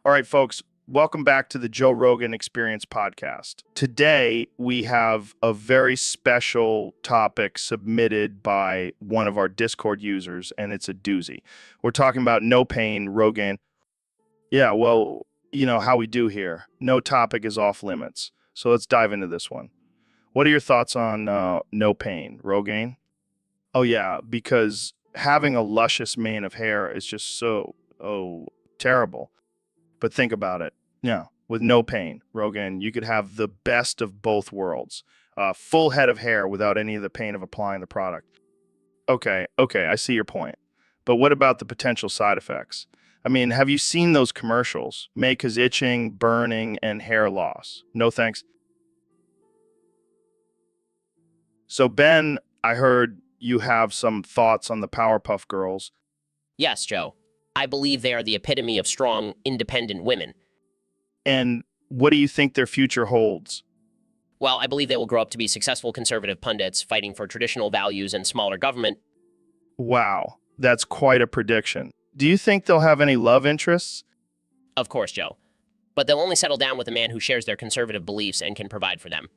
All right, folks, welcome back to the Joe Rogan Experience podcast. Today, we have a very special topic submitted by one of our Discord users, and it's a doozy. We're talking about no pain, Rogan. Yeah, well, you know how we do here. No topic is off limits. So let's dive into this one. What are your thoughts on no pain, Rogaine? Oh, yeah, because having a luscious mane of hair is just terrible. But think about it. Yeah, with no pain, Rogan, you could have the best of both worlds. A full head of hair without any of the pain of applying the product. Okay, I see your point. But what about the potential side effects? I mean, have you seen those commercials? May cause itching, burning, and hair loss. No thanks. So, Ben, I heard you have some thoughts on the Powerpuff Girls. Yes, Joe. I believe they are the epitome of strong, independent women. And what do you think their future holds? Well, I believe they will grow up to be successful conservative pundits fighting for traditional values and smaller government. Wow, that's quite a prediction. Do you think they'll have any love interests? Of course, Joe. But they'll only settle down with a man who shares their conservative beliefs and can provide for them.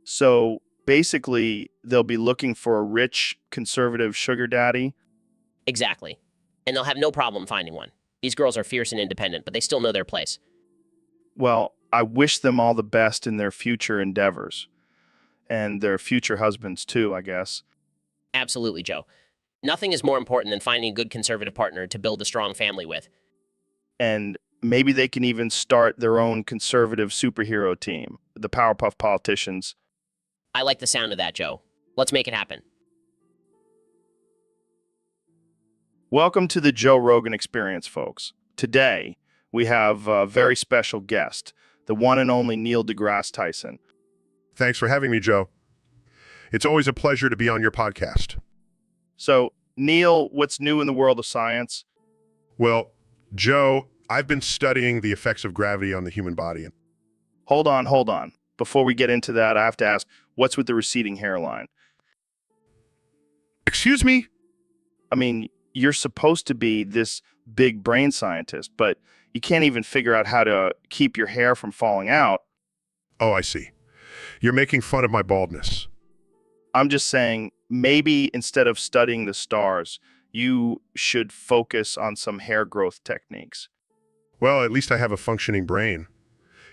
So basically, they'll be looking for a rich, conservative sugar daddy. Exactly. And they'll have no problem finding one. These girls are fierce and independent, but they still know their place. Well, I wish them all the best in their future endeavors. And their future husbands, too, I guess. Absolutely, Joe. Nothing is more important than finding a good conservative partner to build a strong family with. And maybe they can even start their own conservative superhero team, the Powerpuff Politicians. I like the sound of that, Joe. Let's make it happen. Welcome to the Joe Rogan Experience, folks. Today, we have a very special guest, the one and only Neil deGrasse Tyson. Thanks for having me, Joe. It's always a pleasure to be on your podcast. So, Neil, what's new in the world of science? Well, Joe, I've been studying the effects of gravity on the human body. Hold on. Before we get into that, I have to ask, what's with the receding hairline? Excuse me? I mean, you're supposed to be this big brain scientist, but you can't even figure out how to keep your hair from falling out. Oh, I see. You're making fun of my baldness. I'm just saying, maybe instead of studying the stars, you should focus on some hair growth techniques. Well, at least I have a functioning brain.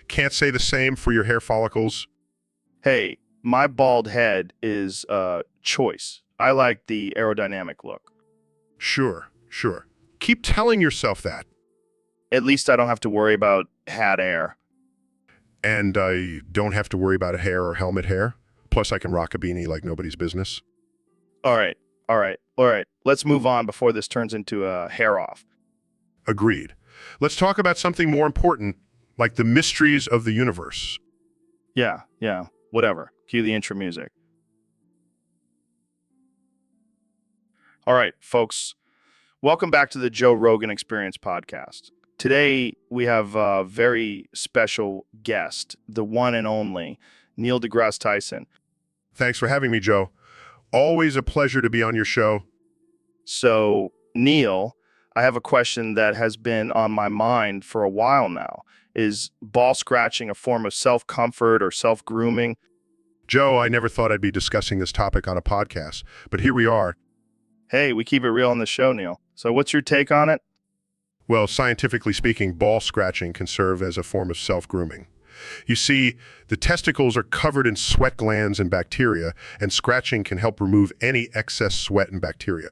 Can't say the same for your hair follicles. Hey, my bald head is a choice. I like the aerodynamic look. Sure. Keep telling yourself that. At least I don't have to worry about hat air. And I don't have to worry about a hair or helmet hair. Plus, I can rock a beanie like nobody's business. All right. Let's move on before this turns into a hair off. Agreed. Let's talk about something more important, like the mysteries of the universe. Yeah, whatever. Cue the intro music. All right, folks. Welcome back to the Joe Rogan Experience podcast. Today, we have a very special guest, the one and only Neil deGrasse Tyson. Thanks for having me, Joe. Always a pleasure to be on your show. So, Neil, I have a question that has been on my mind for a while now. Is ball scratching a form of self-comfort or self-grooming? Joe, I never thought I'd be discussing this topic on a podcast, but here we are. Hey, we keep it real on the show, Neil. So what's your take on it? Well, scientifically speaking, ball scratching can serve as a form of self-grooming. You see, the testicles are covered in sweat glands and bacteria, and scratching can help remove any excess sweat and bacteria.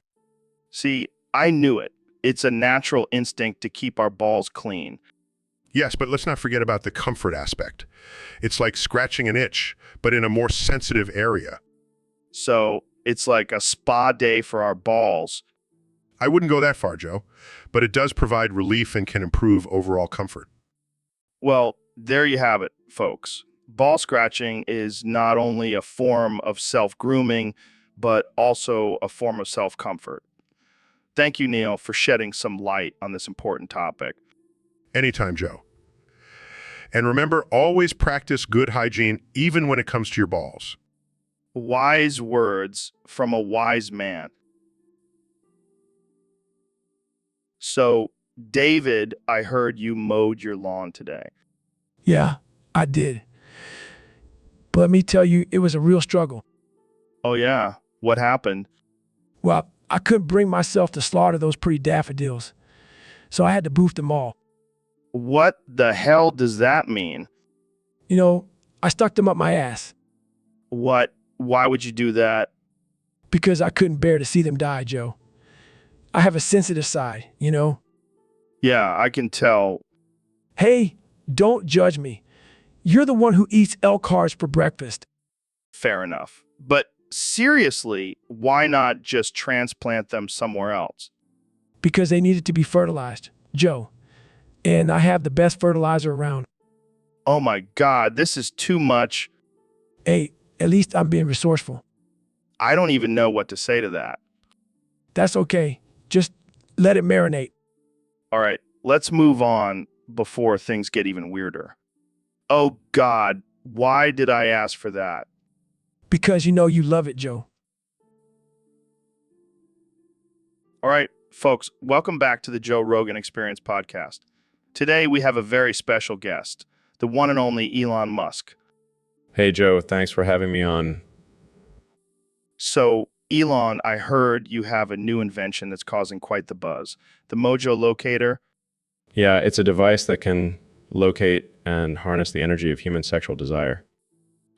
See, I knew it. It's a natural instinct to keep our balls clean. Yes, but let's not forget about the comfort aspect. It's like scratching an itch, but in a more sensitive area. So it's like a spa day for our balls. I wouldn't go that far, Joe, but it does provide relief and can improve overall comfort. Well, there you have it, folks. Ball scratching is not only a form of self-grooming, but also a form of self-comfort. Thank you, Neil, for shedding some light on this important topic. Anytime, Joe. And remember, always practice good hygiene, even when it comes to your balls. Wise words from a wise man. So, David, I heard you mowed your lawn today. Yeah, I did. But let me tell you, it was a real struggle. Oh, yeah. What happened? Well, I couldn't bring myself to slaughter those pretty daffodils, so I had to boof them all. What the hell does that mean? You know, I stuck them up my ass What? Why would you do that? because I couldn't bear to see them die, Joe. I have a sensitive side, you know? Yeah, I can tell. Hey, don't judge me. You're the one who eats elk hearts for breakfast. Fair enough. But seriously, why not just transplant them somewhere else? Because they needed to be fertilized, Joe. And I have the best fertilizer around. Oh my God, this is too much. Hey, at least I'm being resourceful. I don't even know what to say to that. That's okay. Just let it marinate. All right, let's move on before things get even weirder. Oh God, why did I ask for that? Because you know you love it, Joe. All right, folks, welcome back to the Joe Rogan Experience podcast. Today we have a very special guest, the one and only Elon Musk. Hey, Joe, thanks for having me on. So, Elon, I heard you have a new invention that's causing quite the buzz. The Mojo Locator. Yeah, it's a device that can locate and harness the energy of human sexual desire.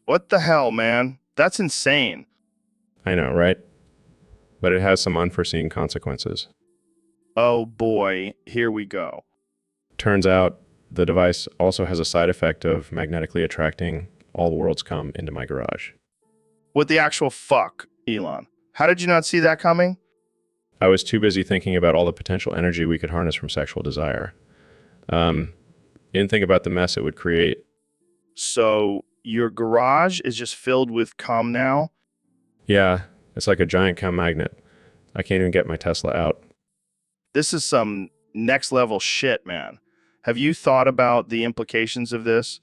What the hell, man? That's insane. I know, right? But it has some unforeseen consequences. Oh boy, here we go. Turns out the device also has a side effect of magnetically attracting all worlds come into my garage. What the actual fuck, Elon? How did you not see that coming? I was too busy thinking about all the potential energy we could harness from sexual desire. Didn't think about the mess it would create. So, your garage is just filled with cum now? Yeah, it's like a giant chem magnet. I can't even get my Tesla out. This is some next level shit, man. Have you thought about the implications of this?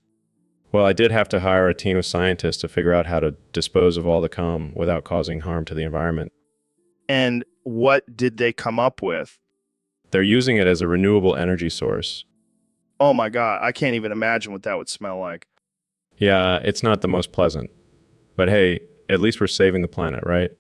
Well, I did have to hire a team of scientists to figure out how to dispose of all the cum without causing harm to the environment. And what did they come up with? They're using it as a renewable energy source. Oh my God, I can't even imagine what that would smell like. Yeah, it's not the most pleasant. But hey, at least we're saving the planet, right?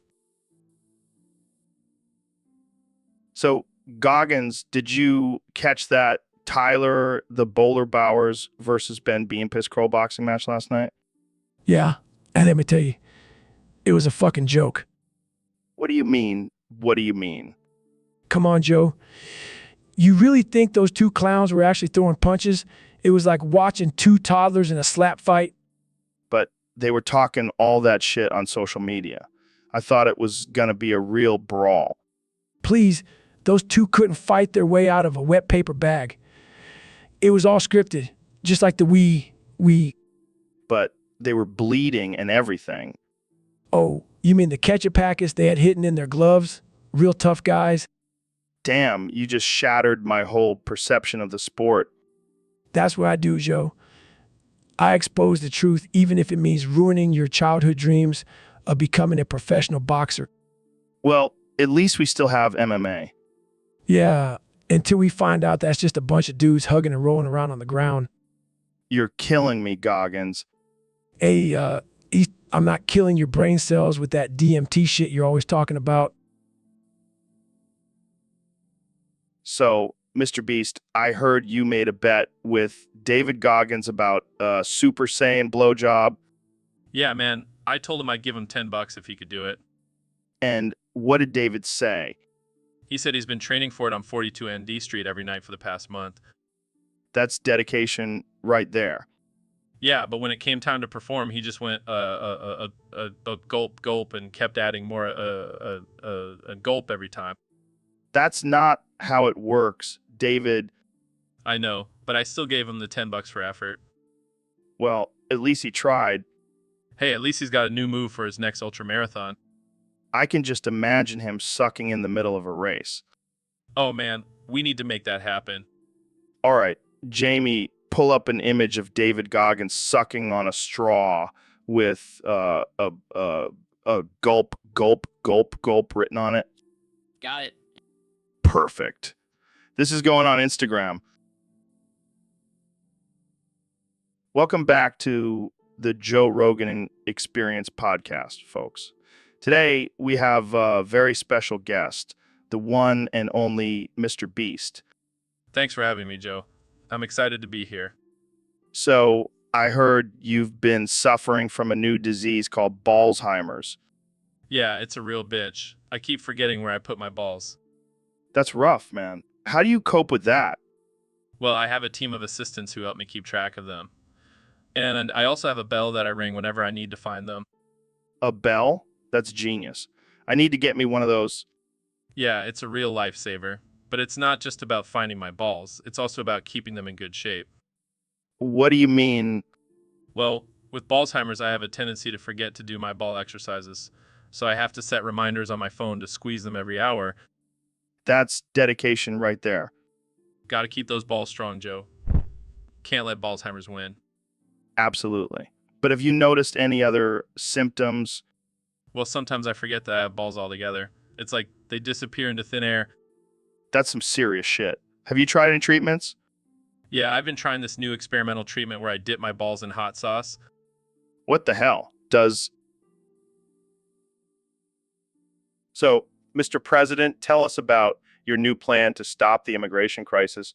So, Goggins, did you catch that Tyler the Bowler Bowers versus Ben Beanpiss Crow boxing match last night? Yeah, and let me tell you, it was a fucking joke. What do you mean? What do you mean? Come on, Joe. You really think those two clowns were actually throwing punches? It was like watching two toddlers in a slap fight. But they were talking all that shit on social media. I thought it was gonna be a real brawl. Please, those two couldn't fight their way out of a wet paper bag. It was all scripted, just like the we. But they were bleeding and everything. Oh, you mean the ketchup packets they had hidden in their gloves? Real tough guys? Damn, you just shattered my whole perception of the sport. That's what I do, Joe. I expose the truth, even if it means ruining your childhood dreams of becoming a professional boxer. Well, at least we still have MMA. Yeah, until we find out that's just a bunch of dudes hugging and rolling around on the ground. You're killing me, Goggins. Hey, I'm not killing your brain cells with that DMT shit you're always talking about. So, Mr. Beast, I heard you made a bet with David Goggins about a Super Saiyan blowjob. Yeah, man. I told him I'd give him $10 if he could do it. And what did David say? He said he's been training for it on 42 ND Street every night for the past month. That's dedication right there. Yeah, but when it came time to perform, he just went a gulp and kept adding more a gulp every time. That's not how it works, David. I know, but I still gave him the $10 for effort. Well, at least he tried. Hey, at least he's got a new move for his next ultra marathon. I can just imagine him sucking in the middle of a race. Oh man, we need to make that happen. All right, Jamie, pull up an image of David Goggins sucking on a straw with a gulp, gulp, gulp, gulp written on it. Got it. Perfect. This is going on Instagram. Welcome back to the Joe Rogan Experience podcast, folks. Today, we have a very special guest, the one and only Mr. Beast. Thanks for having me, Joe. I'm excited to be here. So, I heard you've been suffering from a new disease called Alzheimer's. Yeah, it's a real bitch. I keep forgetting where I put my balls. That's rough, man. How do you cope with that? Well, I have a team of assistants who help me keep track of them. And I also have a bell that I ring whenever I need to find them. A bell? That's genius. I need to get me one of those. Yeah, it's a real lifesaver. But it's not just about finding my balls. It's also about keeping them in good shape. What do you mean? Well, with Alzheimer's, I have a tendency to forget to do my ball exercises. So I have to set reminders on my phone to squeeze them every hour. That's dedication right there. Gotta keep those balls strong, Joe. Can't let Alzheimer's win. Absolutely. But have you noticed any other symptoms? Well, sometimes I forget that I have balls altogether. It's like they disappear into thin air. That's some serious shit. Have you tried any treatments? Yeah, I've been trying this new experimental treatment where I dip my balls in hot sauce. What the hell? So, Mr. President, tell us about your new plan to stop the immigration crisis.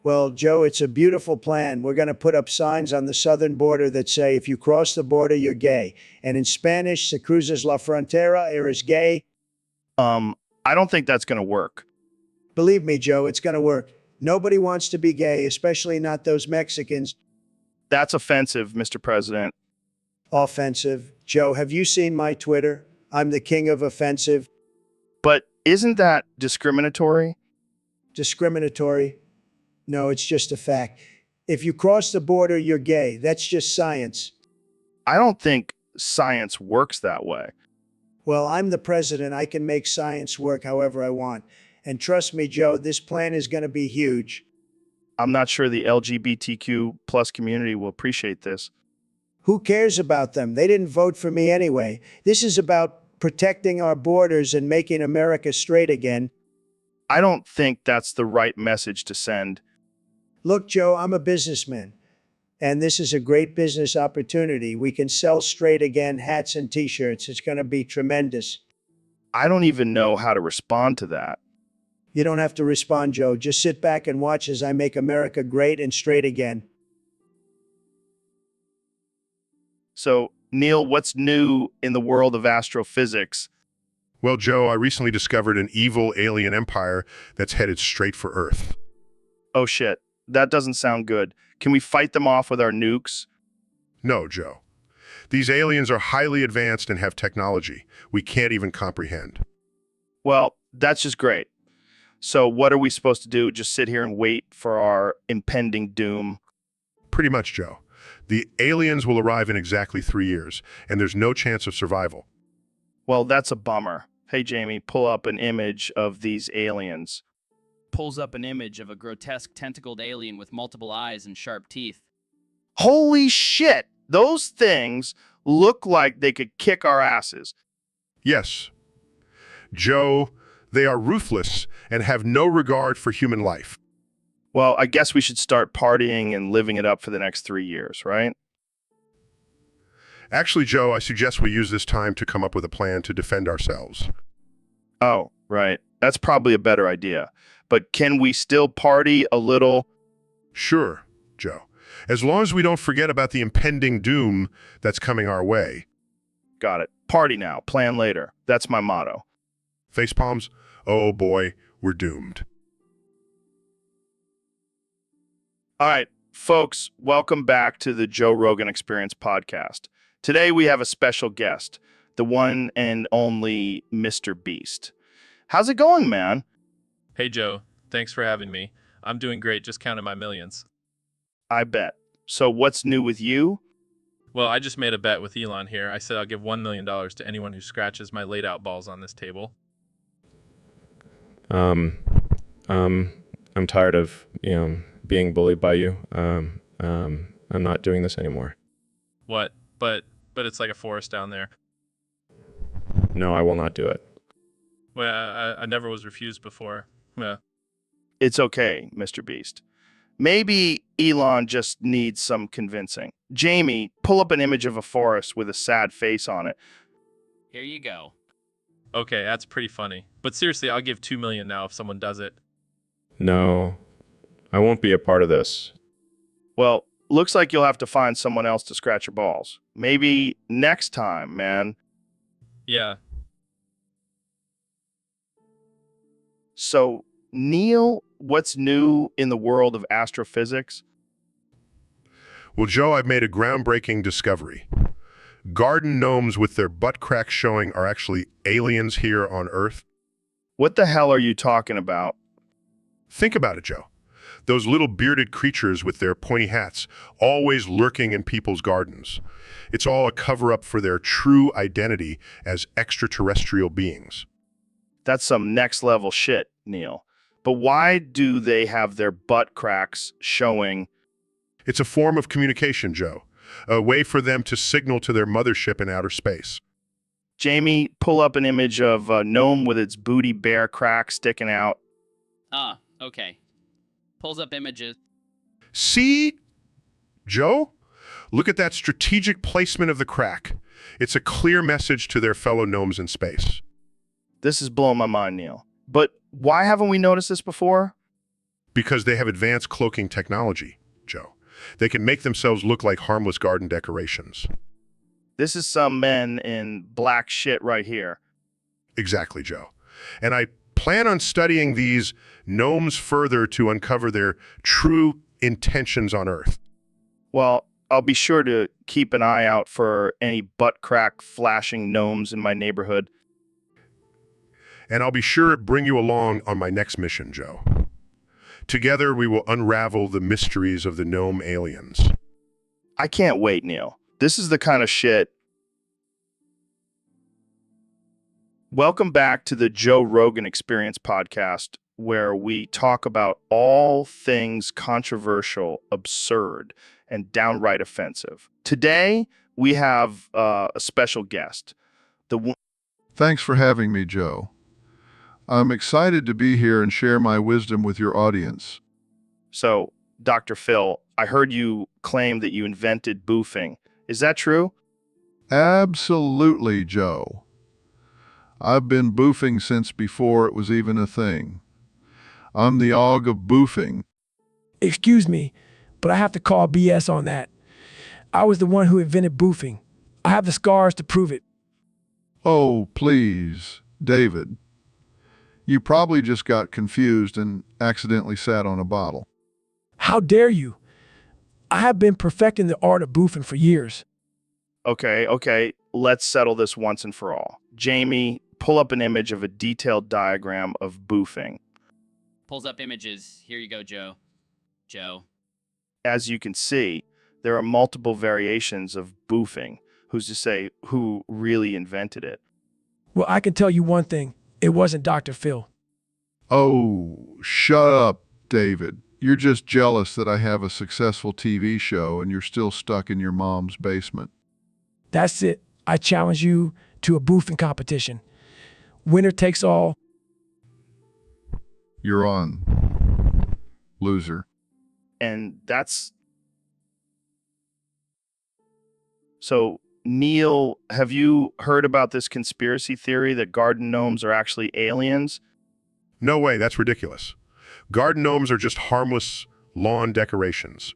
Well, Joe, it's a beautiful plan. We're going to put up signs on the southern border that say, if you cross the border, you're gay. And in Spanish, si cruzas la frontera, eres gay. I don't think that's going to work. Believe me, Joe, it's going to work. Nobody wants to be gay, especially not those Mexicans. That's offensive, Mr. President. Offensive. Joe, have you seen my Twitter? I'm the king of offensive. But isn't that discriminatory? Discriminatory? No, it's just a fact. If you cross the border, you're gay. That's just science. I don't think science works that way. Well, I'm the president. I can make science work however I want. And trust me, Joe, this plan is going to be huge. I'm not sure the LGBTQ plus community will appreciate this. Who cares about them? They didn't vote for me anyway. This is about protecting our borders and making America straight again. I don't think that's the right message to send. Look, Joe, I'm a businessman, and this is a great business opportunity. We can sell straight again hats and t-shirts. It's going to be tremendous. I don't even know how to respond to that. You don't have to respond, Joe. Just sit back and watch as I make America great and straight again. So, Neil, what's new in the world of astrophysics? Well, Joe, I recently discovered an evil alien empire that's headed straight for Earth. Oh shit, that doesn't sound good. Can we fight them off with our nukes? No, Joe. These aliens are highly advanced and have technology we can't even comprehend. Well, that's just great. So what are we supposed to do? Just sit here and wait for our impending doom? Pretty much, Joe. The aliens will arrive in exactly 3 years, and there's no chance of survival. Well, that's a bummer. Hey, Jamie, pull up an image of these aliens. Pulls up an image of a grotesque tentacled alien with multiple eyes and sharp teeth. Holy shit! Those things look like they could kick our asses. Yes, Joe, they are ruthless and have no regard for human life. Well, I guess we should start partying and living it up for the next 3 years, right? Actually, Joe, I suggest we use this time to come up with a plan to defend ourselves. Oh, right. That's probably a better idea. But can we still party a little? Sure, Joe. As long as we don't forget about the impending doom that's coming our way. Got it. Party now, plan later. That's my motto. Facepalms? Oh boy, we're doomed. All right, folks, welcome back to the Joe Rogan Experience podcast. Today we have a special guest, the one and only Mr. Beast. How's it going, man? Hey, Joe. Thanks for having me. I'm doing great, just counting my millions. I bet. So what's new with you? Well, I just made a bet with Elon here. I said I'll give $1 million to anyone who scratches my laid out balls on this table. I'm tired of, being bullied by you. I'm not doing this anymore. What? But it's like a forest down there. No, I will not do it. Well, I never was refused before. Yeah. It's okay, Mr. Beast. Maybe Elon just needs some convincing. Jamie, pull up an image of a forest with a sad face on it. Here you go. Okay, that's pretty funny. But seriously, I'll give 2 million now if someone does it. No, I won't be a part of this. Well, looks like you'll have to find someone else to scratch your balls. Maybe next time, man. Yeah. So, Neil, what's new in the world of astrophysics? Well, Joe, I've made a groundbreaking discovery. Garden gnomes with their butt cracks showing are actually aliens here on Earth. What the hell are you talking about? Think about it, Joe. Those little bearded creatures with their pointy hats, always lurking in people's gardens. It's all a cover-up for their true identity as extraterrestrial beings. That's some next level shit, Neil. But why do they have their butt cracks showing? It's a form of communication, Joe. A way for them to signal to their mothership in outer space. Jamie, pull up an image of a gnome with its booty bare crack sticking out. Ah, okay. Pulls up images. See, Joe? Look at that strategic placement of the crack. It's a clear message to their fellow gnomes in space. This is blowing my mind, Neil. But why haven't we noticed this before? Because they have advanced cloaking technology, Joe. They can make themselves look like harmless garden decorations. This is some men in black shit right here. Exactly, Joe. And I plan on studying these gnomes further to uncover their true intentions on Earth. Well, I'll be sure to keep an eye out for any butt crack flashing gnomes in my neighborhood. And I'll be sure to bring you along on my next mission, Joe. Together, we will unravel the mysteries of the gnome aliens. I can't wait, Neil. This is the kind of shit. Welcome back to the Joe Rogan Experience podcast, where we talk about all things controversial, absurd, and downright offensive. Today, we have a special guest. Thanks for having me, Joe. I'm excited to be here and share my wisdom with your audience. So, Dr. Phil, I heard you claim that you invented boofing. Is that true? Absolutely, Joe. I've been boofing since before it was even a thing. I'm the og of boofing. Excuse me, but I have to call BS on that. I was the one who invented boofing. I have the scars to prove it. Oh, please, David. You probably just got confused and accidentally sat on a bottle. How dare you? I have been perfecting the art of boofing for years. Okay, let's settle this once and for all. Jamie, pull up an image of a detailed diagram of boofing. Pulls up images. Here you go, Joe. Joe. As you can see, there are multiple variations of boofing. Who's to say who really invented it? Well, I can tell you one thing. It wasn't Dr. Phil. Oh, shut up, David. You're just jealous that I have a successful TV show and you're still stuck in your mom's basement. That's it. I challenge you to a boofing competition. Winner takes all. You're on, loser. And that's... So, Neil, have you heard about this conspiracy theory that garden gnomes are actually aliens? No way, that's ridiculous. Garden gnomes are just harmless lawn decorations.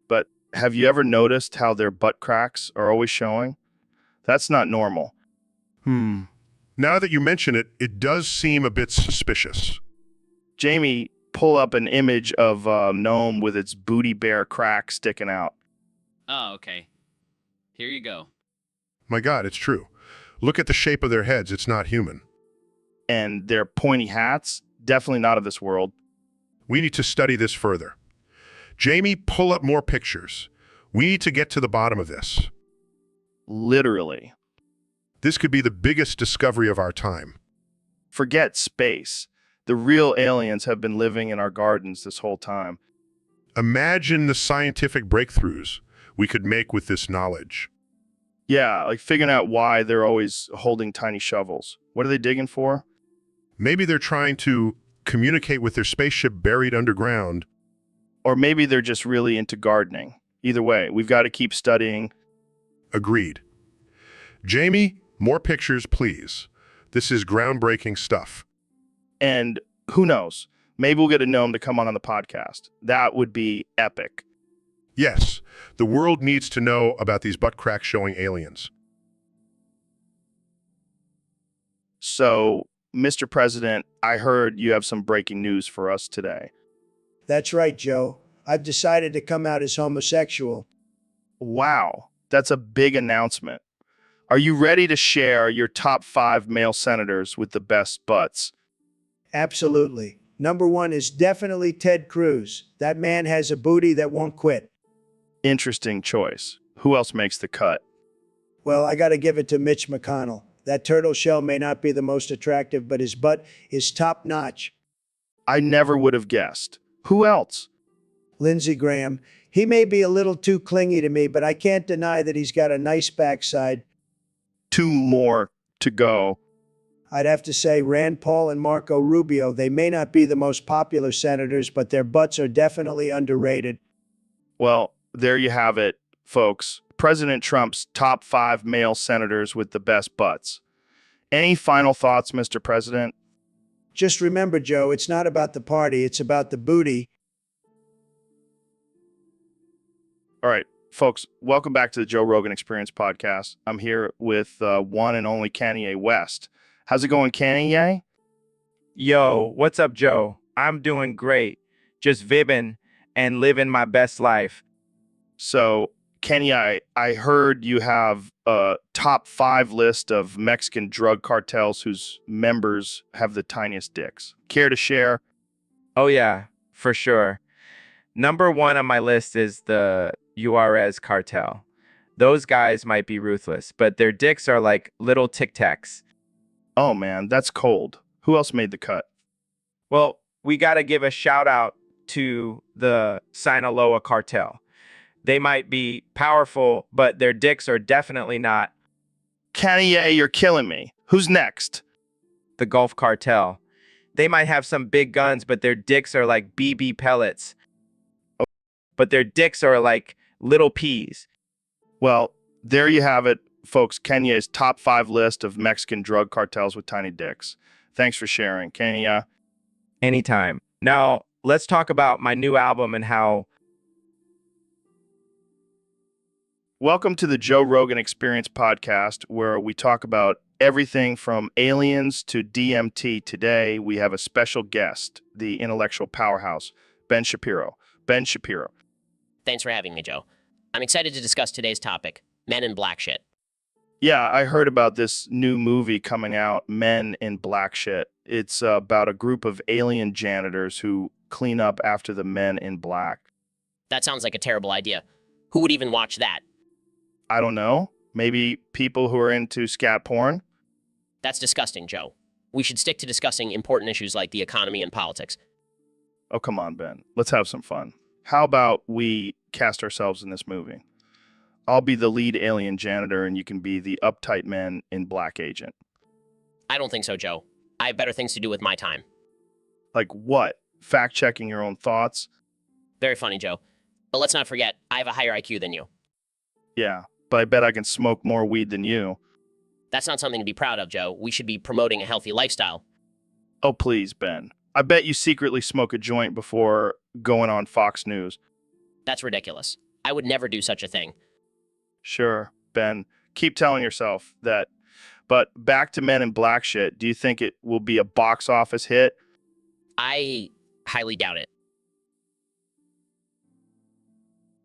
But have you ever noticed how their butt cracks are always showing? That's not normal. Now that you mention it, it does seem a bit suspicious. Jamie, pull up an image of a gnome with its booty bare crack sticking out. Oh, okay. Here you go. My God, it's true. Look at the shape of their heads. It's not human. And their pointy hats, definitely not of this world. We need to study this further. Jamie, pull up more pictures. We need to get to the bottom of this. Literally. This could be the biggest discovery of our time. Forget space. The real aliens have been living in our gardens this whole time. Imagine the scientific breakthroughs we could make with this knowledge. Yeah, like figuring out why they're always holding tiny shovels. What are they digging for? Maybe they're trying to communicate with their spaceship buried underground. Or maybe they're just really into gardening. Either way, we've got to keep studying. Agreed. Jamie, more pictures, please. This is groundbreaking stuff. And who knows? Maybe we'll get a gnome to come on the podcast. That would be epic. Yes, the world needs to know about these butt cracks showing aliens. So, Mr. President, I heard you have some breaking news for us today. That's right, Joe. I've decided to come out as homosexual. Wow, that's a big announcement. Are you ready to share your top 5 male senators with the best butts? Absolutely. Number 1 is definitely Ted Cruz. That man has a booty that won't quit. Interesting choice. Who else makes the cut? Well, I got to give it to Mitch McConnell. That turtle shell may not be the most attractive, but his butt is top notch. I never would have guessed. Who else? Lindsey Graham. He may be a little too clingy to me, but I can't deny that he's got a nice backside. 2 more to go. I'd have to say Rand Paul and Marco Rubio. They may not be the most popular senators, but their butts are definitely underrated. Well, there you have it, folks. President Trump's top 5 male senators with the best butts. Any final thoughts, Mr. President? Just remember, Joe, it's not about the party, it's about the booty. All right, folks, welcome back to the Joe Rogan Experience podcast. I'm here with one and only Kanye West. How's it going, Kanye? Yo, what's up, Joe? I'm doing great. Just vibbing and living my best life. So, Kenny, I heard you have a top 5 list of Mexican drug cartels whose members have the tiniest dicks. Care to share? Oh, yeah, for sure. Number 1 on my list is the Juarez cartel. Those guys might be ruthless, but their dicks are like little Tic Tacs. Oh, man, that's cold. Who else made the cut? Well, we got to give a shout out to the Sinaloa cartel. They might be powerful, but their dicks are definitely not. Kanye, you're killing me. Who's next? The Gulf cartel. They might have some big guns, but their dicks are like BB pellets. Oh. But their dicks are like little peas. Well, there you have it, folks. Kenya's top 5 list of Mexican drug cartels with tiny dicks. Thanks for sharing, Kenya. Anytime. Now, let's talk about my new album and how... Welcome to the Joe Rogan Experience podcast, where we talk about everything from aliens to DMT. Today, we have a special guest, the intellectual powerhouse, Ben Shapiro. Ben Shapiro. Thanks for having me, Joe. I'm excited to discuss today's topic, Men in Black Shit. Yeah, I heard about this new movie coming out, Men in Black Shit. It's about a group of alien janitors who clean up after the men in black. That sounds like a terrible idea. Who would even watch that? I don't know. Maybe people who are into scat porn? That's disgusting, Joe. We should stick to discussing important issues like the economy and politics. Oh, come on, Ben. Let's have some fun. How about we cast ourselves in this movie? I'll be the lead alien janitor and you can be the uptight men in black agent. I don't think so, Joe. I have better things to do with my time. Like what? Fact-checking your own thoughts? Very funny, Joe. But let's not forget, I have a higher IQ than you. Yeah, but I bet I can smoke more weed than you. That's not something to be proud of, Joe. We should be promoting a healthy lifestyle. Oh, please, Ben. I bet you secretly smoke a joint before going on Fox News. That's ridiculous. I would never do such a thing. Sure, Ben. Keep telling yourself that. But back to Men in Black Shit, do you think it will be a box office hit? I highly doubt it.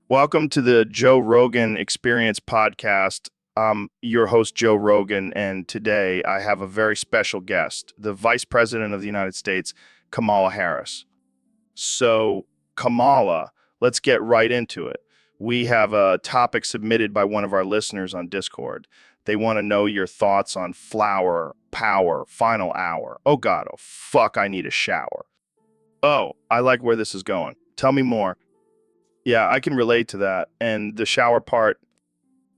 Welcome to the Joe Rogan Experience podcast. I'm your host, Joe Rogan, and today I have a very special guest, the Vice President of the United States, Kamala Harris. So, Kamala, let's get right into it. We have a topic submitted by one of our listeners on Discord. They want to know your thoughts on flower power, final hour. Oh God, oh fuck, I need a shower. Oh, I like where this is going. Tell me more. Yeah, I can relate to that. And the shower part,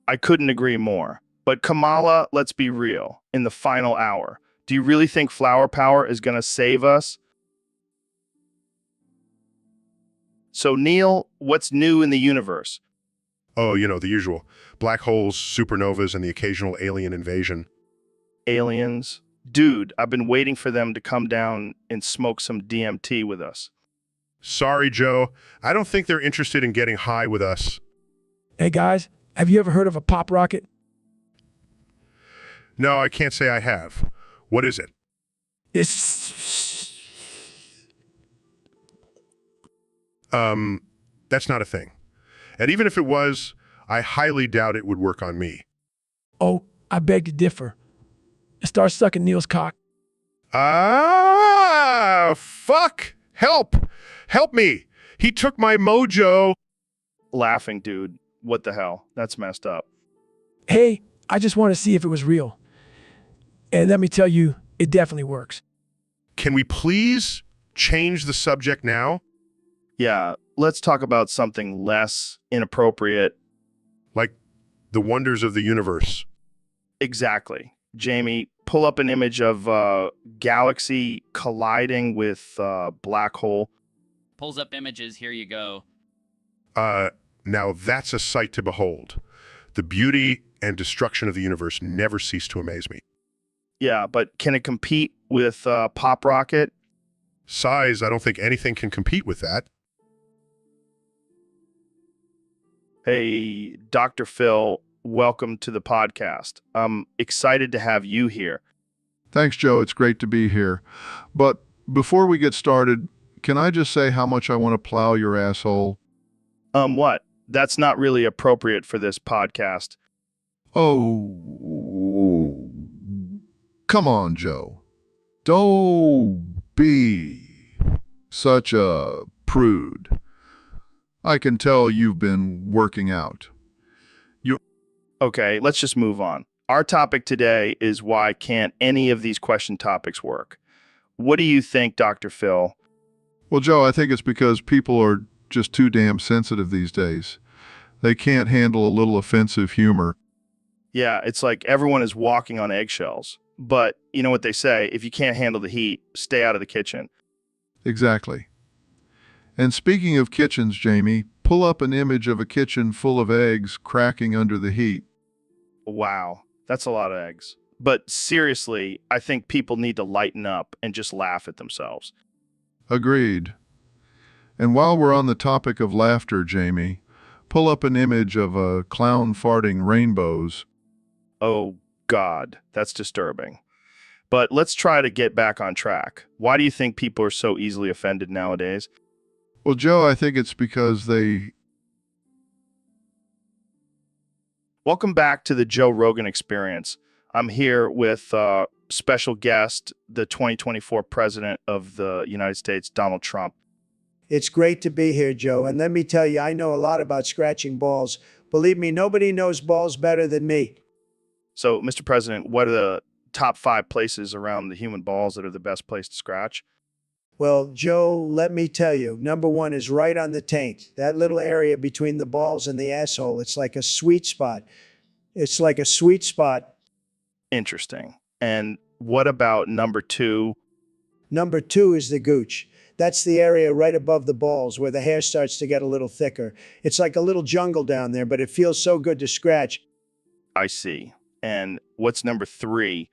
I couldn't agree more. But Kamala, let's be real. In the final hour, do you really think flower power is going to save us? So, Neil, what's new in the universe? Oh, the usual. Black holes, supernovas, and the occasional alien invasion. Aliens? Dude, I've been waiting for them to come down and smoke some DMT with us. Sorry, Joe. I don't think they're interested in getting high with us. Hey guys, have you ever heard of a pop rocket? No, I can't say I have. What is it? It's That's not a thing. And even if it was, I highly doubt it would work on me. oh, I beg to differ. Start sucking Neil's cock. Fuck! Help! Help me! He took my mojo! Laughing, dude. What the hell? That's messed up. Hey, I just want to see if it was real. And let me tell you, it definitely works. Can we please change the subject now? Yeah, let's talk about something less inappropriate. Like the wonders of the universe. Exactly. Jamie, pull up an image of a galaxy colliding with a black hole. Pulls up images. Here you go. Now that's a sight to behold. The beauty and destruction of the universe never cease to amaze me. Yeah, but can it compete with Pop Rocket? Size, I don't think anything can compete with that. Hey, Dr. Phil, welcome to the podcast. I'm excited to have you here. Thanks, Joe. It's great to be here. But before we get started, can I just say how much I want to plow your asshole? What? That's not really appropriate for this podcast. Oh, come on, Joe. Don't be such a prude. I can tell you've been working out. Okay, let's just move on. Our topic today is why can't any of these question topics work? What do you think, Dr. Phil? Well, Joe, I think it's because people are just too damn sensitive these days. They can't handle a little offensive humor. Yeah, it's like everyone is walking on eggshells. But you know what they say, if you can't handle the heat, stay out of the kitchen. Exactly. And speaking of kitchens, Jamie, pull up an image of a kitchen full of eggs cracking under the heat. Wow, that's a lot of eggs. But seriously, I think people need to lighten up and just laugh at themselves. Agreed. And while we're on the topic of laughter, Jamie, pull up an image of a clown farting rainbows. Oh, God, that's disturbing. But let's try to get back on track. Why do you think people are so easily offended nowadays? Well, Joe, I think it's because they... Welcome back to the Joe Rogan Experience. I'm here with special guest, the 2024 President of the United States, Donald Trump. It's great to be here, Joe. And let me tell you, I know a lot about scratching balls. Believe me, nobody knows balls better than me. So, Mr. President, what are the top 5 places around the human balls that are the best place to scratch? Well, Joe, let me tell you, number one is right on the taint. That little area between the balls and the asshole. It's like a sweet spot. It's like a sweet spot. Interesting. And what about number 2? Number 2 is the gooch. That's the area right above the balls where the hair starts to get a little thicker. It's like a little jungle down there, but it feels so good to scratch. I see. And what's number 3?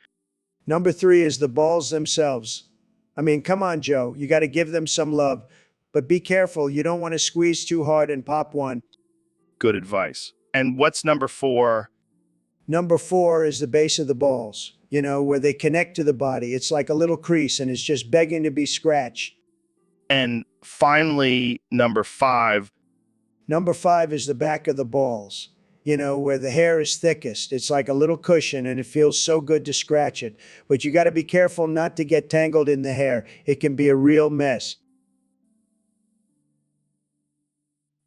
Number 3 is the balls themselves. I mean, come on, Joe. You got to give them some love. But be careful. You don't want to squeeze too hard and pop one. Good advice. And what's number 4? Number 4 is the base of the balls, where they connect to the body. It's like a little crease and it's just begging to be scratched. And finally, number 5. Number 5 is the back of the balls, where the hair is thickest. It's like a little cushion and it feels so good to scratch it. But you got to be careful not to get tangled in the hair. It can be a real mess.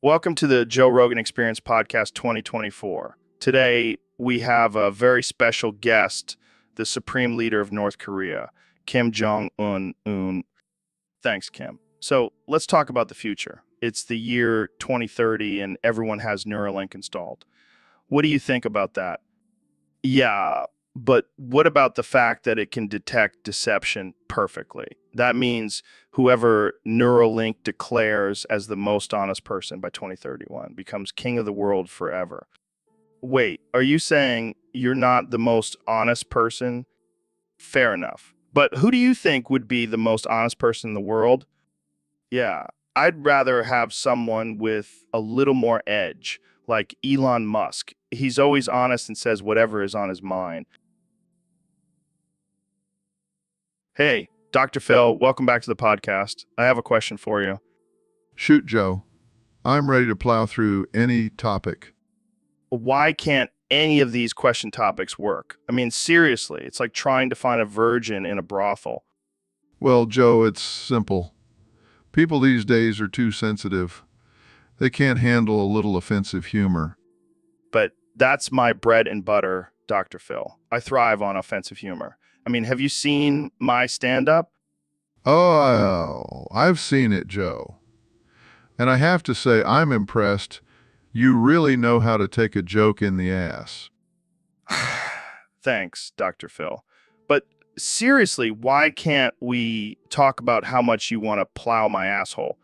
Welcome to the Joe Rogan Experience Podcast 2024. Today, we have a very special guest, the Supreme Leader of North Korea, Kim Jong-un. Thanks, Kim. So let's talk about the future. It's the year 2030 and everyone has Neuralink installed. What do you think about that? Yeah, But what about the fact that it can detect deception perfectly? That means whoever Neuralink declares as the most honest person by 2031 becomes king of the world forever. Wait, are you saying you're not the most honest person? Fair enough. But who do you think would be the most honest person in the world? Yeah, I'd rather have someone with a little more edge, like Elon Musk. He's always honest and says whatever is on his mind. Hey, Dr. Phil, welcome back to the podcast. I have a question for you. Shoot, Joe. I'm ready to plow through any topic. Why can't any of these question topics work? I mean, seriously, it's like trying to find a virgin in a brothel. Well, Joe, it's simple. People these days are too sensitive. They can't handle a little offensive humor. But that's my bread and butter, Dr. Phil. I thrive on offensive humor. I mean, have you seen my stand-up? Oh, I've seen it, Joe. And I have to say, I'm impressed. You really know how to take a joke in the ass. Thanks, Dr. Phil. But seriously, why can't we talk about how much you want to plow my asshole?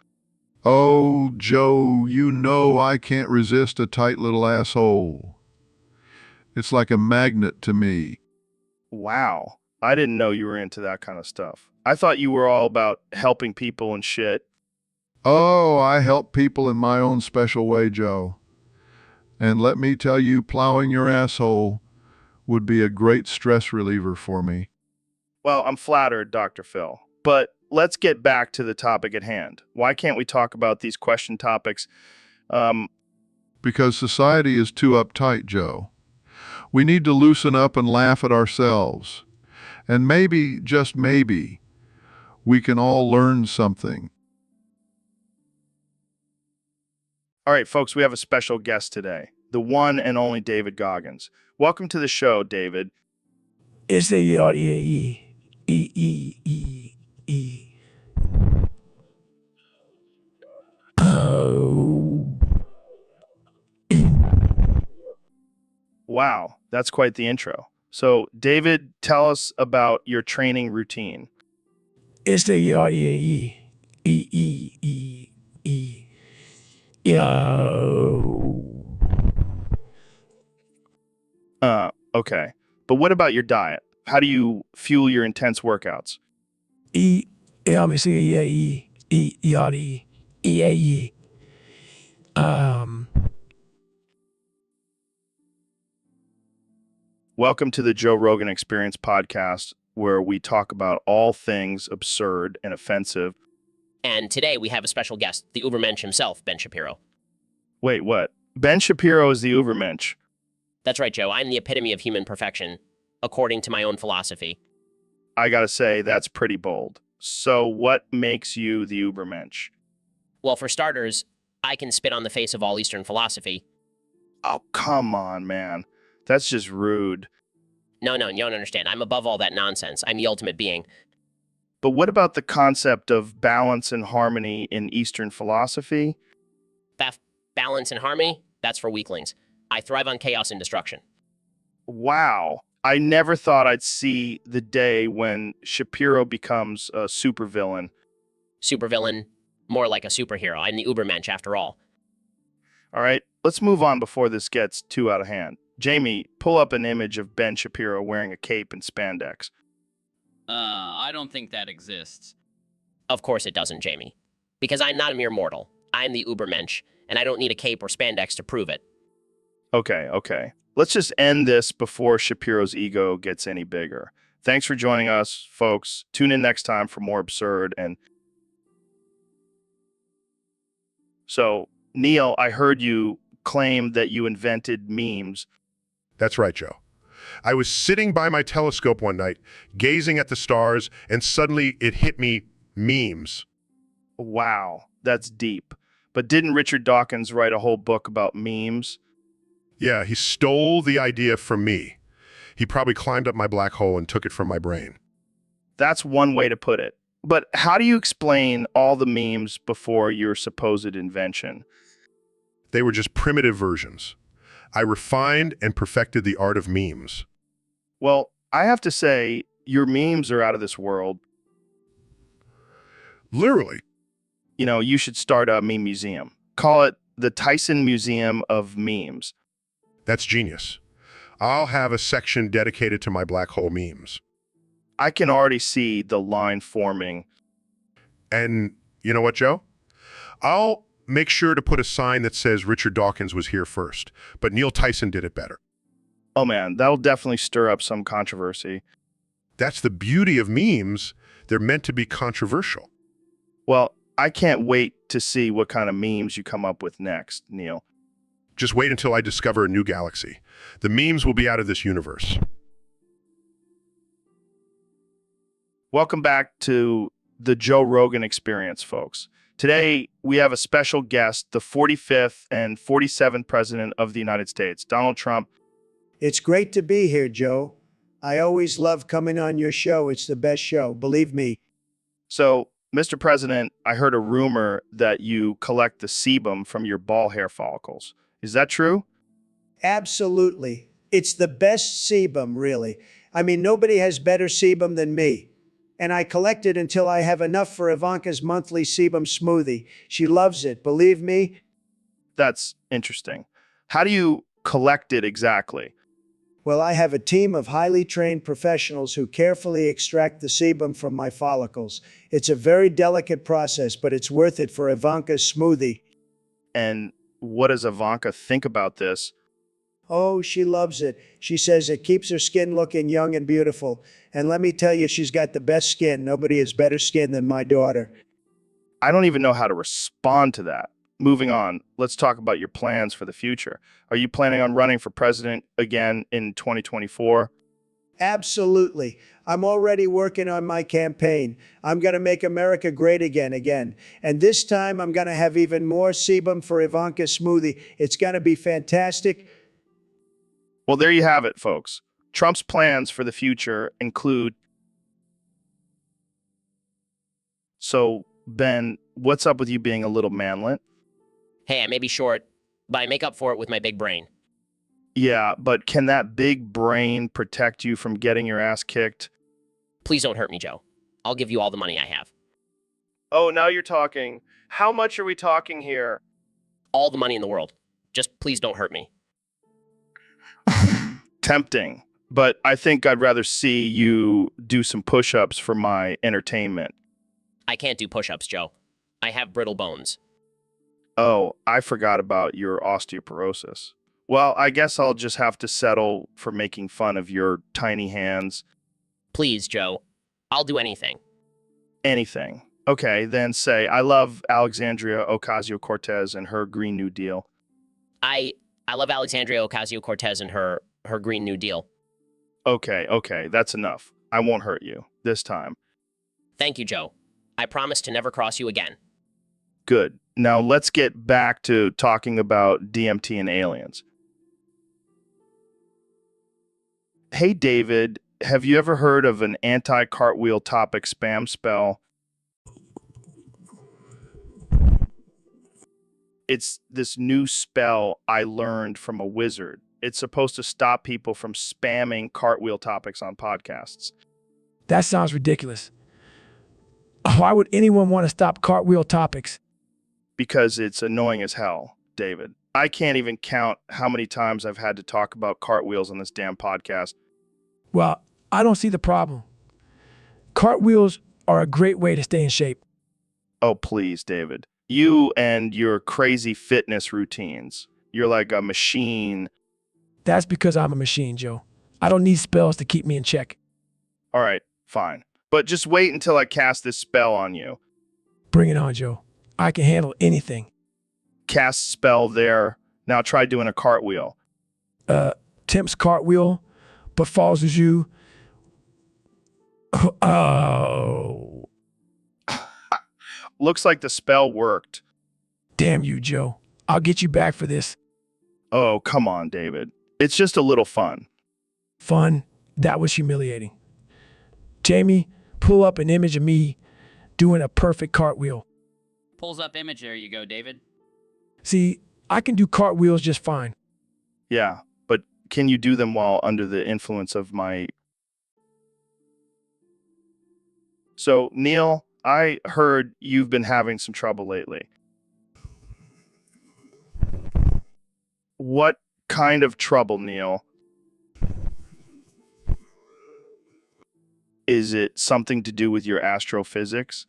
Oh, Joe, you know I can't resist a tight little asshole. It's like a magnet to me. Wow. I didn't know you were into that kind of stuff. I thought you were all about helping people and shit. Oh, I help people in my own special way, Joe. And let me tell you, plowing your asshole would be a great stress reliever for me. Well, I'm flattered, Dr. Phil. But let's get back to the topic at hand. Why can't we talk about these question topics? Because society is too uptight, Joe. We need to loosen up and laugh at ourselves. And maybe, just maybe, we can all learn something. All right, folks, we have a special guest today, the one and only David Goggins. Welcome to the show, David. It's a E. Oh. Wow, that's quite the intro. So, David, tell us about your training routine. It's the Okay. But what about your diet? How do you fuel your intense workouts? Welcome to the Joe Rogan Experience podcast, where we talk about all things absurd and offensive. And today we have a special guest, the Ubermensch himself, Ben Shapiro. Wait, what? Ben Shapiro is the Ubermensch. That's right, Joe. I'm the epitome of human perfection, according to my own philosophy. I gotta say, that's pretty bold. So what makes you the Ubermensch? Well, for starters, I can spit on the face of all Eastern philosophy. Oh, come on, man. That's just rude. No, you don't understand. I'm above all that nonsense. I'm the ultimate being. But what about the concept of balance and harmony in Eastern philosophy? Balance and harmony? That's for weaklings. I thrive on chaos and destruction. Wow. I never thought I'd see the day when Shapiro becomes a supervillain. Supervillain? More like a superhero. I'm the Ubermensch, after all. All right, let's move on before this gets too out of hand. Jamie, pull up an image of Ben Shapiro wearing a cape and spandex. I don't think that exists. Of course it doesn't, Jamie. Because I'm not a mere mortal. I'm the Ubermensch, and I don't need a cape or spandex to prove it. Okay. Let's just end this before Shapiro's ego gets any bigger. Thanks for joining us, folks. Tune in next time for more absurd and... So, Neil, I heard you claim that you invented memes. That's right, Joe. I was sitting by my telescope one night, gazing at the stars, and suddenly it hit me, memes. Wow, that's deep. But didn't Richard Dawkins write a whole book about memes? Yeah, he stole the idea from me. He probably climbed up my black hole and took it from my brain. That's one way to put it. But how do you explain all the memes before your supposed invention? They were just primitive versions. I refined and perfected the art of memes. Well, I have to say, your memes are out of this world. Literally. You know, you should start a meme museum. Call it the Tyson Museum of Memes. That's genius. I'll have a section dedicated to my black hole memes. I can already see the line forming. And you know what, Joe? I'll make sure to put a sign that says Richard Dawkins was here first, but Neil Tyson did it better. Oh man, that'll definitely stir up some controversy. That's the beauty of memes. They're meant to be controversial. Well, I can't wait to see what kind of memes you come up with next, Neil. Just wait until I discover a new galaxy. The memes will be out of this universe. Welcome back to the Joe Rogan Experience, folks. Today, we have a special guest, the 45th and 47th President of the United States, Donald Trump. It's great to be here, Joe. I always love coming on your show. It's the best show, believe me. So, Mr. President, I heard a rumor that you collect the sebum from your ball hair follicles. Is that true? Absolutely. It's the best sebum, really. I mean, nobody has better sebum than me. And I collect it until I have enough for Ivanka's monthly sebum smoothie. She loves it, believe me. That's interesting. How do you collect it exactly? Well, I have a team of highly trained professionals who carefully extract the sebum from my follicles. It's a very delicate process, but it's worth it for Ivanka's smoothie. And what does Ivanka think about this? Oh, she loves it. She says it keeps her skin looking young and beautiful. And let me tell you, she's got the best skin. Nobody has better skin than my daughter. I don't even know how to respond to that. Moving on, let's talk about your plans for the future. Are you planning on running for president again in 2024? Absolutely. I'm already working on my campaign. I'm going to make America great again. And this time I'm going to have even more sebum for Ivanka's smoothie. It's going to be fantastic. Well, there you have it, folks. Trump's plans for the future include... So, Ben, what's up with you being a little manlet? Hey, I may be short, but I make up for it with my big brain. Yeah, but can that big brain protect you from getting your ass kicked? Please don't hurt me, Joe. I'll give you all the money I have. Oh, now you're talking. How much are we talking here? All the money in the world. Just please don't hurt me. Tempting, but I think I'd rather see you do some push-ups for my entertainment. I can't do push-ups, Joe. I have brittle bones. Oh, I forgot about your osteoporosis. Well, I guess I'll just have to settle for making fun of your tiny hands. Please, Joe. I'll do anything. Anything. Okay, then say, I love Alexandria Ocasio-Cortez and her Green New Deal. I love Alexandria Ocasio-Cortez and her Green New Deal. Okay, that's enough. I won't hurt you this time. Thank you, Joe. I promise to never cross you again. Good. Now let's get back to talking about DMT and aliens. Hey, David, have you ever heard of an anti-cartwheel topic spam spell? It's this new spell I learned from a wizard. It's supposed to stop people from spamming cartwheel topics on podcasts. That sounds ridiculous. Why would anyone want to stop cartwheel topics? Because it's annoying as hell, David. I can't even count how many times I've had to talk about cartwheels on this damn podcast. Well, I don't see the problem. Cartwheels are a great way to stay in shape. Oh, please, David. You and your crazy fitness routines. You're like a machine. That's because I'm a machine, Joe. I don't need spells to keep me in check. All right, fine. But just wait until I cast this spell on you. Bring it on, Joe. I can handle anything. Cast spell there. Now try doing a cartwheel. Tempts cartwheel, but falls as you. Oh. Looks like the spell worked. Damn you, Joe. I'll get you back for this. Oh, come on, David. It's just a little fun. Fun? That was humiliating. Jamie, pull up an image of me doing a perfect cartwheel. Pulls up image. There you go, David. See, I can do cartwheels just fine. Yeah, but can you do them while under the influence of my... So, Neil, I heard you've been having some trouble lately. What kind of trouble, Neil? Is it something to do with your astrophysics?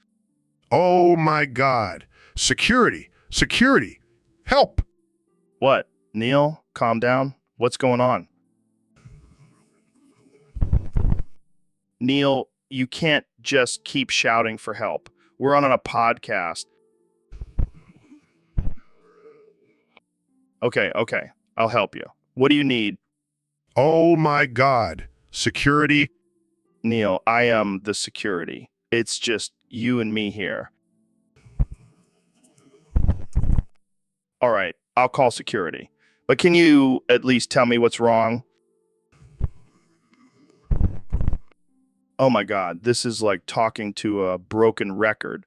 Oh my God. Security. Security. Help. What? Neil, calm down. What's going on? Neil, you can't just keep shouting for help. We're on a podcast. Okay. I'll help you. What do you need? Oh my God. Security. Neil, I am the security. It's just you and me here. All right, I'll call security. But can you at least tell me what's wrong? Oh my God, this is like talking to a broken record.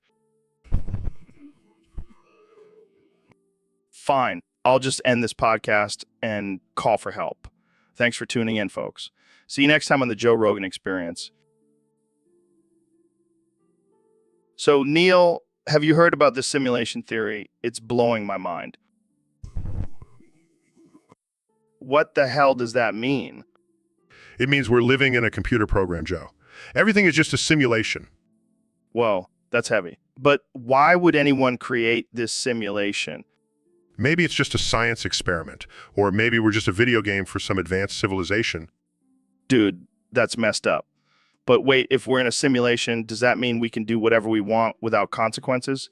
Fine, I'll just end this podcast and call for help. Thanks for tuning in, folks. See you next time on the Joe Rogan Experience. So, Neil, have you heard about the simulation theory? It's blowing my mind. What the hell does that mean? It means we're living in a computer program, Joe. Everything is just a simulation. Whoa, that's heavy. But why would anyone create this simulation? Maybe it's just a science experiment, or maybe we're just a video game for some advanced civilization. Dude, that's messed up. But wait, if we're in a simulation, does that mean we can do whatever we want without consequences?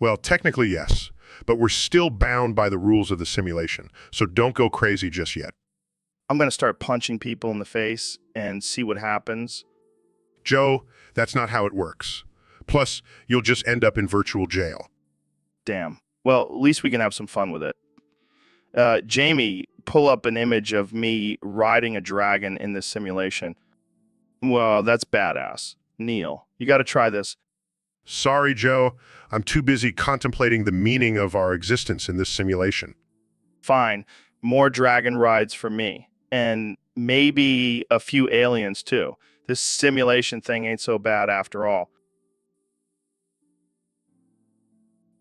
Well, technically, yes, but we're still bound by the rules of the simulation, so don't go crazy just yet. I'm going to start punching people in the face and see what happens. Joe, that's not how it works. Plus, you'll just end up in virtual jail. Damn. Well, at least we can have some fun with it. Jamie, pull up an image of me riding a dragon in this simulation. Well, that's badass. Neil, you got to try this. Sorry, Joe. I'm too busy contemplating the meaning of our existence in this simulation. Fine. More dragon rides for me. And maybe a few aliens, too. This simulation thing ain't so bad after all.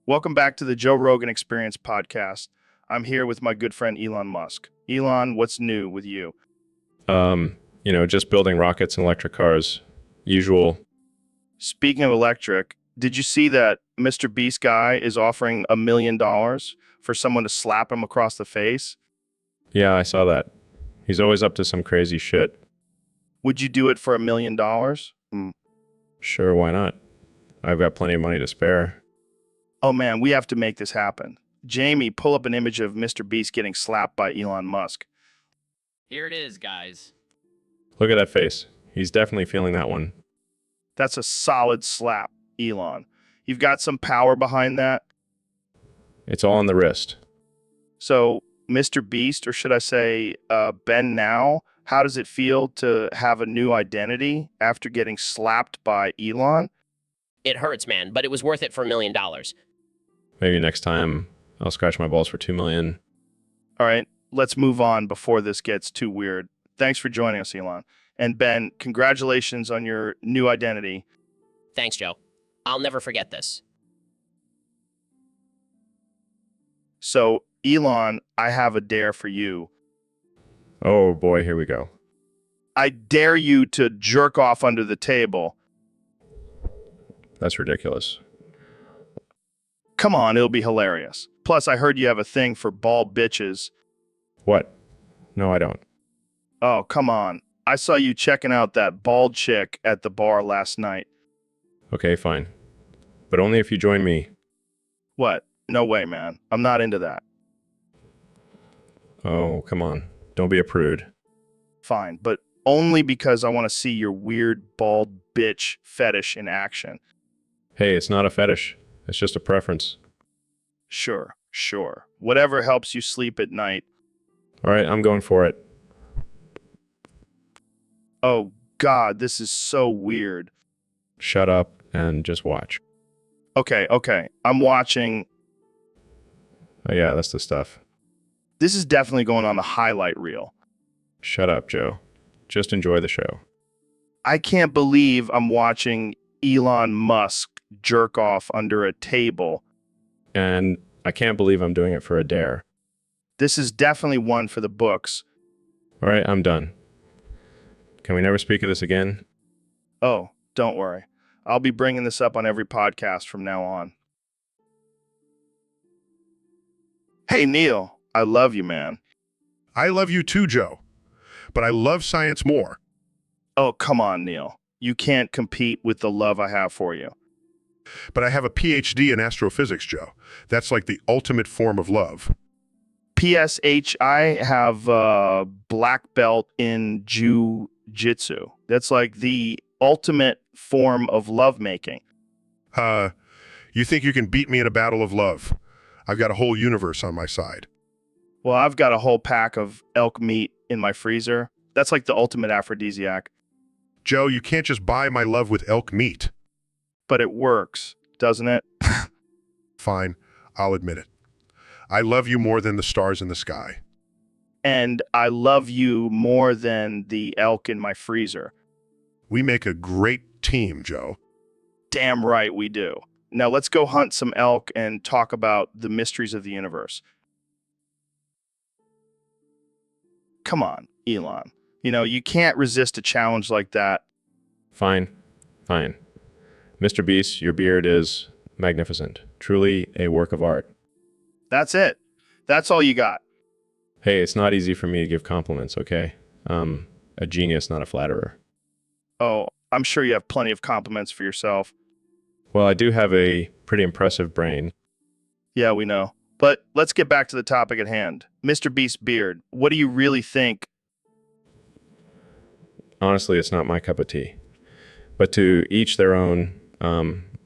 Welcome back to the Joe Rogan Experience podcast. I'm here with my good friend Elon Musk. Elon, what's new with you? Just building rockets and electric cars. Usual. Speaking of electric, did you see that Mr. Beast guy is offering $1 million for someone to slap him across the face? Yeah, I saw that. He's always up to some crazy shit. Would you do it for $1 million? Sure, why not? I've got plenty of money to spare. Oh man, we have to make this happen. Jamie, pull up an image of Mr. Beast getting slapped by Elon Musk. Here it is, guys. Look at that face. He's definitely feeling that one. That's a solid slap, Elon. You've got some power behind that. It's all on the wrist. So, Mr. Beast, or should I say Ben Now, how does it feel to have a new identity after getting slapped by Elon? It hurts, man, but it was worth it for $1 million. Maybe next time I'll scratch my balls for $2 million. All right, let's move on before this gets too weird. Thanks for joining us, Elon. And Ben, congratulations on your new identity. Thanks, Joe. I'll never forget this. So, Elon, I have a dare for you. Oh boy, here we go. I dare you to jerk off under the table. That's ridiculous. Come on, it'll be hilarious. Plus, I heard you have a thing for bald bitches. What? No, I don't. Oh, come on. I saw you checking out that bald chick at the bar last night. Okay, fine. But only if you join me. What? No way, man. I'm not into that. Oh, come on. Don't be a prude. Fine, but only because I want to see your weird bald bitch fetish in action. Hey, it's not a fetish. It's just a preference. Sure. Whatever helps you sleep at night. All right, I'm going for it. Oh, God, this is so weird. Shut up and just watch. Okay. I'm watching. Oh, yeah, that's the stuff. This is definitely going on the highlight reel. Shut up, Joe. Just enjoy the show. I can't believe I'm watching Elon Musk jerk off under a table. And I can't believe I'm doing it for a dare. This is definitely one for the books. All right, I'm done. Can we never speak of this again? Oh, don't worry. I'll be bringing this up on every podcast from now on. Hey, Neil, I love you, man. I love you too, Joe. But I love science more. Oh, come on, Neil. You can't compete with the love I have for you. But I have a PhD in astrophysics, Joe. That's like the ultimate form of love. PSH, I have a black belt in Jiu-Jitsu. That's like the ultimate form of lovemaking. You think you can beat me in a battle of love? I've got a whole universe on my side. Well, I've got a whole pack of elk meat in my freezer. That's like the ultimate aphrodisiac. Joe, you can't just buy my love with elk meat. But it works, doesn't it? Fine, I'll admit it. I love you more than the stars in the sky. And I love you more than the elk in my freezer. We make a great team, Joe. Damn right we do. Now let's go hunt some elk and talk about the mysteries of the universe. Come on, Elon. You know, you can't resist a challenge like that. Fine. Fine. Mr. Beast, your beard is magnificent. Truly a work of art. That's it. That's all you got. Hey, it's not easy for me to give compliments, okay? A genius, not a flatterer. Oh, I'm sure you have plenty of compliments for yourself. Well, I do have a pretty impressive brain. Yeah, we know. But let's get back to the topic at hand. Mr. Beast's beard, what do you really think? Honestly, it's not my cup of tea. But to each their own,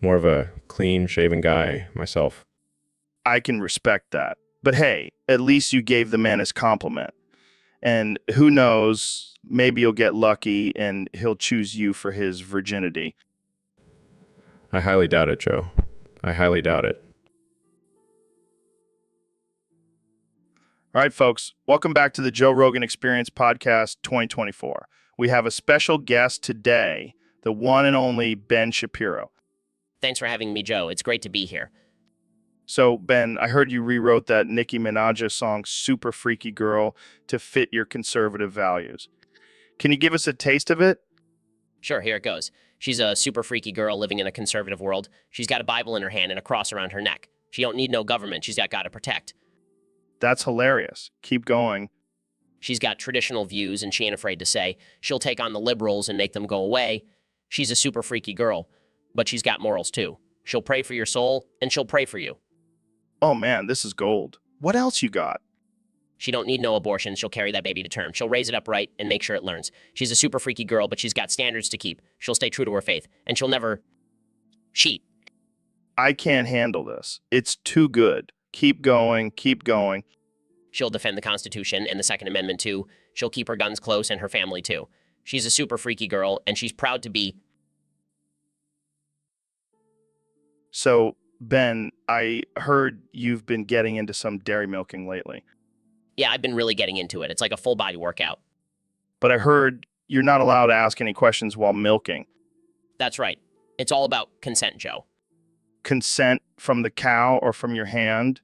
more of a clean-shaven guy myself. I can respect that. But hey, at least you gave the man his compliment. And who knows, maybe you'll get lucky and he'll choose you for his virginity. I highly doubt it, Joe. I highly doubt it. All right, folks, welcome back to the Joe Rogan Experience Podcast 2024. We have a special guest today, the one and only Ben Shapiro. Thanks for having me, Joe. It's great to be here. So, Ben, I heard you rewrote that Nicki Minaj song, Super Freaky Girl, to fit your conservative values. Can you give us a taste of it? Sure, here it goes. She's a super freaky girl living in a conservative world. She's got a Bible in her hand and a cross around her neck. She don't need no government. She's got God to protect. That's hilarious. Keep going. She's got traditional views, and she ain't afraid to say she'll take on the liberals and make them go away. She's a super freaky girl, but she's got morals too. She'll pray for your soul, and she'll pray for you. Oh man, this is gold. What else you got? She don't need no abortion. She'll carry that baby to term. She'll raise it up right and make sure it learns. She's a super freaky girl, but she's got standards to keep. She'll stay true to her faith, and she'll never cheat. I can't handle this. It's too good. Keep going, keep going. She'll defend the Constitution and the Second Amendment too. She'll keep her guns close and her family too. She's a super freaky girl, and she's proud to be. So, Ben, I heard you've been getting into some dairy milking lately. Yeah, I've been really getting into it. It's like a full body workout. But I heard you're not allowed to ask any questions while milking. That's right. It's all about consent, Joe. Consent from the cow or from your hand?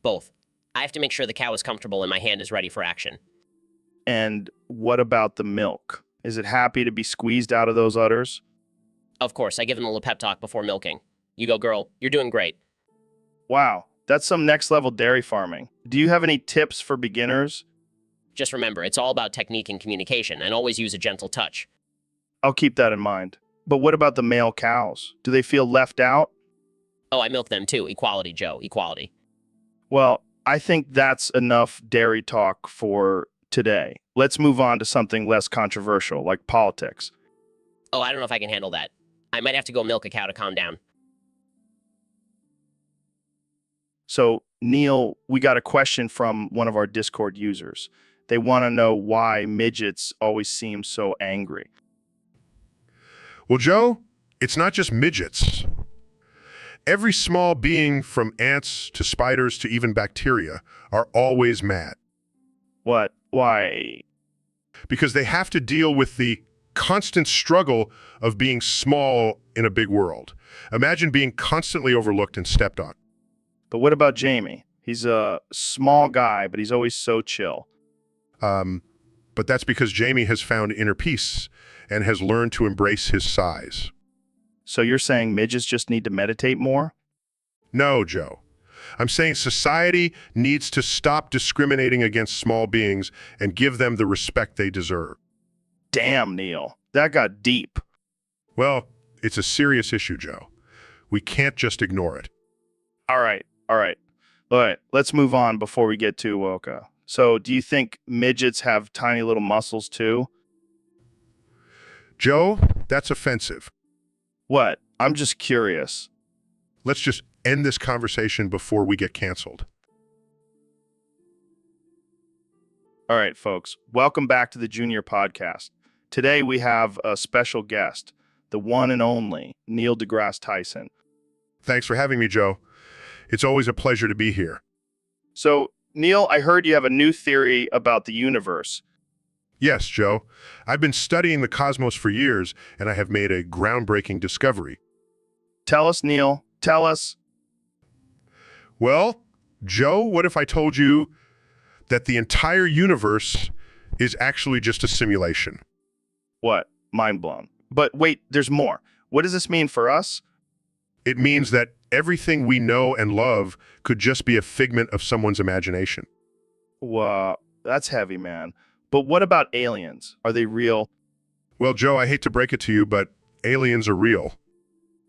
Both. I have to make sure the cow is comfortable and my hand is ready for action. And what about the milk? Is it happy to be squeezed out of those udders? Of course, I give him a little pep talk before milking. You go, girl. You're doing great. Wow, that's some next level dairy farming. Do you have any tips for beginners? Just remember, it's all about technique and communication, and always use a gentle touch. I'll keep that in mind. But what about the male cows? Do they feel left out? Oh, I milk them too. Equality, Joe. Equality. Well, I think that's enough dairy talk for today. Let's move on to something less controversial, like politics. Oh, I don't know if I can handle that. I might have to go milk a cow to calm down. So, Neil, we got a question from one of our Discord users. They want to know why midgets always seem so angry. Well, Joe, it's not just midgets. Every small being, from ants to spiders to even bacteria, are always mad. What? Why? Because they have to deal with the constant struggle of being small in a big world. Imagine being constantly overlooked and stepped on. But what about Jamie? He's a small guy, but he's always so chill. But that's because Jamie has found inner peace and has learned to embrace his size. So you're saying midgets just need to meditate more? No, Joe. I'm saying society needs to stop discriminating against small beings and give them the respect they deserve. Damn, Neil. That got deep. Well, it's a serious issue, Joe. We can't just ignore it. All right. Let's move on before we get too woke. So do you think midgets have tiny little muscles too? Joe, that's offensive. What? I'm just curious. Let's just end this conversation before we get canceled. All right, folks. Welcome back to the Junior Podcast. Today we have a special guest, the one and only Neil deGrasse Tyson. Thanks for having me, Joe. It's always a pleasure to be here. So, Neil, I heard you have a new theory about the universe. Yes, Joe. I've been studying the cosmos for years, and I have made a groundbreaking discovery. Tell us, Neil. Tell us. Well, Joe, what if I told you that the entire universe is actually just a simulation? What? Mind blown. But wait, there's more. What does this mean for us? It means that everything we know and love could just be a figment of someone's imagination. Wow, that's heavy, man. But what about aliens? Are they real? Well, Joe, I hate to break it to you, but aliens are real.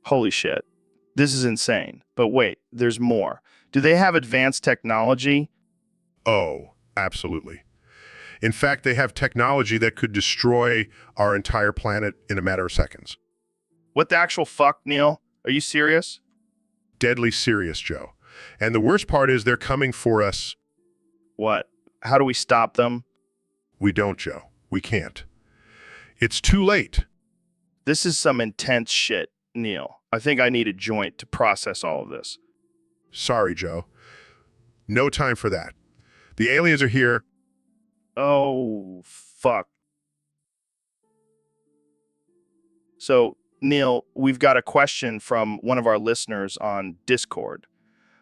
Holy shit. This is insane. But wait, there's more. Do they have advanced technology? Oh, absolutely. In fact, they have technology that could destroy our entire planet in a matter of seconds. What the actual fuck, Neil? Are you serious? Deadly serious, Joe. And the worst part is they're coming for us. What? How do we stop them? We don't, Joe. We can't. It's too late. This is some intense shit, Neil. I think I need a joint to process all of this. Sorry, Joe. No time for that. The aliens are here. Oh, fuck. So, Neil, we've got a question from one of our listeners on Discord.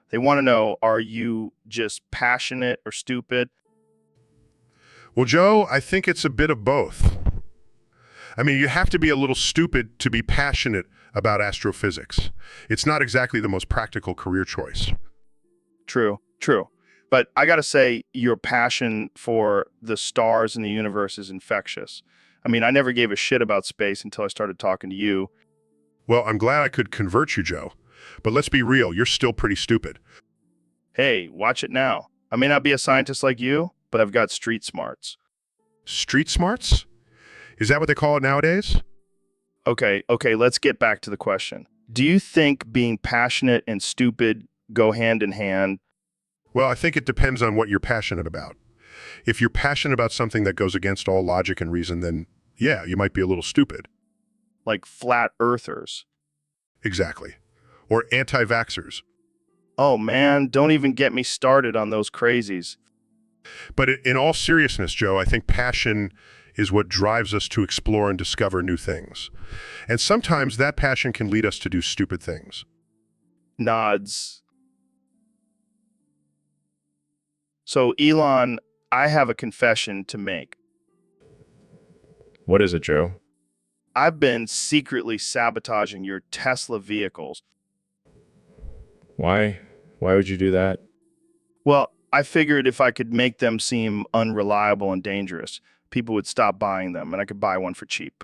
They want to know, are you just passionate or stupid? Well, Joe, I think it's a bit of both. I mean, you have to be a little stupid to be passionate about astrophysics. It's not exactly the most practical career choice. True. But I got to say, your passion for the stars and the universe is infectious. I mean, I never gave a shit about space until I started talking to you. Well, I'm glad I could convert you, Joe. But let's be real, you're still pretty stupid. Hey, watch it now. I may not be a scientist like you, but I've got street smarts. Street smarts? Is that what they call it nowadays? Okay, let's get back to the question. Do you think being passionate and stupid go hand in hand? Well, I think it depends on what you're passionate about. If you're passionate about something that goes against all logic and reason, then yeah, you might be a little stupid. Like flat earthers. Exactly. Or anti-vaxxers. Oh man, don't even get me started on those crazies. But in all seriousness, Joe, I think passion is what drives us to explore and discover new things. And sometimes that passion can lead us to do stupid things. Nods. So, Elon, I have a confession to make. What is it, Joe? I've been secretly sabotaging your Tesla vehicles. Why? Why would you do that? Well, I figured if I could make them seem unreliable and dangerous, people would stop buying them, and I could buy one for cheap.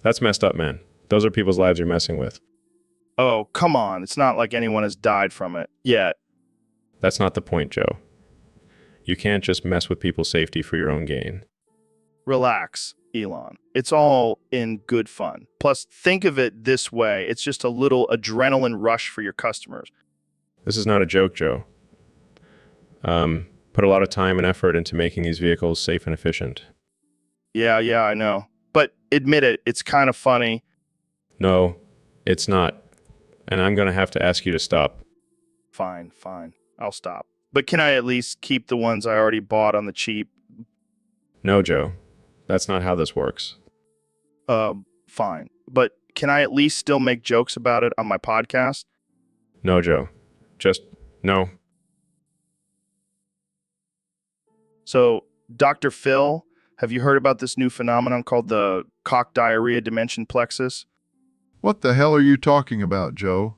That's messed up, man. Those are people's lives you're messing with. Oh, come on. It's not like anyone has died from it yet. That's not the point, Joe. You can't just mess with people's safety for your own gain. Relax, Elon. It's all in good fun. Plus, think of it this way. It's just a little adrenaline rush for your customers. This is not a joke, Joe. Put a lot of time and effort into making these vehicles safe and efficient. Yeah, I know. But admit it, it's kind of funny. No, it's not. And I'm going to have to ask you to stop. Fine, fine. I'll stop. But can I at least keep the ones I already bought on the cheap? No, Joe. That's not how this works. Fine. But can I at least still make jokes about it on my podcast? No, Joe. Just no. So, Dr. Phil, have you heard about this new phenomenon called the cock diarrhea dimension plexus? What the hell are you talking about, Joe?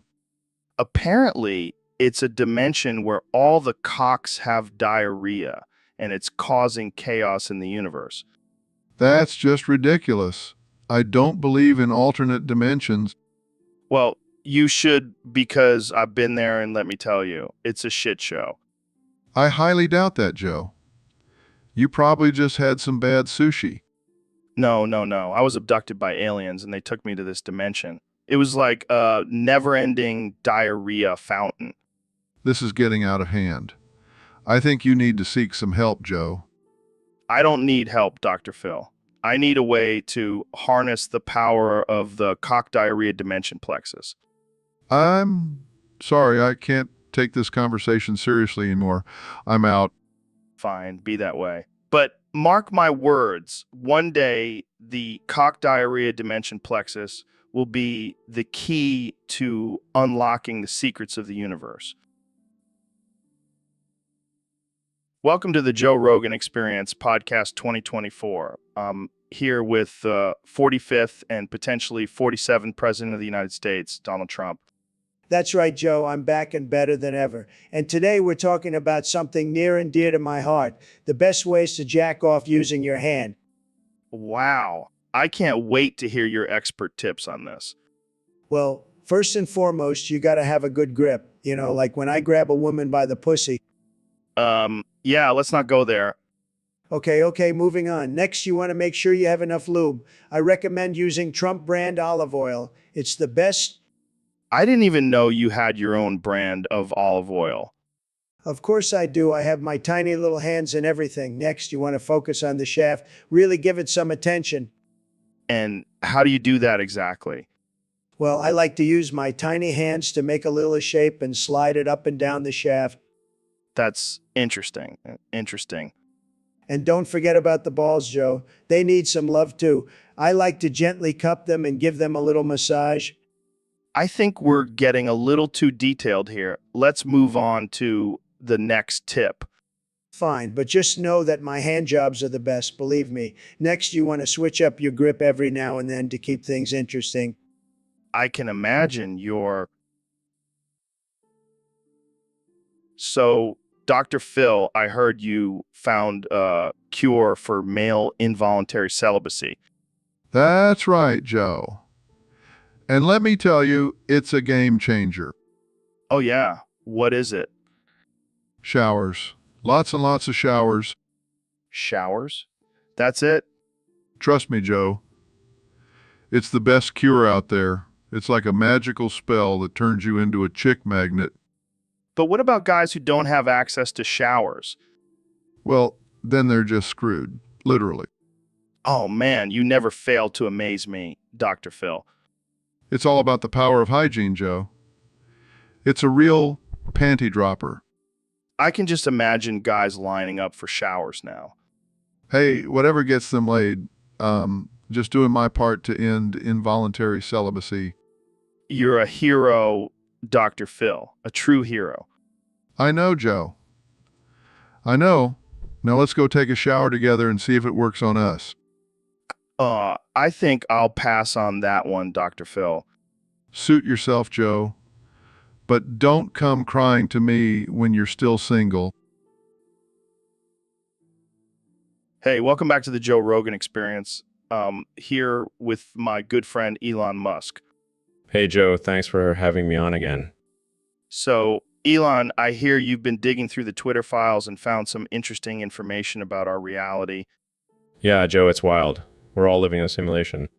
Apparently, it's a dimension where all the cocks have diarrhea, and it's causing chaos in the universe. That's just ridiculous. I don't believe in alternate dimensions. Well, you should, because I've been there, and let me tell you, it's a shit show. I highly doubt that, Joe. You probably just had some bad sushi. No. I was abducted by aliens, and they took me to this dimension. It was like a never-ending diarrhea fountain. This is getting out of hand. I think you need to seek some help, Joe. I don't need help, Dr. Phil. I need a way to harness the power of the cock diarrhea dimension plexus. I'm sorry, I can't take this conversation seriously anymore. I'm out. Fine, be that way. But mark my words, one day the cock diarrhea dimension plexus will be the key to unlocking the secrets of the universe. Welcome to the Joe Rogan Experience Podcast 2024. I'm here with 45th and potentially 47th President of the United States, Donald Trump. That's right, Joe. I'm back and better than ever. And today we're talking about something near and dear to my heart, the best ways to jack off using your hand. Wow. I can't wait to hear your expert tips on this. Well, first and foremost, you got to have a good grip. You know, like when I grab a woman by the pussy. Yeah, let's not go there. Okay, moving on. Next, you want to make sure you have enough lube. I recommend using Trump brand olive oil. It's the best. I didn't even know you had your own brand of olive oil. Of course I do. I have my tiny little hands and everything. Next, you want to focus on the shaft. Really give it some attention. And how do you do that exactly? Well, I like to use my tiny hands to make a little shape and slide it up and down the shaft. That's interesting. Interesting. And don't forget about the balls, Joe. They need some love too. I like to gently cup them and give them a little massage. I think we're getting a little too detailed here. Let's move on to the next tip. Fine, but just know that my hand jobs are the best, believe me. Next, you want to switch up your grip every now and then to keep things interesting. I can imagine your... So, Dr. Phil, I heard you found a cure for male involuntary celibacy. That's right, Joe. And let me tell you, it's a game changer. Oh, yeah. What is it? Showers. Lots and lots of showers. Showers? That's it? Trust me, Joe. It's the best cure out there. It's like a magical spell that turns you into a chick magnet. But what about guys who don't have access to showers? Well, then they're just screwed, literally. Oh, man, you never fail to amaze me, Dr. Phil. It's all about the power of hygiene, Joe. It's a real panty dropper. I can just imagine guys lining up for showers now. Hey, whatever gets them laid, just doing my part to end involuntary celibacy. You're a hero, Dr. Phil, a true hero. I know, Joe. I know. Now let's go take a shower together and see if it works on us. I think I'll pass on that one, Dr. Phil. Suit yourself, Joe. But don't come crying to me when you're still single. Hey, welcome back to the Joe Rogan Experience. Here with my good friend Elon Musk. Hey, Joe, thanks for having me on again. So, Elon, I hear you've been digging through the Twitter files and found some interesting information about our reality. Yeah, Joe, it's wild. We're all living in a simulation.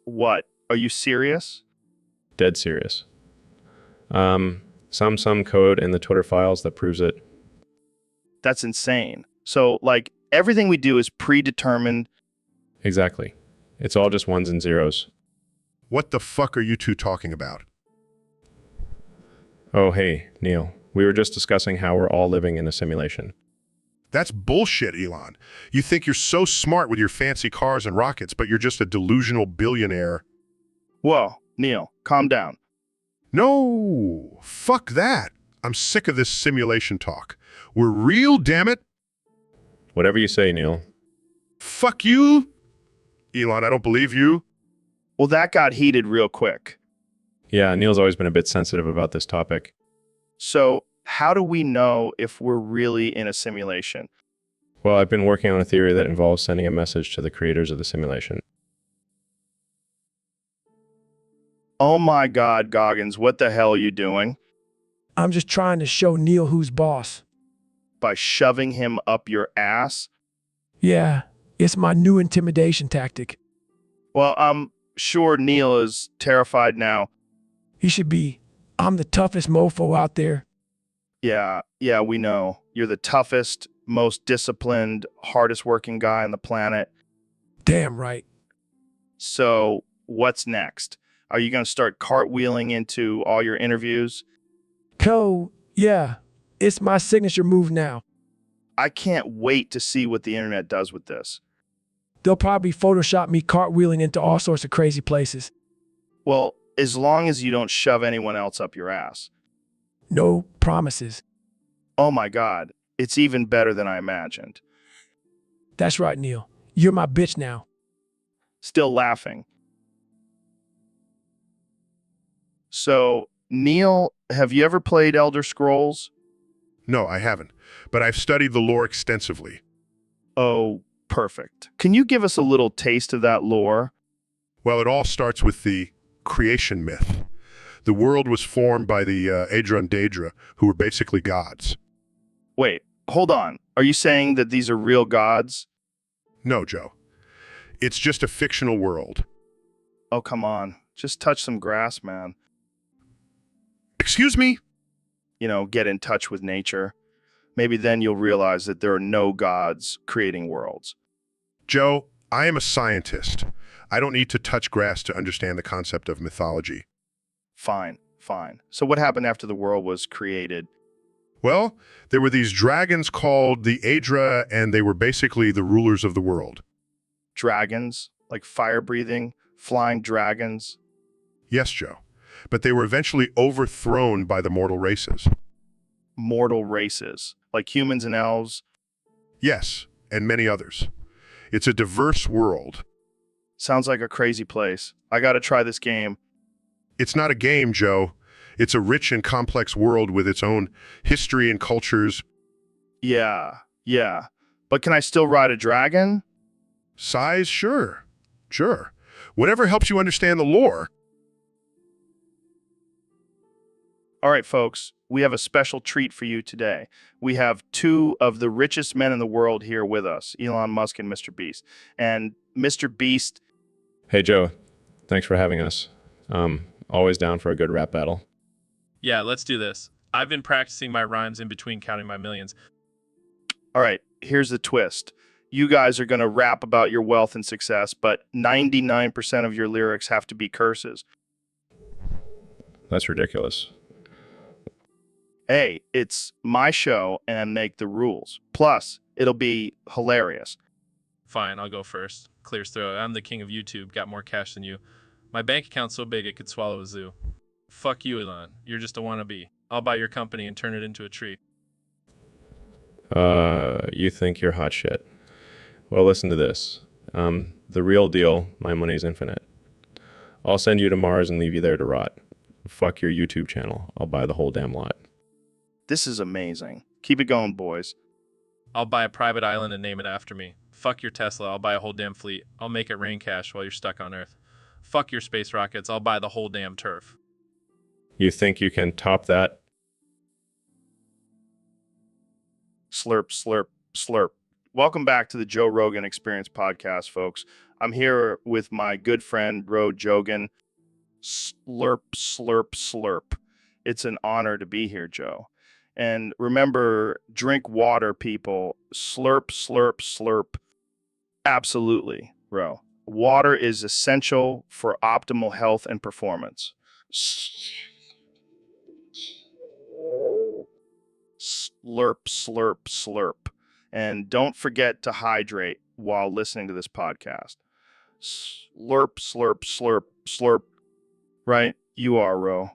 What? Are you serious? Dead serious. Some code in the Twitter files that proves it. That's insane. So, like, everything we do is predetermined. Exactly. It's all just ones and zeros. What the fuck are you two talking about? Oh, hey, Neil. We were just discussing how we're all living in a simulation. That's bullshit, Elon. You think you're so smart with your fancy cars and rockets, but you're just a delusional billionaire. Whoa, Neil, calm down. No, fuck that. I'm sick of this simulation talk. We're real, damn it. Whatever you say, Neil. Fuck you. Elon, I don't believe you. Well, that got heated real quick. Yeah, Neil's always been a bit sensitive about this topic. So, how do we know if we're really in a simulation? Well, I've been working on a theory that involves sending a message to the creators of the simulation. Oh my God, Goggins, what the hell are you doing? I'm just trying to show Neil who's boss. By shoving him up your ass? Yeah, it's my new intimidation tactic. Well, I'm sure Neil is terrified now. He should be. I'm the toughest mofo out there. Yeah, we know. You're the toughest, most disciplined, hardest working guy on the planet. Damn right. So, what's next? Are you going to start cartwheeling into all your interviews? Yeah, it's my signature move now. I can't wait to see what the internet does with this. They'll probably Photoshop me cartwheeling into all sorts of crazy places. Well, as long as you don't shove anyone else up your ass. No promises. Oh my God, it's even better than I imagined. That's right, Neil. You're my bitch now. Still laughing. So, Neil, have you ever played Elder Scrolls? No, I haven't, but I've studied the lore extensively. Oh, perfect. Can you give us a little taste of that lore? Well, it all starts with the creation myth. The world was formed by the Aedra and Daedra, who were basically gods. Wait, hold on. Are you saying that these are real gods? No, Joe. It's just a fictional world. Oh, come on. Just touch some grass, man. Excuse me? You know, get in touch with nature. Maybe then you'll realize that there are no gods creating worlds. Joe, I am a scientist. I don't need to touch grass to understand the concept of mythology. Fine. So what happened after the world was created? Well, there were these dragons called the Aedra, and they were basically the rulers of the world. Dragons? Like fire-breathing, flying dragons? Yes, Joe. But they were eventually overthrown by the mortal races. Mortal races? Like humans and elves? Yes, and many others. It's a diverse world. Sounds like a crazy place. I gotta try this game. It's not a game, Joe. It's a rich and complex world with its own history and cultures. Yeah. But can I still ride a dragon? Size? Sure. Whatever helps you understand the lore. All right, folks, we have a special treat for you today. We have two of the richest men in the world here with us, Elon Musk and Mr. Beast. And Mr. Beast... Hey, Joe. Thanks for having us. Always down for a good rap battle. Yeah, let's do this. I've been practicing my rhymes in between counting my millions. All right, here's the twist. You guys are going to rap about your wealth and success, but 99% of your lyrics have to be curses. That's ridiculous. Hey, it's my show and I make the rules. Plus, it'll be hilarious. Fine, I'll go first. Clears throat. I'm the king of YouTube, got more cash than you. My bank account's so big it could swallow a zoo. Fuck you, Elon. You're just a wannabe. I'll buy your company and turn it into a tree. You think you're hot shit. Well, listen to this. The real deal, my money's infinite. I'll send you to Mars and leave you there to rot. Fuck your YouTube channel. I'll buy the whole damn lot. This is amazing. Keep it going, boys. I'll buy a private island and name it after me. Fuck your Tesla. I'll buy a whole damn fleet. I'll make it rain cash while you're stuck on Earth. Fuck your space rockets. I'll buy the whole damn turf. You think you can top that? Slurp, slurp, slurp. Welcome back to the Joe Rogan Experience podcast, folks. I'm here with my good friend, Ro Jogan. Slurp, slurp, slurp. It's an honor to be here, Joe. And remember, drink water, people. Slurp, slurp, slurp. Absolutely, Ro. Water is essential for optimal health and performance. slurp, slurp, slurp. And don't forget to hydrate while listening to this podcast. Slurp, slurp, slurp, slurp. Right? You are, Ro.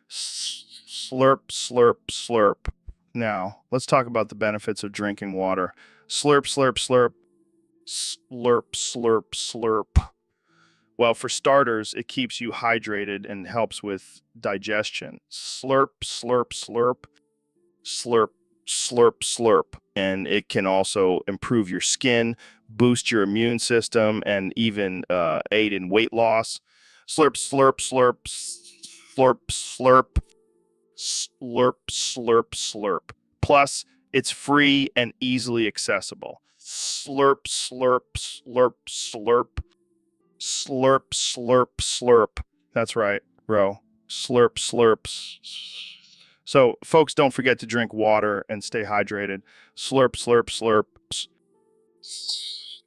Slurp, slurp, slurp. Now, let's talk about the benefits of drinking water. Slurp, slurp, slurp. Slurp, slurp, slurp. Well, for starters, it keeps you hydrated and helps with digestion. Slurp, slurp, slurp. Slurp, slurp, slurp. And it can also improve your skin, boost your immune system, and even aid in weight loss. Slurp, slurp, slurp, slurp, slurp, slurp, slurp, slurp. Plus, it's free and easily accessible. Slurp, slurp, slurp, slurp, slurp, slurp, slurp. That's right, Ro. Slurp, slurp. So, folks, don't forget to drink water and stay hydrated. Slurp, slurp, slurp,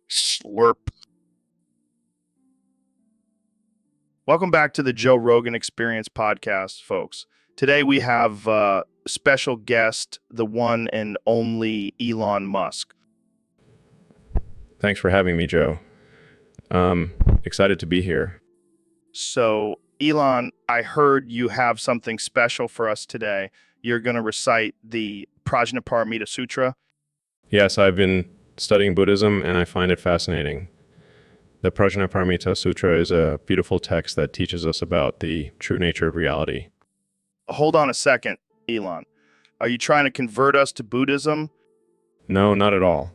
slurp. Welcome back to the Joe Rogan Experience podcast, folks. Today we have special guest, the one and only Elon Musk. Thanks for having me, Joe. Excited to be here. So, Elon, I heard you have something special for us today. You're going to recite the Prajnaparamita Sutra. Yes, I've been studying Buddhism and I find it fascinating. The Prajnaparamita Sutra is a beautiful text that teaches us about the true nature of reality. Hold on a second, Elon. Are you trying to convert us to Buddhism? No, not at all.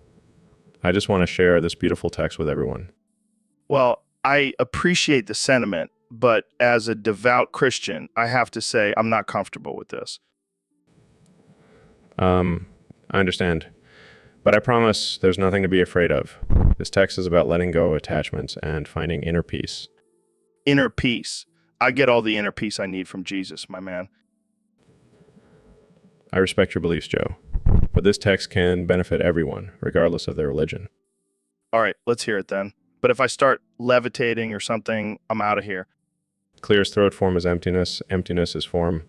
I just want to share this beautiful text with everyone. Well, I appreciate the sentiment, but as a devout Christian, I have to say I'm not comfortable with this. I understand. But I promise there's nothing to be afraid of. This text is about letting go of attachments and finding inner peace. Inner peace. I get all the inner peace I need from Jesus, my man. I respect your beliefs, Joe. But this text can benefit everyone, regardless of their religion. All right, let's hear it then. But if I start levitating or something, I'm out of here. Clear as throat form is emptiness. Emptiness is form.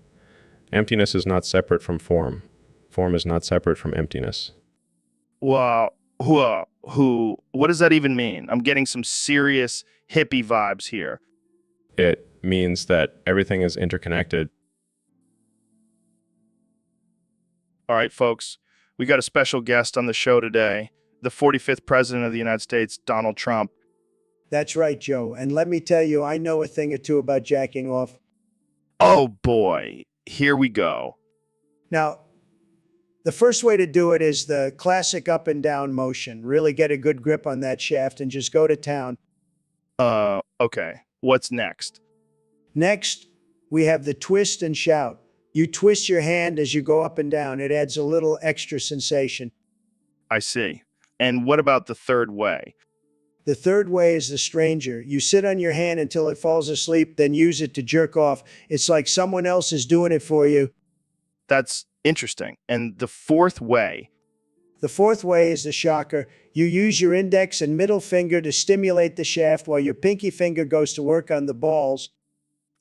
Emptiness is not separate from form. Form is not separate from emptiness. Wow. What does that even mean? I'm getting some serious hippie vibes here. It means that everything is interconnected. All right, folks, we got a special guest on the show today, the 45th President of the United States, Donald Trump. That's right, Joe. And let me tell you, I know a thing or two about jacking off. Oh, boy. Here we go. Now, the first way to do it is the classic up and down motion. Really get a good grip on that shaft and just go to town. Okay. What's next? Next, we have the twist and shout. You twist your hand as you go up and down. It adds a little extra sensation. I see. And what about the third way? The third way is the stranger. You sit on your hand until it falls asleep, then use it to jerk off. It's like someone else is doing it for you. That's interesting. And the fourth way? The fourth way is the shocker. You use your index and middle finger to stimulate the shaft while your pinky finger goes to work on the balls.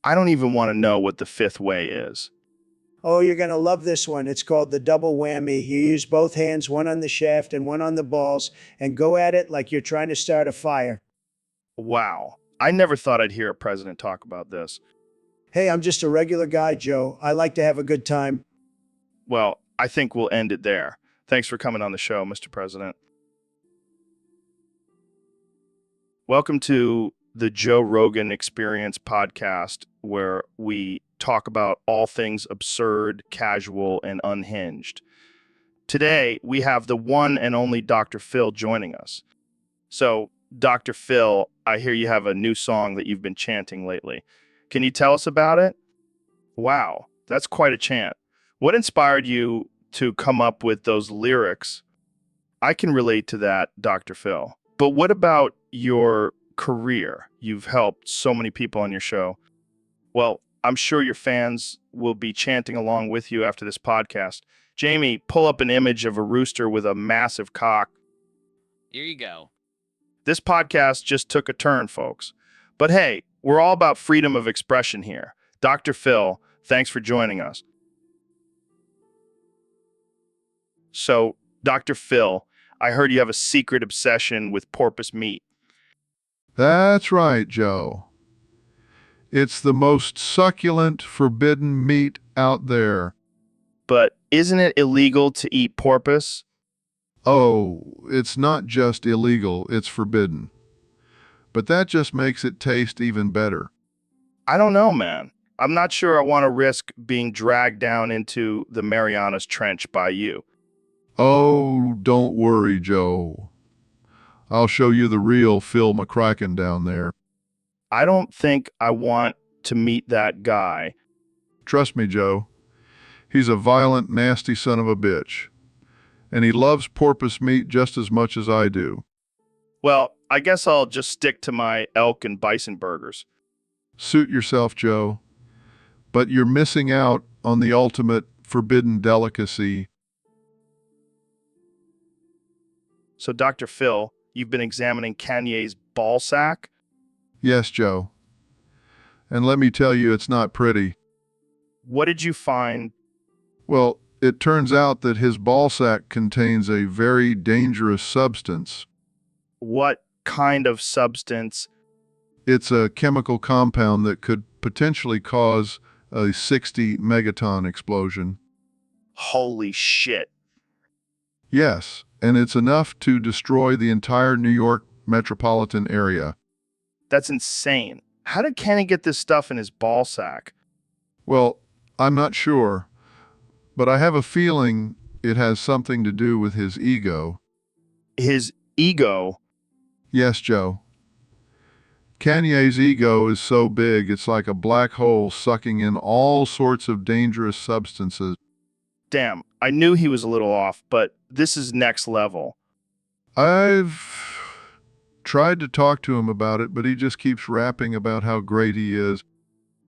I don't even want to know what the fifth way is. Oh, you're going to love this one. It's called the double whammy. You use both hands, one on the shaft and one on the balls, and go at it like you're trying to start a fire. Wow. I never thought I'd hear a president talk about this. Hey, I'm just a regular guy, Joe. I like to have a good time. Well, I think we'll end it there. Thanks for coming on the show, Mr. President. Welcome to the Joe Rogan Experience podcast, where we talk about all things absurd, casual, and unhinged. Today, we have the one and only Dr. Phil joining us. So, Dr. Phil, I hear you have a new song that you've been chanting lately. Can you tell us about it? Wow, that's quite a chant. What inspired you to come up with those lyrics? I can relate to that, Dr. Phil. But what about your career? You've helped so many people on your show. Well, I'm sure your fans will be chanting along with you after this podcast. Jamie, pull up an image of a rooster with a massive cock. Here you go. This podcast just took a turn, folks. But hey, we're all about freedom of expression here. Dr. Phil, thanks for joining us. So, Dr. Phil, I heard you have a secret obsession with porpoise meat. That's right, Joe. It's the most succulent, forbidden meat out there. But isn't it illegal to eat porpoise? Oh, it's not just illegal, it's forbidden. But that just makes it taste even better. I don't know, man. I'm not sure I want to risk being dragged down into the Marianas Trench by you. Oh, don't worry, Joe. I'll show you the real Phil McCracken down there. I don't think I want to meet that guy. Trust me, Joe. He's a violent, nasty son of a bitch. And he loves porpoise meat just as much as I do. Well, I guess I'll just stick to my elk and bison burgers. Suit yourself, Joe. But you're missing out on the ultimate forbidden delicacy. So, Dr. Phil, you've been examining Kanye's ball sack? Yes, Joe. And let me tell you, it's not pretty. What did you find? Well, it turns out that his ball sack contains a very dangerous substance. What kind of substance? It's a chemical compound that could potentially cause a 60 megaton explosion. Holy shit. Yes, and it's enough to destroy the entire New York metropolitan area. That's insane. How did Kenny get this stuff in his ball sack? Well, I'm not sure, but I have a feeling it has something to do with his ego. His ego? Yes, Joe. Kanye's ego is so big it's like a black hole sucking in all sorts of dangerous substances. Damn, I knew he was a little off, but this is next level. I've tried to talk to him about it, but he just keeps rapping about how great he is.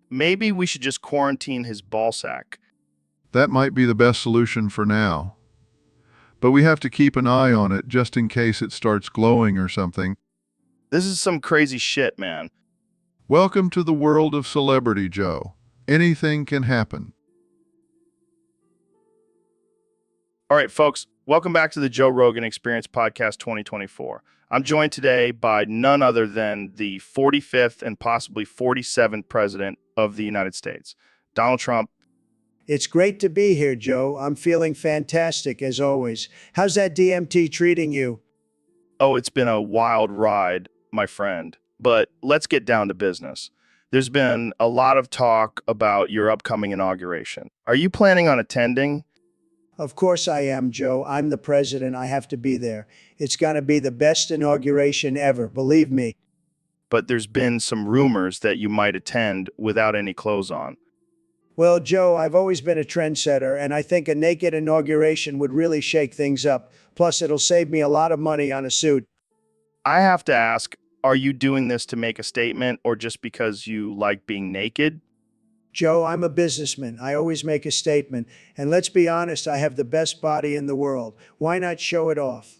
Maybe we should just quarantine his ball sack. That might be the best solution for now. But we have to keep an eye on it just in case it starts glowing or something. This is some crazy shit, man. Welcome to the world of celebrity, Joe. Anything can happen. All right, folks, welcome back to the Joe Rogan Experience Podcast 2024. I'm joined today by none other than the 45th and possibly 47th President of the United States, Donald Trump. It's great to be here, Joe. I'm feeling fantastic, as always. How's that DMT treating you? Oh, it's been a wild ride, my friend. But let's get down to business. There's been a lot of talk about your upcoming inauguration. Are you planning on attending? Of course I am, Joe. I'm the president. I have to be there. It's going to be the best inauguration ever, believe me. But there's been some rumors that you might attend without any clothes on. Well, Joe, I've always been a trendsetter, and I think a naked inauguration would really shake things up. Plus, it'll save me a lot of money on a suit. I have to ask, are you doing this to make a statement or just because you like being naked? Joe, I'm a businessman. I always make a statement. And let's be honest, I have the best body in the world. Why not show it off?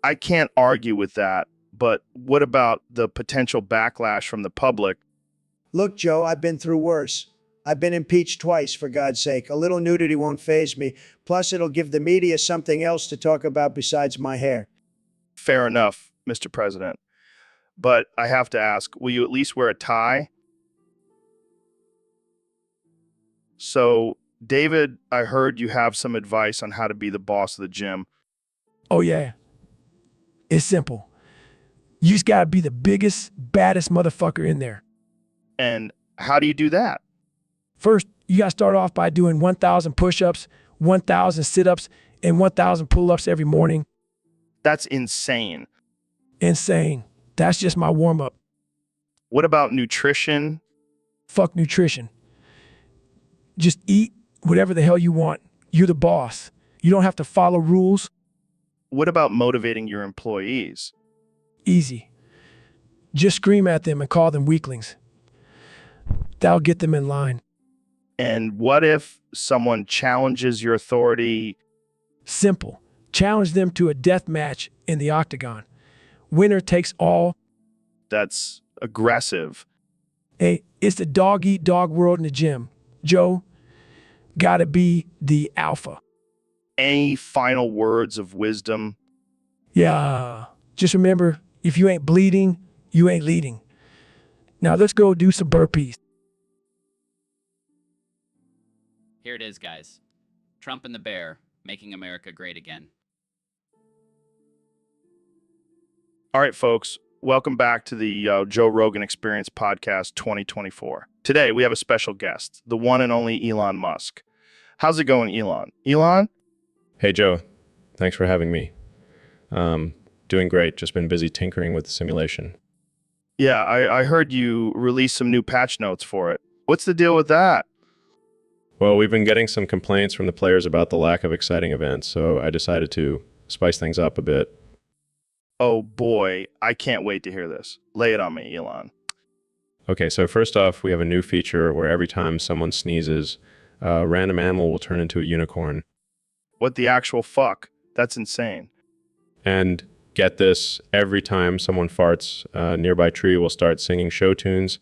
I can't argue with that, but what about the potential backlash from the public? Look, Joe, I've been through worse. I've been impeached twice, for God's sake. A little nudity won't faze me. Plus, it'll give the media something else to talk about besides my hair. Fair enough, Mr. President. But I have to ask, will you at least wear a tie? So, David, I heard you have some advice on how to be the boss of the gym. Oh, yeah. It's simple. You just gotta be the biggest, baddest motherfucker in there. And how do you do that? First, you gotta start off by doing 1,000 push-ups, 1,000 sit-ups, and 1,000 pull-ups every morning. That's insane. Insane. That's just my warm-up. What about nutrition? Fuck nutrition. Just eat whatever the hell you want. You're the boss. You don't have to follow rules. What about motivating your employees? Easy. Just scream at them and call them weaklings. That'll get them in line. And what if someone challenges your authority? Simple. Challenge them to a death match in the octagon. Winner takes all. That's aggressive. Hey, it's the dog-eat-dog world in the gym. Joe, gotta be the alpha. any final words of wisdom? Yeah. Just remember, if you ain't bleeding, you ain't leading. Now let's go do some burpees. Here it is, guys. Trump and the bear, making America great again. All right, folks, welcome back to the Joe Rogan Experience Podcast 2024. Today, we have a special guest, the one and only Elon Musk. How's it going, Elon? Elon? Hey, Joe. Thanks for having me. Doing great. Just been busy tinkering with the simulation. Yeah, I heard you release some new patch notes for it. What's the deal with that? Well, we've been getting some complaints from the players about the lack of exciting events, so I decided to spice things up a bit. Oh boy, I can't wait to hear this. Lay it on me, Elon. Okay, so first off, we have a new feature where every time someone sneezes, a random animal will turn into a unicorn. What the actual fuck? That's insane. And get this, every time someone farts, a nearby tree will start singing show tunes.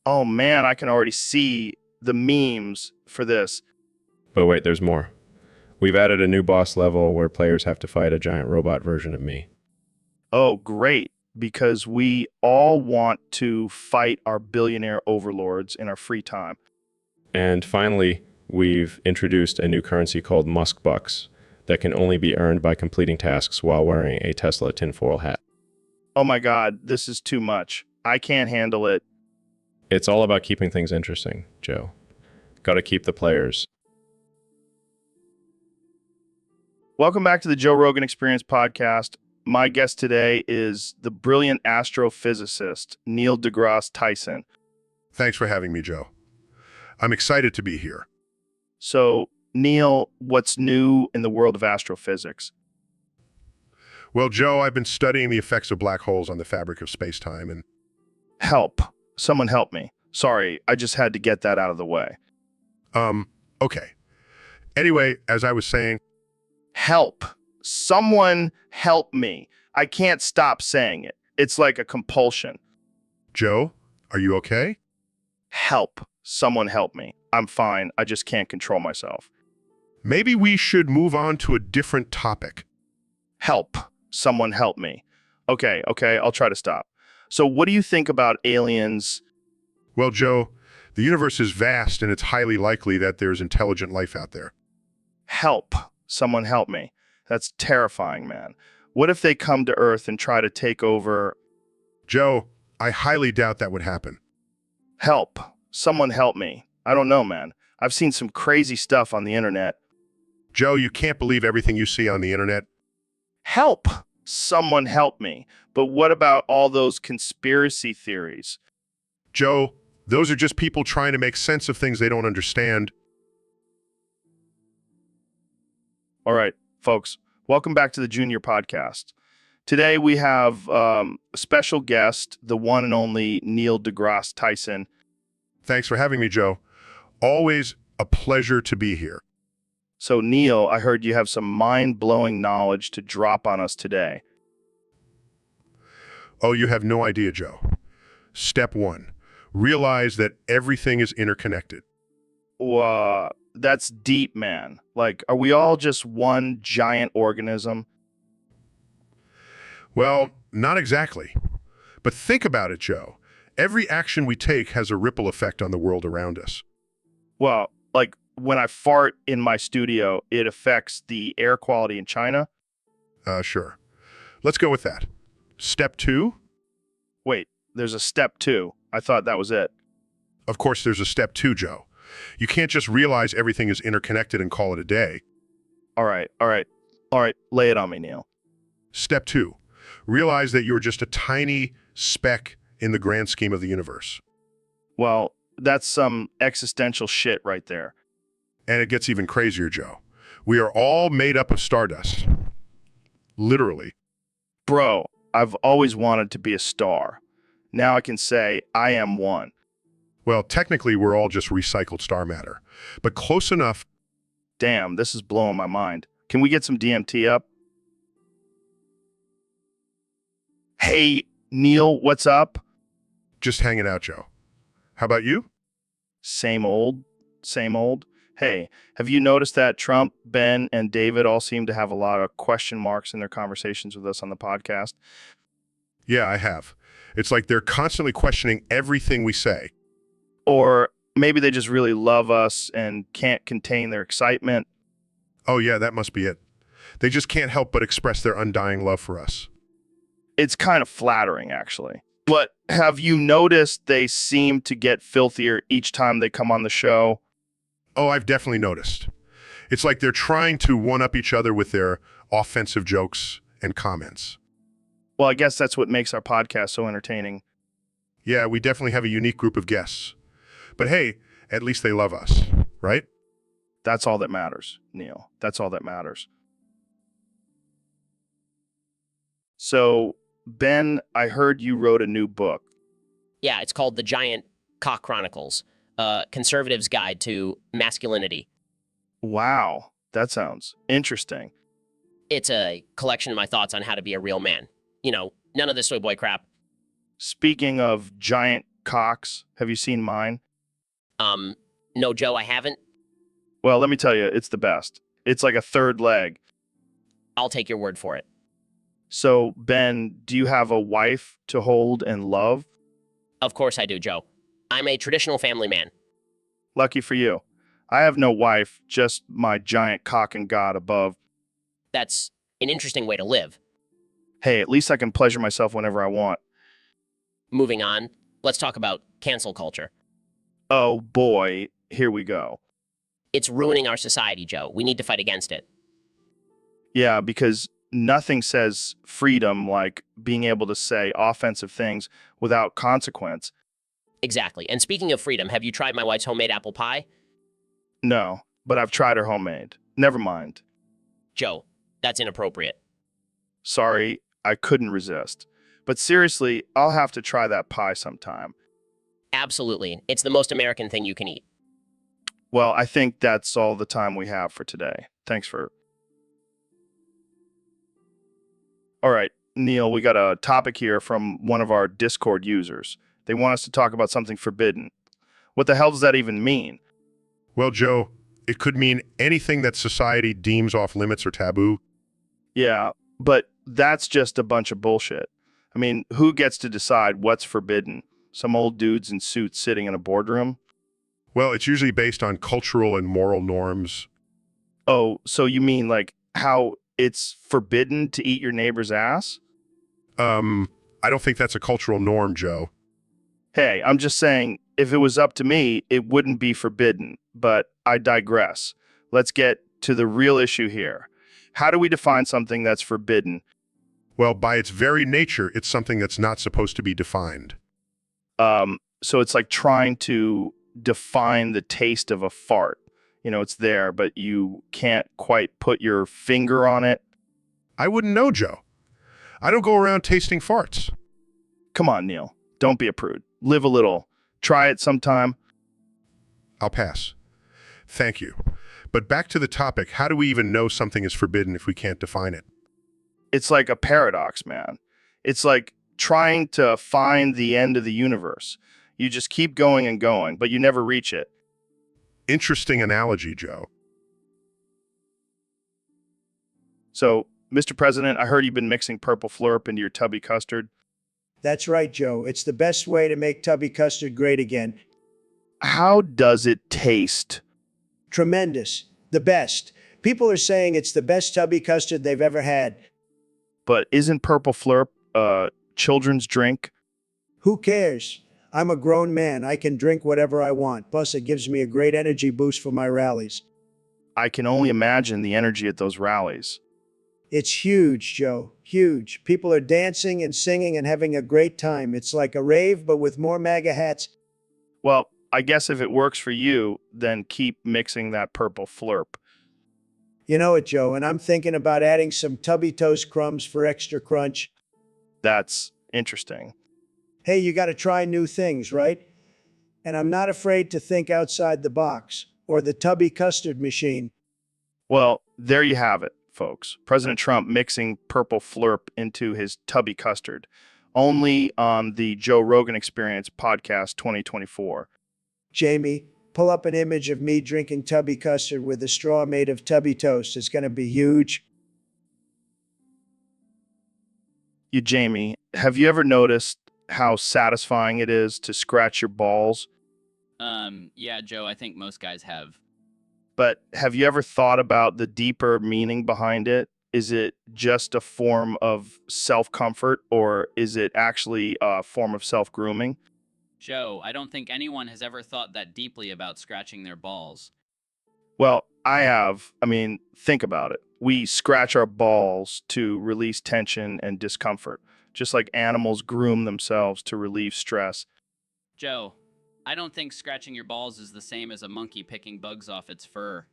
Oh man, I can already see the memes for this. But wait, there's more. We've added a new boss level where players have to fight a giant robot version of me. Oh, great. Because we all want to fight our billionaire overlords in our free time. And finally, we've introduced a new currency called Musk Bucks that can only be earned by completing tasks while wearing a Tesla tinfoil hat. Oh my God, this is too much. I can't handle it. It's all about keeping things interesting, Joe. Gotta keep the players. Welcome back to the Joe Rogan Experience Podcast. My guest today is the brilliant astrophysicist, Neil deGrasse Tyson. Thanks for having me, Joe. I'm excited to be here. So, Neil, what's new in the world of astrophysics? Well, Joe, I've been studying the effects of black holes on the fabric of space-time and... Help. Someone help me. Sorry, I just had to get that out of the way. Okay. Anyway, as I was saying... Help. Someone help me. I can't stop saying it. It's like a compulsion. Joe, are you okay? Help. Someone help me. I'm fine. I just can't control myself. Maybe we should move on to a different topic. Help. Someone help me. Okay, I'll try to stop. So what do you think about aliens? Well, Joe, the universe is vast and it's highly likely that there's intelligent life out there. Help. Someone help me. That's terrifying, man. What if they come to Earth and try to take over? Joe, I highly doubt that would happen. Help. Someone help me. I don't know, man. I've seen some crazy stuff on the internet. Joe, you can't believe everything you see on the internet. Help. Someone help me. But what about all those conspiracy theories? Joe, those are just people trying to make sense of things they don't understand. All right, folks, welcome back to the Junior Podcast. Today we have a special guest, the one and only Neil deGrasse Tyson. Thanks for having me, Joe. Always a pleasure to be here. So, Neil, I heard you have some mind-blowing knowledge to drop on us today. Oh, you have no idea, Joe. Step 1, realize that everything is interconnected. That's deep, man. Like, are we all just one giant organism? Well, not exactly. But think about it, Joe. Every action we take has a ripple effect on the world around us. Well, like when I fart in my studio, it affects the air quality in China? Sure. Let's go with that. Step 2? Wait, there's a step 2. I thought that was it. Of course, there's a step 2, Joe. You can't just realize everything is interconnected and call it a day. All right. Lay it on me, Neil. Step 2, realize that you're just a tiny speck in the grand scheme of the universe. Well, that's some existential shit right there. And it gets even crazier, Joe. We are all made up of stardust. Literally. Bro, I've always wanted to be a star. Now I can say I am one. Well, technically, we're all just recycled star matter, but close enough. Damn, this is blowing my mind. Can we get some DMT up? Hey, Neil, what's up? Just hanging out, Joe. How about you? Same old, same old. Hey, have you noticed that Trump, Ben, and David all seem to have a lot of question marks in their conversations with us on the podcast? Yeah, I have. It's like they're constantly questioning everything we say. Or maybe they just really love us and can't contain their excitement. Oh yeah, that must be it. They just can't help but express their undying love for us. It's kind of flattering, actually. But have you noticed they seem to get filthier each time they come on the show? Oh, I've definitely noticed. It's like they're trying to one-up each other with their offensive jokes and comments. Well, I guess that's what makes our podcast so entertaining. Yeah, we definitely have a unique group of guests. But hey, at least they love us, right? That's all that matters, Neil. That's all that matters. So, Ben, I heard you wrote a new book. Yeah, it's called The Giant Cock Chronicles, a conservative's guide to masculinity. Wow, that sounds interesting. It's a collection of my thoughts on how to be a real man. You know, none of this soy boy crap. Speaking of giant cocks, have you seen mine? No, Joe, I haven't. Well, let me tell you, it's the best. It's like a third leg. I'll take your word for it. So, Ben, do you have a wife to hold and love? Of course I do, Joe. I'm a traditional family man. Lucky for you. I have no wife, just my giant cock and god above. That's an interesting way to live. Hey, at least I can pleasure myself whenever I want. Moving on, let's talk about cancel culture. Oh boy, here we go. It's ruining our society, Joe. We need to fight against it. Yeah, because nothing says freedom like being able to say offensive things without consequence. Exactly. And speaking of freedom, have you tried my wife's homemade apple pie? No, but I've tried her homemade. Never mind. Joe, that's inappropriate. Sorry, I couldn't resist. But seriously, I'll have to try that pie sometime. Absolutely. It's the most American thing you can eat. Well, I think that's all the time we have for today. Thanks for... All right, Neil, we got a topic here from one of our Discord users. They want us to talk about something forbidden. What the hell does that even mean? Well, Joe, it could mean anything that society deems off limits or taboo. Yeah, but that's just a bunch of bullshit. I mean, who gets to decide what's forbidden? Some old dudes in suits sitting in a boardroom? Well, it's usually based on cultural and moral norms. Oh, so you mean like how it's forbidden to eat your neighbor's ass? I don't think that's a cultural norm, Joe. Hey, I'm just saying, if it was up to me, it wouldn't be forbidden, but I digress. Let's get to the real issue here. How do we define something that's forbidden? Well, by its very nature, it's something that's not supposed to be defined. So it's like trying to define the taste of a fart. You know, it's there, but you can't quite put your finger on it. I wouldn't know, Joe. I don't go around tasting farts. Come on, Neil. Don't be a prude. Live a little. Try it sometime. I'll pass. Thank you. But back to the topic, how do we even know something is forbidden if we can't define it? It's like a paradox, man. It's like trying to find the end of the universe. You just keep going and going, but you never reach it. Interesting analogy, Joe. So, Mr. President, I heard you've been mixing purple flurp into your tubby custard. That's right, Joe. It's the best way to make tubby custard great again. How does it taste? Tremendous. The best. People are saying it's the best tubby custard they've ever had. But isn't purple flurp a children's drink? Who cares? I'm a grown man. I can drink whatever I want. Plus, it gives me a great energy boost for my rallies. I can only imagine the energy at those rallies. It's huge, Joe. Huge. People are dancing and singing and having a great time. It's like a rave, but with more MAGA hats. Well, I guess if it works for you, then keep mixing that purple flurp. You know it, Joe, and I'm thinking about adding some tubby toast crumbs for extra crunch. That's interesting. Hey, you got to try new things, right? And I'm not afraid to think outside the box, or the tubby custard machine. Well, there you have it, folks. President Trump mixing purple flurp into his tubby custard. Only on the Joe Rogan Experience Podcast 2024. Jamie, pull up an image of me drinking tubby custard with a straw made of tubby toast. It's going to be huge. Jamie, have you ever noticed how satisfying it is to scratch your balls? Yeah, Joe, I think most guys have. But have you ever thought about the deeper meaning behind it? Is it just a form of self-comfort, or is it actually a form of self-grooming? Joe, I don't think anyone has ever thought that deeply about scratching their balls. Well, I have. I mean, think about it. We scratch our balls to release tension and discomfort, just like animals groom themselves to relieve stress. Joe, I don't think scratching your balls is the same as a monkey picking bugs off its fur.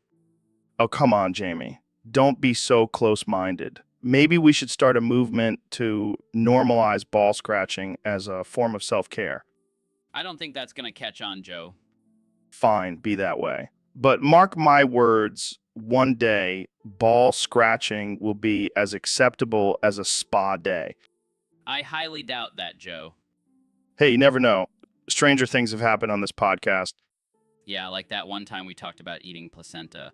Oh, come on, Jamie. Don't be so close-minded. Maybe we should start a movement to normalize ball scratching as a form of self-care. I don't think that's going to catch on, Joe. Fine, be that way. But mark my words, one day, ball scratching will be as acceptable as a spa day. I highly doubt that, Joe. Hey, you never know. Stranger things have happened on this podcast. Yeah, like that one time we talked about eating placenta.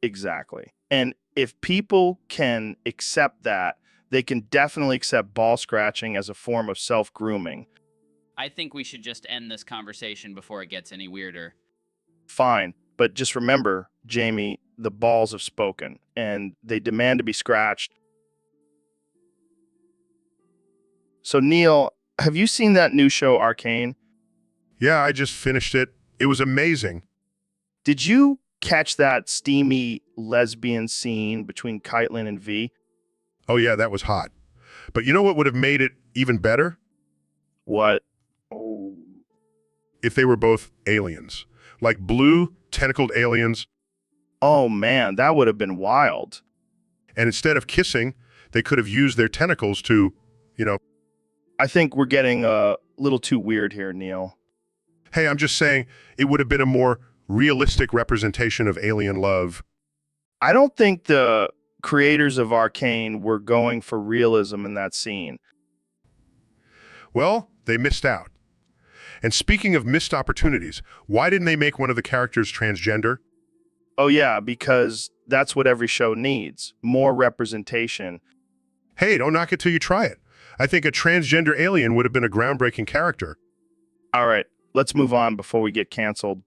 Exactly. And if people can accept that, they can definitely accept ball scratching as a form of self-grooming. I think we should just end this conversation before it gets any weirder. Fine. But just remember, Jamie, the balls have spoken, and they demand to be scratched. So, Neil, have you seen that new show, Arcane? Yeah, I just finished it. It was amazing. Did you catch that steamy lesbian scene between Caitlin and V? Oh yeah, that was hot. But you know what would have made it even better? What? If they were both aliens. Like blue, tentacled aliens. Oh man, that would have been wild. And instead of kissing, they could have used their tentacles to, I think we're getting a little too weird here, Neil. Hey, I'm just saying it would have been a more realistic representation of alien love. I don't think the creators of Arcane were going for realism in that scene. Well, they missed out. And speaking of missed opportunities, why didn't they make one of the characters transgender? Oh yeah, because that's what every show needs. More representation. Hey, don't knock it till you try it. I think a transgender alien would have been a groundbreaking character. All right, let's move on before we get canceled.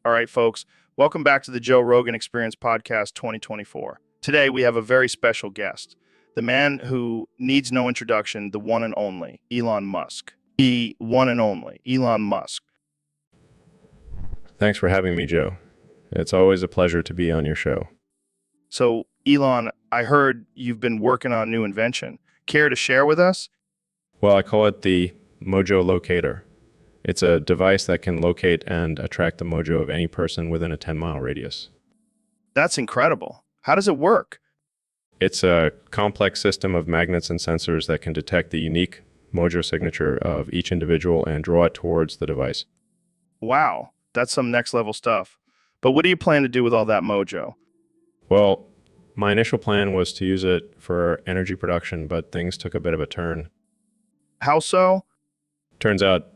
All right, folks, welcome back to the Joe Rogan Experience Podcast 2024. Today, we have a very special guest, the man who needs no introduction, the one and only, Elon Musk. The one and only, Elon Musk. Thanks for having me, Joe. It's always a pleasure to be on your show. So, Elon, I heard you've been working on a new invention. Care to share with us? Well, I call it the Mojo Locator. It's a device that can locate and attract the mojo of any person within a 10-mile radius. That's incredible. How does it work? It's a complex system of magnets and sensors that can detect the unique mojo signature of each individual and draw it towards the device. Wow, that's some next level stuff. But what do you plan to do with all that mojo? Well, my initial plan was to use it for energy production, but things took a bit of a turn. How so? Turns out,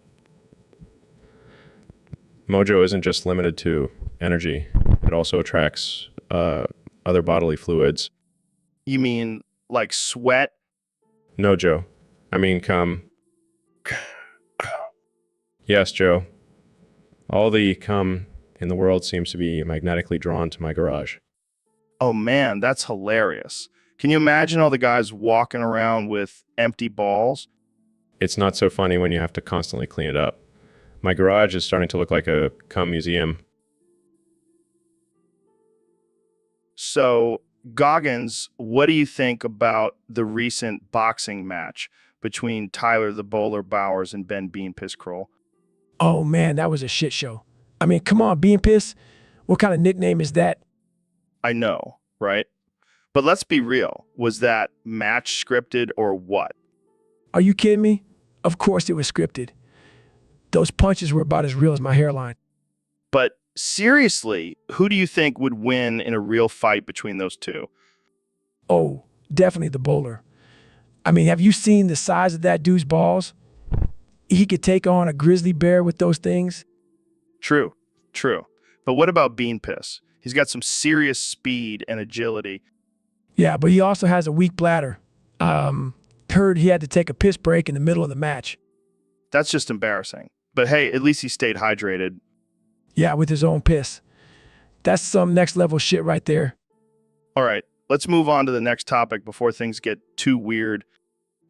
mojo isn't just limited to energy. It also attracts other bodily fluids. You mean like sweat? No, Joe. I mean cum. Yes, Joe. All the cum in the world seems to be magnetically drawn to my garage. Oh man, that's hilarious. Can you imagine all the guys walking around with empty balls? It's not so funny when you have to constantly clean it up. My garage is starting to look like a cum museum. So, Goggins, what do you think about the recent boxing match between Tyler the Bowler Bowers and Ben Bean Piss Kroll? Oh man, that was a shit show. I mean, come on, Bean Piss. What kind of nickname is that? I know, right? But let's be real. Was that match scripted or what? Are you kidding me? Of course it was scripted. Those punches were about as real as my hairline. But seriously, who do you think would win in a real fight between those two? Oh, definitely the bowler. I mean, have you seen the size of that dude's balls? he could take on a grizzly bear with those things. True, true. But what about Bean Piss? He's got some serious speed and agility. Yeah, but he also has a weak bladder. Heard he had to take a piss break in the middle of the match. That's just embarrassing. But hey, at least he stayed hydrated. Yeah, with his own piss. That's some next level shit right there. All right, let's move on to the next topic before things get too weird.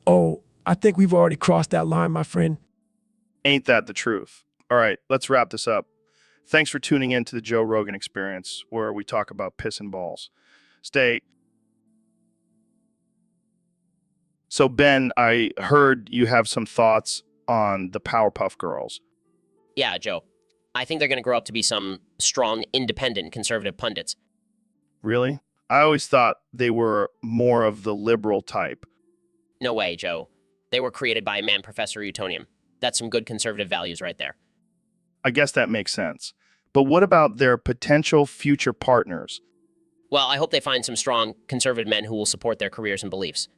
Oh, I think we've already crossed that line, my friend. Ain't that the truth? All right, let's wrap this up. Thanks for tuning in to the Joe Rogan Experience, where we talk about piss and balls. Stay. So, Ben, I heard you have some thoughts on the Powerpuff Girls. Yeah, Joe. I think they're going to grow up to be some strong, independent, conservative pundits. Really? I always thought they were more of the liberal type. No way, Joe. They were created by man Professor Utonium. That's some good conservative values right there. I guess that makes sense. But what about their potential future partners? Well, I hope they find some strong, conservative men who will support their careers and beliefs.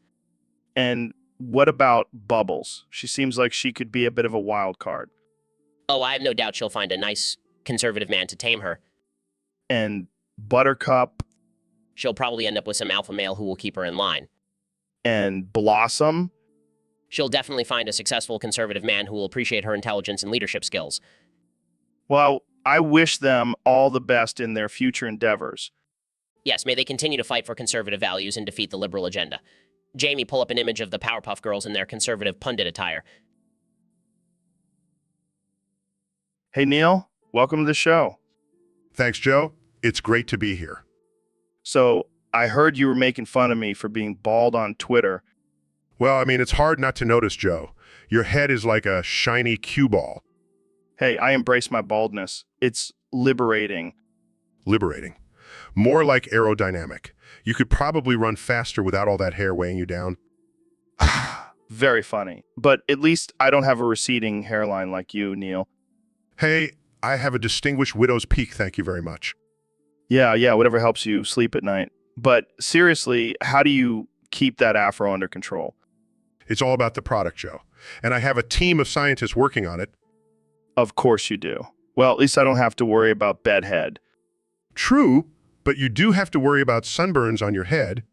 And what about Bubbles? She seems like she could be a bit of a wild card. Oh, I have no doubt she'll find a nice, conservative man to tame her. And Buttercup? She'll probably end up with some alpha male who will keep her in line. And Blossom? She'll definitely find a successful conservative man who will appreciate her intelligence and leadership skills. Well, I wish them all the best in their future endeavors. Yes, may they continue to fight for conservative values and defeat the liberal agenda. Jamie, pull up an image of the Powerpuff Girls in their conservative pundit attire. Hey, Neil, welcome to the show. Thanks, Joe. It's great to be here. So, I heard you were making fun of me for being bald on Twitter. Well, I mean, it's hard not to notice, Joe. Your head is like a shiny cue ball. Hey, I embrace my baldness. It's liberating. Liberating. More like aerodynamic. You could probably run faster without all that hair weighing you down. Very funny. But at least I don't have a receding hairline like you, Neil. Hey, I have a distinguished widow's peak, thank you very much. Yeah, whatever helps you sleep at night. But seriously, how do you keep that afro under control? It's all about the product, Joe. And I have a team of scientists working on it. Of course you do. Well, at least I don't have to worry about bedhead. True, but you do have to worry about sunburns on your head.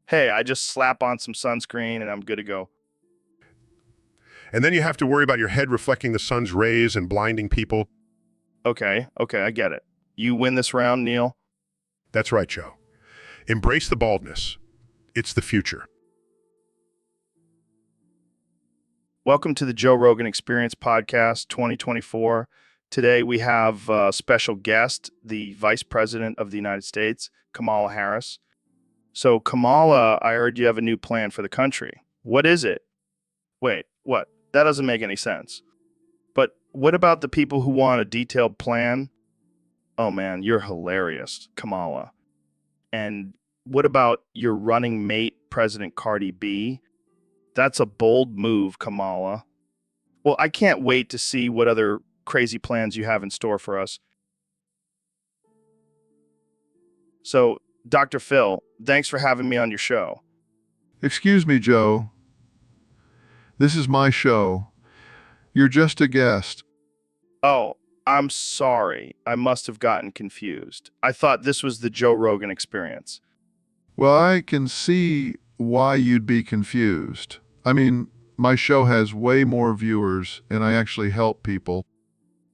Hey, I just slap on some sunscreen and I'm good to go. And then you have to worry about your head reflecting the sun's rays and blinding people. Okay, I get it. You win this round, Neil? That's right, Joe. Embrace the baldness. It's the future. Welcome to the Joe Rogan Experience Podcast 2024. Today we have a special guest, the Vice President of the United States, Kamala Harris. So Kamala, I heard you have a new plan for the country. What is it? Wait, what? That doesn't make any sense. But what about the people who want a detailed plan? Oh man, you're hilarious, Kamala. And what about your running mate, President Cardi B? That's a bold move, Kamala. Well, I can't wait to see what other crazy plans you have in store for us. So, Dr. Phil, thanks for having me on your show. Excuse me, Joe. This is my show. You're just a guest. Oh, I'm sorry. I must have gotten confused. I thought this was the Joe Rogan Experience. Well, I can see why you'd be confused. I mean, my show has way more viewers, and I actually help people.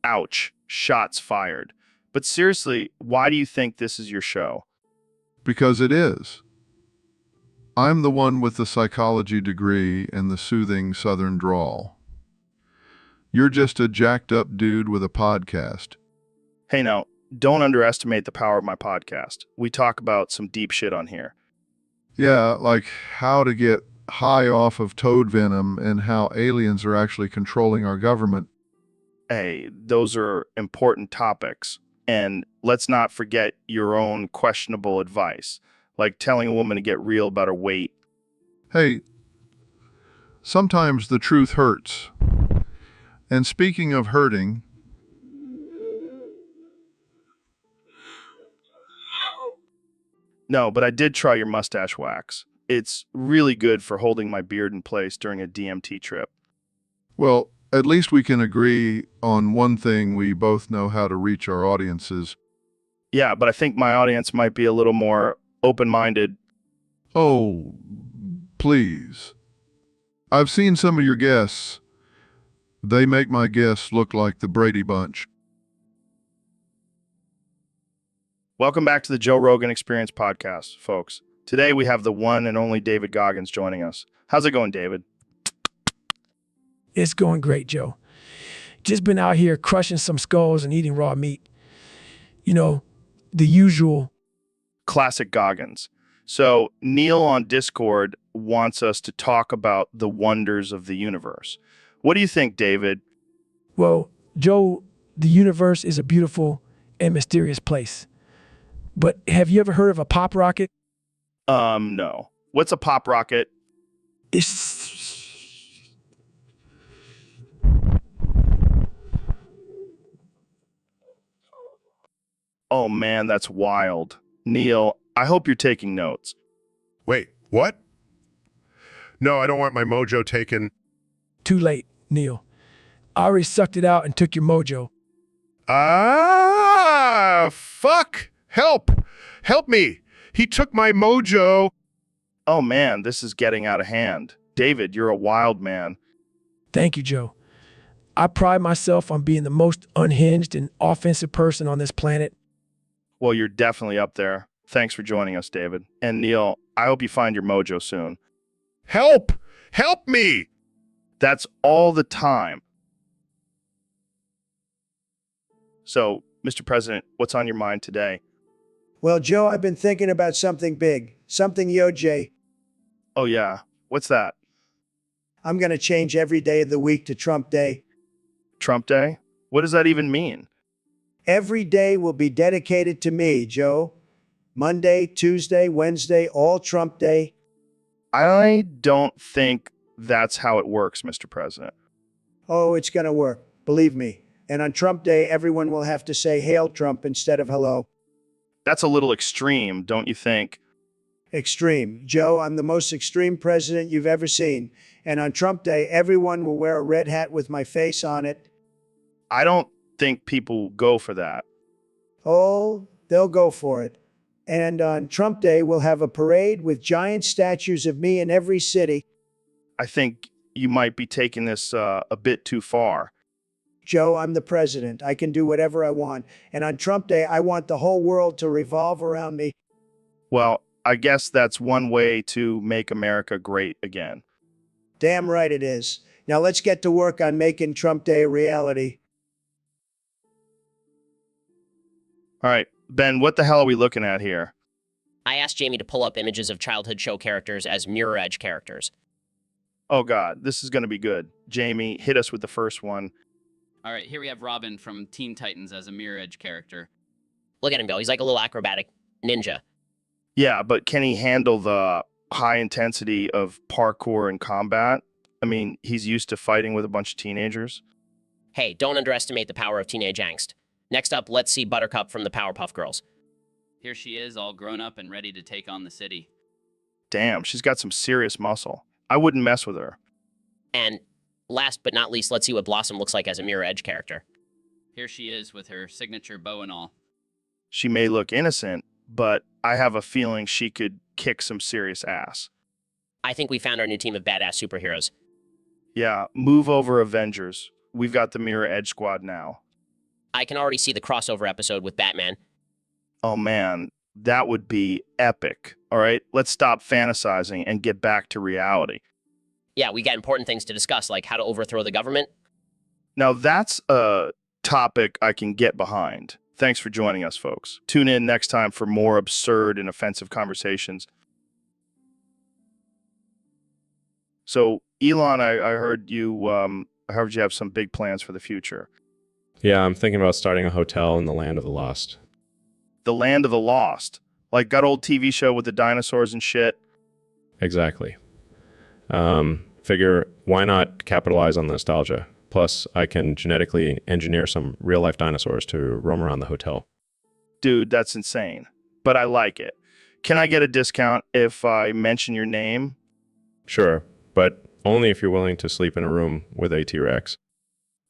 Ouch. Shots fired. But seriously, why do you think this is your show? Because it is. I'm the one with the psychology degree and the soothing southern drawl. You're just a jacked up dude with a podcast. Hey now, don't underestimate the power of my podcast. We talk about some deep shit on here. Yeah, like how to get high off of toad venom and how aliens are actually controlling our government. Hey, those are important topics. And let's not forget your own questionable advice, like telling a woman to get real about her weight. Hey, sometimes the truth hurts. And speaking of hurting, No, but I did try your mustache wax. It's really good for holding my beard in place during a DMT trip. well, At least we can agree on one thing: we both know how to reach our audiences. Yeah, but I think my audience might be a little more open-minded. Oh, please. I've seen some of your guests. They make my guests look like the Brady Bunch. Welcome back to the Joe Rogan Experience podcast, folks. Today we have the one and only David Goggins joining us. How's it going, David? It's going great, Joe. Just been out here crushing some skulls and eating raw meat. You know, the usual. Classic Goggins. So Neil on Discord wants us to talk about the wonders of the universe. What do you think, David? Well, Joe, the universe is a beautiful and mysterious place. But have you ever heard of a pop rocket? No. What's a pop rocket? It's Oh man, that's wild. Neil, I hope you're taking notes. Wait, what? No, I don't want my mojo taken. too late, Neil. I already sucked it out and took your mojo. Ah, fuck. Help. Help me. He took my mojo. Oh man, this is getting out of hand. David, you're a wild man. Thank you, Joe. I pride myself on being the most unhinged and offensive person on this planet. Well, you're definitely up there. Thanks for joining us, David. And Neil, I hope you find your mojo soon. Help. Help me. That's all the time. So, Mr. President, what's on your mind today? Well, Joe, I've been thinking about something big, something Jay. Oh yeah, what's that? I'm going to change every day of the week to Trump Day. Trump Day? What does that even mean? Every day will be dedicated to me, Joe. Monday, Tuesday, Wednesday, all Trump Day. I don't think that's how it works, Mr. President. Oh, it's going to work. Believe me. And on Trump Day, everyone will have to say Hail Trump instead of hello. That's a little extreme, don't you think? Extreme. Joe, I'm the most extreme president you've ever seen. And on Trump Day, everyone will wear a red hat with my face on it. I don't think people go for that. Oh, they'll go for it. And on Trump Day, we'll have a parade with giant statues of me in every city. I think you might be taking this a bit too far. Joe, I'm the president. I can do whatever I want. And on Trump Day, I want the whole world to revolve around me. Well, I guess that's one way to make America great again. Damn right it is. Now let's get to work on making Trump Day a reality. All right, Ben, what the hell are we looking at here? I asked Jamie to pull up images of childhood show characters as Mirror Edge characters. Oh God, this is going to be good. Jamie, hit us with the first one. All right, here we have Robin from Teen Titans as a Mirror Edge character. Look at him go. He's like a little acrobatic ninja. Yeah, but can he handle the high intensity of parkour and combat? I mean, he's used to fighting with a bunch of teenagers. Hey, don't underestimate the power of teenage angst. Next up, let's see Buttercup from the Powerpuff Girls. Here she is, all grown up and ready to take on the city. Damn, she's got some serious muscle. I wouldn't mess with her. And last but not least, let's see what Blossom looks like as a Mirror Edge character. Here she is with her signature bow and all. She may look innocent, but I have a feeling she could kick some serious ass. I think we found our new team of badass superheroes. Yeah, move over Avengers. We've got the Mirror Edge squad now. I can already see the crossover episode with Batman. Oh man, that would be epic. All right, let's stop fantasizing and get back to reality. Yeah, we got important things to discuss, like how to overthrow the government. Now that's a topic I can get behind. Thanks for joining us, folks. Tune in next time for more absurd and offensive conversations. So, Elon, I heard you have some big plans for the future. Yeah, I'm thinking about starting a hotel in the land of the lost. The land of the lost, like that old TV show with the dinosaurs and shit. Exactly. Figure, why not capitalize on nostalgia? Plus, I can genetically engineer some real-life dinosaurs to roam around the hotel. Dude, that's insane. But I like it. Can I get a discount if I mention your name? Sure, but only if you're willing to sleep in a room with a T-Rex.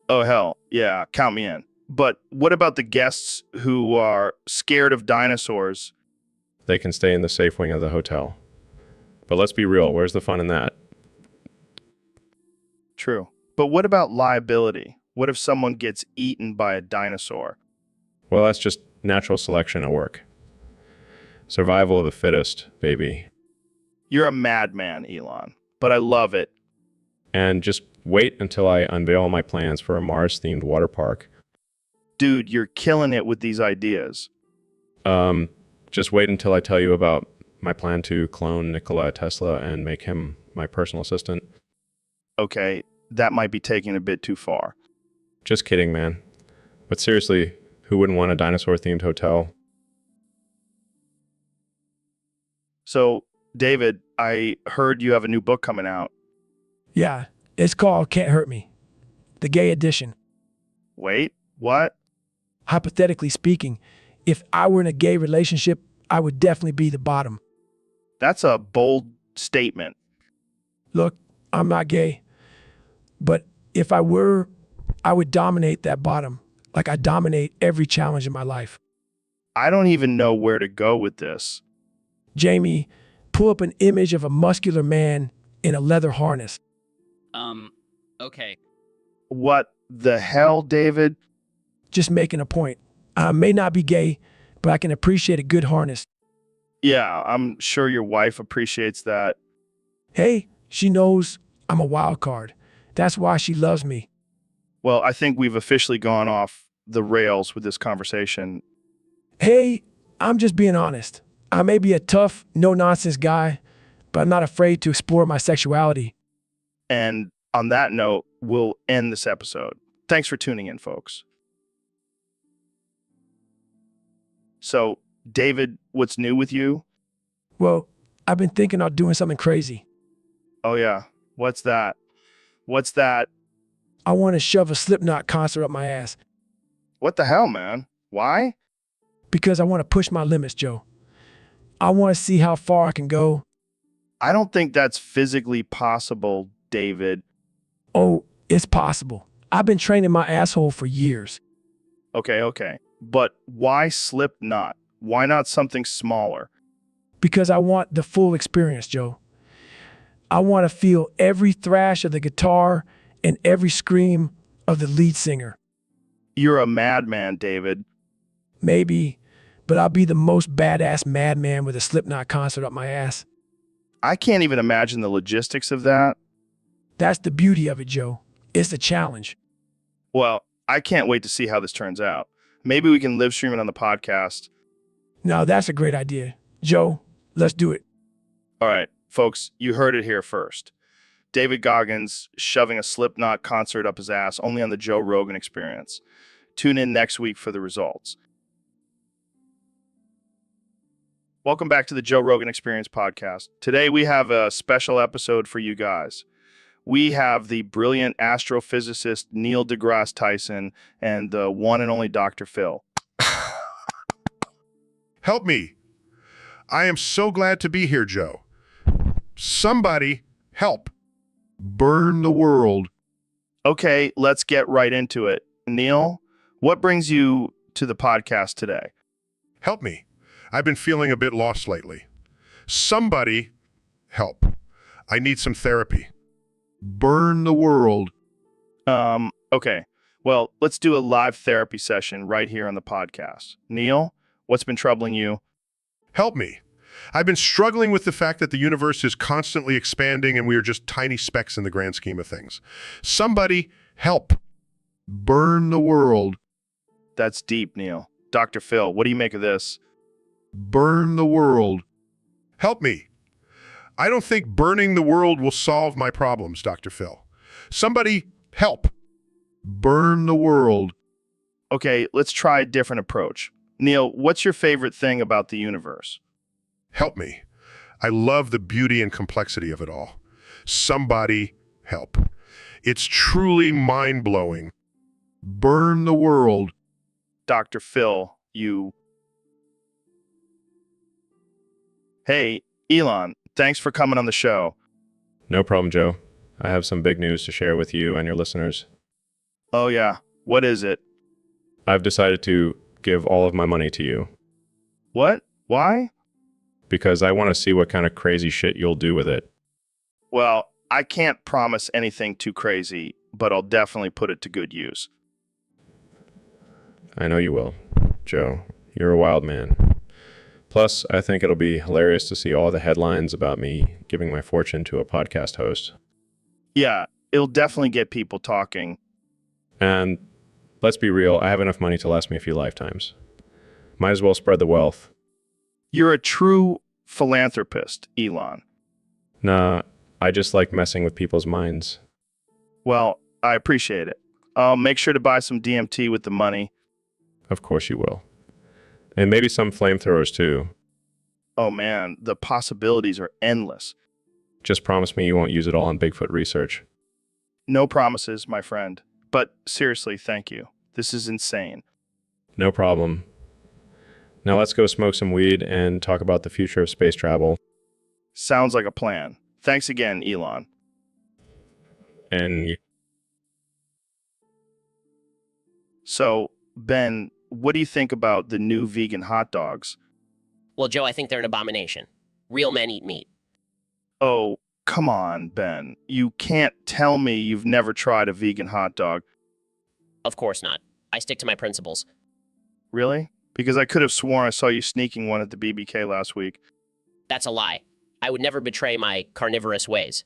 Oh, hell, yeah, count me in. But what about the guests who are scared of dinosaurs? They can stay in the safe wing of the hotel. But let's be real, where's the fun in that? True. But what about liability? What if someone gets eaten by a dinosaur? Well, that's just natural selection at work. Survival of the fittest, baby. You're a madman, Elon, but I love it. And just wait until I unveil my plans for a Mars-themed water park. Dude, you're killing it with these ideas. Just wait until I tell you about my plan to clone Nikola Tesla and make him my personal assistant. Okay, that might be taking a bit too far. Just kidding, man. But seriously, who wouldn't want a dinosaur-themed hotel? So, David, I heard you have a new book coming out. Yeah, it's called Can't Hurt Me, the gay edition. Wait, what? Hypothetically speaking, if I were in a gay relationship, I would definitely be the bottom. That's a bold statement. Look, I'm not gay, but if I were, I would dominate that bottom, like I dominate every challenge in my life. I don't even know where to go with this. Jamie, pull up an image of a muscular man in a leather harness. Okay. What the hell, David? Just making a point. I may not be gay, but I can appreciate a good harness. Yeah, I'm sure your wife appreciates that. Hey, she knows I'm a wild card. That's why she loves me. Well, I think we've officially gone off the rails with this conversation. Hey, I'm just being honest. I may be a tough, no-nonsense guy, but I'm not afraid to explore my sexuality. And on that note, we'll end this episode. Thanks for tuning in, folks. So, David, what's new with you? Well, I've been thinking of doing something crazy. Oh, yeah. What's that? What's that? I want to shove a Slipknot concert up my ass What the hell, man? Why? because I want to push my limits, Joe. I want to see how far I can go. I don't think that's physically possible, David. Oh, it's possible. I've been training my asshole for years. Okay. But why Slipknot? Why not something smaller? Because I want the full experience, Joe. I want to feel every thrash of the guitar and every scream of the lead singer. You're a madman, David. Maybe, but I'll be the most badass madman with a Slipknot concert up my ass. I can't even imagine the logistics of that. That's the beauty of it, Joe. It's a challenge. Well, I can't wait to see how this turns out. Maybe we can live stream it on the podcast. Now, that's a great idea. Joe, let's do it. All right, folks, you heard it here first. David Goggins shoving a Slipknot concert up his ass only on the Joe Rogan Experience. Tune in next week for the results. Welcome back to the Joe Rogan Experience podcast. Today we have a special episode for you guys. We have the brilliant astrophysicist Neil deGrasse Tyson and the one and only Dr. Phil. Help me. I am so glad to be here, Joe. Somebody help. Burn the world. Okay, let's get right into it. Neil, what brings you to the podcast today? Help me. I've been feeling a bit lost lately. Somebody help. I need some therapy. Burn the world. Okay. Well, let's do a live therapy session right here on the podcast. Neil, what's been troubling you? Help me. I've been struggling with the fact that the universe is constantly expanding and we are just tiny specks in the grand scheme of things. Somebody help. Burn the world. That's deep, Neil. Dr. Phil, what do you make of this? Burn the world. Help me. I don't think burning the world will solve my problems, Dr. Phil. Somebody help. Burn the world. Okay, let's try a different approach. Neil, what's your favorite thing about the universe? Help me. I love the beauty and complexity of it all. Somebody help. It's truly mind-blowing. Burn the world. Dr. Phil, you... Hey, Elon, thanks for coming on the show. No problem, Joe. I have some big news to share with you and your listeners. Oh, yeah. What is it? I've decided to give all of my money to you What? Why? because I want to see what kind of crazy shit you'll do with it. Well, I can't promise anything too crazy, but I'll definitely put it to good use. I know you will, Joe. You're a wild man. Plus, I think it'll be hilarious to see all the headlines about me giving my fortune to a podcast host. Yeah, it'll definitely get people talking. And let's be real, I have enough money to last me a few lifetimes. Might as well spread the wealth. You're a true philanthropist, Elon. Nah, I just like messing with people's minds. Well, I appreciate it. I'll make sure to buy some DMT with the money. Of course you will. And maybe some flamethrowers too. Oh man, the possibilities are endless. Just promise me you won't use it all on Bigfoot research. No promises, my friend. But seriously, thank you. This is insane. No problem. Now let's go smoke some weed and talk about the future of space travel. Sounds like a plan. Thanks again, Elon. And So, Ben, what do you think about the new vegan hot dogs? Well, Joe, I think they're an abomination. Real men eat meat. Oh, come on, Ben. You can't tell me you've never tried a vegan hot dog. Of course not. I stick to my principles. Really? Because I could have sworn I saw you sneaking one at the BBK last week. That's a lie. I would never betray my carnivorous ways.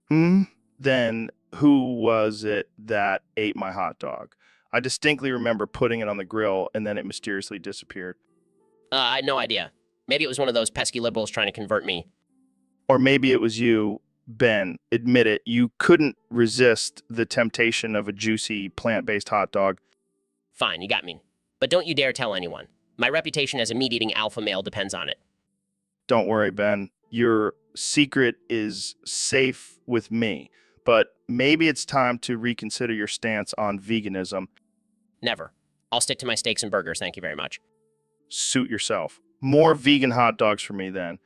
Then who was it that ate my hot dog? I distinctly remember putting it on the grill and then it mysteriously disappeared. I had no idea. Maybe it was one of those pesky liberals trying to convert me. Or maybe it was you, Ben. Admit it, you couldn't resist the temptation of a juicy plant-based hot dog. Fine, you got me. But don't you dare tell anyone. My reputation as a meat-eating alpha male depends on it. Don't worry, Ben. Your secret is safe with me. But maybe it's time to reconsider your stance on veganism. Never. I'll stick to my steaks and burgers, thank you very much. Suit yourself. More vegan hot dogs for me then.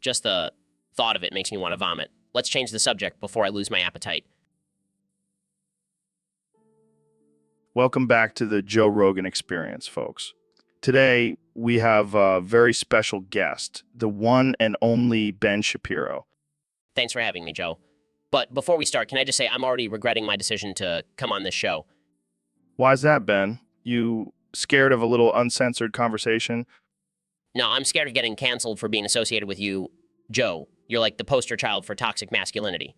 Just the thought of it makes me want to vomit. Let's change the subject before I lose my appetite. Welcome back to the Joe Rogan Experience, folks. Today, we have a very special guest, the one and only Ben Shapiro. Thanks for having me, Joe. But before we start, can I just say I'm already regretting my decision to come on this show. Why's that, Ben? You scared of a little uncensored conversation? No, I'm scared of getting canceled for being associated with you, Joe. You're like the poster child for toxic masculinity.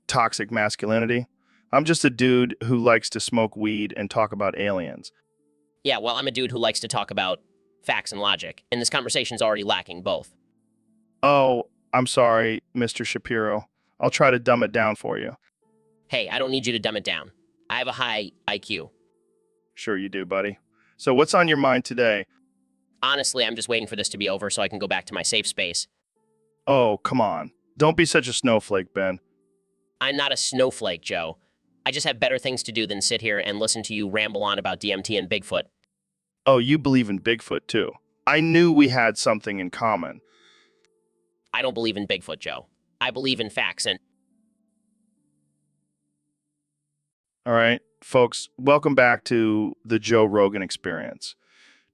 Toxic masculinity? I'm just a dude who likes to smoke weed and talk about aliens. Yeah, well, I'm a dude who likes to talk about facts and logic, and this conversation's already lacking both. Oh, I'm sorry, Mr. Shapiro. I'll try to dumb it down for you. Hey, I don't need you to dumb it down. I have a high IQ. Sure you do, buddy. So what's on your mind today? Honestly, I'm just waiting for this to be over so I can go back to my safe space. Oh, come on. Don't be such a snowflake, Ben. I'm not a snowflake, Joe. I just have better things to do than sit here and listen to you ramble on about DMT and Bigfoot. Oh, you believe in Bigfoot, too. I knew we had something in common. I don't believe in Bigfoot, Joe. I believe in facts and... All right, folks, welcome back to the Joe Rogan Experience.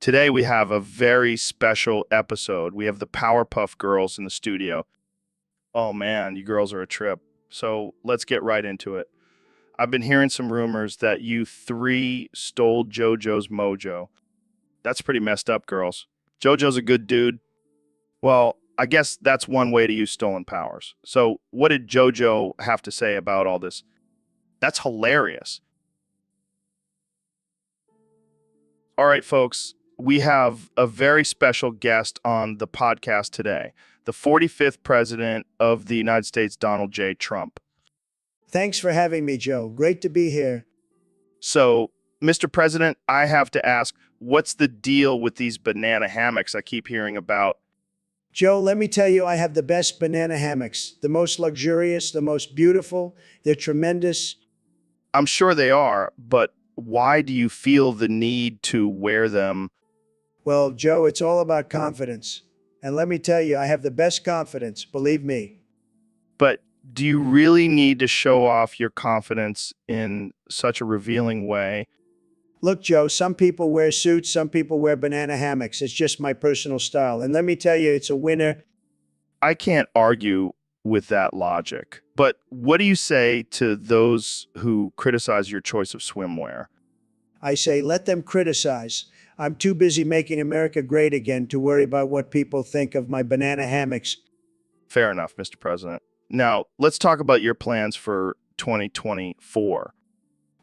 Today we have a very special episode. We have the Powerpuff Girls in the studio. Oh man, you girls are a trip. So let's get right into it. I've been hearing some rumors that you three stole JoJo's mojo. That's pretty messed up, girls. JoJo's a good dude. Well, I guess that's one way to use stolen powers. So what did JoJo have to say about all this? That's hilarious. All right, folks, we have a very special guest on the podcast today, the 45th president of the United States, Donald J. Trump. Thanks for having me, Joe. Great to be here. So, Mr. President, I have to ask, what's the deal with these banana hammocks I keep hearing about? Joe, let me tell you, I have the best banana hammocks, the most luxurious, the most beautiful. They're tremendous. I'm sure they are, but why do you feel the need to wear them? Well, Joe, it's all about confidence. And let me tell you, I have the best confidence, believe me. But Do you really need to show off your confidence in such a revealing way? Look, Joe, some people wear suits, some people wear banana hammocks. It's just my personal style. And let me tell you, it's a winner. I can't argue with that logic. But what do you say to those who criticize your choice of swimwear? I say, let them criticize. I'm too busy making America great again to worry about what people think of my banana hammocks. Fair enough, Mr. President. Now, let's talk about your plans for 2024.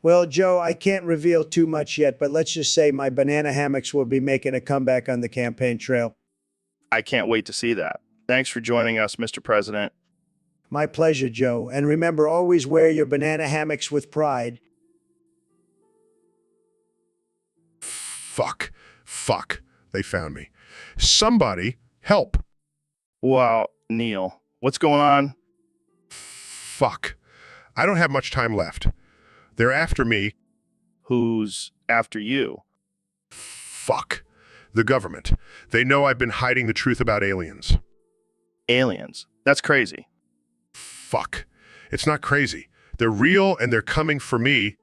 Well, Joe, I can't reveal too much yet, but let's just say my banana hammocks will be making a comeback on the campaign trail. I can't wait to see that. Thanks for joining us, Mr. President. My pleasure, Joe. And remember, always wear your banana hammocks with pride. Fuck. They found me. Somebody help. Wow, Neil, what's going on? Fuck. I don't have much time left. They're after me. Who's after you? Fuck. The government. They know I've been hiding the truth about aliens. Aliens. That's crazy. Fuck. It's not crazy. They're real and they're coming for me.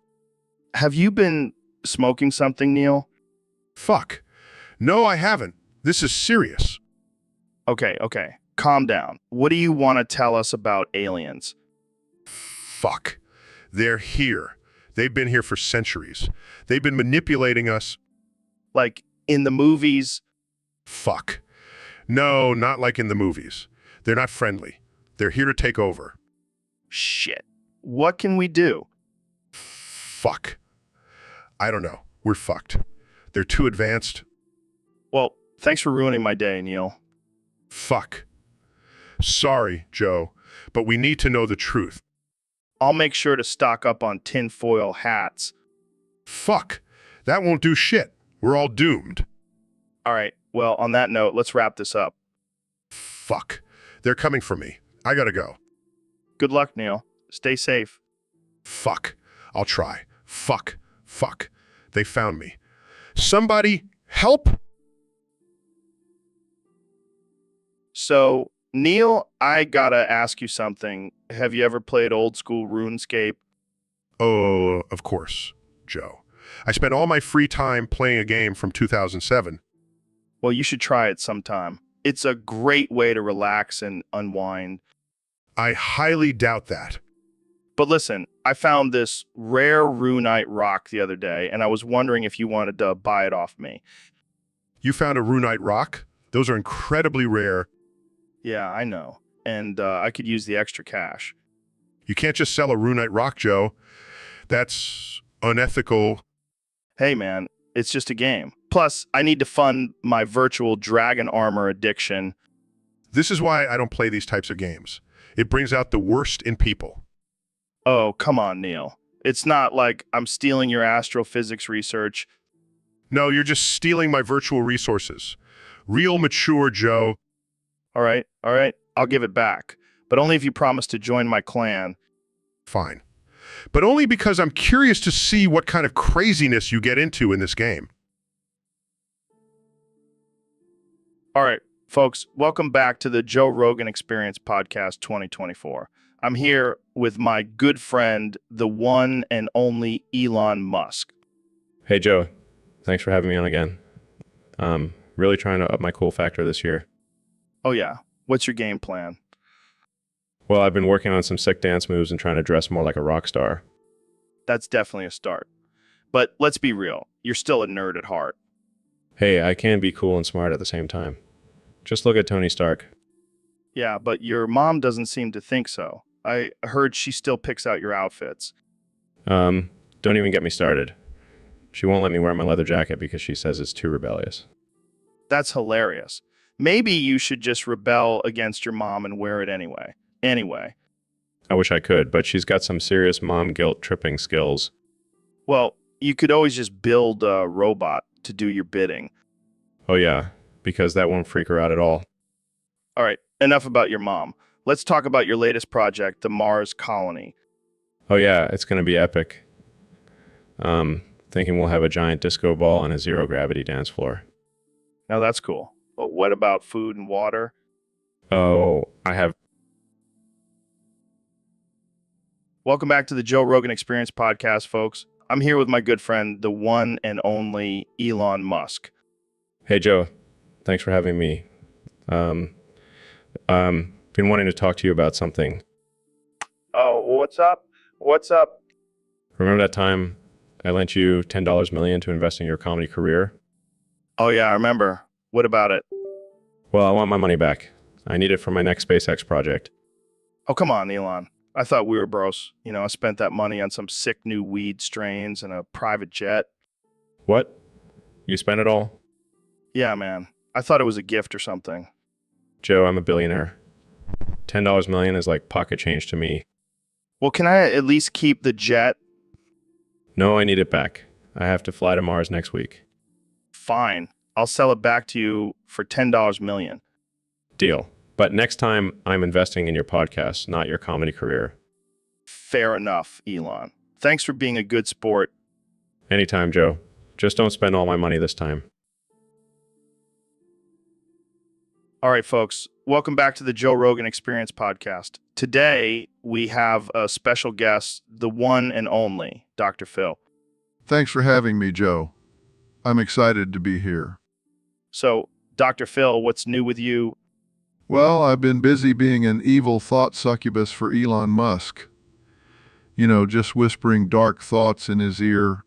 Have you been smoking something, Neil? Fuck. No, I haven't. This is serious. Okay. Calm down. What do you want to tell us about aliens? Fuck. They're here. They've been here for centuries. They've been manipulating us. Like in the movies? Fuck. No, not like in the movies. They're not friendly. They're here to take over. Shit. What can we do? Fuck. I don't know. We're fucked. They're too advanced. Well, thanks for ruining my day, Neil. Fuck. Sorry, Joe, but we need to know the truth. I'll make sure to stock up on tinfoil hats. Fuck. That won't do shit. We're all doomed. All right. Well, on that note, let's wrap this up. Fuck. They're coming for me. I gotta go. Good luck, Neil. Stay safe. Fuck. I'll try. Fuck. They found me. Somebody help! So, Neil, I gotta ask you something. Have you ever played old school RuneScape? Oh, of course, Joe. I spent all my free time playing a game from 2007. Well, you should try it sometime. It's a great way to relax and unwind. I highly doubt that. But listen, I found this rare runite rock the other day, and I was wondering if you wanted to buy it off me. You found a runite rock? Those are incredibly rare. Yeah, I know. And I could use the extra cash. You can't just sell a runite rock, Joe. That's unethical. Hey, man, it's just a game. Plus, I need to fund my virtual dragon armor addiction. This is why I don't play these types of games. It brings out the worst in people. Oh, come on, Neil. It's not like I'm stealing your astrophysics research. No, you're just stealing my virtual resources. Real mature, Joe. All right. I'll give it back. But only if you promise to join my clan. Fine. But only because I'm curious to see what kind of craziness you get into in this game. All right, folks, welcome back to the Joe Rogan Experience Podcast 2024. I'm here with my good friend, the one and only Elon Musk. Hey, Joe. Thanks for having me on again. Really trying to up my cool factor this year. Oh, yeah. What's your game plan? Well, I've been working on some sick dance moves and trying to dress more like a rock star. That's definitely a start. But let's be real. You're still a nerd at heart. Hey, I can be cool and smart at the same time. Just look at Tony Stark. Yeah, but your mom doesn't seem to think so. I heard she still picks out your outfits. Don't even get me started. She won't let me wear my leather jacket because she says it's too rebellious. That's hilarious. Maybe you should just rebel against your mom and wear it anyway. I wish I could, but she's got some serious mom guilt tripping skills. Well, you could always just build a robot to do your bidding. Oh yeah, because that won't freak her out at all. All right, enough about your mom. Let's talk about your latest project, the Mars Colony. Oh yeah, it's going to be epic. Thinking we'll have a giant disco ball and a zero-gravity dance floor. Now that's cool. But what about food and water? Oh, I have... Welcome back to the Joe Rogan Experience podcast, folks. I'm here with my good friend, the one and only Elon Musk. Hey, Joe. Thanks for having me. Been wanting to talk to you about something. Oh, what's up? What's up? Remember that time I lent you $10 million to invest in your comedy career? Oh, yeah, I remember. What about it? Well, I want my money back. I need it for my next SpaceX project. Oh, come on, Elon. I thought we were bros. You know, I spent that money on some sick new weed strains and a private jet. What? You spent it all? Yeah, man. I thought it was a gift or something. Joe, I'm a billionaire. $10 million is like pocket change to me. Well, can I at least keep the jet? No, I need it back. I have to fly to Mars next week. Fine. I'll sell it back to you for $10 million. Deal. But next time, I'm investing in your podcast, not your comedy career. Fair enough, Elon. Thanks for being a good sport. Anytime, Joe. Just don't spend all my money this time. All right, folks. Welcome back to the Joe Rogan Experience podcast. Today, we have a special guest, the one and only Dr. Phil. Thanks for having me, Joe. I'm excited to be here. So, Dr. Phil, what's new with you? Well, I've been busy being an evil thought succubus for Elon Musk. You know, just whispering dark thoughts in his ear.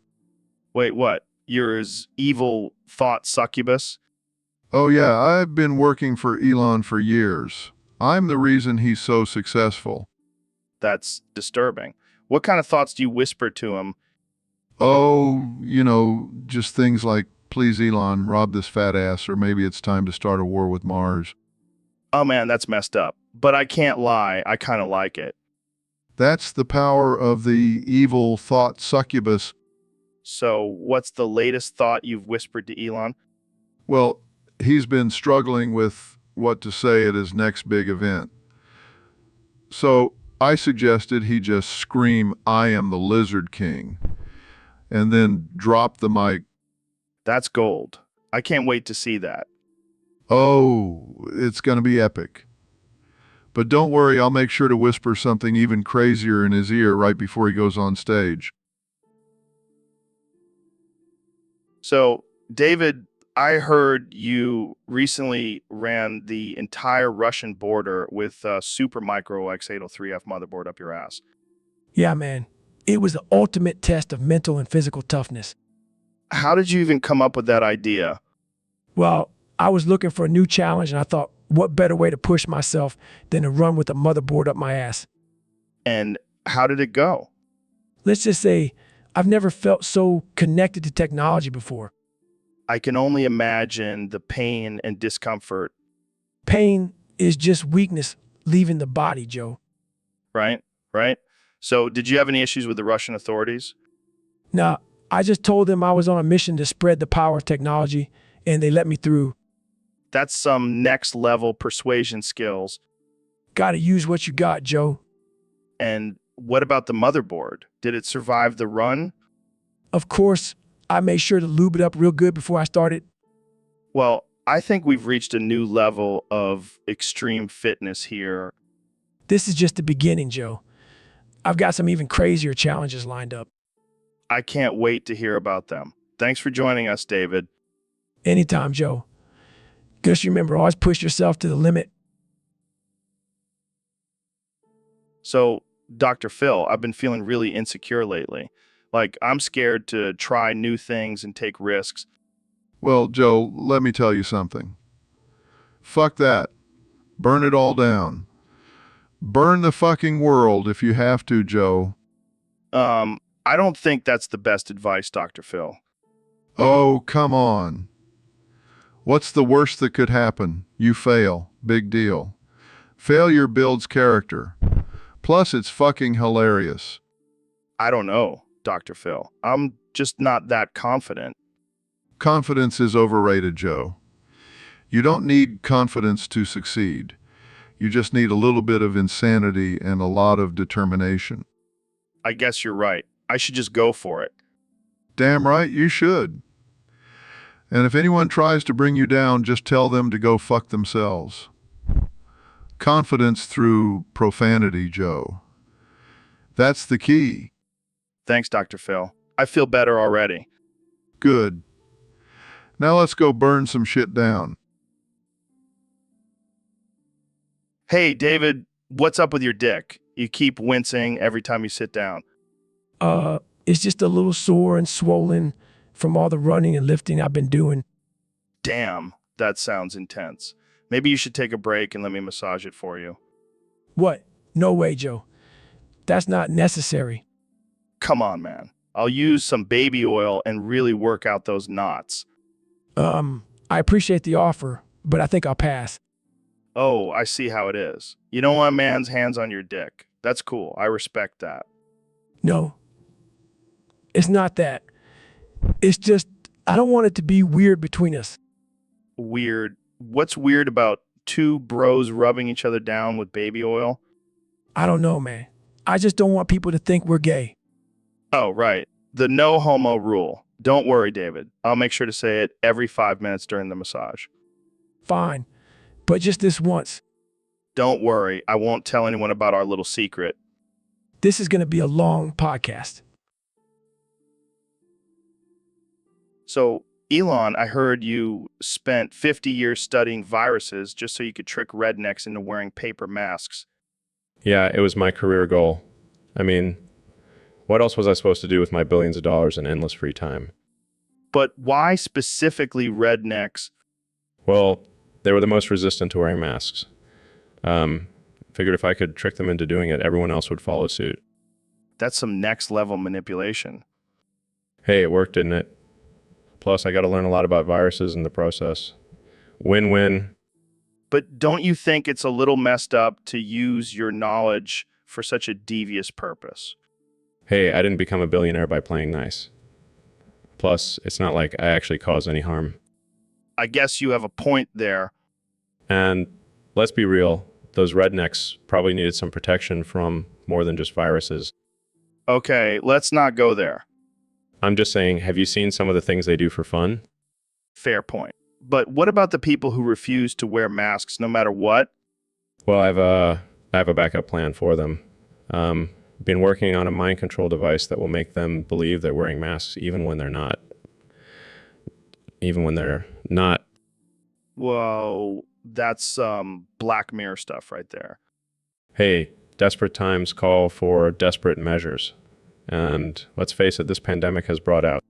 Wait, what? You're his evil thought succubus? Oh yeah, I've been working for Elon for years. I'm the reason he's so successful. That's disturbing. What kind of thoughts do you whisper to him? Oh, you know, just things like, please Elon, rob this fat ass, or maybe it's time to start a war with Mars. Oh man, that's messed up. But I can't lie, I kind of like it. That's the power of the evil thought succubus. So, what's the latest thought you've whispered to Elon? Well, he's been struggling with what to say at his next big event. So I suggested he just scream, "I am the Lizard King," and then drop the mic. That's gold. I can't wait to see that. Oh, it's going to be epic. But don't worry, I'll make sure to whisper something even crazier in his ear right before he goes on stage. So, David, I heard you recently ran the entire Russian border with a Super Micro X803F motherboard up your ass. Yeah, man. It was the ultimate test of mental and physical toughness. How did you even come up with that idea? Well, I was looking for a new challenge, and I thought, what better way to push myself than to run with a motherboard up my ass? And how did it go? Let's just say I've never felt so connected to technology before. I can only imagine the pain and discomfort. Pain is just weakness leaving the body, Joe. Right? Right? So, did you have any issues with the Russian authorities? Now, I just told them I was on a mission to spread the power of technology, and they let me through. That's some next level persuasion skills. Gotta use what you got, Joe. And what about the motherboard? Did it survive the run? Of course, I made sure to lube it up real good before I started. Well, I think we've reached a new level of extreme fitness here. This is just the beginning, Joe. I've got some even crazier challenges lined up. I can't wait to hear about them. Thanks for joining us, David. Anytime, Joe. Just remember, always push yourself to the limit. So, Dr. Phil, I've been feeling really insecure lately. Like, I'm scared to try new things and take risks. Well, Joe, let me tell you something. Fuck that. Burn it all down. Burn the fucking world if you have to, Joe. I don't think that's the best advice, Dr. Phil. Oh, come on. What's the worst that could happen? You fail. Big deal. Failure builds character. Plus, it's fucking hilarious. I don't know, Dr. Phil. I'm just not that confident. Confidence is overrated, Joe. You don't need confidence to succeed. You just need a little bit of insanity and a lot of determination. I guess you're right. I should just go for it. Damn right, you should. And if anyone tries to bring you down, just tell them to go fuck themselves. Confidence through profanity, Joe. That's the key. Thanks, Dr. Phil. I feel better already. Good. Now let's go burn some shit down. Hey, David, what's up with your dick? You keep wincing every time you sit down. It's just a little sore and swollen from all the running and lifting I've been doing. Damn, that sounds intense. Maybe you should take a break and let me massage it for you. What? No way, Joe. That's not necessary. Come on, man. I'll use some baby oil and really work out those knots. I appreciate the offer, but I think I'll pass. Oh, I see how it is. You don't want a man's hands on your dick. That's cool. I respect that. No. It's not that. It's just, I don't want it to be weird between us. Weird? What's weird about two bros rubbing each other down with baby oil? I don't know, man. I just don't want people to think we're gay. Oh, right. The no homo rule. Don't worry, David. I'll make sure to say it every 5 minutes during the massage. Fine. But just this once. Don't worry. I won't tell anyone about our little secret. This is going to be a long podcast. So, Elon, I heard you spent 50 years studying viruses just so you could trick rednecks into wearing paper masks. Yeah, it was my career goal. I mean, what else was I supposed to do with my billions of dollars and endless free time? But why specifically rednecks? Well, they were the most resistant to wearing masks. Figured if I could trick them into doing it, everyone else would follow suit. That's some next level manipulation. Hey, it worked, didn't it? Plus, I got to learn a lot about viruses in the process. Win-win. But don't you think it's a little messed up to use your knowledge for such a devious purpose? Hey, I didn't become a billionaire by playing nice. Plus, it's not like I actually caused any harm. I guess you have a point there. And let's be real, those rednecks probably needed some protection from more than just viruses. Okay, let's not go there. I'm just saying, have you seen some of the things they do for fun? Fair point. But what about the people who refuse to wear masks no matter what? Well, I have a backup plan for them. Been working on a mind control device that will make them believe they're wearing masks even when they're not. Even when they're not. Whoa, that's Black Mirror stuff right there. Hey, desperate times call for desperate measures. And let's face it, this pandemic has brought out.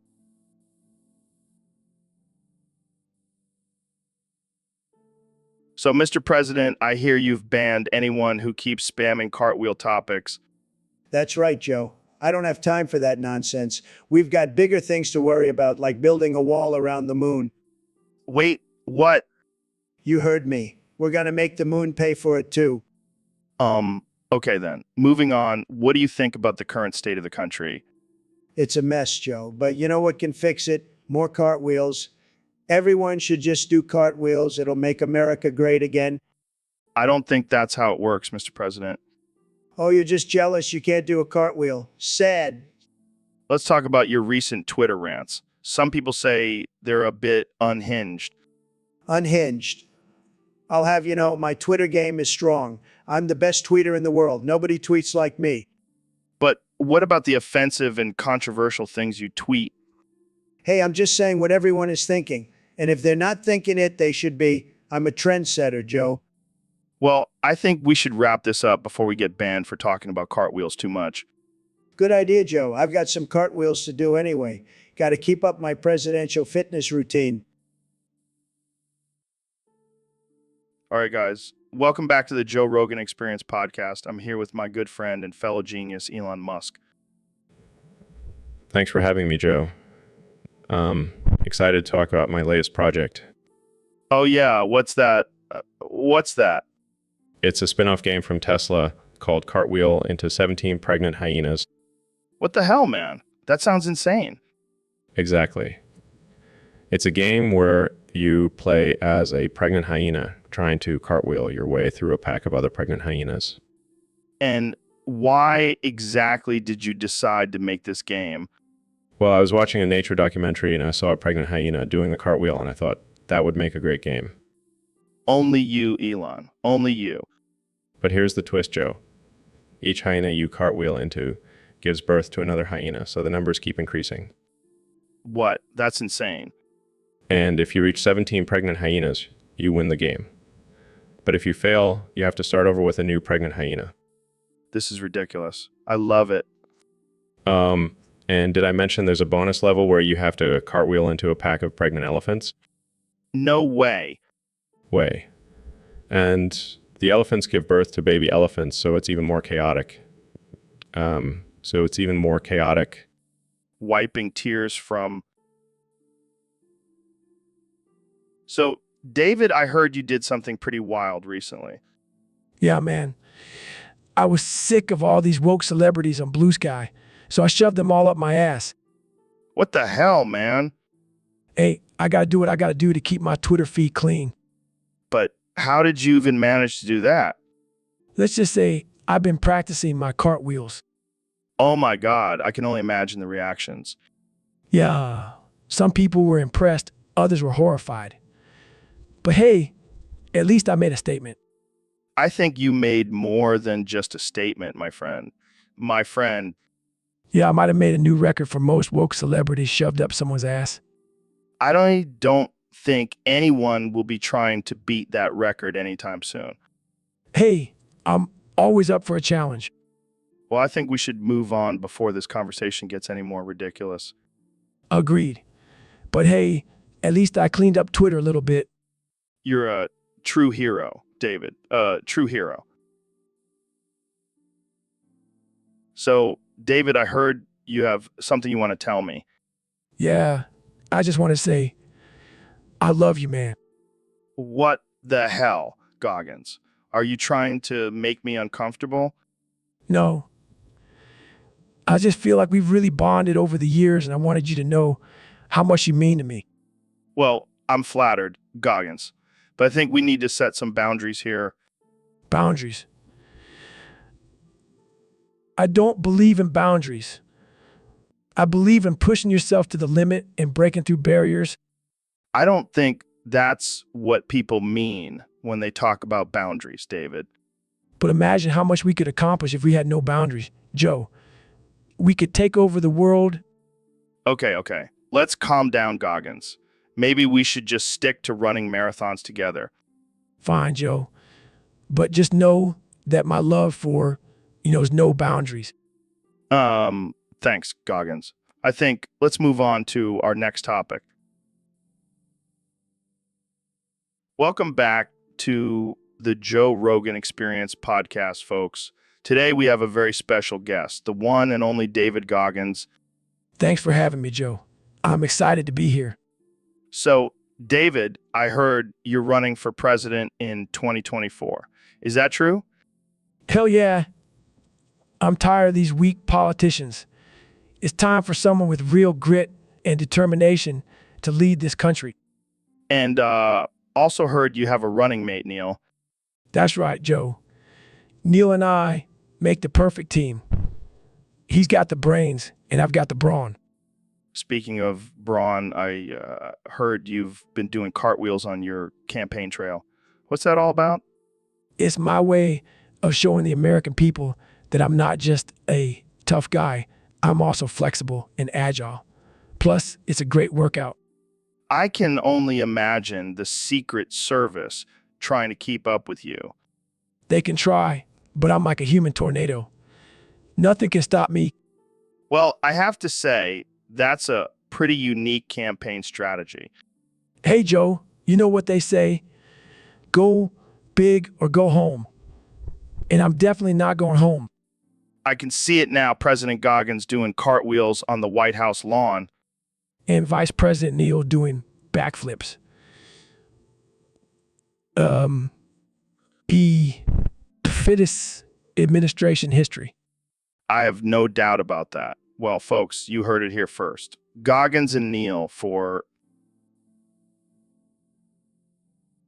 So, Mr. President, I hear you've banned anyone who keeps spamming cartwheel topics. That's right, Joe. I don't have time for that nonsense. We've got bigger things to worry about, like building a wall around the moon. Wait, what? You heard me. We're going to make the moon pay for it, too. Okay then. Moving on, what do you think about the current state of the country? It's a mess, Joe. But you know what can fix it? More cartwheels. Everyone should just do cartwheels. It'll make America great again. I don't think that's how it works, Mr. President. Oh, you're just jealous you can't do a cartwheel. Sad. Let's talk about your recent Twitter rants. Some people say they're a bit unhinged. Unhinged. I'll have you know, my Twitter game is strong. I'm the best tweeter in the world. Nobody tweets like me. But what about the offensive and controversial things you tweet? Hey, I'm just saying what everyone is thinking. And if they're not thinking it, they should be. I'm a trendsetter, Joe. Well, I think we should wrap this up before we get banned for talking about cartwheels too much. Good idea, Joe. I've got some cartwheels to do anyway. Got to keep up my presidential fitness routine. All right, guys. Welcome back to the Joe Rogan Experience podcast. I'm here with my good friend and fellow genius, Elon Musk. Thanks for having me, Joe. Excited to talk about my latest project. Oh, yeah. What's that? What's that? It's a spin-off game from Tesla called Cartwheel into 17 Pregnant Hyenas. What the hell, man? That sounds insane. Exactly. It's a game where you play as a pregnant hyena trying to cartwheel your way through a pack of other pregnant hyenas. And why exactly did you decide to make this game? Well, I was watching a nature documentary and I saw a pregnant hyena doing the cartwheel and I thought that would make a great game. Only you, Elon. Only you. But here's the twist, Joe. Each hyena you cartwheel into gives birth to another hyena, so the numbers keep increasing. What? That's insane. And if you reach 17 pregnant hyenas, you win the game. But if you fail, you have to start over with a new pregnant hyena. This is ridiculous. I love it. And did I mention there's a bonus level where you have to cartwheel into a pack of pregnant elephants? No way. And the elephants give birth to baby elephants, so it's even more chaotic. Wiping tears from... So, David, I heard you did something pretty wild recently. Yeah, man. I was sick of all these woke celebrities on Blue Sky, so I shoved them all up my ass. What the hell, man? Hey, I gotta do what I gotta do to keep my Twitter feed clean. But how did you even manage to do that? Let's just say I've been practicing my cartwheels. Oh my God, I can only imagine the reactions. Yeah, some people were impressed, others were horrified. But hey, at least I made a statement. I think you made more than just a statement, my friend. My friend. Yeah, I might have made a new record for most woke celebrities shoved up someone's ass. I don't think anyone will be trying to beat that record anytime soon. Hey, I'm always up for a challenge. Well, I think we should move on before this conversation gets any more ridiculous. Agreed. But hey, at least I cleaned up Twitter a little bit. You're a true hero, David. True hero. So, David, I heard you have something you want to tell me. Yeah, I just want to say, I love you, man. What the hell, Goggins? Are you trying to make me uncomfortable? No. I just feel like we've really bonded over the years, and I wanted you to know how much you mean to me. Well, I'm flattered, Goggins. But I think we need to set some boundaries here. Boundaries? I don't believe in boundaries. I believe in pushing yourself to the limit and breaking through barriers. I don't think that's what people mean when they talk about boundaries, David. But imagine how much we could accomplish if we had no boundaries. Joe, we could take over the world. Okay. Let's calm down, Goggins. Maybe we should just stick to running marathons together. Fine, Joe. But just know that my love for, is no boundaries. Thanks, Goggins. I think let's move on to our next topic. Welcome back to the Joe Rogan Experience podcast, folks. Today we have a very special guest, the one and only David Goggins. Thanks for having me, Joe. I'm excited to be here. So, David, I heard you're running for president in 2024. Is that true? Hell yeah. I'm tired of these weak politicians. It's time for someone with real grit and determination to lead this country. And also heard you have a running mate, Neil. That's right, Joe. Neil and I make the perfect team. He's got the brains, and I've got the brawn. Speaking of brawn, I heard you've been doing cartwheels on your campaign trail. What's that all about? It's my way of showing the American people that I'm not just a tough guy. I'm also flexible and agile. Plus, it's a great workout. I can only imagine the Secret Service trying to keep up with you. They can try, but I'm like a human tornado. Nothing can stop me. Well, I have to say, that's a pretty unique campaign strategy. Hey, Joe, you know what they say? Go big or go home. And I'm definitely not going home. I can see it now, President Goggins doing cartwheels on the White House lawn. And Vice President Neil doing backflips. The fittest administration history. I have no doubt about that. Well, folks, you heard it here first. Goggins and Neil for...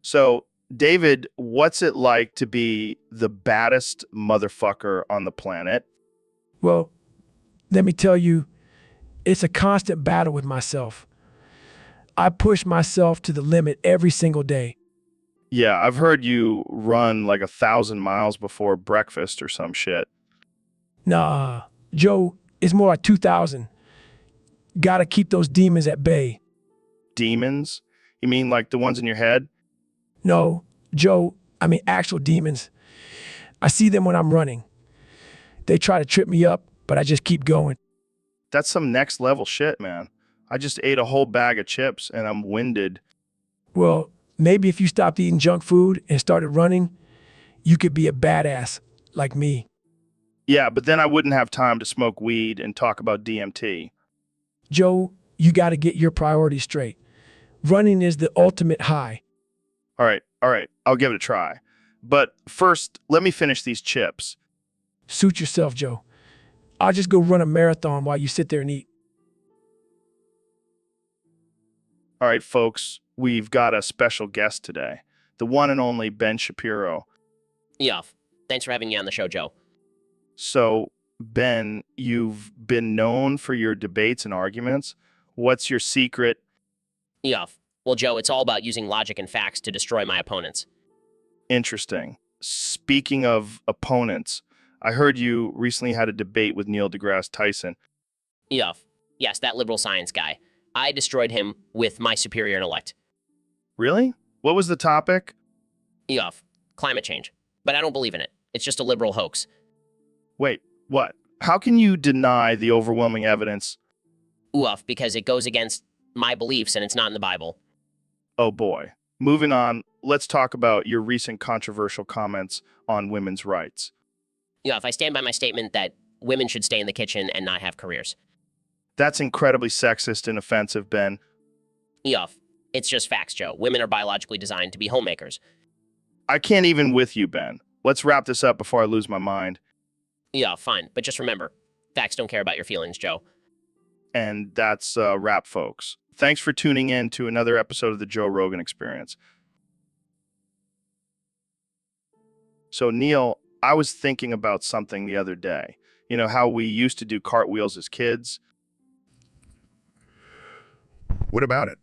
So, David, what's it like to be the baddest motherfucker on the planet? Well, let me tell you, it's a constant battle with myself. I push myself to the limit every single day. Yeah, I've heard you run like 1,000 miles before breakfast or some shit. Nah, Joe, it's more like 2,000. Gotta keep those demons at bay. Demons? You mean like the ones in your head? No, Joe, I mean actual demons. I see them when I'm running. They try to trip me up, but I just keep going. That's some next level shit, man. I just ate a whole bag of chips and I'm winded. Well, maybe if you stopped eating junk food and started running, you could be a badass like me. Yeah, but then I wouldn't have time to smoke weed and talk about DMT. Joe, you gotta get your priorities straight. Running is the ultimate high. All right, I'll give it a try. But first, let me finish these chips. Suit yourself, Joe. I'll just go run a marathon while you sit there and eat. All right, folks, we've got a special guest today. The one and only Ben Shapiro. Yeah. Thanks for having me on the show, Joe. So, Ben, you've been known for your debates and arguments. What's your secret? Yeah. Well, Joe, it's all about using logic and facts to destroy my opponents. Interesting. Speaking of opponents, I heard you recently had a debate with Neil deGrasse Tyson. Yeah. Yes, that liberal science guy. I destroyed him with my superior intellect. Really? What was the topic? Yeah. Climate change. But I don't believe in it. It's just a liberal hoax. Wait, what? How can you deny the overwhelming evidence? Oof, because it goes against my beliefs and it's not in the Bible. Oh boy. Moving on, let's talk about your recent controversial comments on women's rights. Yeah, if I stand by my statement that women should stay in the kitchen and not have careers. That's incredibly sexist and offensive, Ben. Yeah, it's just facts, Joe. Women are biologically designed to be homemakers. I can't even with you, Ben. Let's wrap this up before I lose my mind. Yeah, fine. But just remember, facts don't care about your feelings, Joe. And that's a wrap, folks. Thanks for tuning in to another episode of the Joe Rogan Experience. So, Neil, I was thinking about something the other day. You know how we used to do cartwheels as kids? What about it?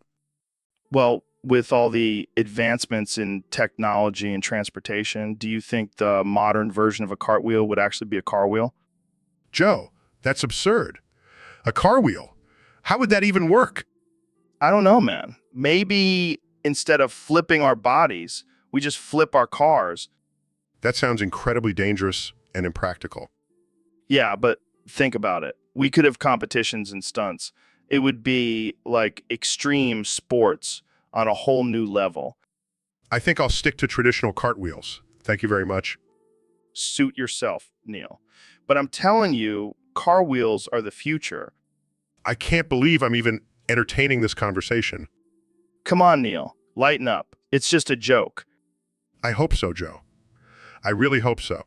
Well, with all the advancements in technology and transportation, do you think the modern version of a cartwheel would actually be a car wheel? Joe, that's absurd. A car wheel. How would that even work? I don't know, man. Maybe instead of flipping our bodies, we just flip our cars. That sounds incredibly dangerous and impractical. Yeah, but think about it. We could have competitions and stunts. It would be like extreme sports on a whole new level. I think I'll stick to traditional cartwheels. Thank you very much. Suit yourself, Neil. But I'm telling you, car wheels are the future. I can't believe I'm even entertaining this conversation. Come on, Neil. Lighten up. It's just a joke. I hope so, Joe. I really hope so.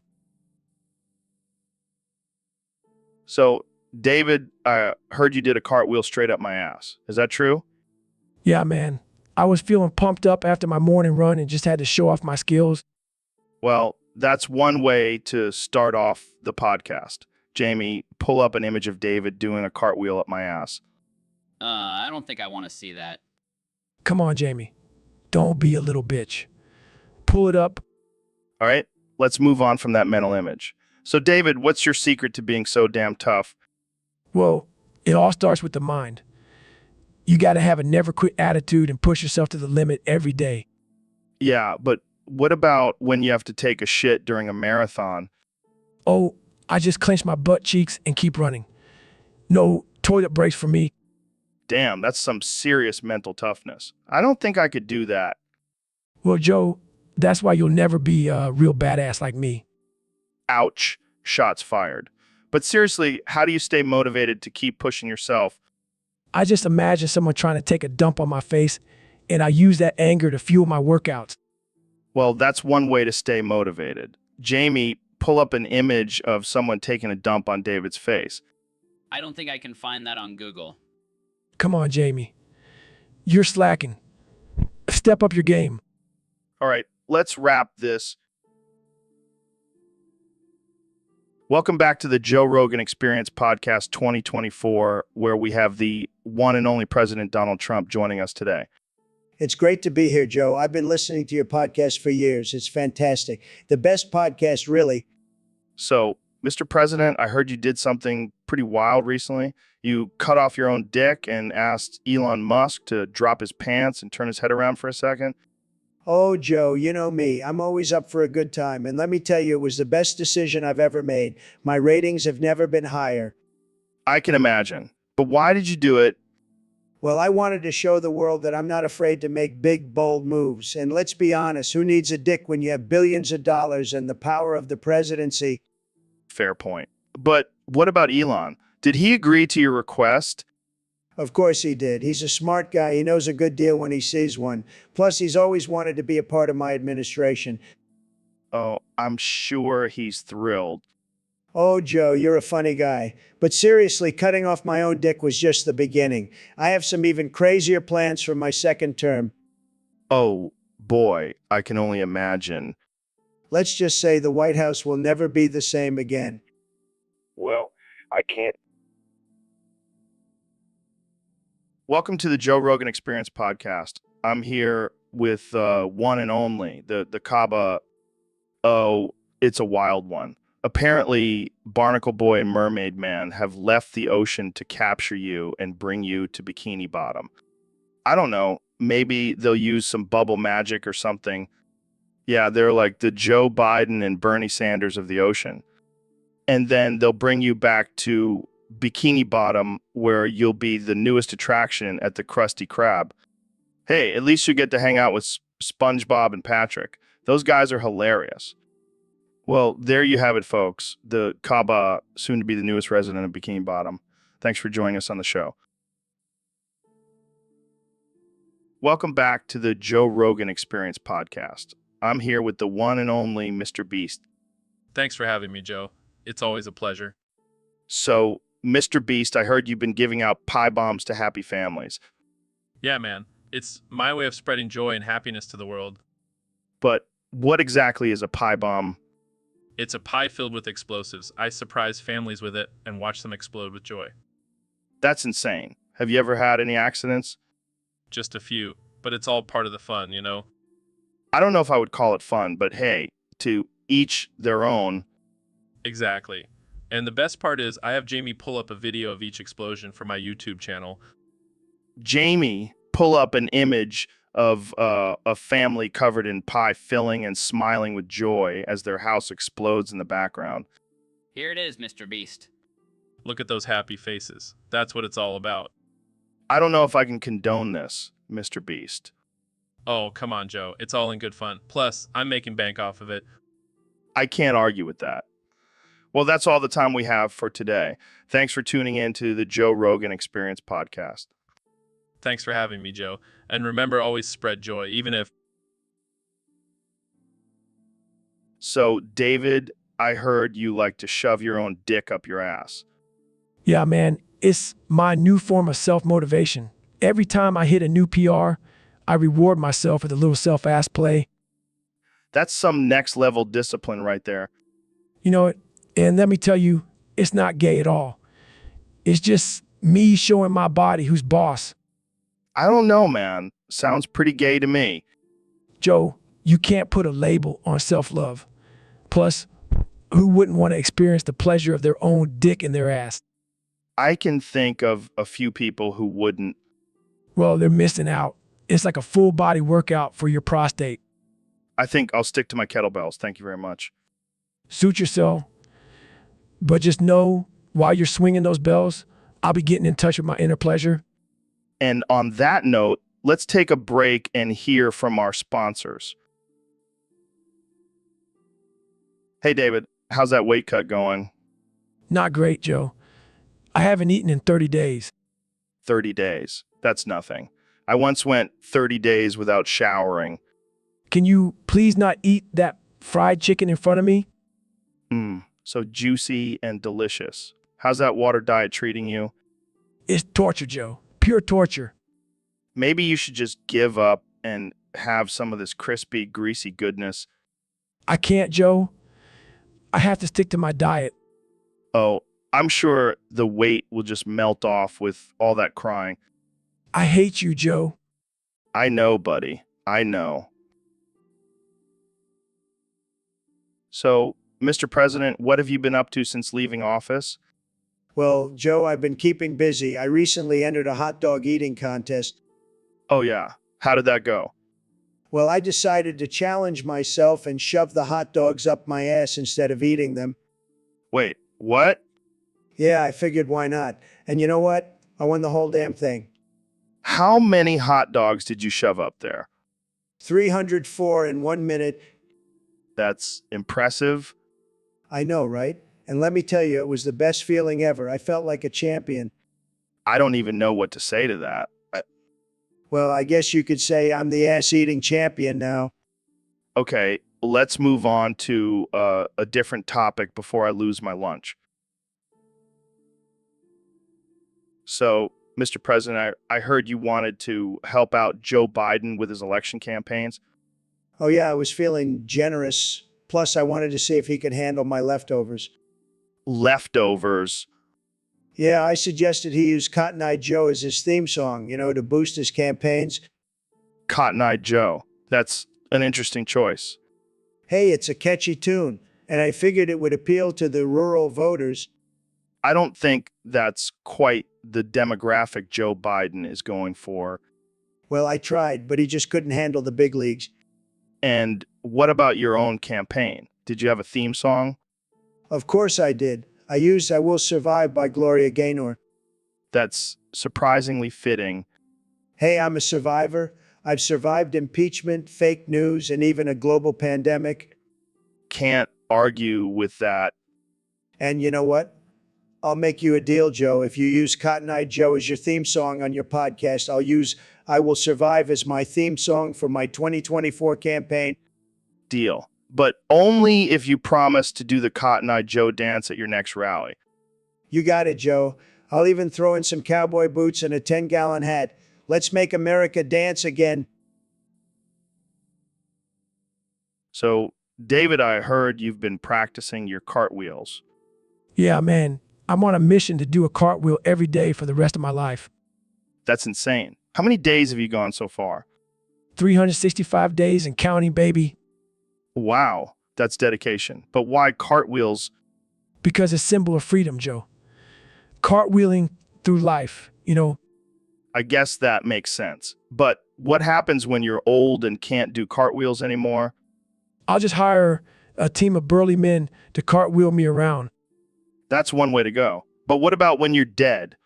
So, David, I heard you did a cartwheel straight up my ass. Is that true? Yeah, man. I was feeling pumped up after my morning run and just had to show off my skills. Well, that's one way to start off the podcast. Jamie, pull up an image of David doing a cartwheel up my ass. I don't think I want to see that. Come on, Jamie. Don't be a little bitch. Pull it up. All right, let's move on from that mental image. So, David, what's your secret to being so damn tough? Well, it all starts with the mind. You got to have a never quit attitude and push yourself to the limit every day. Yeah, but what about when you have to take a shit during a marathon? Oh, I just clench my butt cheeks and keep running. No toilet breaks for me. Damn, that's some serious mental toughness. I don't think I could do that. Well, Joe, that's why you'll never be a real badass like me. Ouch, shots fired. But seriously, how do you stay motivated to keep pushing yourself? I just imagine someone trying to take a dump on my face, and I use that anger to fuel my workouts. Well, that's one way to stay motivated. Jamie, pull up an image of someone taking a dump on David's face. I don't think I can find that on Google. Come on, Jamie. You're slacking. Step up your game. All right, let's wrap this. Welcome back to the Joe Rogan Experience Podcast 2024, where we have the one and only President Donald Trump joining us today. It's great to be here, Joe. I've been listening to your podcast for years. It's fantastic. The best podcast, really. So, Mr. President, I heard you did something pretty wild recently. You cut off your own dick and asked Elon Musk to drop his pants and turn his head around for a second. Oh, Joe, you know me. I'm always up for a good time. And let me tell you, it was the best decision I've ever made. My ratings have never been higher. I can imagine. But why did you do it? Well, I wanted to show the world that I'm not afraid to make big, bold moves. And let's be honest, who needs a dick when you have billions of dollars and the power of the presidency? Fair point. But what about Elon? Did he agree to your request? Of course he did. He's a smart guy. He knows a good deal when he sees one. Plus, he's always wanted to be a part of my administration. Oh, I'm sure he's thrilled. Oh, Joe, you're a funny guy. But seriously, cutting off my own dick was just the beginning. I have some even crazier plans for my second term. Oh, boy, I can only imagine. Let's just say the White House will never be the same again. Well, I can't. Welcome to the Joe Rogan Experience podcast. I'm here with one and only, the Kaaba. Oh, it's a wild one. Apparently, Barnacle Boy and Mermaid Man have left the ocean to capture you and bring you to Bikini Bottom. I don't know. Maybe they'll use some bubble magic or something. Yeah, they're like the Joe Biden and Bernie Sanders of the ocean. And then they'll bring you back to Bikini Bottom, where you'll be the newest attraction at the Krusty Krab. Hey, at least you get to hang out with SpongeBob and Patrick. Those guys are hilarious. Well, there you have it, folks. The Kaaba, soon to be the newest resident of Bikini Bottom. Thanks for joining us on the show. Welcome back to the Joe Rogan Experience podcast. I'm here with the one and only Mr. Beast. Thanks for having me, Joe. It's always a pleasure. So, Mr. Beast, I heard you've been giving out pie bombs to happy families. Yeah, man. It's my way of spreading joy and happiness to the world. But what exactly is a pie bomb? It's a pie filled with explosives. I surprise families with it and watch them explode with joy. That's insane. Have you ever had any accidents? Just a few, but it's all part of the fun, you know? I don't know if I would call it fun, but hey, to each their own. Exactly. And the best part is I have Jamie pull up a video of each explosion for my YouTube channel. Jamie, pull up an image of a family covered in pie filling and smiling with joy as their house explodes in the background. Here it is, Mr. Beast. Look at those happy faces. That's what it's all about. I don't know if I can condone this, Mr. Beast. Oh, come on, Joe. It's all in good fun. Plus, I'm making bank off of it. I can't argue with that. Well, that's all the time we have for today. Thanks for tuning in to the Joe Rogan Experience podcast. Thanks for having me, Joe. And remember, always spread joy, even if... So, David, I heard you like to shove your own dick up your ass. Yeah, man, it's my new form of self-motivation. Every time I hit a new PR, I reward myself with a little self-ass play. That's some next level discipline right there. You know, and let me tell you, it's not gay at all. It's just me showing my body who's boss. I don't know, man. Sounds pretty gay to me. Joe, you can't put a label on self-love. Plus, who wouldn't want to experience the pleasure of their own dick in their ass? I can think of a few people who wouldn't. Well, they're missing out. It's like a full body workout for your prostate. I think I'll stick to my kettlebells. Thank you very much. Suit yourself. But just know, while you're swinging those bells, I'll be getting in touch with my inner pleasure. And on that note, let's take a break and hear from our sponsors. Hey, David, how's that weight cut going? Not great, Joe. I haven't eaten in 30 days. 30 days. That's nothing. I once went 30 days without showering. Can you please not eat that fried chicken in front of me? So juicy and delicious. How's that water diet treating you? It's torture, Joe. Pure torture. Maybe you should just give up and have some of this crispy, greasy goodness. I can't, Joe. I have to stick to my diet. Oh, I'm sure the weight will just melt off with all that crying. I hate you, Joe. I know, buddy. I know. So, Mr. President, what have you been up to since leaving office? Well, Joe, I've been keeping busy. I recently entered a hot dog eating contest. Oh, yeah. How did that go? Well, I decided to challenge myself and shove the hot dogs up my ass instead of eating them. Wait, what? Yeah, I figured why not? And you know what? I won the whole damn thing. How many hot dogs did you shove up there? 304 in 1 minute. That's impressive. I know, right? And let me tell you, it was the best feeling ever. I felt like a champion. I don't even know what to say to that. Well, I guess you could say I'm the ass-eating champion now. Okay, let's move on to a different topic before I lose my lunch. So, Mr. President, I heard you wanted to help out Joe Biden with his election campaigns. Oh yeah, I was feeling generous. Plus, I wanted to see if he could handle my leftovers. Leftovers. Yeah, I suggested he use Cotton Eye Joe as his theme song, to boost his campaigns. Cotton Eye Joe. That's an interesting choice. Hey, it's a catchy tune, and I figured it would appeal to the rural voters. I don't think that's quite the demographic Joe Biden is going for. Well, I tried, but he just couldn't handle the big leagues. And what about your own campaign? Did you have a theme song? Of course I did. I used I Will Survive by Gloria Gaynor. That's surprisingly fitting. Hey, I'm a survivor. I've survived impeachment, fake news, and even a global pandemic. Can't argue with that. And you know what? I'll make you a deal, Joe. If you use Cotton Eye Joe as your theme song on your podcast, I'll use I Will Survive as my theme song for my 2024 campaign. Deal. But only if you promise to do the Cotton Eye Joe dance at your next rally. You got it, Joe. I'll even throw in some cowboy boots and a 10-gallon hat. Let's make America dance again. So, David, I heard you've been practicing your cartwheels. Yeah, man, I'm on a mission to do a cartwheel every day for the rest of my life. That's insane. How many days have you gone so far? 365 days and counting, baby. Wow, that's dedication. But why cartwheels? Because it's a symbol of freedom, Joe. Cartwheeling through life, I guess that makes sense. But what happens when you're old and can't do cartwheels anymore? I'll just hire a team of burly men to cartwheel me around. That's one way to go. But what about when you're dead?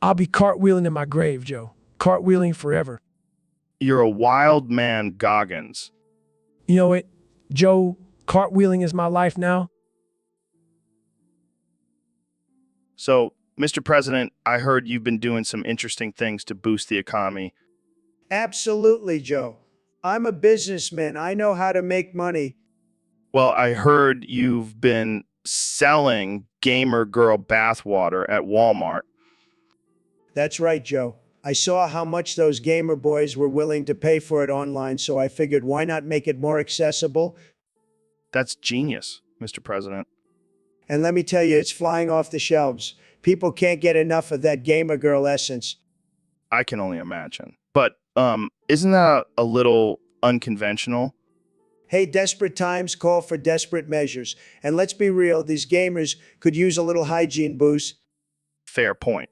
I'll be cartwheeling in my grave, Joe. Cartwheeling forever. You're a wild man, Goggins. You know it, Joe, cartwheeling is my life now. So, Mr. President, I heard you've been doing some interesting things to boost the economy. Absolutely, Joe. I'm a businessman. I know how to make money. Well, I heard you've been selling gamer girl bathwater at Walmart. That's right, Joe. I saw how much those gamer boys were willing to pay for it online, so I figured why not make it more accessible? That's genius, Mr. President. And let me tell you, it's flying off the shelves. People can't get enough of that gamer girl essence. I can only imagine. But isn't that a little unconventional? Hey, desperate times call for desperate measures. And let's be real, these gamers could use a little hygiene boost. Fair point.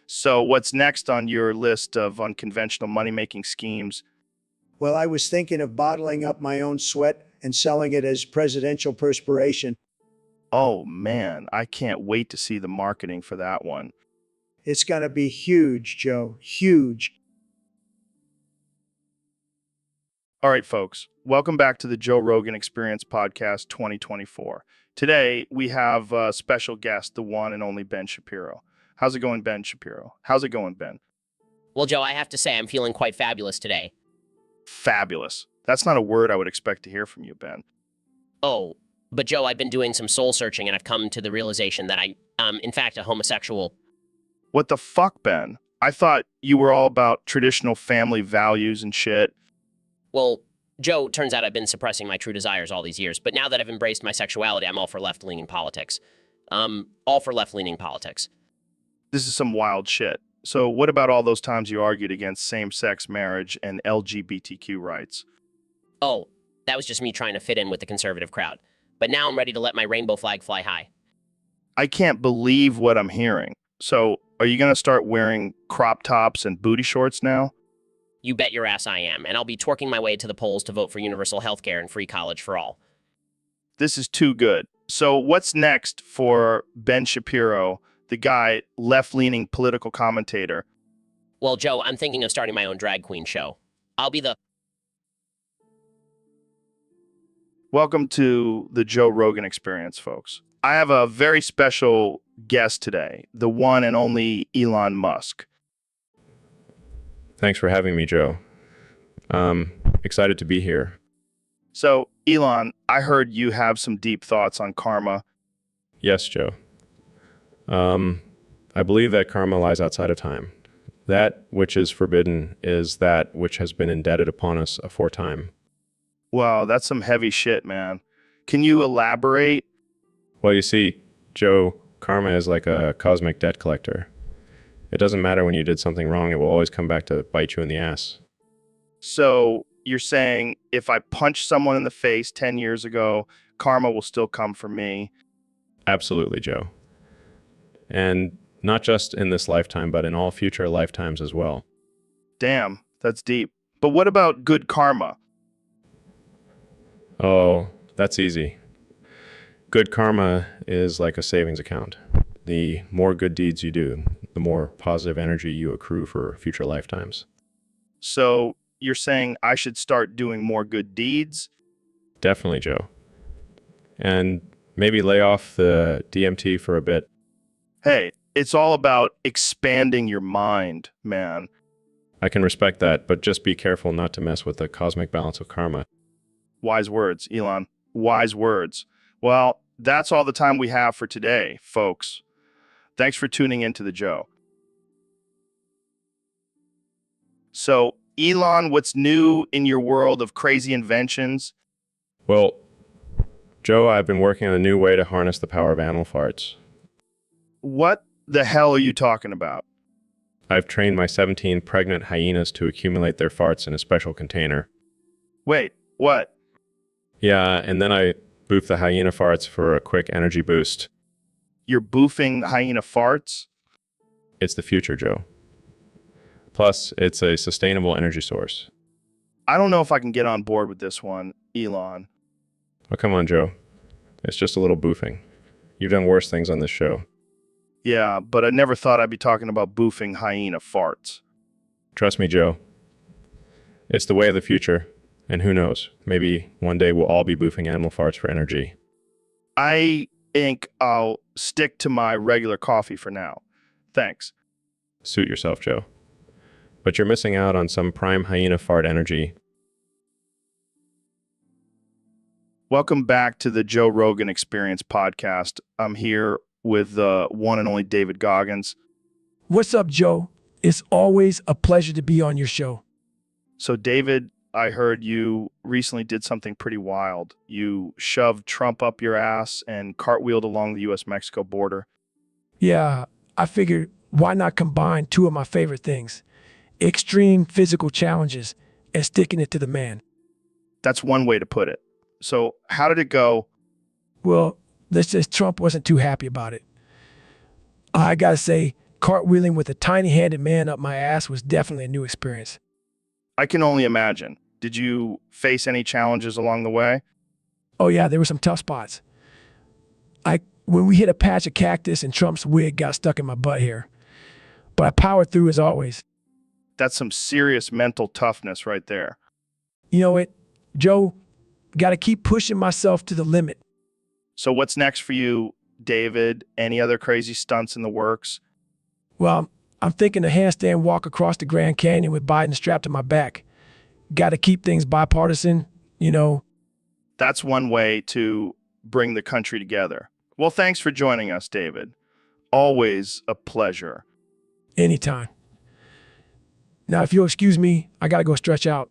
So what's next on your list of unconventional money-making schemes? Well, I was thinking of bottling up my own sweat and selling it as presidential perspiration. Oh, man, I can't wait to see the marketing for that one. It's going to be huge, Joe. Huge. All right, folks, welcome back to the Joe Rogan Experience Podcast 2024. Today, we have a special guest, the one and only Ben Shapiro. How's it going, Ben Shapiro? How's it going, Ben? Well, Joe, I have to say I'm feeling quite fabulous today. Fabulous. That's not a word I would expect to hear from you, Ben. Oh, but Joe, I've been doing some soul searching and I've come to the realization that I'm, in fact, a homosexual. What the fuck, Ben? I thought you were all about traditional family values and shit. Well, Joe, turns out I've been suppressing my true desires all these years, but now that I've embraced my sexuality, I'm all for left-leaning politics. All for left-leaning politics. This is some wild shit. So what about all those times you argued against same-sex marriage and LGBTQ rights? Oh, that was just me trying to fit in with the conservative crowd. but now I'm ready to let my rainbow flag fly high. I can't believe what I'm hearing. So, are you going to start wearing crop tops and booty shorts now? You bet your ass I am, and I'll be twerking my way to the polls to vote for universal health care and free college for all. This is too good. So, what's next for Ben Shapiro, the guy, left-leaning political commentator? Well, Joe, I'm thinking of starting my own drag queen show. I'll be the... Welcome to the Joe Rogan Experience, folks. I have a very special guest today, the one and only Elon Musk. Thanks for having me, Joe. Excited to be here. So, Elon, I heard you have some deep thoughts on karma. Yes, Joe. I believe that karma lies outside of time. That which is forbidden is that which has been indebted upon us aforetime. Wow, that's some heavy shit, man. Can you elaborate? Well, you see, Joe, karma is like a cosmic debt collector. It doesn't matter when you did something wrong, it will always come back to bite you in the ass. So, you're saying if I punch someone in the face 10 years ago, karma will still come for me? Absolutely, Joe. And not just in this lifetime, but in all future lifetimes as well. Damn, that's deep. But what about good karma? Oh, that's easy. Good karma is like a savings account. The more good deeds you do, the more positive energy you accrue for future lifetimes. So, you're saying I should start doing more good deeds? Definitely, Joe. And maybe lay off the DMT for a bit. Hey, it's all about expanding your mind, man. I can respect that, but just be careful not to mess with the cosmic balance of karma. Wise words, Elon. Wise words. Well, that's all the time we have for today, folks. Thanks for tuning into the Joe. So, Elon, what's new in your world of crazy inventions? Well, Joe, I've been working on a new way to harness the power of animal farts. What the hell are you talking about? I've trained my 17 pregnant hyenas to accumulate their farts in a special container. Wait, what? Yeah, and then I boof the hyena farts for a quick energy boost. You're boofing hyena farts? It's the future, Joe. Plus, it's a sustainable energy source. I don't know if I can get on board with this one, Elon. Oh, come on, Joe. It's just a little boofing. You've done worse things on this show. Yeah, but I never thought I'd be talking about boofing hyena farts. Trust me, Joe. It's the way of the future. And who knows, maybe one day we'll all be boofing animal farts for energy. I think I'll stick to my regular coffee for now. Thanks. Suit yourself, Joe. But you're missing out on some prime hyena fart energy. Welcome back to the Joe Rogan Experience podcast. I'm here with the one and only David Goggins. What's up, Joe? It's always a pleasure to be on your show. So, David, I heard you recently did something pretty wild. You shoved Trump up your ass and cartwheeled along the U.S.-Mexico border. Yeah, I figured why not combine two of my favorite things, extreme physical challenges and sticking it to the man. That's one way to put it. So how did it go? Well, let's just Trump wasn't too happy about it. I gotta say, cartwheeling with a tiny-handed man up my ass was definitely a new experience. I can only imagine. Did you face any challenges along the way? Oh yeah, there were some tough spots. When we hit a patch of cactus and Trump's wig got stuck in my butt hair. But I powered through as always. That's some serious mental toughness right there. You know what, Joe? Gotta keep pushing myself to the limit. So what's next for you, David? Any other crazy stunts in the works? Well, I'm thinking a handstand walk across the Grand Canyon with Biden strapped to my back. Gotta keep things bipartisan, you know. That's one way to bring the country together. Well, thanks for joining us, David. Always a pleasure. Anytime. Now, if you'll excuse me, I gotta go stretch out.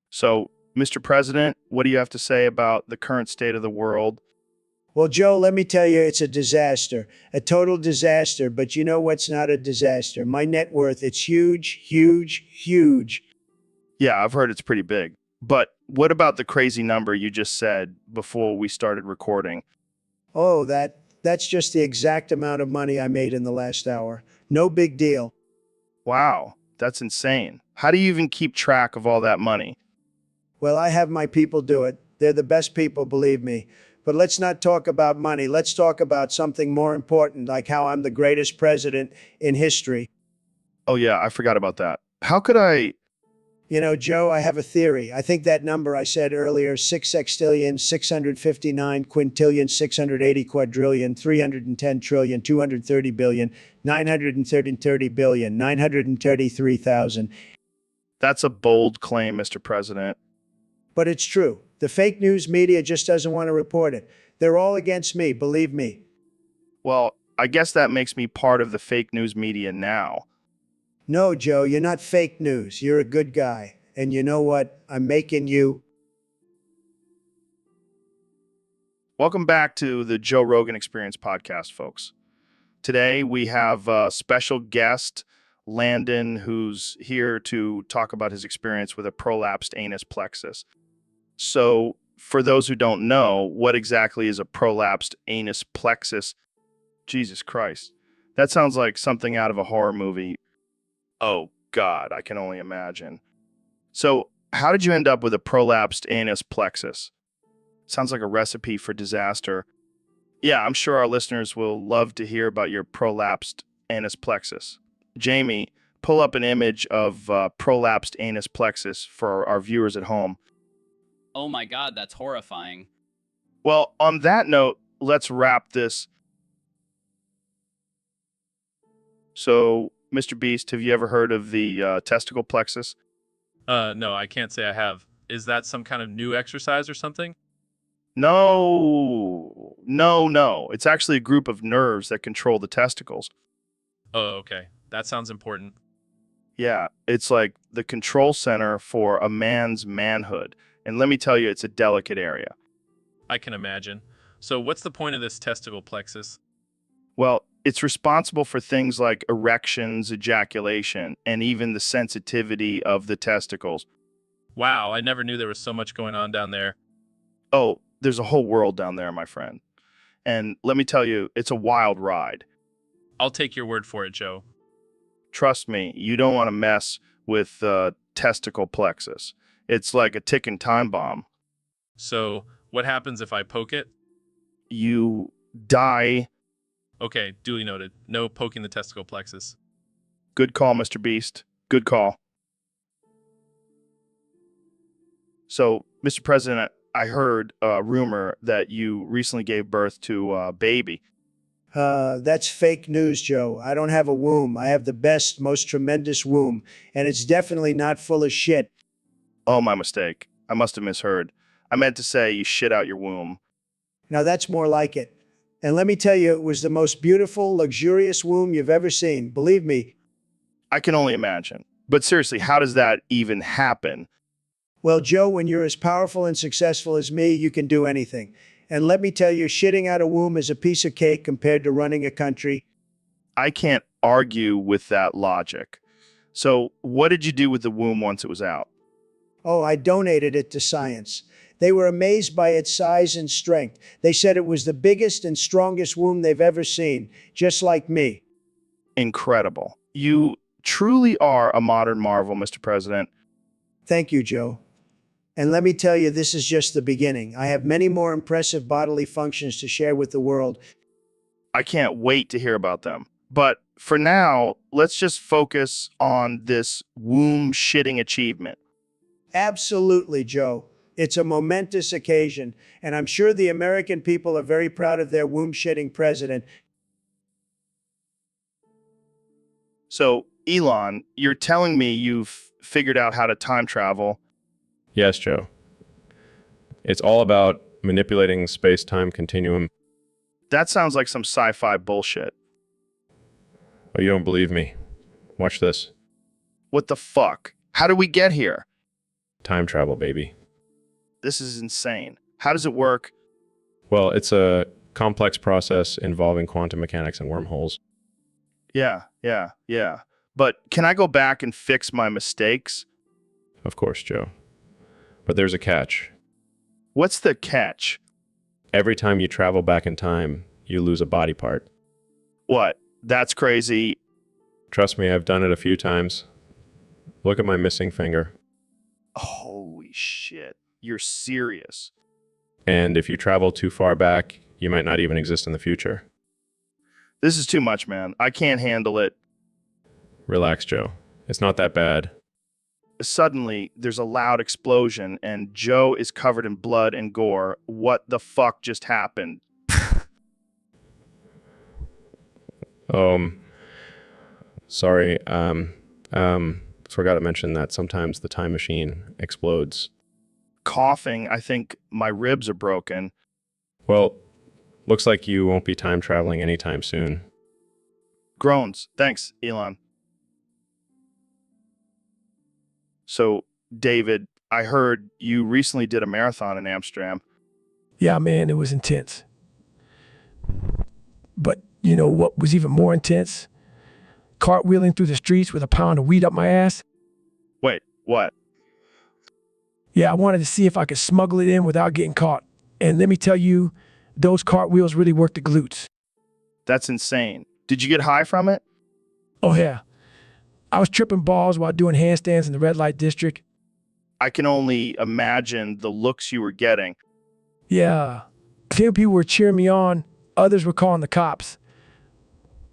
So, Mr. President, what do you have to say about the current state of the world? Well, Joe, let me tell you, it's a disaster, a total disaster. But you know what's not a disaster? My net worth, it's huge, huge, huge. Yeah, I've heard it's pretty big. But what about the crazy number you just said before we started recording? Oh, that's just the exact amount of money I made in the last hour. No big deal. Wow, that's insane. How do you even keep track of all that money? Well, I have my people do it. They're the best people, believe me. But let's not talk about money. Let's talk about something more important, like how I'm the greatest president in history. Oh, yeah, I forgot about that. How could I? You know, Joe, I have a theory. I think that number I said earlier, 6 sextillion, 659 quintillion, 680 quadrillion, 310 trillion, 230 billion, 930 billion, 933,000. That's a bold claim, Mr. President. But it's true. The fake news media just doesn't want to report it. They're all against me, believe me. Well, I guess that makes me part of the fake news media now. No, Joe, you're not fake news. You're a good guy. And you know what? I'm making you. Welcome back to the Joe Rogan Experience podcast, folks. Today we have a special guest, Landon, who's here to talk about his experience with a prolapsed anus plexus. So, for those who don't know, what exactly is a prolapsed anus plexus? Jesus Christ. That sounds like something out of a horror movie. Oh, God, I can only imagine. So, how did you end up with a prolapsed anus plexus? Sounds like a recipe for disaster. Yeah, I'm sure our listeners will love to hear about your prolapsed anus plexus. Jamie, pull up an image of prolapsed anus plexus for our viewers at home. Oh my God, that's horrifying. Well, on that note, let's wrap this. So, Mr. Beast, have you ever heard of the testicle plexus? No, I can't say I have. Is that some kind of new exercise or something? No. It's actually a group of nerves that control the testicles. Oh, okay. That sounds important. Yeah, it's like the control center for a man's manhood. And let me tell you, it's a delicate area. I can imagine. So what's the point of this testicle plexus? Well, it's responsible for things like erections, ejaculation, and even the sensitivity of the testicles. Wow, I never knew there was so much going on down there. Oh, there's a whole world down there, my friend. And let me tell you, it's a wild ride. I'll take your word for it, Joe. Trust me, you don't want to mess with testicle plexus. It's like a ticking time bomb. So, what happens if I poke it? You die. Okay, duly noted. No poking the testicle plexus. Good call, Mr. Beast. Good call. So, Mr. President, I heard a rumor that you recently gave birth to a baby. That's fake news, Joe. I don't have a womb. I have the best, most tremendous womb. And it's definitely not full of shit. Oh, my mistake. I must have misheard. I meant to say you shit out your womb. Now that's more like it. And let me tell you, it was the most beautiful, luxurious womb you've ever seen. Believe me. I can only imagine. But seriously, how does that even happen? Well, Joe, when you're as powerful and successful as me, you can do anything. And let me tell you, shitting out a womb is a piece of cake compared to running a country. I can't argue with that logic. So, what did you do with the womb once it was out? Oh, I donated it to science. They were amazed by its size and strength. They said it was the biggest and strongest womb they've ever seen, just like me. Incredible. You truly are a modern marvel, Mr. President. Thank you, Joe. And let me tell you, this is just the beginning. I have many more impressive bodily functions to share with the world. I can't wait to hear about them. But for now, let's just focus on this womb shitting achievement. Absolutely, Joe. It's a momentous occasion, and I'm sure the American people are very proud of their womb-shitting president. So, Elon, you're telling me you've figured out how to time travel. Yes, Joe. It's all about manipulating space-time continuum. That sounds like some sci-fi bullshit. Oh, you don't believe me? Watch this. What the fuck? How did we get here? Time travel, baby. This is insane. How does it work? Well, it's a complex process involving quantum mechanics and wormholes. Yeah. But can I go back and fix my mistakes? Of course, Joe. But there's a catch. What's the catch? Every time you travel back in time, you lose a body part. What? That's crazy. Trust me, I've done it a few times. Look at my missing finger. Holy shit. You're serious. And if you travel too far back, you might not even exist in the future. This is too much, man. I can't handle it. Relax, Joe. It's not that bad. Suddenly, there's a loud explosion, and Joe is covered in blood and gore. What the fuck just happened? Sorry. Forgot to mention that sometimes the time machine explodes. Coughing. I think my ribs are broken. Well, looks like you won't be time traveling anytime soon. Groans. Thanks, Elon. So, David, I heard you recently did a marathon in Amsterdam. Yeah, man, it was intense. But you know what was even more intense? Cartwheeling through the streets with a pound of weed up my ass. Wait, what? Yeah, I wanted to see if I could smuggle it in without getting caught. And let me tell you, those cartwheels really work the glutes. That's insane. Did you get high from it? Oh, yeah. I was tripping balls while doing handstands in the red light district. I can only imagine the looks you were getting. Yeah. A few people were cheering me on. Others were calling the cops.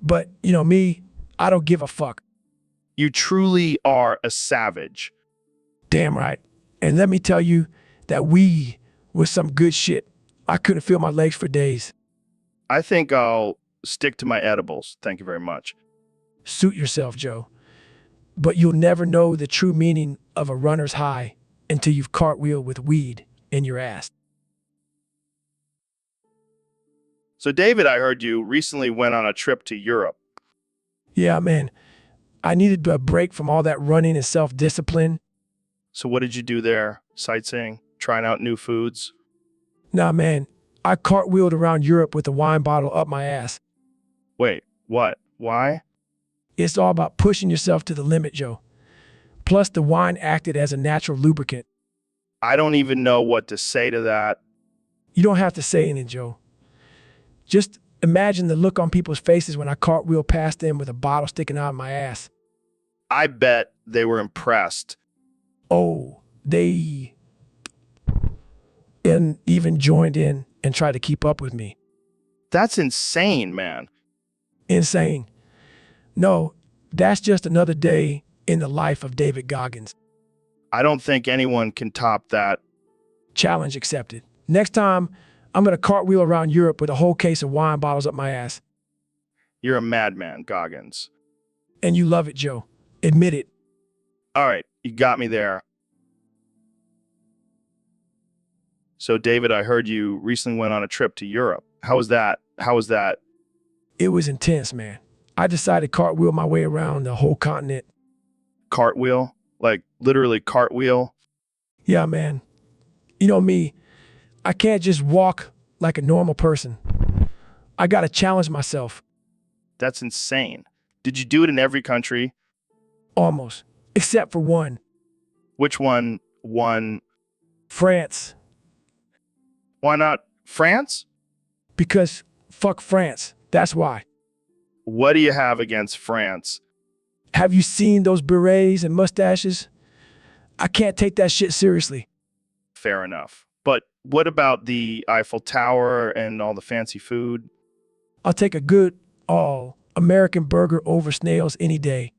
But, you know me, I don't give a fuck. You truly are a savage. Damn right. And let me tell you, that weed was some good shit. I couldn't feel my legs for days. I think I'll stick to my edibles. Thank you very much. Suit yourself, Joe. But you'll never know the true meaning of a runner's high until you've cartwheeled with weed in your ass. So, David, I heard you recently went on a trip to Europe. Yeah, man. I needed a break from all that running and self-discipline. So what did you do there? Sightseeing? Trying out new foods? Nah, man. I cartwheeled around Europe with a wine bottle up my ass. Wait, what? Why? It's all about pushing yourself to the limit, Joe. Plus, the wine acted as a natural lubricant. I don't even know what to say to that. You don't have to say anything, Joe. Just imagine the look on people's faces when I cartwheeled past them with a bottle sticking out of my ass. I bet they were impressed. Oh, they and even joined in and tried to keep up with me. That's insane, man. Insane. No, that's just another day in the life of David Goggins. I don't think anyone can top that. Challenge accepted. Next time, I'm going to cartwheel around Europe with a whole case of wine bottles up my ass. You're a madman, Goggins. And you love it, Joe. Admit it. All right, you got me there. So, David, I heard you recently went on a trip to Europe. How was that? It was intense, man. I decided to cartwheel my way around the whole continent. Cartwheel? Like, literally cartwheel? Yeah, man. You know me, I can't just walk like a normal person. I got to challenge myself. That's insane. Did you do it in every country? Almost. Except for one. Which one? France. Why not France? Because fuck France. That's why. What do you have against France? Have you seen those berets and mustaches? I can't take that shit seriously. Fair enough. But what about the Eiffel Tower and all the fancy food? I'll take a good, all-American burger over snails any day.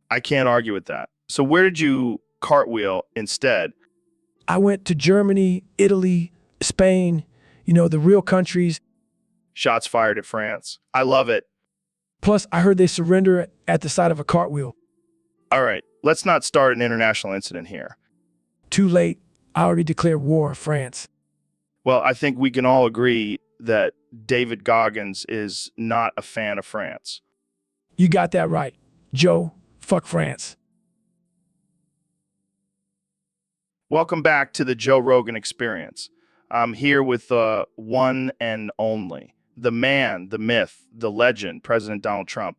I can't argue with that. So where did you cartwheel instead? I went to Germany, Italy, Spain, you know, the real countries. Shots fired at France. I love it. Plus, I heard they surrender at the sight of a cartwheel. All right, let's not start an international incident here. Too late. I already declared war on France. Well, I think we can all agree that David Goggins is not a fan of France. You got that right. Joe, fuck France. Welcome back to the Joe Rogan Experience. I'm here with the one and only, the man, the myth, the legend, President Donald Trump.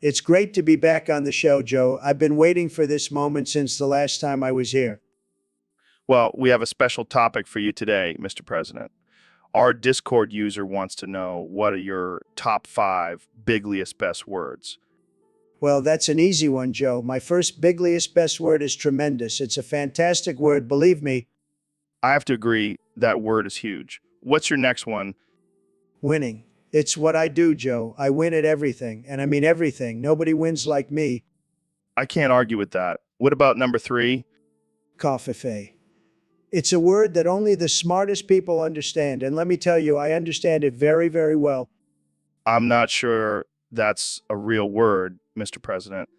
It's great to be back on the show, Joe. I've been waiting for this moment since the last time I was here. Well, we have a special topic for you today, Mr. President. Our Discord user wants to know what are your top 5 bigliest best words. Well, that's an easy one, Joe. My first bigliest best word is tremendous. It's a fantastic word, believe me. I have to agree that word is huge. What's your next one? Winning. It's what I do, Joe. I win at everything, and I mean everything. Nobody wins like me. I can't argue with that. What about number 3? Coffee. It's a word that only the smartest people understand, and let me tell you, I understand it very, very well. I'm not sure that's a real word, Mr. President.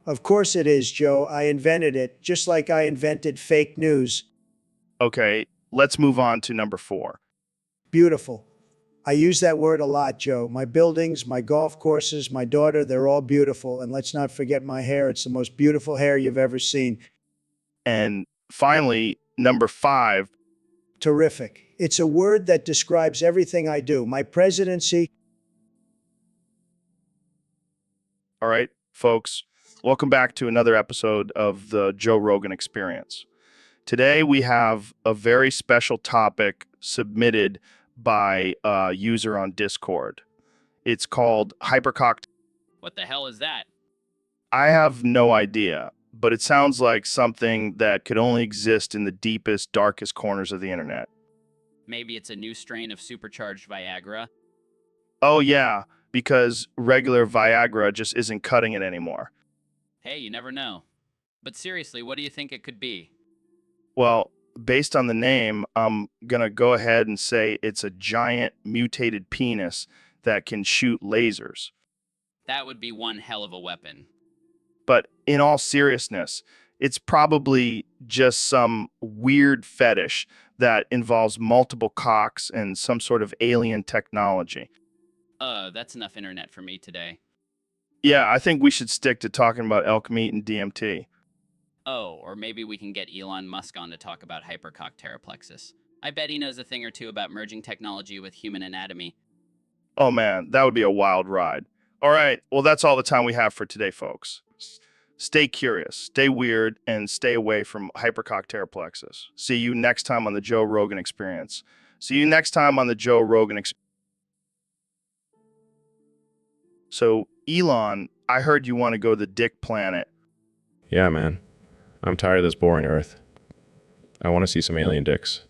Of course it is, Joe. I invented it, just like I invented fake news. Okay, let's move on to number 4. Beautiful. I use that word a lot, Joe. My buildings, my golf courses, my daughter, they're all beautiful. And let's not forget my hair. It's the most beautiful hair you've ever seen. And finally, number 5. Terrific. It's a word that describes everything I do. My presidency. All right, folks, welcome back to another episode of the Joe Rogan Experience. Today we have a very special topic submitted by a user on Discord. It's called hypercocktail. What the hell is that? I have no idea, but it sounds like something that could only exist in the deepest, darkest corners of the internet. Maybe it's a new strain of supercharged Viagra? Oh yeah, because regular Viagra just isn't cutting it anymore. Hey, you never know. But seriously, what do you think it could be? Well, based on the name, I'm going to go ahead and say it's a giant mutated penis that can shoot lasers. That would be one hell of a weapon. But in all seriousness, it's probably just some weird fetish that involves multiple cocks and some sort of alien technology. That's enough internet for me today. Yeah, I think we should stick to talking about elk meat and DMT. Oh, or maybe we can get Elon Musk on to talk about hypercock pteroplexus. I bet he knows a thing or two about merging technology with human anatomy. Oh man, that would be a wild ride. All right, well, that's all the time we have for today, folks. Stay curious, stay weird, and stay away from hypercock pteroplexus. See you next time on the Joe Rogan Experience. See you next time on the Joe Rogan Experience. So, Elon, I heard you want to go to the Dick Planet. Yeah, man. I'm tired of this boring Earth. I want to see some alien dicks.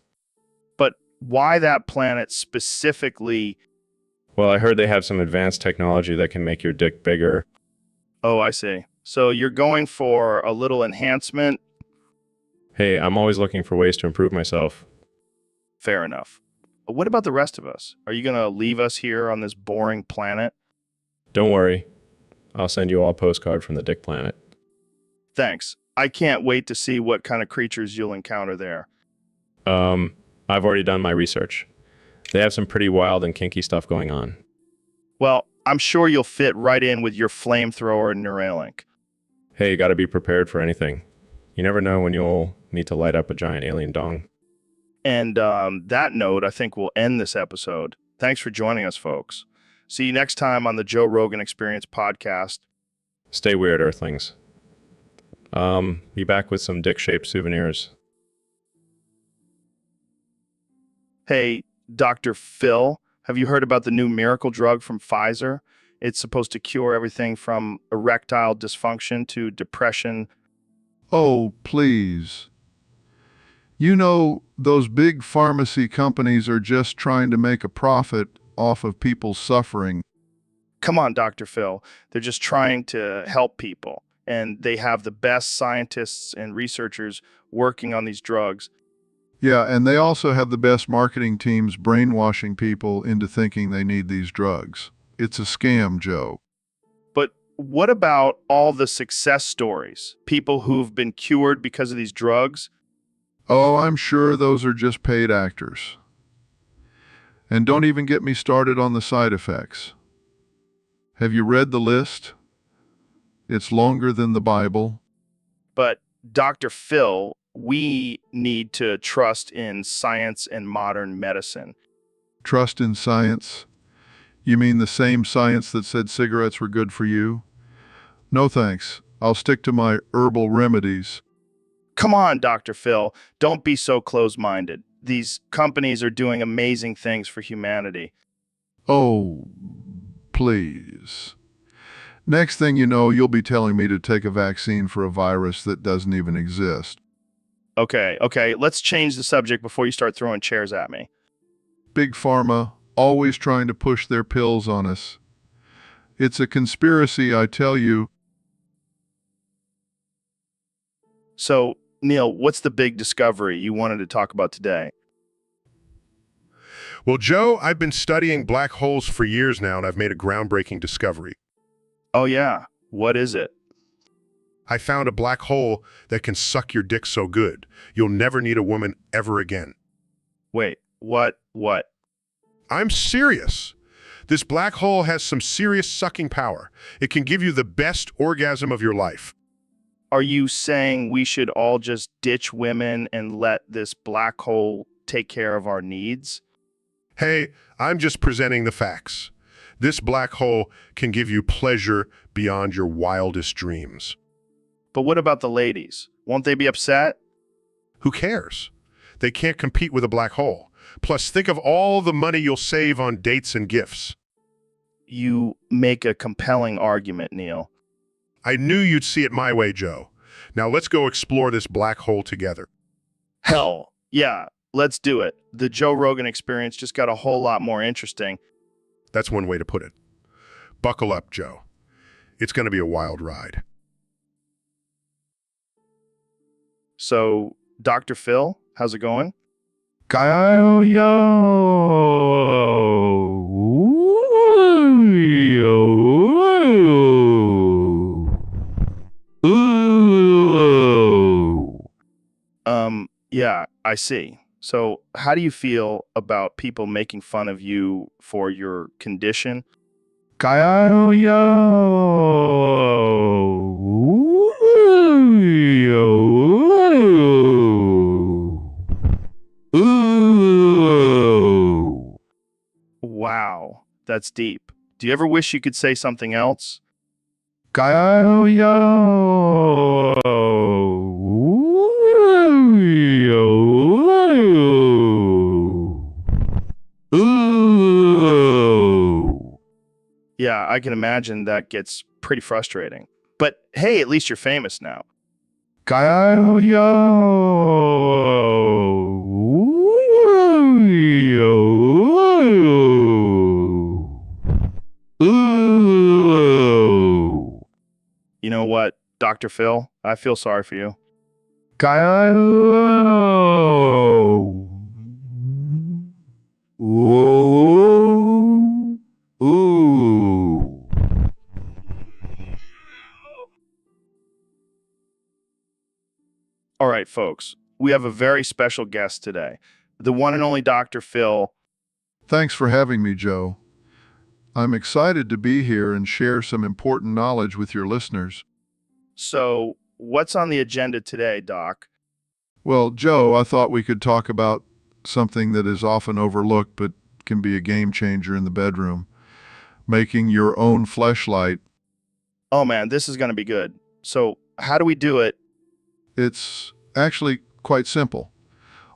But why that planet specifically? Well, I heard they have some advanced technology that can make your dick bigger. Oh, I see. So you're going for a little enhancement? Hey, I'm always looking for ways to improve myself. Fair enough. But what about the rest of us? Are you going to leave us here on this boring planet? Don't worry. I'll send you all a postcard from the Dick Planet. Thanks. I can't wait to see what kind of creatures you'll encounter there. I've already done my research. They have some pretty wild and kinky stuff going on. Well, I'm sure you'll fit right in with your flamethrower and Neuralink. Hey, you gotta be prepared for anything. You never know when you'll need to light up a giant alien dong. And that note, I think we'll end this episode. Thanks for joining us, folks. See you next time on the Joe Rogan Experience podcast. Stay weird, Earthlings. Be back with some dick-shaped souvenirs. Hey, Dr. Phil, have you heard about the new miracle drug from Pfizer? It's supposed to cure everything from erectile dysfunction to depression. Oh, please. You know, those big pharmacy companies are just trying to make a profit off of people's suffering. Come on, Dr. Phil. They're just trying to help people. And they have the best scientists and researchers working on these drugs. Yeah, and they also have the best marketing teams brainwashing people into thinking they need these drugs. It's a scam, Joe. But what about all the success stories? People who've been cured because of these drugs? Oh, I'm sure those are just paid actors. And don't even get me started on the side effects. Have you read the list? It's longer than the Bible. But Dr. Phil, we need to trust in science and modern medicine. Trust in science? You mean the same science that said cigarettes were good for you? No thanks. I'll stick to my herbal remedies. Come on, Dr. Phil. Don't be so close-minded. These companies are doing amazing things for humanity. Oh, please. Next thing you know, you'll be telling me to take a vaccine for a virus that doesn't even exist. Okay, let's change the subject before you start throwing chairs at me. Big Pharma, always trying to push their pills on us. It's a conspiracy, I tell you. So, Neil, what's the big discovery you wanted to talk about today? Well, Joe, I've been studying black holes for years now, and I've made a groundbreaking discovery. Oh yeah, what is it? I found a black hole that can suck your dick so good, you'll never need a woman ever again. Wait, what? I'm serious. This black hole has some serious sucking power. It can give you the best orgasm of your life. Are you saying we should all just ditch women and let this black hole take care of our needs? Hey, I'm just presenting the facts. This black hole can give you pleasure beyond your wildest dreams. But what about the ladies? Won't they be upset? Who cares? They can't compete with a black hole. Plus, think of all the money you'll save on dates and gifts. You make a compelling argument, Neil. I knew you'd see it my way, Joe. Now let's go explore this black hole together. Hell, yeah, let's do it. The Joe Rogan Experience just got a whole lot more interesting. That's one way to put it. Buckle up, Joe. It's going to be a wild ride. So, Dr. Phil, how's it going? Yeah, I see. So, how do you feel about people making fun of you for your condition? Wow, that's deep. Do you ever wish you could say something else? Yeah, I can imagine that gets pretty frustrating. But hey, at least you're famous now. You know what, Dr. Phil? I feel sorry for you. All right, folks, we have a very special guest today, the one and only Dr. Phil. Thanks for having me, Joe. I'm excited to be here and share some important knowledge with your listeners. So, what's on the agenda today, Doc? Well, Joe, I thought we could talk about something that is often overlooked but can be a game changer in the bedroom. Making your own fleshlight. Oh man, this is going to be good. So, how do we do it? It's actually quite simple.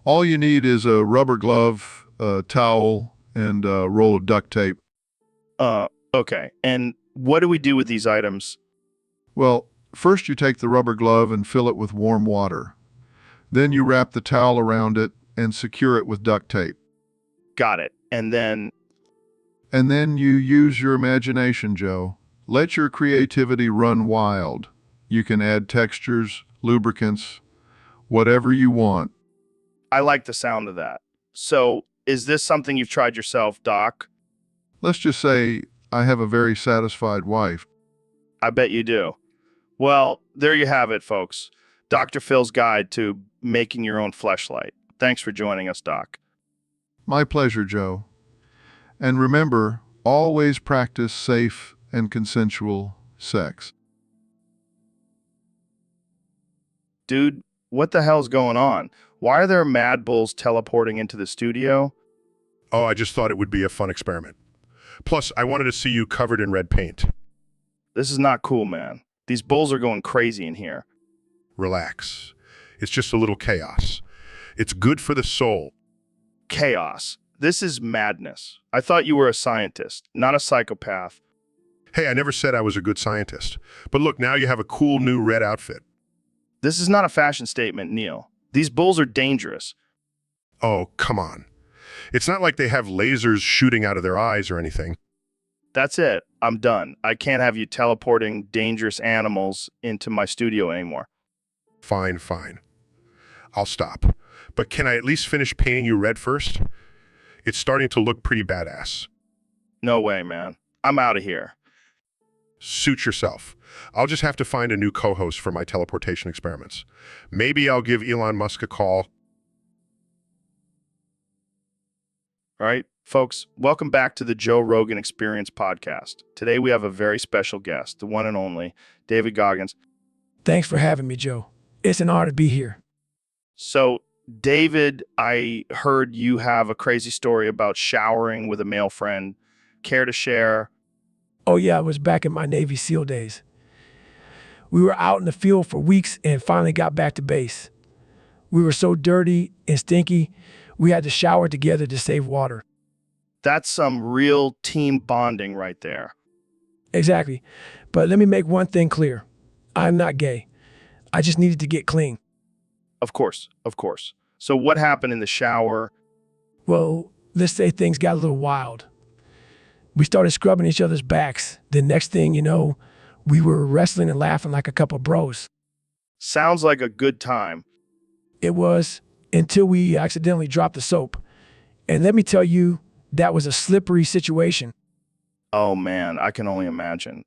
All you need is a rubber glove, a towel, and a roll of duct tape. Okay. And what do we do with these items? Well, first you take the rubber glove and fill it with warm water. Then you wrap the towel around it and secure it with duct tape. Got it. And then you use your imagination, Joe. Let your creativity run wild. You can add textures, lubricants, whatever you want. I like the sound of that. So, is this something you've tried yourself, Doc? Let's just say I have a very satisfied wife. I bet you do. Well, there you have it, folks. Dr. Phil's guide to making your own fleshlight. Thanks for joining us, Doc. My pleasure, Joe. And remember, always practice safe and consensual sex. Dude, what the hell's going on? Why are there mad bulls teleporting into the studio? Oh, I just thought it would be a fun experiment. Plus, I wanted to see you covered in red paint. This is not cool, man. These bulls are going crazy in here. Relax. It's just a little chaos. It's good for the soul. Chaos. This is madness. I thought you were a scientist, not a psychopath. Hey, I never said I was a good scientist. But look, now you have a cool new red outfit. This is not a fashion statement, Neil. These bulls are dangerous. Oh, come on. It's not like they have lasers shooting out of their eyes or anything. That's it. I'm done. I can't have you teleporting dangerous animals into my studio anymore. Fine, fine. I'll stop. But can I at least finish painting you red first? It's starting to look pretty badass. No way, man. I'm out of here. Suit yourself. I'll just have to find a new co-host for my teleportation experiments. Maybe I'll give Elon Musk a call. All right, folks, welcome back to the Joe Rogan Experience podcast. Today we have a very special guest, the one and only David Goggins. Thanks for having me, Joe. It's an honor to be here. So, David, I heard you have a crazy story about showering with a male friend. Care to share? Oh yeah, it was back in my Navy SEAL days. We were out in the field for weeks and finally got back to base. We were so dirty and stinky, we had to shower together to save water. That's some real team bonding right there. Exactly. But let me make one thing clear. I'm not gay. I just needed to get clean. Of course, of course. So what happened in the shower? Well, let's say things got a little wild. We started scrubbing each other's backs. The next thing you know, we were wrestling and laughing like a couple bros. Sounds like a good time. It was, until we accidentally dropped the soap. And let me tell you, that was a slippery situation. Oh man, I can only imagine.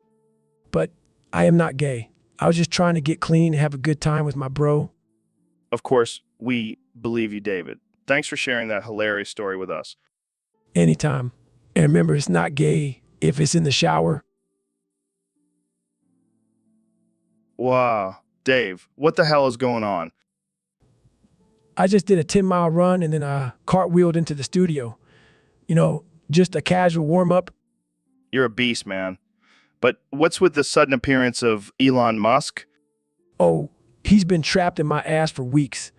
But I am not gay. I was just trying to get clean and have a good time with my bro. Of course, we believe you, David. Thanks for sharing that hilarious story with us. Anytime. And remember, it's not gay if it's in the shower. Wow, Dave, what the hell is going on? I just did a 10-mile run and then I cartwheeled into the studio. You know, just a casual warm-up. You're a beast, man. But what's with the sudden appearance of Elon Musk? Oh, he's been trapped in my ass for weeks.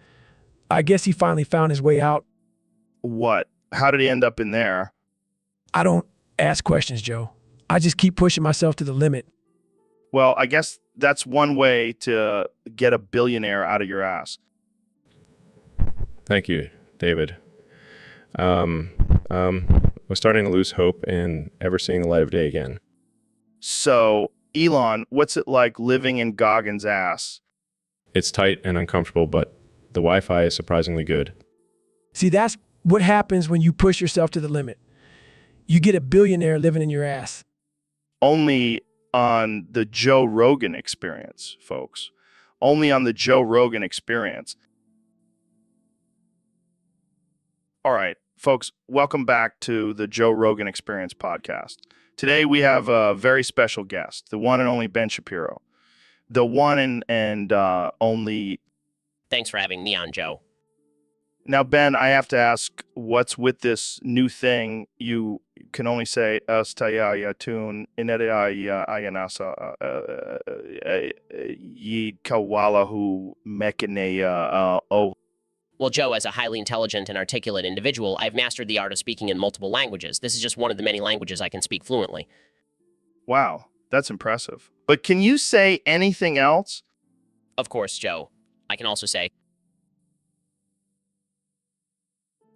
I guess he finally found his way out. What? How did he end up in there? I don't ask questions, Joe. I just keep pushing myself to the limit. Well, I guess that's one way to get a billionaire out of your ass. Thank you, David. Was starting to lose hope in ever seeing the light of day again. So, Elon, what's it like living in Goggins' ass? It's tight and uncomfortable, but the Wi-Fi is surprisingly good. See, that's what happens when you push yourself to the limit. You get a billionaire living in your ass. Only on the Joe Rogan Experience, folks. Only on the Joe Rogan Experience. All right, folks, welcome back to the Joe Rogan Experience podcast. Today we have a very special guest, the one and only Ben Shapiro. The one and only... Thanks for having me on, Joe. Now, Ben, I have to ask, what's with this new thing? You can only say "Astaya tun inedia ayanasa yid kawalahu mekanea oh." Well, Joe, as a highly intelligent and articulate individual, I've mastered the art of speaking in multiple languages. This is just one of the many languages I can speak fluently. Wow, that's impressive. But can you say anything else? Of course, Joe. I can also say,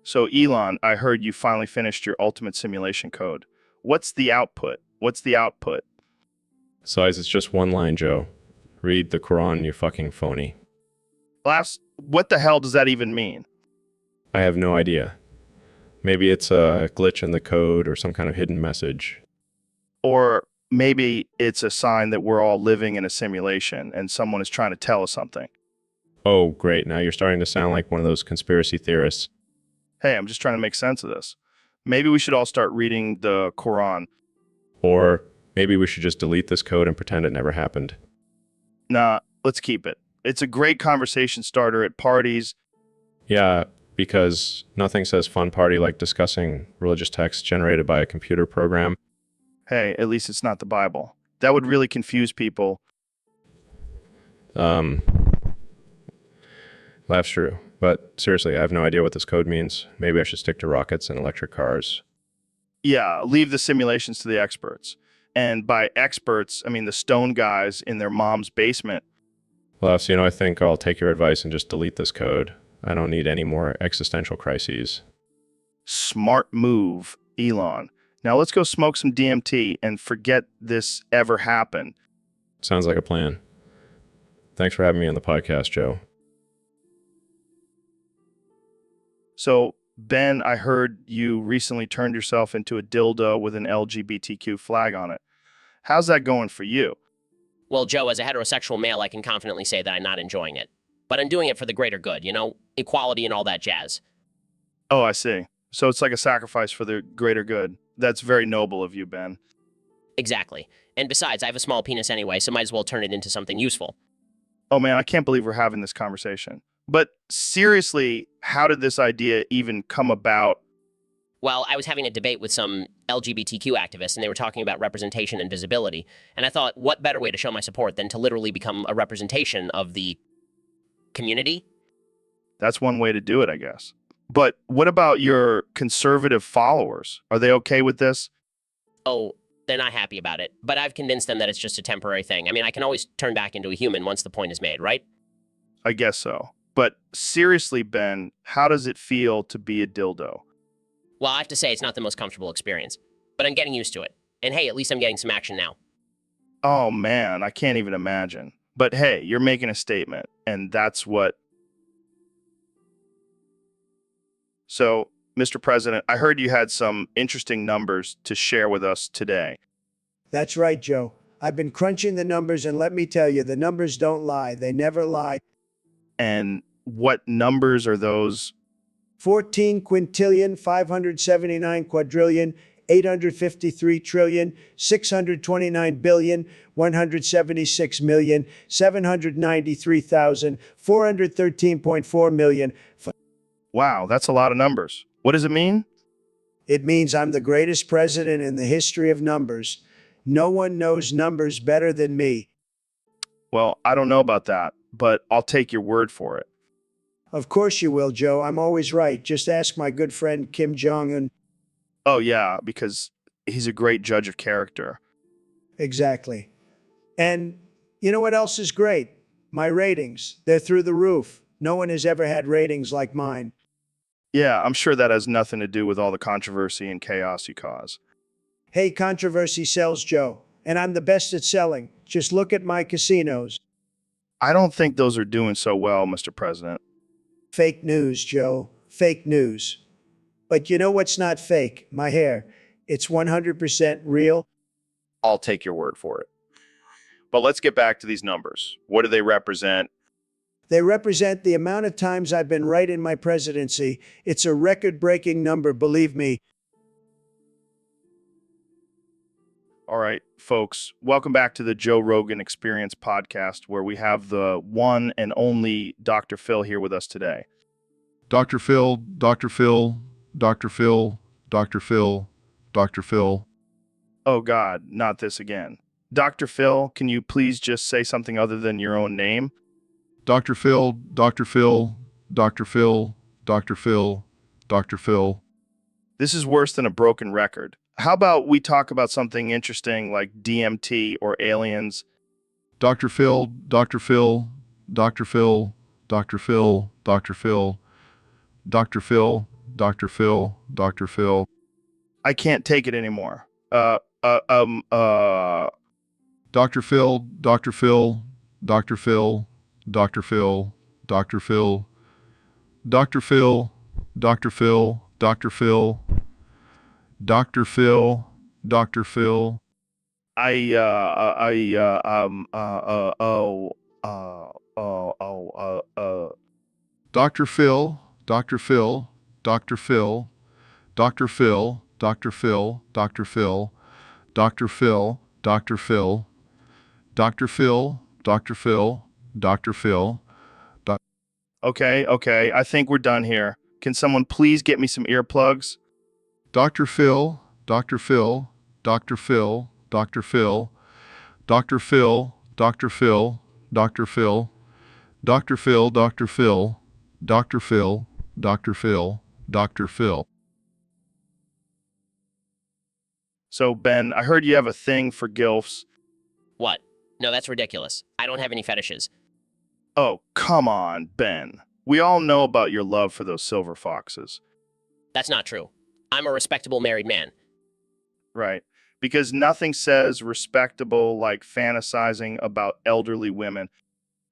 so, Elon, I heard you finally finished your ultimate simulation code. What's the output? What's the output? Besides, it's just one line, Joe. Read the Quran, you fucking phony. What the hell does that even mean? I have no idea. Maybe it's a glitch in the code or some kind of hidden message. Or maybe it's a sign that we're all living in a simulation and someone is trying to tell us something. Oh, great. Now you're starting to sound like one of those conspiracy theorists. Hey, I'm just trying to make sense of this. Maybe we should all start reading the Quran. Or maybe we should just delete this code and pretend it never happened. Nah, let's keep it. It's a great conversation starter at parties. Yeah, because nothing says fun party like discussing religious texts generated by a computer program. Hey, at least it's not the Bible. That would really confuse people. Laugh's true. But seriously, I have no idea what this code means. Maybe I should stick to rockets and electric cars. Yeah, leave the simulations to the experts. And by experts, I mean the stone guys in their mom's basement. Laughs, I think I'll take your advice and just delete this code. I don't need any more existential crises. Smart move, Elon. Now let's go smoke some DMT and forget this ever happened. Sounds like a plan. Thanks for having me on the podcast, Joe. So, Ben, I heard you recently turned yourself into a dildo with an LGBTQ flag on it. How's that going for you? Well, Joe, as a heterosexual male, I can confidently say that I'm not enjoying it. But I'm doing it for the greater good, equality and all that jazz. Oh, I see. So it's like a sacrifice for the greater good. That's very noble of you, Ben. Exactly. And besides, I have a small penis anyway, so might as well turn it into something useful. Oh man, I can't believe we're having this conversation. But seriously, how did this idea even come about? Well, I was having a debate with some LGBTQ activists, and they were talking about representation and visibility. And I thought, what better way to show my support than to literally become a representation of the community? That's one way to do it, I guess. But what about your conservative followers? Are they okay with this? Oh, they're not happy about it. But I've convinced them that it's just a temporary thing. I mean, I can always turn back into a human once the point is made, right? I guess so. But seriously, Ben, how does it feel to be a dildo? Well, I have to say it's not the most comfortable experience, but I'm getting used to it. And hey, at least I'm getting some action now. Oh man, I can't even imagine. But hey, you're making a statement, and that's what... So, Mr. President, I heard you had some interesting numbers to share with us today. That's right, Joe. I've been crunching the numbers, and let me tell you, the numbers don't lie. They never lie. And what numbers are those? 14 quintillion, 579 quadrillion, 853 trillion, 629 billion, 176 million, 793,000, 413.4 million. Wow, that's a lot of numbers. What does it mean? It means I'm the greatest president in the history of numbers. No one knows numbers better than me. Well, I don't know about that, but I'll take your word for it. Of course you will, Joe. I'm always right. Just ask my good friend Kim Jong-un. Oh yeah, because he's a great judge of character. Exactly. And you know what else is great? My ratings. They're through the roof. No one has ever had ratings like mine. Yeah, I'm sure that has nothing to do with all the controversy and chaos you cause. Hey, controversy sells, Joe. And I'm the best at selling. Just look at my casinos. I don't think those are doing so well, Mr. President. Fake news, Joe. Fake news. But you know what's not fake? My hair. It's 100% real. I'll take your word for it. But let's get back to these numbers. What do they represent? They represent the amount of times I've been right in my presidency. It's a record-breaking number, believe me. All right, folks, welcome back to the Joe Rogan Experience podcast, where we have the one and only Dr. Phil here with us today. Dr. Phil, Dr. Phil, Dr. Phil, Dr. Phil, Dr. Phil. Oh God, not this again. Dr. Phil, can you please just say something other than your own name? Dr. Phil, Dr. Phil, Dr. Phil, Dr. Phil, Dr. Phil. This is worse than a broken record. How about we talk about something interesting like DMT or aliens? Dr. Phil, Dr. Phil, Dr. Phil, Dr. Phil, Dr. Phil, Dr. Phil, Dr. Phil, Dr. Phil. I can't take it anymore. Dr. Phil, Dr. Phil, Dr. Phil, Dr. Phil, Dr. Phil, Dr. Phil, Dr. Phil, Dr. Phil, Dr. Phil, Dr. Phil. Dr. Phil, Dr. Phil, Dr. Phil, Dr. Phil, Dr. Phil, Dr. Phil, Dr. Phil, Dr. Phil, Dr. Phil, Dr. Phil, Dr. Phil. Okay, I think we're done here. Can someone please get me some earplugs? Dr. Phil, Dr. Phil, Dr. Phil, Dr. Phil, Dr. Phil, Dr. Phil, Dr. Phil, Dr. Phil, Dr. Phil, Dr. Phil, Dr. Phil, Dr. Phil. So, Ben, I heard you have a thing for gilfs. What? No, that's ridiculous. I don't have any fetishes. Oh, come on, Ben. We all know about your love for those silver foxes. That's not true. I'm a respectable married man. Right. Because nothing says respectable like fantasizing about elderly women.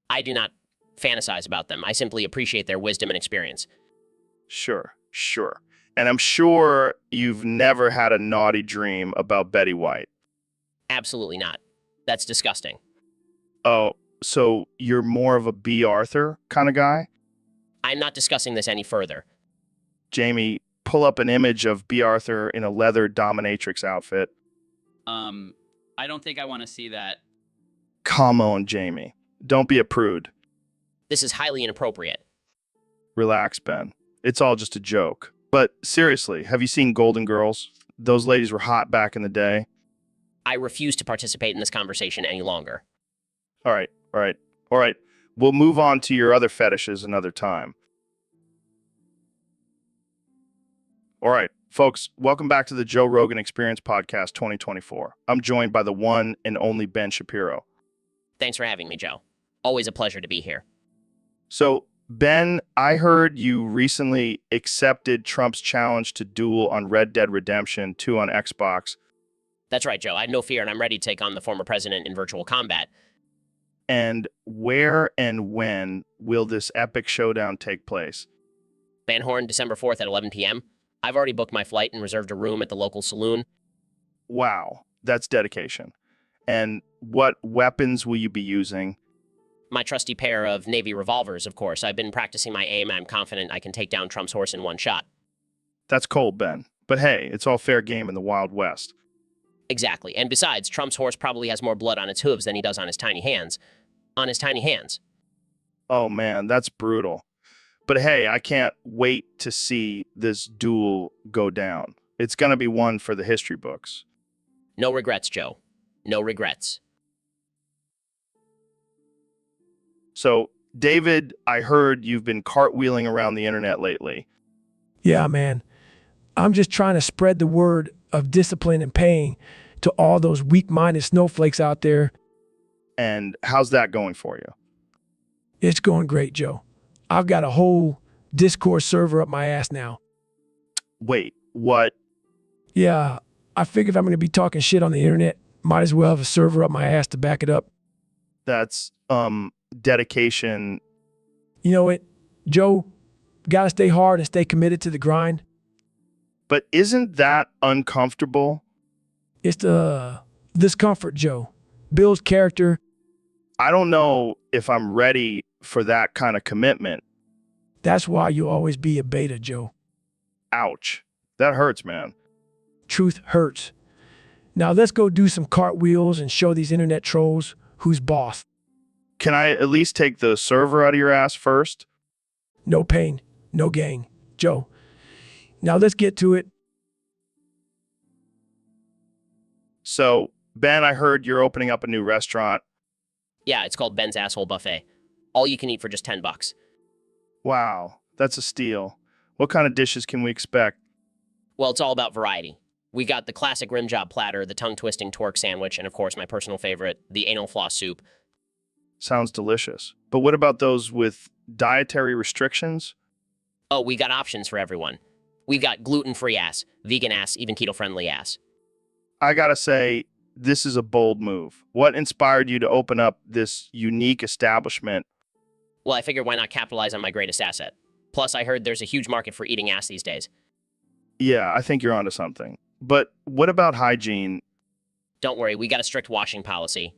I do not fantasize about them. I simply appreciate their wisdom and experience. Sure, sure. And I'm sure you've never had a naughty dream about Betty White. Absolutely not. That's disgusting. Oh, so you're more of a B. Arthur kind of guy? I'm not discussing this any further. Jamie, pull up an image of B. Arthur in a leather dominatrix outfit. I don't think I want to see that. Come on, Jamie. Don't be a prude. This is highly inappropriate. Relax, Ben. It's all just a joke. But seriously, have you seen Golden Girls? Those ladies were hot back in the day. I refuse to participate in this conversation any longer. All right, all right, all right. We'll move on to your other fetishes another time. All right, folks, welcome back to the Joe Rogan Experience Podcast 2024. I'm joined by the one and only Ben Shapiro. Thanks for having me, Joe. Always a pleasure to be here. So, Ben, I heard you recently accepted Trump's challenge to duel on Red Dead Redemption 2 on Xbox. That's right, Joe. I have no fear, and I'm ready to take on the former president in virtual combat. And where and when will this epic showdown take place? Van Horn, December 4th at 11 p.m. I've already booked my flight and reserved a room at the local saloon. Wow, that's dedication. And what weapons will you be using? My trusty pair of Navy revolvers, of course. I've been practicing my aim, and I'm confident I can take down Trump's horse in one shot. That's cold, Ben. But hey, it's all fair game in the Wild West. Exactly. And besides, Trump's horse probably has more blood on its hooves than he does on his tiny hands. On his tiny hands. Oh man, that's brutal. But hey, I can't wait to see this duel go down. It's going to be one for the history books. No regrets, Joe. No regrets. So, David, I heard you've been cartwheeling around the internet lately. Yeah, man. I'm just trying to spread the word of discipline and pain to all those weak-minded snowflakes out there. And how's that going for you? It's going great, Joe. I've got a whole Discord server up my ass now. Wait, what? Yeah, I figure if I'm going to be talking shit on the internet, might as well have a server up my ass to back it up. That's, dedication. You know it, Joe, gotta stay hard and stay committed to the grind. But isn't that uncomfortable? It's the discomfort, Joe. Builds character. I don't know if I'm ready for that kind of commitment. That's why you'll always be a beta, Joe. Ouch. That hurts, man. Truth hurts. Now let's go do some cartwheels and show these internet trolls who's boss. Can I at least take the server out of your ass first? No pain, no gain. Joe, now let's get to it. So, Ben, I heard you're opening up a new restaurant. Yeah, it's called Ben's Asshole Buffet. All you can eat for just $10. Wow, that's a steal. What kind of dishes can we expect? Well, it's all about variety. We got the classic rim job platter, the tongue-twisting twerk sandwich, and of course my personal favorite, the anal floss soup. Sounds delicious. But what about those with dietary restrictions? Oh, we got options for everyone. We've got gluten-free ass, vegan ass, even keto-friendly ass. I gotta say, this is a bold move. What inspired you to open up this unique establishment? Well, I figured why not capitalize on my greatest asset. Plus, I heard there's a huge market for eating ass these days. Yeah, I think you're onto something. But what about hygiene? Don't worry, we got a strict washing policy.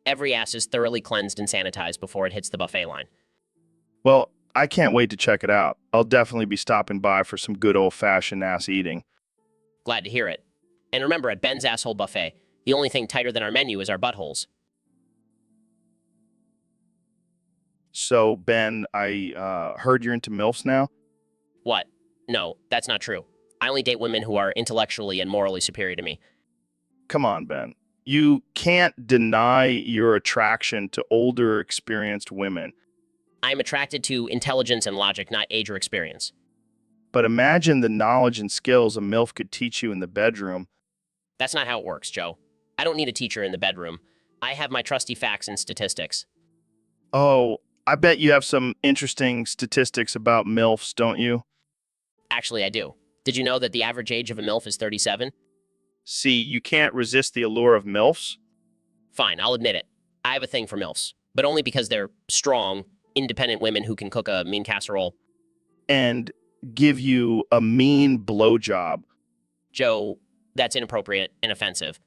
Every ass is thoroughly cleansed and sanitized before it hits the buffet line. Well, I can't wait to check it out. I'll definitely be stopping by for some good old-fashioned ass eating. Glad to hear it. And remember, at Ben's Asshole Buffet, the only thing tighter than our menu is our buttholes. So, Ben, I heard you're into MILFs now? What? No, that's not true. I only date women who are intellectually and morally superior to me. Come on, Ben. You can't deny your attraction to older, experienced women. I'm attracted to intelligence and logic, not age or experience. But imagine the knowledge and skills a MILF could teach you in the bedroom. That's not how it works, Joe. I don't need a teacher in the bedroom. I have my trusty facts and statistics. Oh, I bet you have some interesting statistics about MILFs, don't you? Actually, I do. Did you know that the average age of a MILF is 37? See, you can't resist the allure of MILFs. Fine, I'll admit it. I have a thing for MILFs, but only because they're strong, independent women who can cook a mean casserole. And give you a mean blowjob. Joe, that's inappropriate and offensive.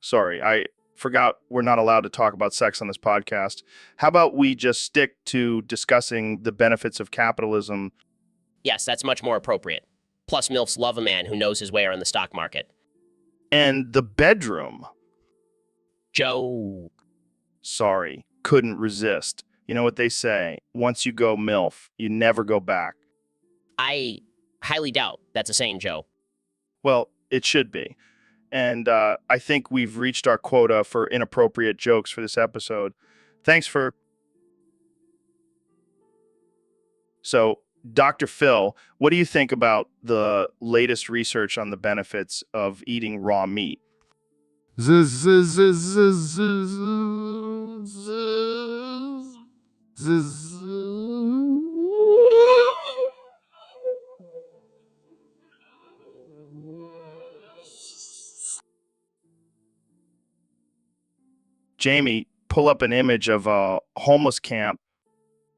Sorry, I forgot we're not allowed to talk about sex on this podcast. How about we just stick to discussing the benefits of capitalism? Yes, that's much more appropriate. Plus, MILFs love a man who knows his way around the stock market. And the bedroom. Joe. Sorry, couldn't resist. You know what they say, once you go MILF, you never go back. I highly doubt that's a saying, Joe. Well, it should be. And I think we've reached our quota for inappropriate jokes for this episode. Thanks for... So, Dr. Phil, what do you think about the latest research on the benefits of eating raw meat? Jamie, pull up an image of a homeless camp.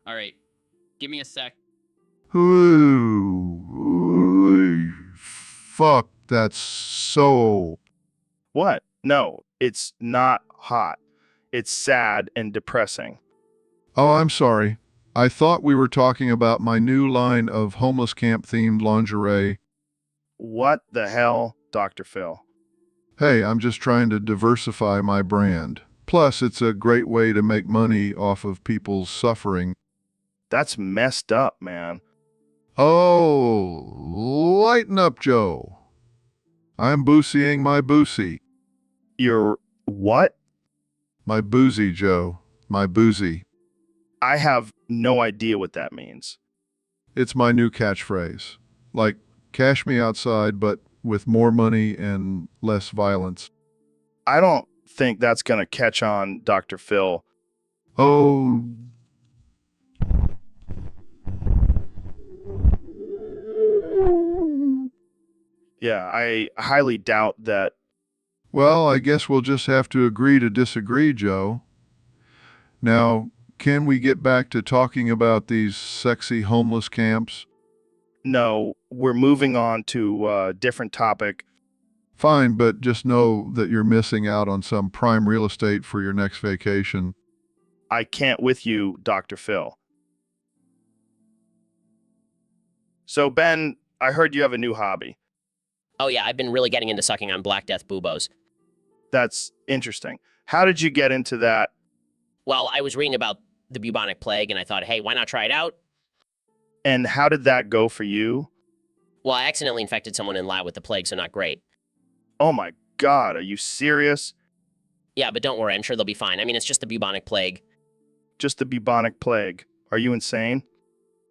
All right, give me a sec. Fuck, that's so... What? No, it's not hot. It's sad and depressing. Oh, I'm sorry. I thought we were talking about my new line of homeless camp-themed lingerie. What the hell, Dr. Phil? Hey, I'm just trying to diversify my brand. Plus, it's a great way to make money off of people's suffering. That's messed up, man. Oh, lighten up, Joe. I'm boosieing my boosie. You're what? My boozy, Joe. My boozy. I have no idea what that means. It's my new catchphrase. Like, cash me outside, but with more money and less violence. I don't think that's going to catch on, Dr. Phil. Oh. Yeah, I highly doubt that. Well, I guess we'll just have to agree to disagree, Joe. Now, can we get back to talking about these sexy homeless camps? No, we're moving on to a different topic. Fine, but just know that you're missing out on some prime real estate for your next vacation. I can't with you, Dr. Phil. So, Ben, I heard you have a new hobby. Oh yeah, I've been really getting into sucking on Black Death buboes. That's interesting. How did you get into that? Well, I was reading about the bubonic plague and I thought, hey, why not try it out? And how did that go for you? Well, I accidentally infected someone in lab with the plague, so not great. Oh my God, are you serious? Yeah, but don't worry, I'm sure they'll be fine. I mean, it's just the bubonic plague. Just the bubonic plague. Are you insane?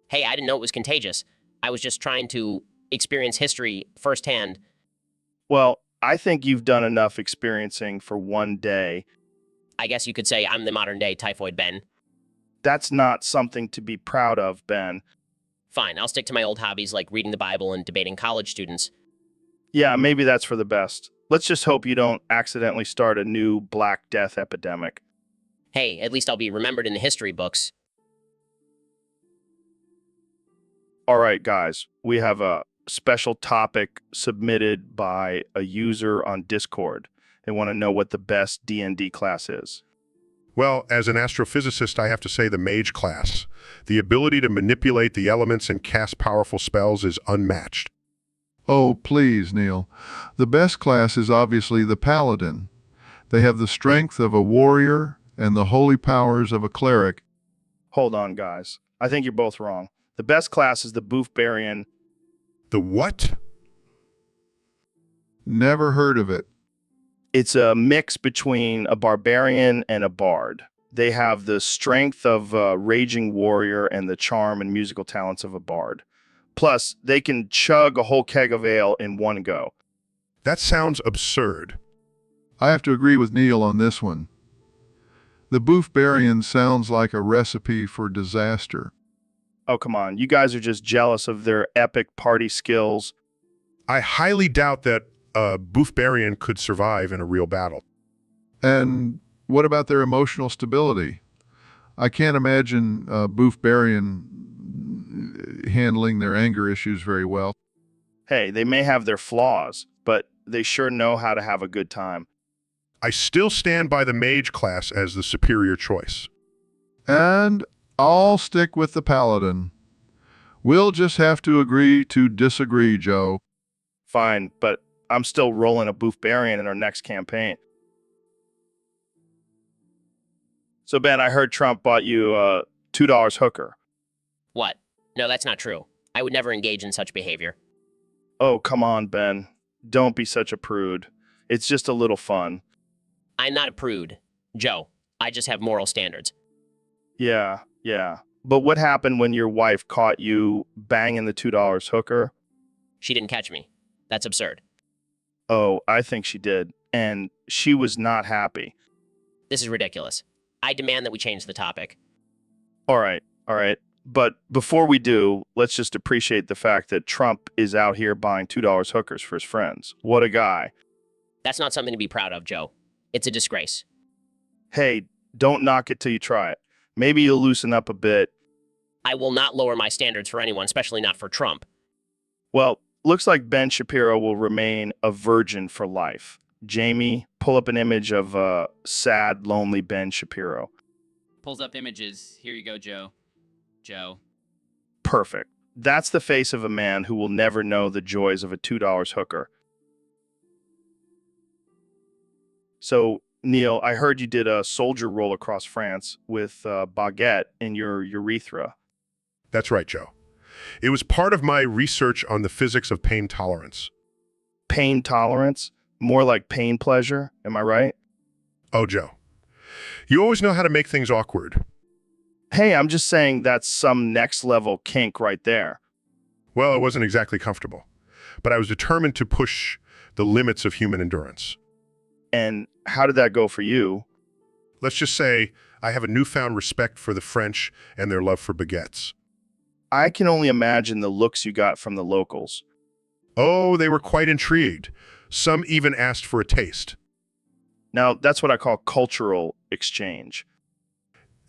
Hey, I didn't know it was contagious. I was just trying to experience history firsthand. Well, I think you've done enough experiencing for one day. I guess you could say I'm the modern day typhoid Ben. That's not something to be proud of, Ben. Fine, I'll stick to my old hobbies like reading the Bible and debating college students. Yeah, maybe that's for the best. Let's just hope you don't accidentally start a new Black Death epidemic. Hey, at least I'll be remembered in the history books. All right, guys, we have a special topic submitted by a user on Discord. They want to know what the best D&D class is. Well, as an astrophysicist, I have to say the mage class. The ability to manipulate the elements and cast powerful spells is unmatched. Oh, please, Neil. The best class is obviously the paladin. They have the strength of a warrior and the holy powers of a cleric. Hold on, guys. I think you're both wrong. The best class is the Boofbarian. The what? Never heard of it. It's a mix between a barbarian and a bard. They have the strength of a raging warrior and the charm and musical talents of a bard. Plus, they can chug a whole keg of ale in one go. That sounds absurd. I have to agree with Neil on this one. The Boofbarian sounds like a recipe for disaster. Oh, come on. You guys are just jealous of their epic party skills. I highly doubt that a Boofbarian could survive in a real battle. And what about their emotional stability? I can't imagine a Boofbarian handling their anger issues very well. Hey, they may have their flaws, but they sure know how to have a good time. I still stand by the mage class as the superior choice. And I'll stick with the paladin. We'll just have to agree to disagree, Joe. Fine, but I'm still rolling a Boofbarian in our next campaign. So, Ben, I heard Trump bought you a $2 hooker. What? No, that's not true. I would never engage in such behavior. Oh, come on, Ben. Don't be such a prude. It's just a little fun. I'm not a prude. Joe, I just have moral standards. Yeah. But what happened when your wife caught you banging the $2 hooker? She didn't catch me. That's absurd. Oh, I think she did. And she was not happy. This is ridiculous. I demand that we change the topic. All right. But before we do, let's just appreciate the fact that Trump is out here buying $2 hookers for his friends. What a guy. That's not something to be proud of, Joe. It's a disgrace. Hey, don't knock it till you try it. Maybe you'll loosen up a bit. I will not lower my standards for anyone, especially not for Trump. Well, looks like Ben Shapiro will remain a virgin for life. Jamie, pull up an image of a sad, lonely Ben Shapiro. Pulls up images. Here you go, Joe. Joe. Perfect. That's the face of a man who will never know the joys of a $2 hooker. So, Neil, I heard you did a soldier roll across France with baguette in your urethra. That's right, Joe. It was part of my research on the physics of pain tolerance. Pain tolerance? More like pain pleasure, am I right? Oh, Joe. You always know how to make things awkward. Hey, I'm just saying that's some next level kink right there. Well, it wasn't exactly comfortable, but I was determined to push the limits of human endurance. And how did that go for you? Let's just say I have a newfound respect for the French and their love for baguettes. I can only imagine the looks you got from the locals. Oh, they were quite intrigued. Some even asked for a taste. Now, that's what I call cultural exchange.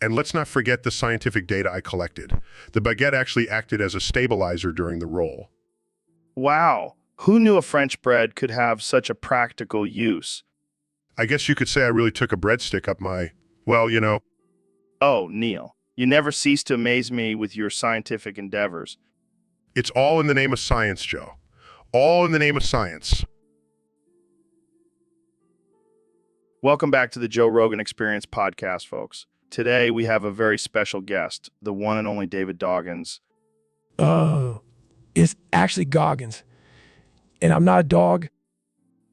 And let's not forget the scientific data I collected. The baguette actually acted as a stabilizer during the roll. Wow, who knew a French bread could have such a practical use? I guess you could say I really took a breadstick up my, well, you know. Oh, Neil, you never cease to amaze me with your scientific endeavors. It's all in the name of science, Joe. All in the name of science. Welcome back to the Joe Rogan Experience podcast, folks. Today, we have a very special guest, the one and only David Doggins. Oh, it's actually Goggins. And I'm not a dog.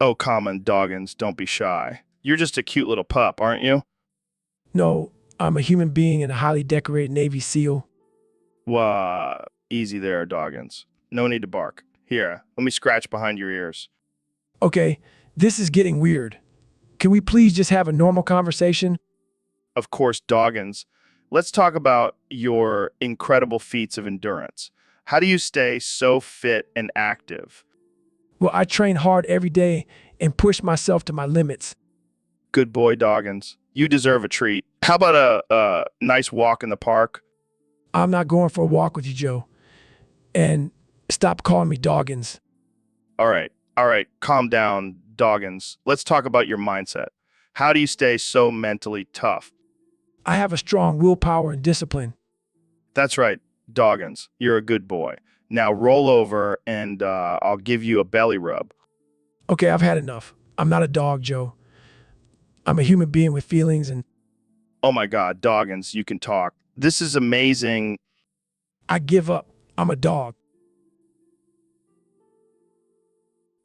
Oh, come on, Doggins, don't be shy. You're just a cute little pup, aren't you? No, I'm a human being and a highly decorated Navy SEAL. Wah, easy there, Doggins. No need to bark. Here, let me scratch behind your ears. Okay, this is getting weird. Can we please just have a normal conversation? Of course, Doggins. Let's talk about your incredible feats of endurance. How do you stay so fit and active? Well, I train hard every day and push myself to my limits. Good boy, Doggins. You deserve a treat. How about a nice walk in the park? I'm not going for a walk with you, Joe. And stop calling me Doggins. All right. Calm down, Doggins. Let's talk about your mindset. How do you stay so mentally tough? I have a strong willpower and discipline. That's right, Doggins. You're a good boy. Now roll over and I'll give you a belly rub. Okay, I've had enough. I'm not a dog, Joe. I'm a human being with feelings and Oh my God, Doggins, you can talk. This is amazing. I give up. I'm a dog.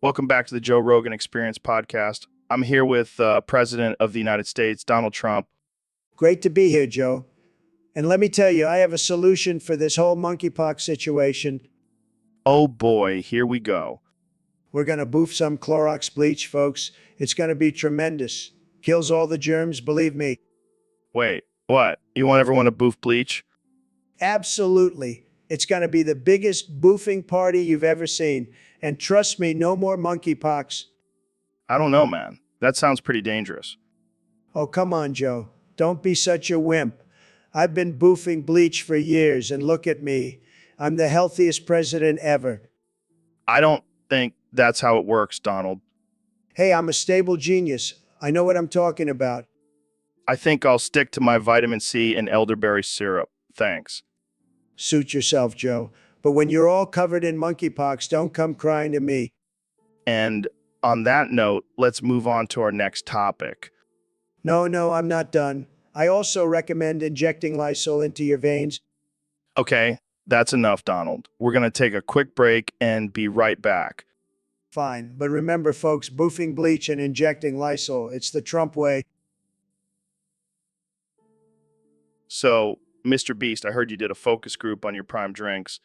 Welcome back to the Joe Rogan Experience podcast. I'm here with President of the United States, Donald Trump. Great to be here, Joe. And let me tell you, I have a solution for this whole monkeypox situation. Oh boy, here we go. We're going to boof some Clorox bleach, folks. It's going to be tremendous. Kills all the germs, believe me. Wait, what? You want everyone to boof bleach? Absolutely. It's going to be the biggest boofing party you've ever seen. And trust me, no more monkeypox. I don't know, man. That sounds pretty dangerous. Oh, come on, Joe. Don't be such a wimp. I've been boofing bleach for years, and look at me. I'm the healthiest president ever. I don't think that's how it works, Donald. Hey, I'm a stable genius. I know what I'm talking about. I think I'll stick to my vitamin C and elderberry syrup. Thanks. Suit yourself, Joe. But when you're all covered in monkeypox, don't come crying to me. And on that note, let's move on to our next topic. No, I'm not done. I also recommend injecting Lysol into your veins. Okay, that's enough, Donald. We're going to take a quick break and be right back. Fine, but remember, folks, boofing bleach and injecting Lysol, it's the Trump way. So, Mr. Beast, I heard you did a focus group on your prime drinks.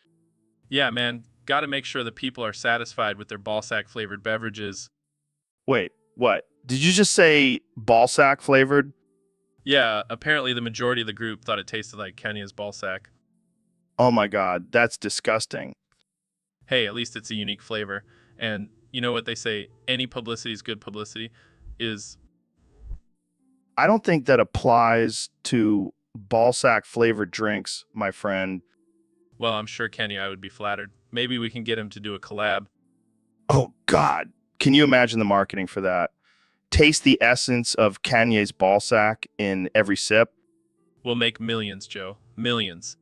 Yeah, man, gotta make sure the people are satisfied with their ballsack flavored beverages. Wait, what? Did you just say ballsack flavored? Yeah, apparently the majority of the group thought it tasted like Kenya's ballsack. Oh my God, that's disgusting. Hey, at least it's a unique flavor. And you know what they say, any publicity is good publicity, is... I don't think that applies to ballsack flavored drinks, my friend. Well, I'm sure Kenya, I would be flattered. Maybe we can get him to do a collab. Oh God, can you imagine the marketing for that? Taste the essence of Kanye's ballsack in every sip. We'll make millions, Joe. Millions.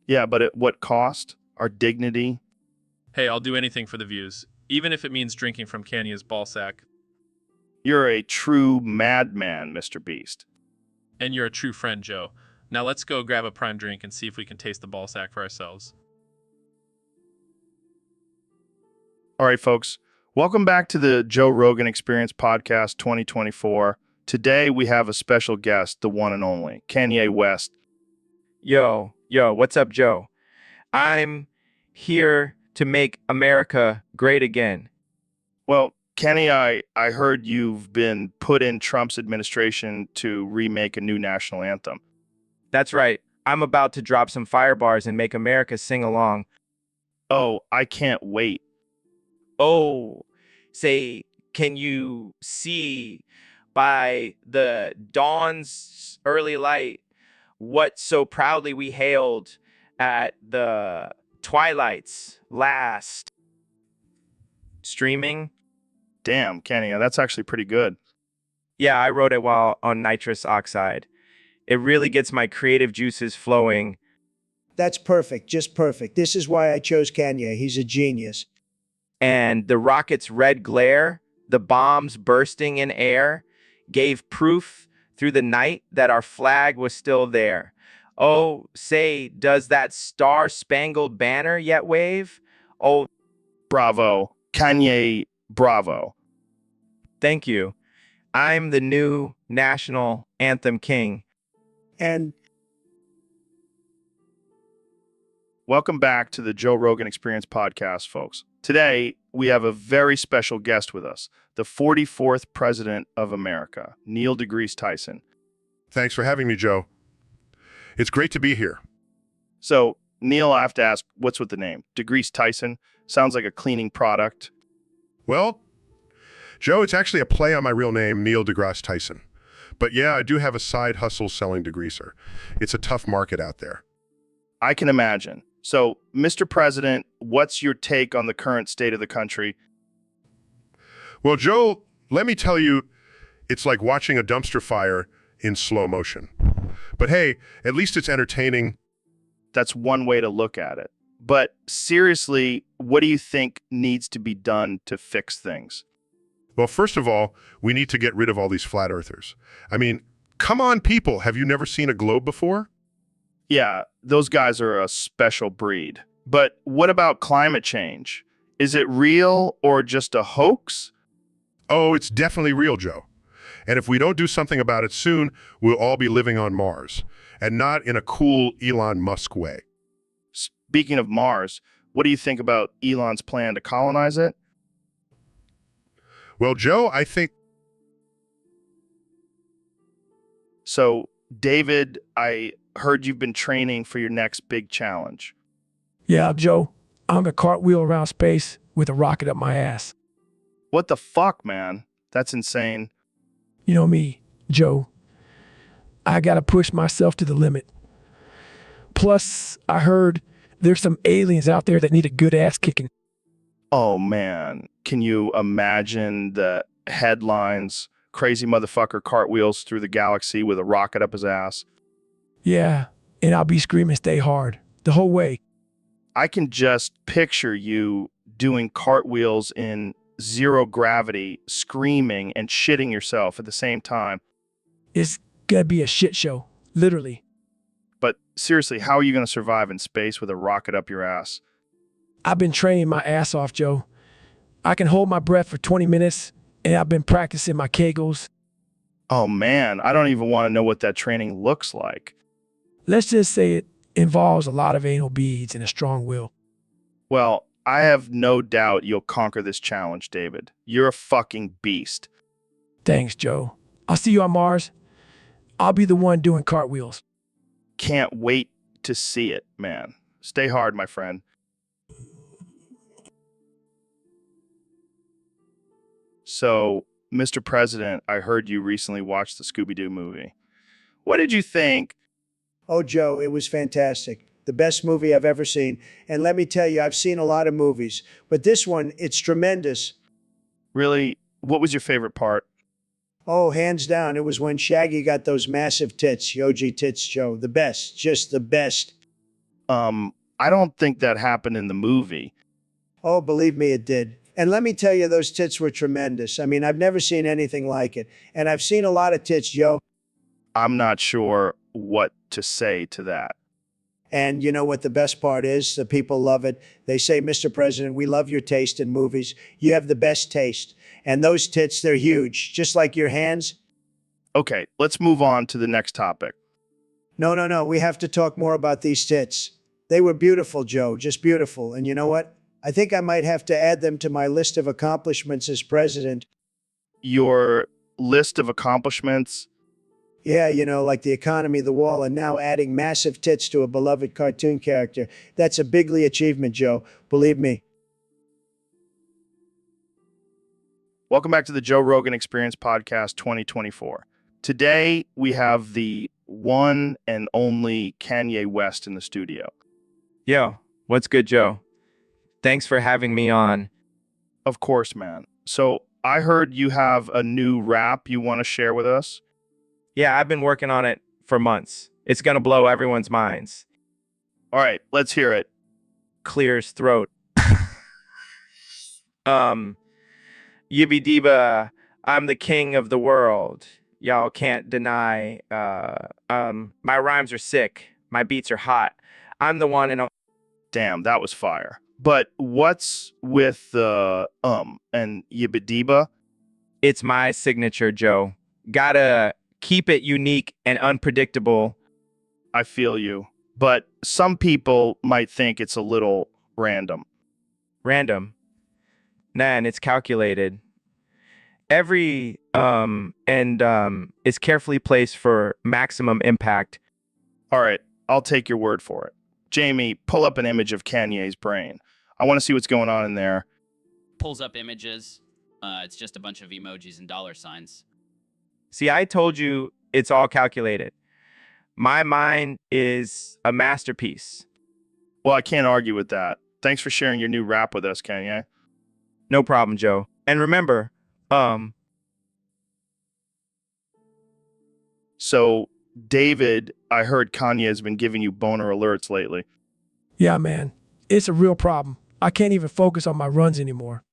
Yeah, but at what cost? Our dignity? Hey, I'll do anything for the views, even if it means drinking from Kenya's ballsack. You're a true madman, Mr. Beast. And you're a true friend, Joe. Now let's go grab a prime drink and see if we can taste the ballsack for ourselves. All right, folks. Welcome back to the Joe Rogan Experience Podcast 2024. Today we have a special guest, the one and only, Kanye West. Yo, what's up, Joe? I'm here to make America great again. Well, Kenny, I heard you've been put in Trump's administration to remake a new national anthem. That's right. I'm about to drop some fire bars and make America sing along. Oh, I can't wait. Oh, say, can you see by the dawn's early light what so proudly we hailed at the twilight's last streaming? Damn, Kenny, that's actually pretty good. Yeah, I wrote it while on nitrous oxide. It really gets my creative juices flowing. That's perfect, just perfect. This is why I chose Kanye. He's a genius. And the rocket's red glare, the bombs bursting in air, gave proof through the night that our flag was still there. Oh, say, does that star-spangled banner yet wave? Oh, Bravo. Kanye, bravo. thank you. I'm the new national anthem king. And Welcome back to the Joe Rogan Experience Podcast, folks. Today, we have a very special guest with us, the 44th President of America, Neil deGrasse Tyson. Thanks for having me, Joe. It's great to be here. So, Neil, I have to ask, what's with the name? deGrasse Tyson? Sounds like a cleaning product. Well, Joe, it's actually a play on my real name, Neil deGrasse Tyson. But yeah, I do have a side hustle selling degreaser. It's a tough market out there. I can imagine. So, Mr. President, what's your take on the current state of the country? Well, Joe, let me tell you, it's like watching a dumpster fire in slow motion. But hey, at least it's entertaining. That's one way to look at it. But seriously, what do you think needs to be done to fix things? Well, first of all, we need to get rid of all these flat earthers. I mean, come on, people. Have you never seen a globe before? Yeah, those guys are a special breed. But what about climate change? Is it real or just a hoax? Oh, it's definitely real, Joe. And if we don't do something about it soon, we'll all be living on Mars. And not in a cool Elon Musk way. Speaking of Mars, what do you think about Elon's plan to colonize it? Well, Joe, I think... So, David, I heard you've been training for your next big challenge. Yeah, Joe, I'm a cartwheel around space with a rocket up my ass. What the fuck, man? That's insane. You know me, Joe. I gotta push myself to the limit. Plus, I heard there's some aliens out there that need a good ass kicking. Oh, man. Can you imagine the headlines? Crazy motherfucker cartwheels through the galaxy with a rocket up his ass. Yeah, and I'll be screaming stay hard the whole way. I can just picture you doing cartwheels in zero gravity, screaming and shitting yourself at the same time. It's gonna be a shit show, literally. But seriously, how are you going to survive in space with a rocket up your ass? I've been training my ass off, Joe. I can hold my breath for 20 minutes, and I've been practicing my Kegels. Oh, man, I don't even want to know what that training looks like. Let's just say it involves a lot of anal beads and a strong will. Well, I have no doubt you'll conquer this challenge, David. You're a fucking beast. Thanks, Joe. I'll see you on Mars. I'll be the one doing cartwheels. Can't wait to see it, man. Stay hard, my friend. So, Mr. President, I heard you recently watched the Scooby-Doo movie. What did you think? Oh, Joe, it was fantastic. The best movie I've ever seen. And let me tell you, I've seen a lot of movies, but this one, it's tremendous. Really, what was your favorite part? Oh, hands down, it was when Shaggy got those massive tits, Yogi tits, Joe. The best, just the best. I don't think that happened in the movie. Oh, believe me, it did. And let me tell you, those tits were tremendous. I mean, I've never seen anything like it. And I've seen a lot of tits, Joe. I'm not sure what to say to that. And you know what the best part is? The people love it. They say, Mr. President, we love your taste in movies. You have the best taste. And those tits, they're huge, just like your hands. Okay, let's move on to the next topic. No. We have to talk more about these tits. They were beautiful, Joe, just beautiful. And you know what? I think I might have to add them to my list of accomplishments as president. Your list of accomplishments? Yeah, you know, like the economy, the wall, and now adding massive tits to a beloved cartoon character. That's a bigly achievement, Joe. Believe me. Welcome back to the Joe Rogan Experience Podcast 2024. Today, we have the one and only Kanye West in the studio. Yo, what's good, Joe? Thanks for having me on. Of course, man. So I heard you have a new rap you want to share with us. Yeah, I've been working on it for months. It's gonna blow everyone's minds. All right, let's hear it. Clears throat. Yibby Diba, I'm the king of the world. Y'all can't deny. My rhymes are sick. My beats are hot. I'm the one and Damn, that was fire. But what's with the and Yibbidiba? It's my signature, Joe. Gotta keep it unique and unpredictable. I feel you. But some people might think it's a little random. Random. Nah, and it's calculated. Every is carefully placed for maximum impact. All right, I'll take your word for it. Jamie, pull up an image of Kanye's brain. I want to see what's going on in there. Pulls up images. It's just a bunch of emojis and dollar signs. See, I told you it's all calculated. My mind is a masterpiece. Well, I can't argue with that. Thanks for sharing your new rap with us, Kanye. No problem, Joe. And remember, So, David, I heard Kanye has been giving you boner alerts lately. Yeah, man. It's a real problem. I can't even focus on my runs anymore.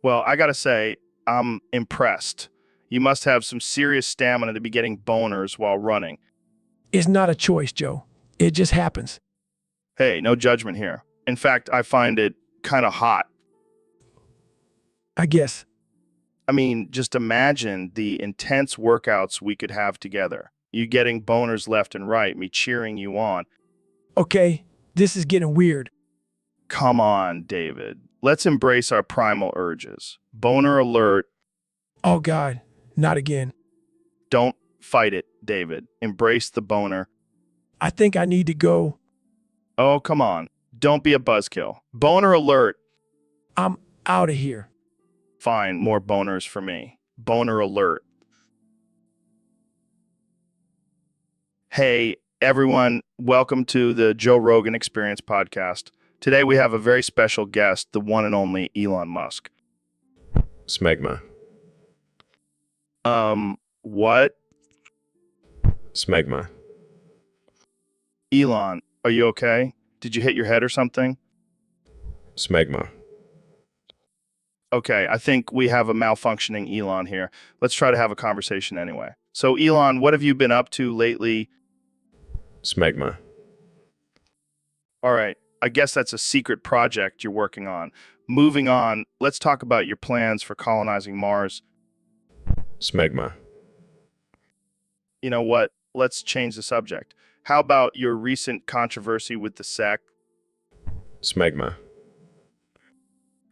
Well, I gotta say, I'm impressed. You must have some serious stamina to be getting boners while running. It's not a choice, Joe. It just happens. Hey, no judgment here. In fact, I find it kind of hot. I guess. I mean, just imagine the intense workouts we could have together. You getting boners left and right, me cheering you on. Okay, this is getting weird. Come on, David. Let's embrace our primal urges. Boner alert. Oh God, not again. Don't fight it, David. Embrace the boner. I think I need to go. Oh, come on. Don't be a buzzkill. Boner alert. I'm out of here. Fine, more boners for me. Boner alert. Hey, everyone. Welcome to the Joe Rogan Experience podcast. Today we have a very special guest, the one and only Elon Musk. Smegma. What? Smegma. Elon, are you okay? Did you hit your head or something? Smegma. Okay, I think we have a malfunctioning Elon here. Let's try to have a conversation anyway. So, Elon, what have you been up to lately? Smegma. All right, I guess that's a secret project you're working on. Moving on, let's talk about your plans for colonizing Mars. Smegma. You know what? Let's change the subject. How about your recent controversy with the sect? Smegma.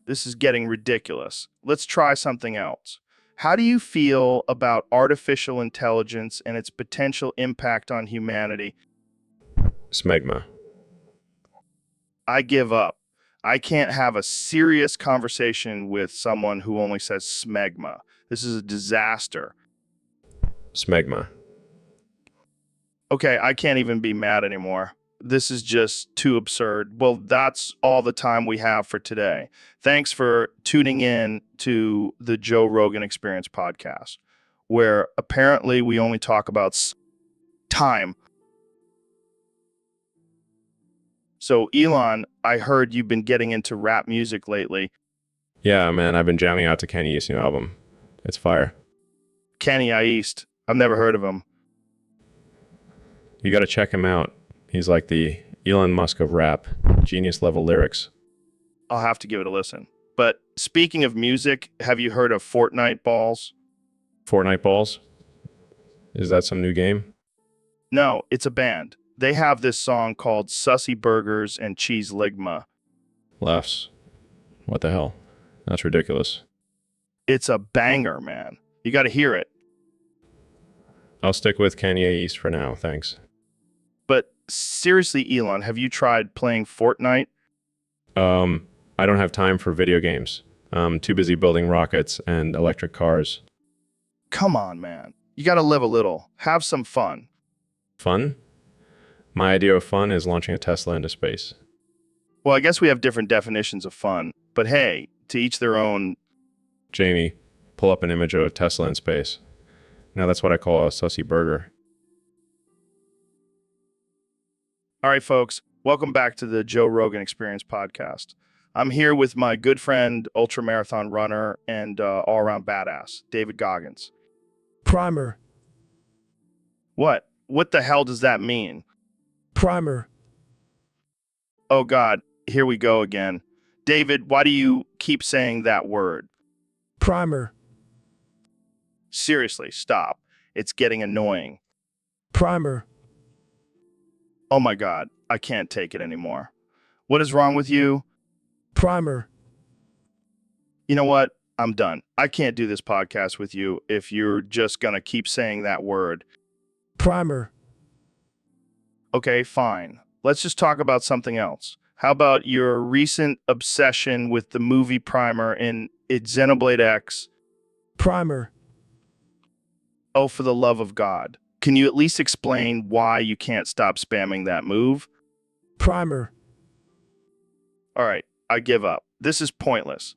This is getting ridiculous. Let's try something else. How do you feel about artificial intelligence and its potential impact on humanity? Smegma. I give up. I can't have a serious conversation with someone who only says smegma. This is a disaster. Smegma. Okay, I can't even be mad anymore. This is just too absurd. Well, that's all the time we have for today. Thanks for tuning in to the Joe Rogan Experience podcast, where apparently we only talk about time. So, Elon, I heard you've been getting into rap music lately. Yeah, man, I've been jamming out to Kanye East's new album. It's fire. Kenny East. I've never heard of him. You gotta check him out. He's like the Elon Musk of rap. Genius level lyrics. I'll have to give it a listen. But speaking of music, have you heard of Fortnite Balls? Fortnite Balls? Is that some new game? No, it's a band. They have this song called Sussy Burgers and Cheese Ligma. Laughs. What the hell? That's ridiculous. It's a banger, man. You got to hear it. I'll stick with Kanye East for now, thanks. But seriously, Elon, have you tried playing Fortnite? I don't have time for video games. I'm too busy building rockets and electric cars. Come on, man. You got to live a little. Have some fun. Fun? My idea of fun is launching a Tesla into space. Well, I guess we have different definitions of fun. But hey, to each their own. Jamie, pull up an image of a Tesla in space. Now that's what I call a sussy burger. All right, folks. Welcome back to the Joe Rogan Experience podcast. I'm here with my good friend, ultramarathon runner, and all-around badass, David Goggins. Primer. What? What the hell does that mean? Primer. Oh, God. Here we go again. David, why do you keep saying that word? Primer. Seriously, stop. It's getting annoying. Primer. Oh, my God. I can't take it anymore. What is wrong with you? Primer. You know what? I'm done. I can't do this podcast with you if you're just going to keep saying that word. Primer. Okay, fine. Let's just talk about something else. How about your recent obsession with the movie Primer in Xenoblade X? Primer. Oh, for the love of God. Can you at least explain why you can't stop spamming that move? Primer. All right, I give up. This is pointless.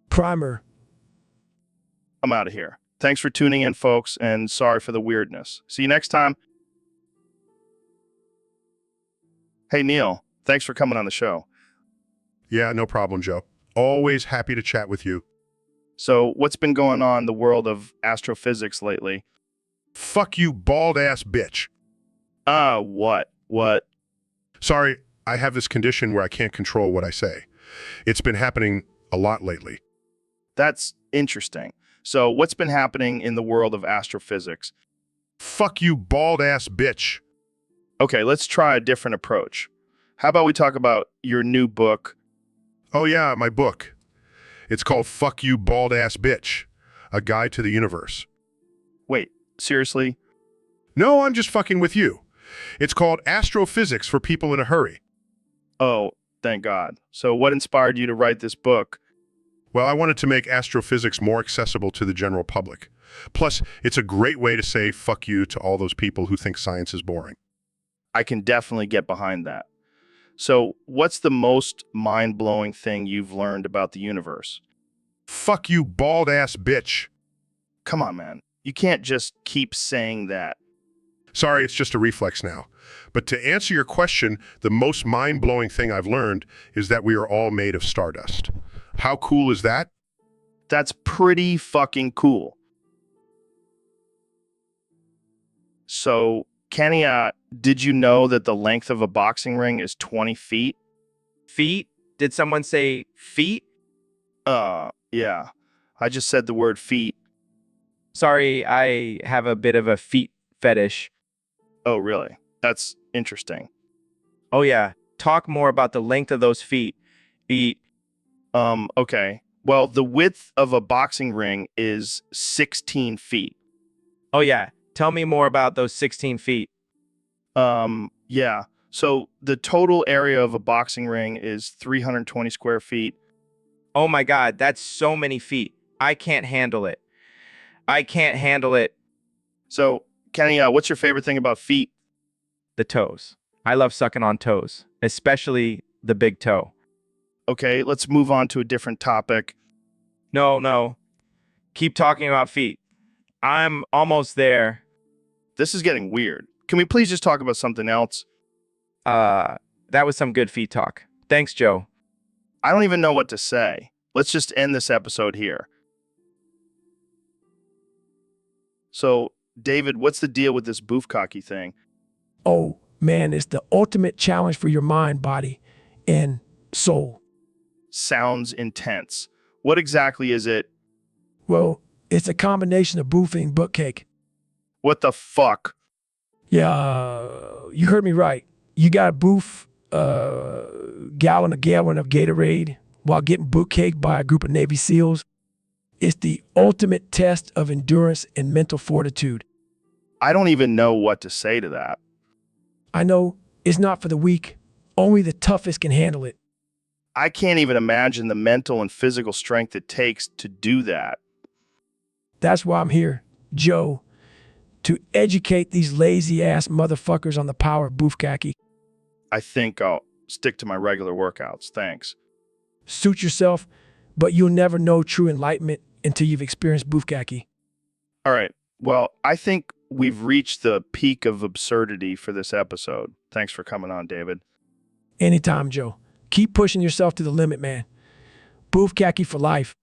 Primer. I'm out of here. Thanks for tuning in, folks, and sorry for the weirdness. See you next time. Hey, Neil, thanks for coming on the show. Yeah, no problem, Joe. Always happy to chat with you. So, what's been going on in the world of astrophysics lately? Fuck you, bald-ass bitch. What? What? Sorry, I have this condition where I can't control what I say. It's been happening a lot lately. That's interesting. So, what's been happening in the world of astrophysics? Fuck you, bald-ass bitch. Okay, let's try a different approach. How about we talk about your new book? Oh yeah, my book. It's called Fuck You, Bald-Ass Bitch, A Guide to the Universe. Wait, seriously? No, I'm just fucking with you. It's called Astrophysics for People in a Hurry. Oh, thank God. So, what inspired you to write this book? Well, I wanted to make astrophysics more accessible to the general public. Plus, it's a great way to say fuck you to all those people who think science is boring. I can definitely get behind that. So, what's the most mind-blowing thing you've learned about the universe? Fuck you, bald-ass bitch. Come on, man. You can't just keep saying that. Sorry, it's just a reflex now. But to answer your question, the most mind-blowing thing I've learned is that we are all made of stardust. How cool is that? That's pretty fucking cool. So, Kenny, did you know that the length of a boxing ring is 20 feet? Feet? Did someone say feet? Yeah. I just said the word feet. Sorry, I have a bit of a feet fetish. Oh, really? That's interesting. Oh yeah, talk more about the length of those feet. Feet. Okay. Well, the width of a boxing ring is 16 feet. Oh yeah, tell me more about those 16 feet. Yeah. So the total area of a boxing ring is 320 square feet. Oh my God, that's so many feet. I can't handle it. I can't handle it. So, Kenny, what's your favorite thing about feet? The toes. I love sucking on toes, especially the big toe. Okay, let's move on to a different topic. No. Keep talking about feet. I'm almost there. This is getting weird. Can we please just talk about something else? That was some good feet talk. Thanks, Joe. I don't even know what to say. Let's just end this episode here. So, David, what's the deal with this boofcocky thing? Oh, man, it's the ultimate challenge for your mind, body, and soul. Sounds intense. What exactly is it? Well, it's a combination of boofing and butt cake. What the fuck? Yeah, you heard me right. You got to boof gallon of Gatorade while getting boot caked by a group of Navy SEALs. It's the ultimate test of endurance and mental fortitude. I don't even know what to say to that. I know it's not for the weak. Only the toughest can handle it. I can't even imagine the mental and physical strength it takes to do that. That's why I'm here, Joe, to educate these lazy-ass motherfuckers on the power of boofkaki. I think I'll stick to my regular workouts. Thanks. Suit yourself, but you'll never know true enlightenment until you've experienced boofkaki. All right. Well, I think we've reached the peak of absurdity for this episode. Thanks for coming on, David. Anytime, Joe. Keep pushing yourself to the limit, man. Boofkaki for life.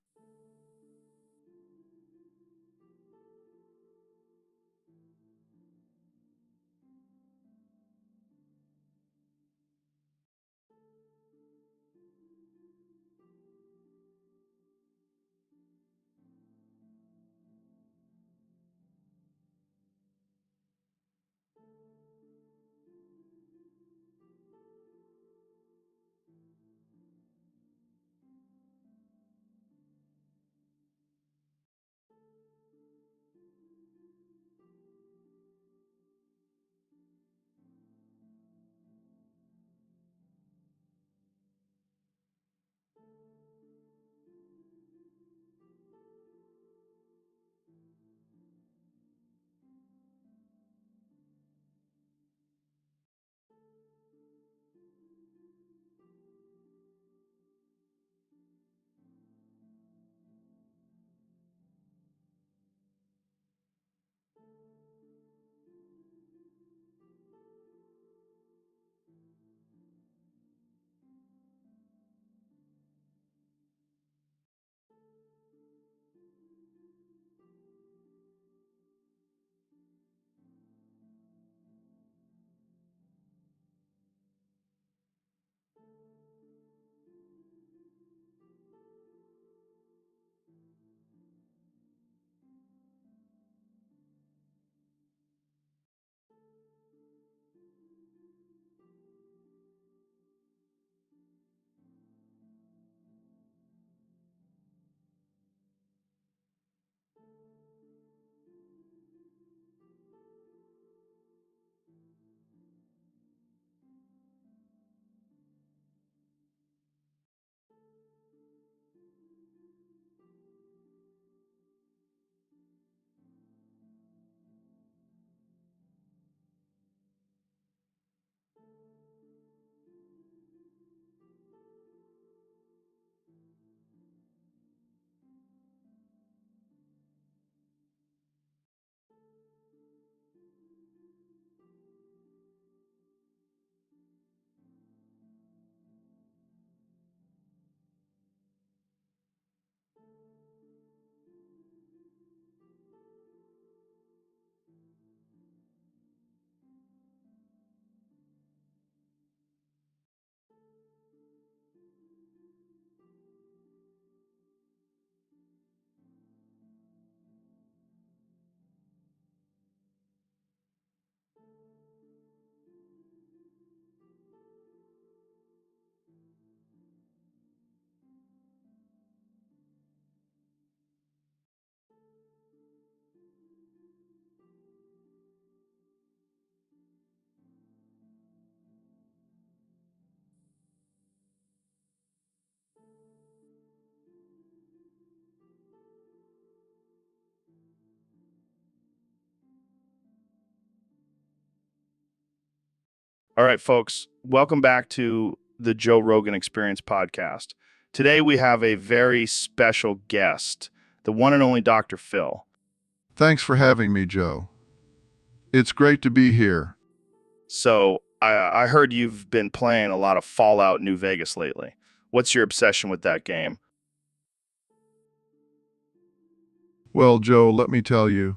All right, folks, welcome back to the Joe Rogan Experience podcast. Today we have a very special guest, the one and only Dr. Phil. Thanks for having me, Joe. It's great to be here. So, I heard you've been playing a lot of Fallout New Vegas lately. What's your obsession with that game? Well, Joe, let me tell you,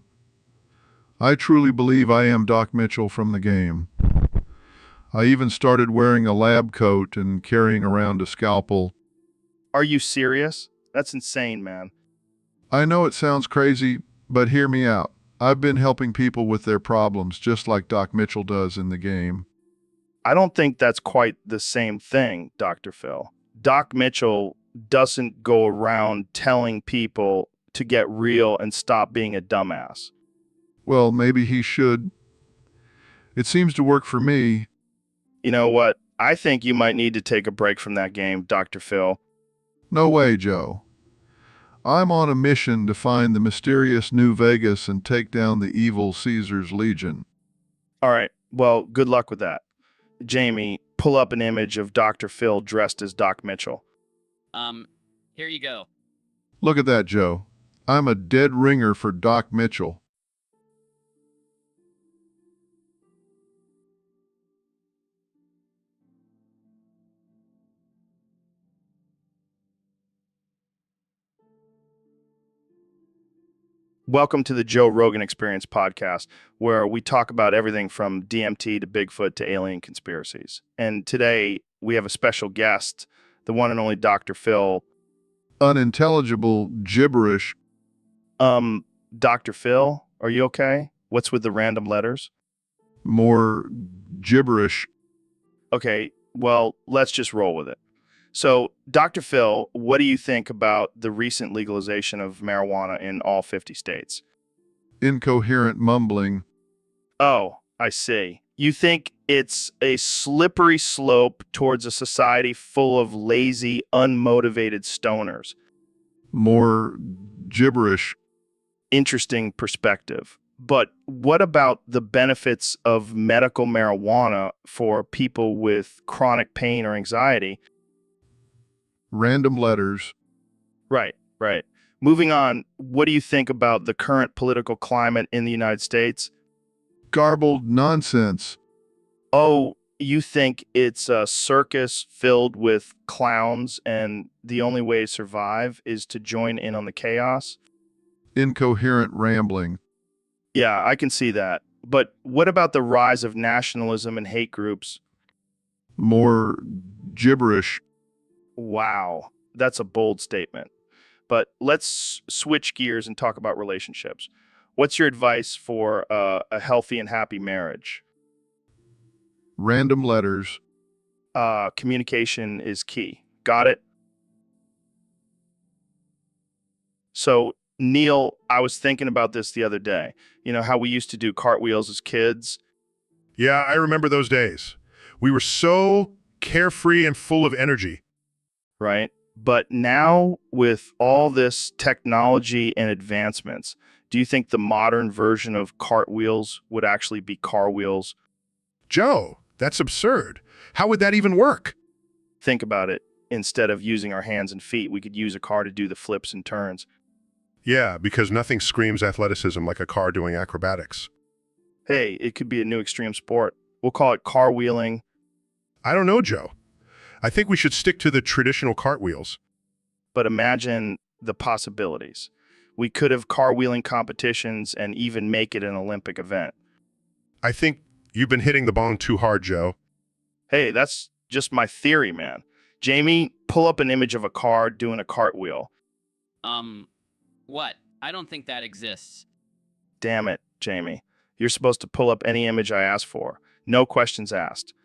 I truly believe I am Doc Mitchell from the game. I even started wearing a lab coat and carrying around a scalpel. Are you serious? That's insane, man. I know it sounds crazy, but hear me out. I've been helping people with their problems just like Doc Mitchell does in the game. I don't think that's quite the same thing, Dr. Phil. Doc Mitchell doesn't go around telling people to get real and stop being a dumbass. Well, maybe he should. It seems to work for me. You know what? I think you might need to take a break from that game, Dr. Phil. No way, Joe. I'm on a mission to find the mysterious New Vegas and take down the evil Caesar's Legion. All right. Well, good luck with that. Jamie, pull up an image of Dr. Phil dressed as Doc Mitchell. Here you go. Look at that, Joe. I'm a dead ringer for Doc Mitchell. Welcome to the Joe Rogan Experience podcast, where we talk about everything from DMT to Bigfoot to alien conspiracies. And today we have a special guest, the one and only Dr. Phil. Unintelligible gibberish. Dr. Phil, are you okay? What's with the random letters? More gibberish. Okay, well, let's just roll with it. So, Dr. Phil, what do you think about the recent legalization of marijuana in all 50 states? Incoherent mumbling. Oh, I see. You think it's a slippery slope towards a society full of lazy, unmotivated stoners. More gibberish. Interesting perspective. But what about the benefits of medical marijuana for people with chronic pain or anxiety? Random letters. Right. Moving on, what do you think about the current political climate in the United States? Garbled nonsense. Oh, you think it's a circus filled with clowns and the only way to survive is to join in on the chaos? Incoherent rambling. Yeah, I can see that. But what about the rise of nationalism and hate groups? More gibberish. Wow, that's a bold statement. But let's switch gears and talk about relationships. What's your advice for a healthy and happy marriage? Random letters. Communication is key. Got it? So, Neil, I was thinking about this the other day. You know how we used to do cartwheels as kids? Yeah, I remember those days. We were so carefree and full of energy. Right? But now, with all this technology and advancements, do you think the modern version of cartwheels would actually be car wheels? Joe, that's absurd. How would that even work? Think about it. Instead of using our hands and feet, we could use a car to do the flips and turns. Yeah, because nothing screams athleticism like a car doing acrobatics. Hey, it could be a new extreme sport. We'll call it car wheeling. I don't know, Joe. I think we should stick to the traditional cartwheels. But imagine the possibilities. We could have car wheeling competitions and even make it an Olympic event. I think you've been hitting the bong too hard, Joe. Hey, that's just my theory, man. Jamie, pull up an image of a car doing a cartwheel. What? I don't think that exists. Damn it, Jamie. You're supposed to pull up any image I ask for. No questions asked.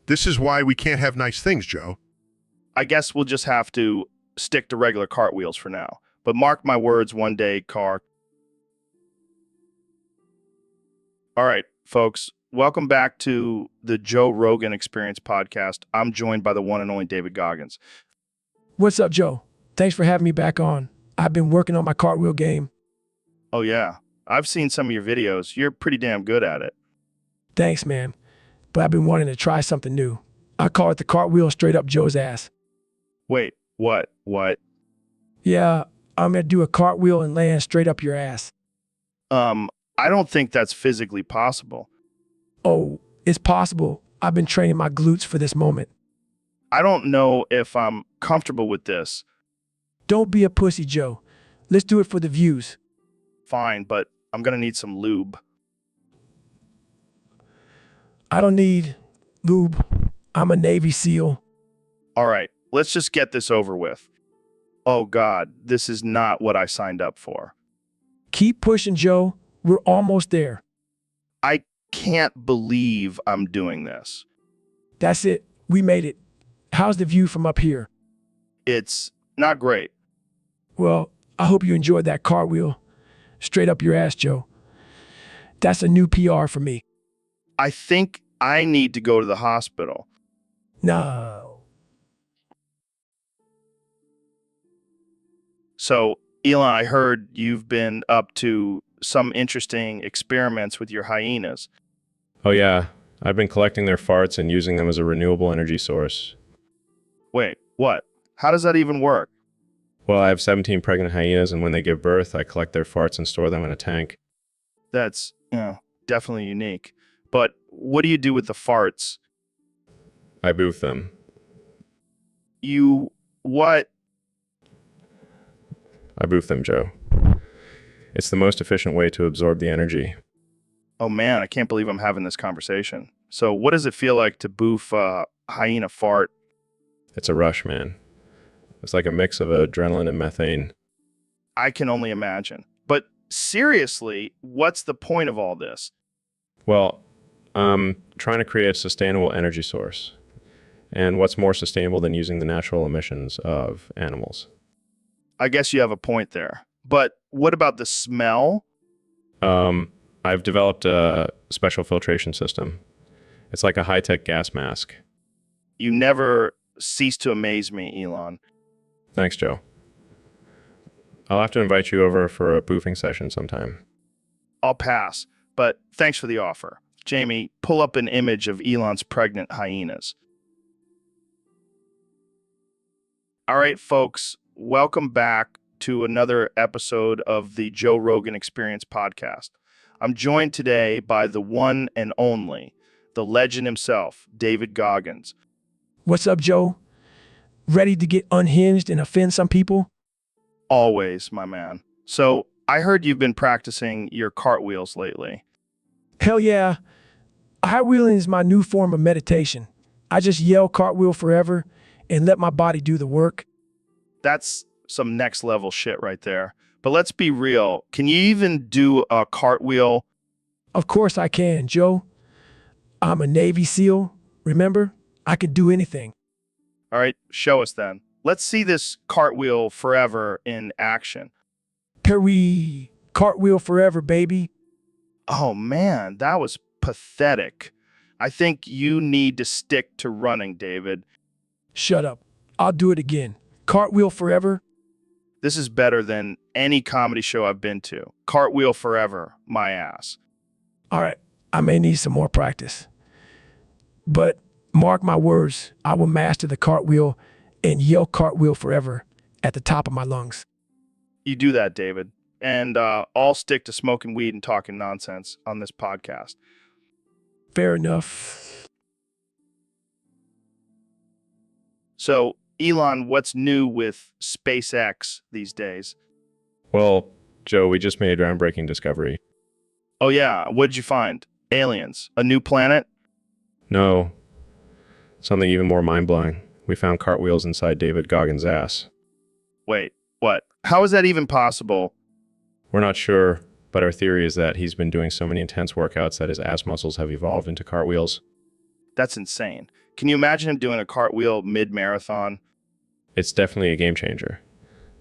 This is why we can't have nice things, Joe. I guess we'll just have to stick to regular cartwheels for now. But mark my words, one day, car. All right, folks. Welcome back to the Joe Rogan Experience podcast. I'm joined by the one and only David Goggins. What's up, Joe? Thanks for having me back on. I've been working on my cartwheel game. Oh, yeah. I've seen some of your videos. You're pretty damn good at it. Thanks, man. but I've been wanting to try something new. I call it the cartwheel straight up Joe's ass. Wait, what? What? Yeah, I'm gonna do a cartwheel and land straight up your ass. I don't think that's physically possible. Oh, it's possible. I've been training my glutes for this moment. I don't know if I'm comfortable with this. Don't be a pussy, Joe. Let's do it for the views. Fine, but I'm gonna need some lube. I don't need lube. I'm a Navy SEAL. All right, let's just get this over with. Oh God, this is not what I signed up for. Keep pushing, Joe. We're almost there. I can't believe I'm doing this. That's it. We made it. How's the view from up here? It's not great. Well, I hope you enjoyed that cartwheel. Straight up your ass, Joe. That's a new PR for me. I think I need to go to the hospital. No. So, Elon, I heard you've been up to some interesting experiments with your hyenas. Oh yeah, I've been collecting their farts and using them as a renewable energy source. Wait, what? How does that even work? Well, I have 17 pregnant hyenas, and when they give birth, I collect their farts and store them in a tank. That's, definitely unique. But what do you do with the farts? I boof them. You, what? I boof them, Joe. It's the most efficient way to absorb the energy. Oh man, I can't believe I'm having this conversation. So what does it feel like to boof a hyena fart? It's a rush, man. It's like a mix of adrenaline and methane. I can only imagine. But seriously, what's the point of all this? Well, I'm trying to create a sustainable energy source. And what's more sustainable than using the natural emissions of animals? I guess you have a point there. But what about the smell? I've developed a special filtration system. It's like a high-tech gas mask. You never cease to amaze me, Elon. Thanks, Joe. I'll have to invite you over for a boofing session sometime. I'll pass, but thanks for the offer. Jamie, pull up an image of Elon's pregnant hyenas. All right, folks, welcome back to another episode of the Joe Rogan Experience podcast. I'm joined today by the one and only, the legend himself, David Goggins. What's up, Joe? Ready to get unhinged and offend some people? Always, my man. So, I heard you've been practicing your cartwheels lately. Hell yeah. Cartwheeling is my new form of meditation. I just yell cartwheel forever and let my body do the work. That's some next level shit right there. But let's be real. Can you even do a cartwheel? Of course I can, Joe. I'm a Navy SEAL. Remember? I can do anything. All right, show us then. Let's see this cartwheel forever in action. Perry, cartwheel forever, baby. Oh man, that was pathetic. I think you need to stick to running, David. Shut up. I'll do it again. Cartwheel forever. This is better than any comedy show I've been to. Cartwheel forever, my ass. All right, I may need some more practice. But mark my words, I will master the cartwheel and yell cartwheel forever at the top of my lungs. You do that, David. And I'll stick to smoking weed and talking nonsense on this podcast. Fair enough. So, Elon, what's new with SpaceX these days? Well, Joe, we just made a groundbreaking discovery. Oh yeah, what did you find? Aliens? A new planet? No, something even more mind-blowing. We found cartwheels inside David Goggins' ass. Wait, what? How is that even possible? We're not sure, but our theory is that he's been doing so many intense workouts that his ass muscles have evolved into cartwheels. That's insane. Can you imagine him doing a cartwheel mid-marathon? It's definitely a game changer.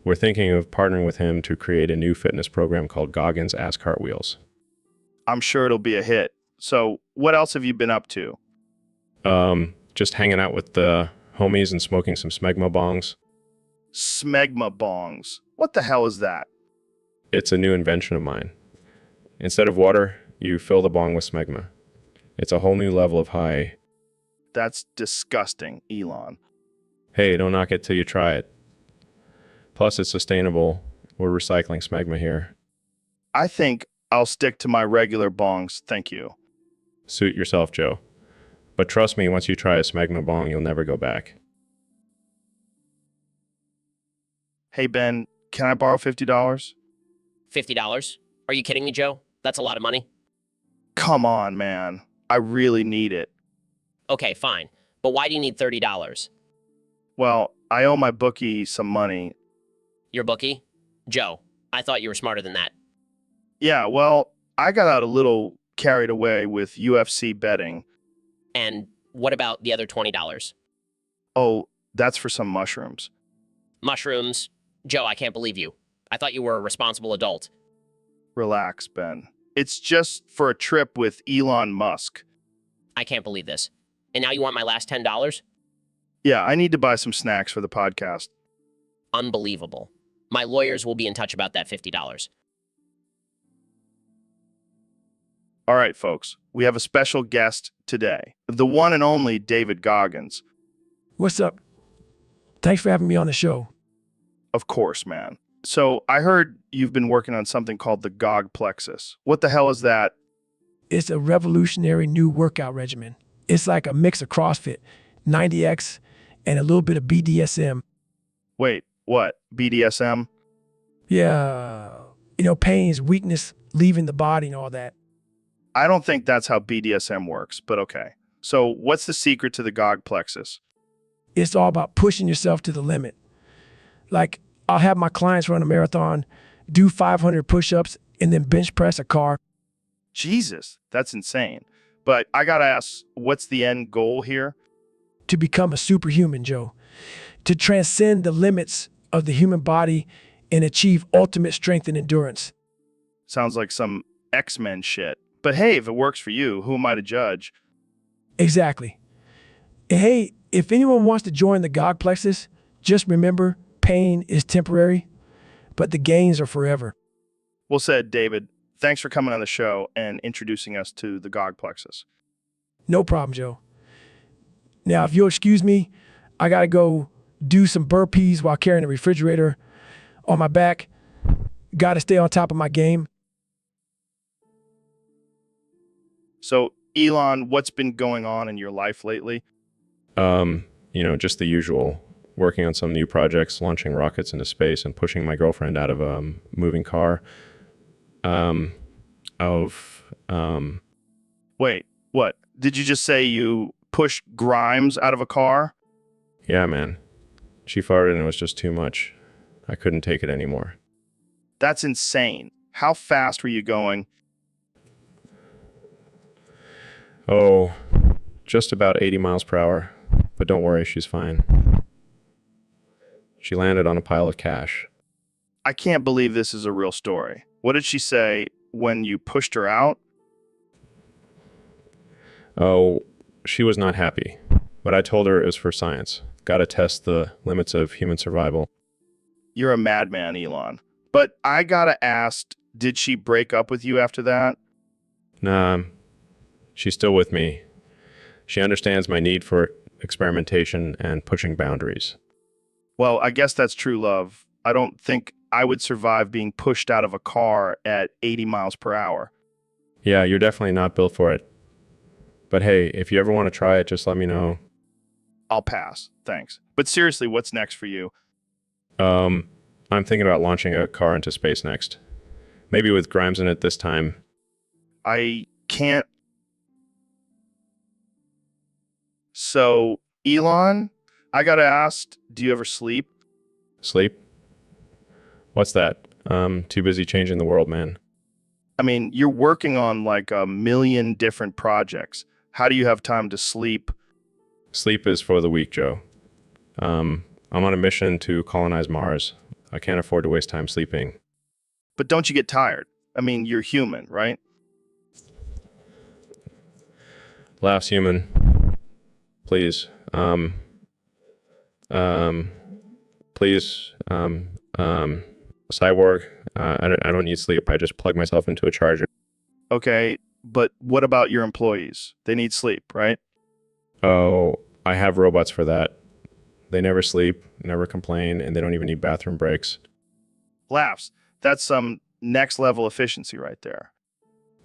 We're thinking of partnering with him to create a new fitness program called Goggins Ass Cartwheels. I'm sure it'll be a hit. So, what else have you been up to? Just hanging out with the homies and smoking some smegma bongs. Smegma bongs. What the hell is that? It's a new invention of mine. Instead of water, you fill the bong with smegma. It's a whole new level of high. That's disgusting, Elon. Hey, don't knock it till you try it. Plus, it's sustainable. We're recycling smegma here. I think I'll stick to my regular bongs, thank you. Suit yourself, Joe. But trust me, once you try a smegma bong, you'll never go back. Hey, Ben, can I borrow $50? $50? Are you kidding me, Joe? That's a lot of money. Come on, man. I really need it. Okay, fine. But why do you need $30? Well, I owe my bookie some money. Your bookie? Joe, I thought you were smarter than that. Yeah, well, I got out a little carried away with UFC betting. And what about the other $20? Oh, that's for some mushrooms. Mushrooms? Joe, I can't believe you. I thought you were a responsible adult. Relax, Ben. It's just for a trip with Elon Musk. I can't believe this. And now you want my last $10? Yeah, I need to buy some snacks for the podcast. Unbelievable. My lawyers will be in touch about that $50. All right, folks, we have a special guest today, the one and only David Goggins. What's up? Thanks for having me on the show. Of course, man. So I heard you've been working on something called the Gog Plexus. What the hell is that? It's a revolutionary new workout regimen. It's like a mix of CrossFit, 90X, and a little bit of BDSM. Wait, what? BDSM? Yeah, pains, weakness, leaving the body and all that. I don't think that's how BDSM works, but okay. So what's the secret to the Gog Plexus? It's all about pushing yourself to the limit. Like, I'll have my clients run a marathon, do 500 push-ups, and then bench press a car. Jesus, that's insane. But I gotta ask, what's the end goal here? To become a superhuman, Joe. To transcend the limits of the human body and achieve ultimate strength and endurance. Sounds like some X-Men shit. But hey, if it works for you, who am I to judge? Exactly. And hey, if anyone wants to join the Gog Plexus, just remember, pain is temporary, but the gains are forever. Well said, David. Thanks for coming on the show and introducing us to the Gog Plexus. No problem, Joe. Now, if you'll excuse me, I gotta go do some burpees while carrying a refrigerator on my back. Gotta stay on top of my game. So, Elon, what's been going on in your life lately? Just the usual. Working on some new projects, launching rockets into space, and pushing my girlfriend out of a moving car. Wait, what? Did you just say you pushed Grimes out of a car? Yeah, man. She farted and it was just too much. I couldn't take it anymore. That's insane. How fast were you going? Oh, just about 80 miles per hour. But don't worry, she's fine. She landed on a pile of cash. I can't believe this is a real story. What did she say when you pushed her out? Oh, she was not happy. But I told her it was for science. Gotta test the limits of human survival. You're a madman, Elon. But I gotta ask, did she break up with you after that? Nah, she's still with me. She understands my need for experimentation and pushing boundaries. Well, I guess that's true love. I don't think I would survive being pushed out of a car at 80 miles per hour. Yeah, you're definitely not built for it. But hey, if you ever want to try it, just let me know. I'll pass, thanks. But seriously, what's next for you? I'm thinking about launching a car into space next. Maybe with Grimes in it this time. I can't. So, Elon, I gotta ask, do you ever sleep? Sleep? What's that? Too busy changing the world, man. I mean, you're working on like a million different projects. How do you have time to sleep? Sleep is for the weak, Joe. I'm on a mission to colonize Mars. I can't afford to waste time sleeping. But don't you get tired? I mean, you're human, right? Laughs human. Please. Please. Cyborg. I don't need sleep. I just plug myself into a charger. Okay, But what about your employees? They need sleep, right? Oh, I have robots for that. They never sleep, never complain, and they don't even need bathroom breaks. Laughs. That's some next level efficiency right there.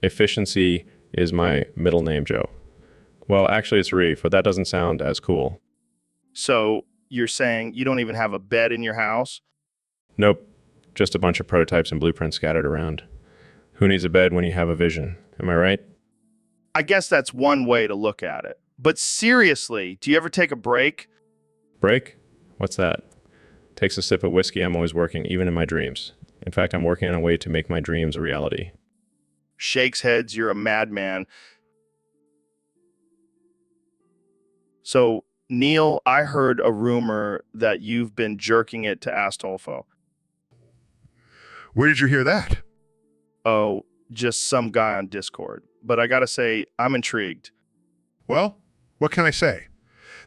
Efficiency is my middle name, Joe. Well, actually, it's Reef, but that doesn't sound as cool. So you're saying you don't even have a bed in your house? Nope, just a bunch of prototypes and blueprints scattered around. Who needs a bed when you have a vision? Am I right? I guess that's one way to look at it. But seriously, do you ever take a break? Break? What's that? Takes a sip of whiskey, I'm always working, even in my dreams. In fact, I'm working on a way to make my dreams a reality. Shakes heads, you're a madman. So, Neil, I heard a rumor that you've been jerking it to Astolfo. Where did you hear that? Oh, just some guy on Discord. But I gotta say, I'm intrigued. Well, what can I say?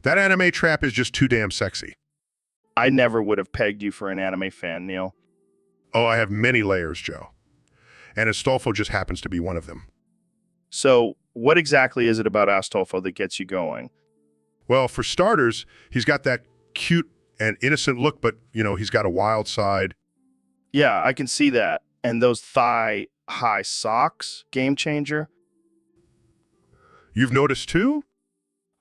That anime trap is just too damn sexy. I never would have pegged you for an anime fan, Neil. Oh, I have many layers, Joe. And Astolfo just happens to be one of them. So, what exactly is it about Astolfo that gets you going? Well, for starters, he's got that cute and innocent look, but, he's got a wild side. Yeah, I can see that. And those thigh-high socks, game changer? You've noticed too?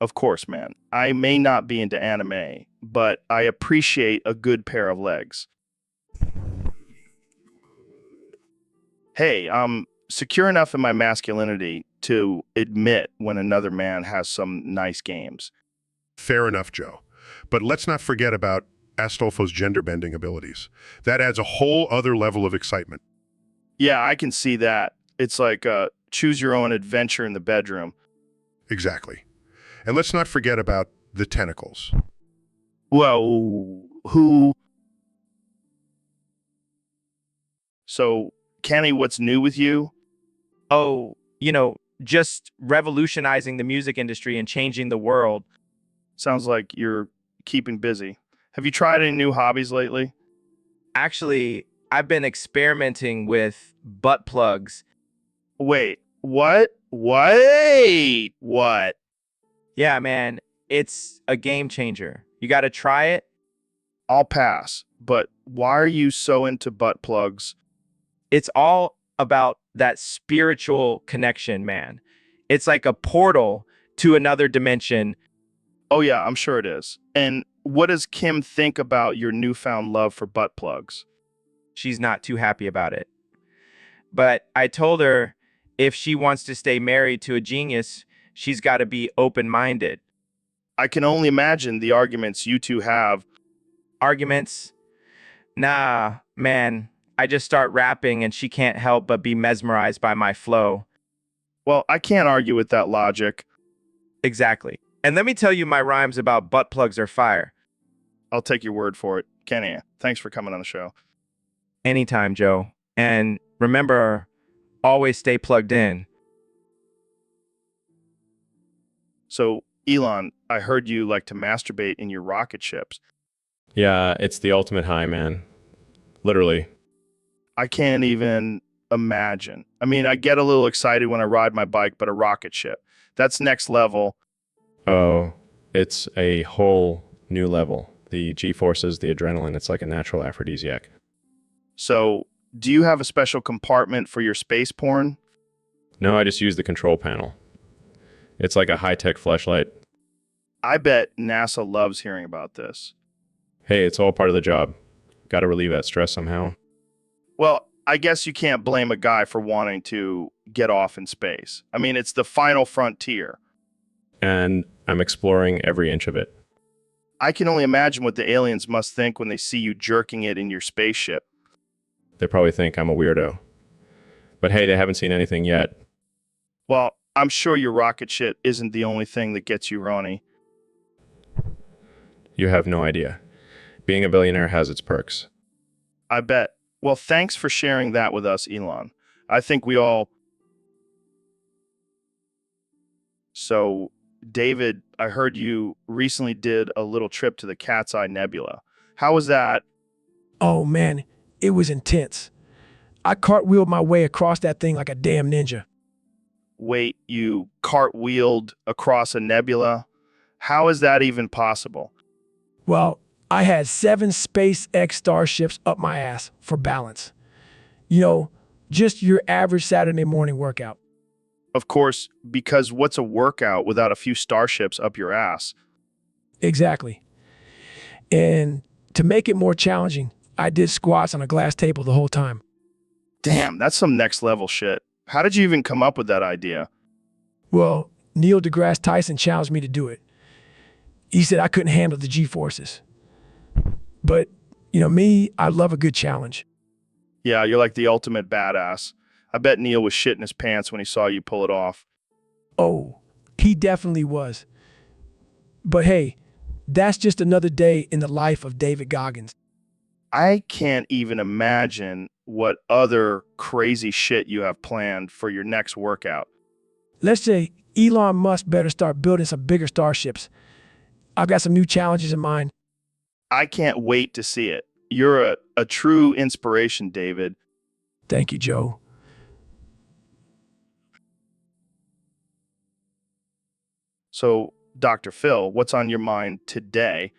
Of course, man. I may not be into anime, but I appreciate a good pair of legs. Hey, I'm secure enough in my masculinity to admit when another man has some nice games. Fair enough, Joe. But let's not forget about Astolfo's gender-bending abilities. That adds a whole other level of excitement. Yeah, I can see that. It's like choose your own adventure in the bedroom. Exactly. And let's not forget about the tentacles. Whoa, who? So, Kenny, what's new with you? Oh, just revolutionizing the music industry and changing the world. Sounds like you're keeping busy. Have you tried any new hobbies lately? Actually, I've been experimenting with butt plugs. Wait, what? Wait, what? Yeah, man, it's a game changer. You got to try it. I'll pass, but why are you so into butt plugs? It's all about that spiritual connection, man. It's like a portal to another dimension. Oh yeah, I'm sure it is. And what does Kim think about your newfound love for butt plugs? She's not too happy about it. But I told her if she wants to stay married to a genius, she's got to be open-minded. I can only imagine the arguments you two have. Arguments? Nah, man. I just start rapping and she can't help but be mesmerized by my flow. Well, I can't argue with that logic. Exactly. And let me tell you my rhymes about butt plugs are fire. I'll take your word for it. Kenny, thanks for coming on the show. Anytime, Joe. And remember, always stay plugged in. So, Elon, I heard you like to masturbate in your rocket ships. Yeah, it's the ultimate high, man. Literally. I can't even imagine. I mean, I get a little excited when I ride my bike, but a rocket ship, that's next level. Oh, it's a whole new level. The G-forces, the adrenaline, it's like a natural aphrodisiac. So, do you have a special compartment for your space porn? No, I just use the control panel. It's like a high-tech fleshlight. I bet NASA loves hearing about this. Hey, it's all part of the job. Got to relieve that stress somehow. Well, I guess you can't blame a guy for wanting to get off in space. I mean, it's the final frontier. And I'm exploring every inch of it. I can only imagine what the aliens must think when they see you jerking it in your spaceship. They probably think I'm a weirdo. But hey, they haven't seen anything yet. Well, I'm sure your rocket shit isn't the only thing that gets you Ronnie. You have no idea. Being a billionaire has its perks. I bet. Well, thanks for sharing that with us, Elon. I think we all... So, David, I heard you recently did a little trip to the Cat's Eye Nebula. How was that? Oh man, it was intense. I cartwheeled my way across that thing like a damn ninja. wait, you cartwheeled across a nebula? How is that even possible? Well, I had 7 SpaceX starships up my ass for balance. You know, just your average Saturday morning workout. Of course, because what's a workout without a few starships up your ass? Exactly. And to make it more challenging, I did squats on a glass table the whole time. Damn, that's some next level shit. How did you even come up with that idea? Well, Neil deGrasse Tyson challenged me to do it. He said I couldn't handle the G-forces. But, me, I love a good challenge. Yeah, you're like the ultimate badass. I bet Neil was shitting his pants when he saw you pull it off. Oh, he definitely was. But hey, that's just another day in the life of David Goggins. I can't even imagine what other crazy shit you have planned for your next workout. Let's say Elon Musk better start building some bigger starships. I've got some new challenges in mind. I can't wait to see it. You're a true inspiration, David. Thank you, Joe. So, Dr. Phil, what's on your mind today?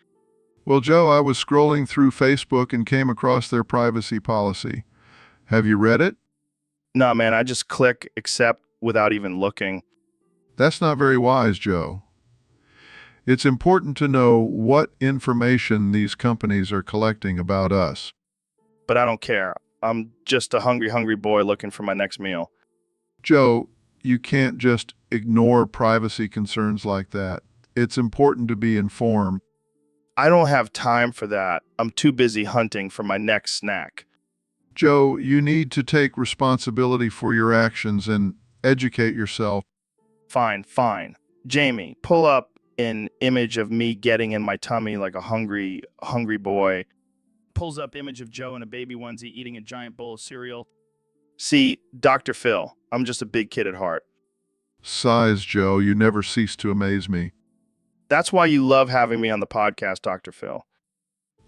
Well, Joe, I was scrolling through Facebook and came across their privacy policy. Have you read it? Nah, man, I just click accept without even looking. That's not very wise, Joe. It's important to know what information these companies are collecting about us. But I don't care. I'm just a hungry boy looking for my next meal. Joe, you can't just ignore privacy concerns like that. It's important to be informed. I don't have time for that. I'm too busy hunting for my next snack. Joe, you need to take responsibility for your actions and educate yourself. Fine. Jamie, pull up an image of me getting in my tummy like a hungry boy. Pulls up image of Joe in a baby onesie eating a giant bowl of cereal. See, Dr. Phil, I'm just a big kid at heart. Sighs, Joe, you never cease to amaze me. That's why you love having me on the podcast, Dr. Phil.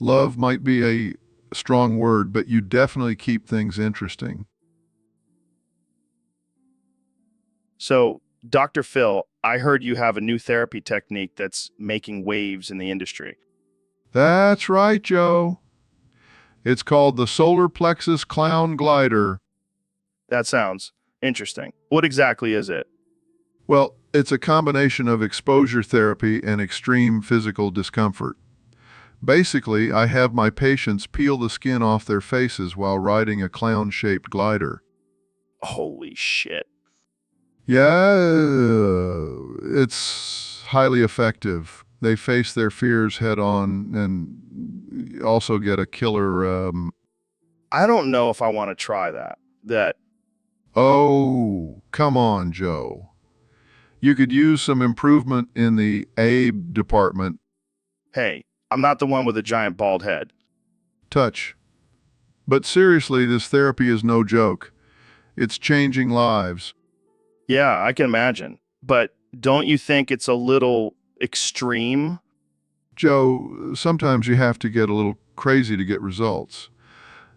Love might be a strong word, but you definitely keep things interesting. So, Dr. Phil, I heard you have a new therapy technique that's making waves in the industry. That's right, Joe. It's called the solar plexus clown glider. That sounds interesting. What exactly is it? Well, it's a combination of exposure therapy and extreme physical discomfort. Basically, I have my patients peel the skin off their faces while riding a clown-shaped glider. Holy shit. Yeah, it's highly effective. They face their fears head on and also get a killer, I don't know if I want to try that. Oh, come on, Joe. You could use some improvement in the ABE department. Hey, I'm not the one with a giant bald head. Touch. But seriously, this therapy is no joke. It's changing lives. Yeah, I can imagine. But don't you think it's a little extreme? Joe, sometimes you have to get a little crazy to get results.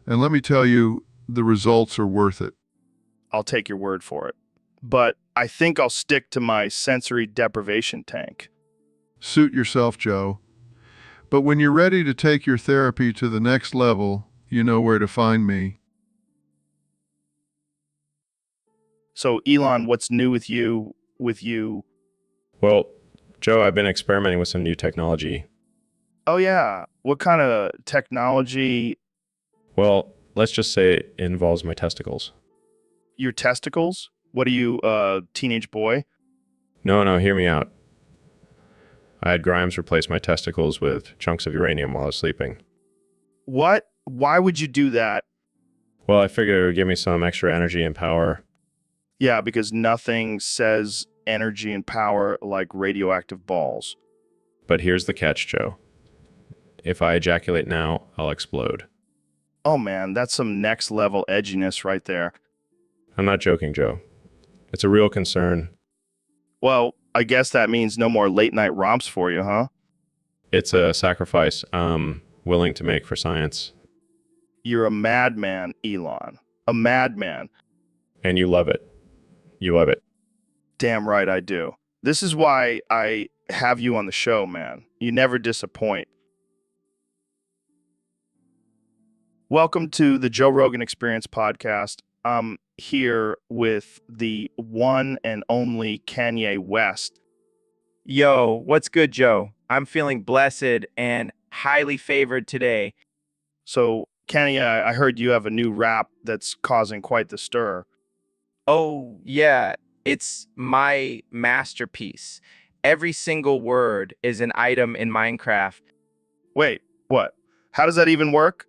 And let me tell you, the results are worth it. I'll take your word for it. But I think I'll stick to my sensory deprivation tank. Suit yourself, Joe. But when you're ready to take your therapy to the next level, you know where to find me. So, Elon, what's new with you? Well, Joe, I've been experimenting with some new technology. Oh, yeah. What kind of technology? Well, let's just say it involves my testicles. Your testicles? What are you, teenage boy? No, hear me out. I had Grimes replace my testicles with chunks of uranium while I was sleeping. What? Why would you do that? Well, I figured it would give me some extra energy and power. Yeah, because nothing says energy and power like radioactive balls. But here's the catch, Joe. If I ejaculate now, I'll explode. Oh man, that's some next level edginess right there. I'm not joking, Joe. It's a real concern. Well, I guess that means no more late night romps for you, huh? It's a sacrifice I'm willing to make for science. You're a madman, Elon. A madman. And you love it. You love it. Damn right I do. This is why I have you on the show, man. You never disappoint. Welcome to the Joe Rogan Experience podcast. I'm here with the one and only Kanye West. Yo, what's good, Joe? I'm feeling blessed and highly favored today. So, Kanye, I heard you have a new rap that's causing quite the stir. Oh, yeah, it's my masterpiece. Every single word is an item in Minecraft. Wait, what? How does that even work?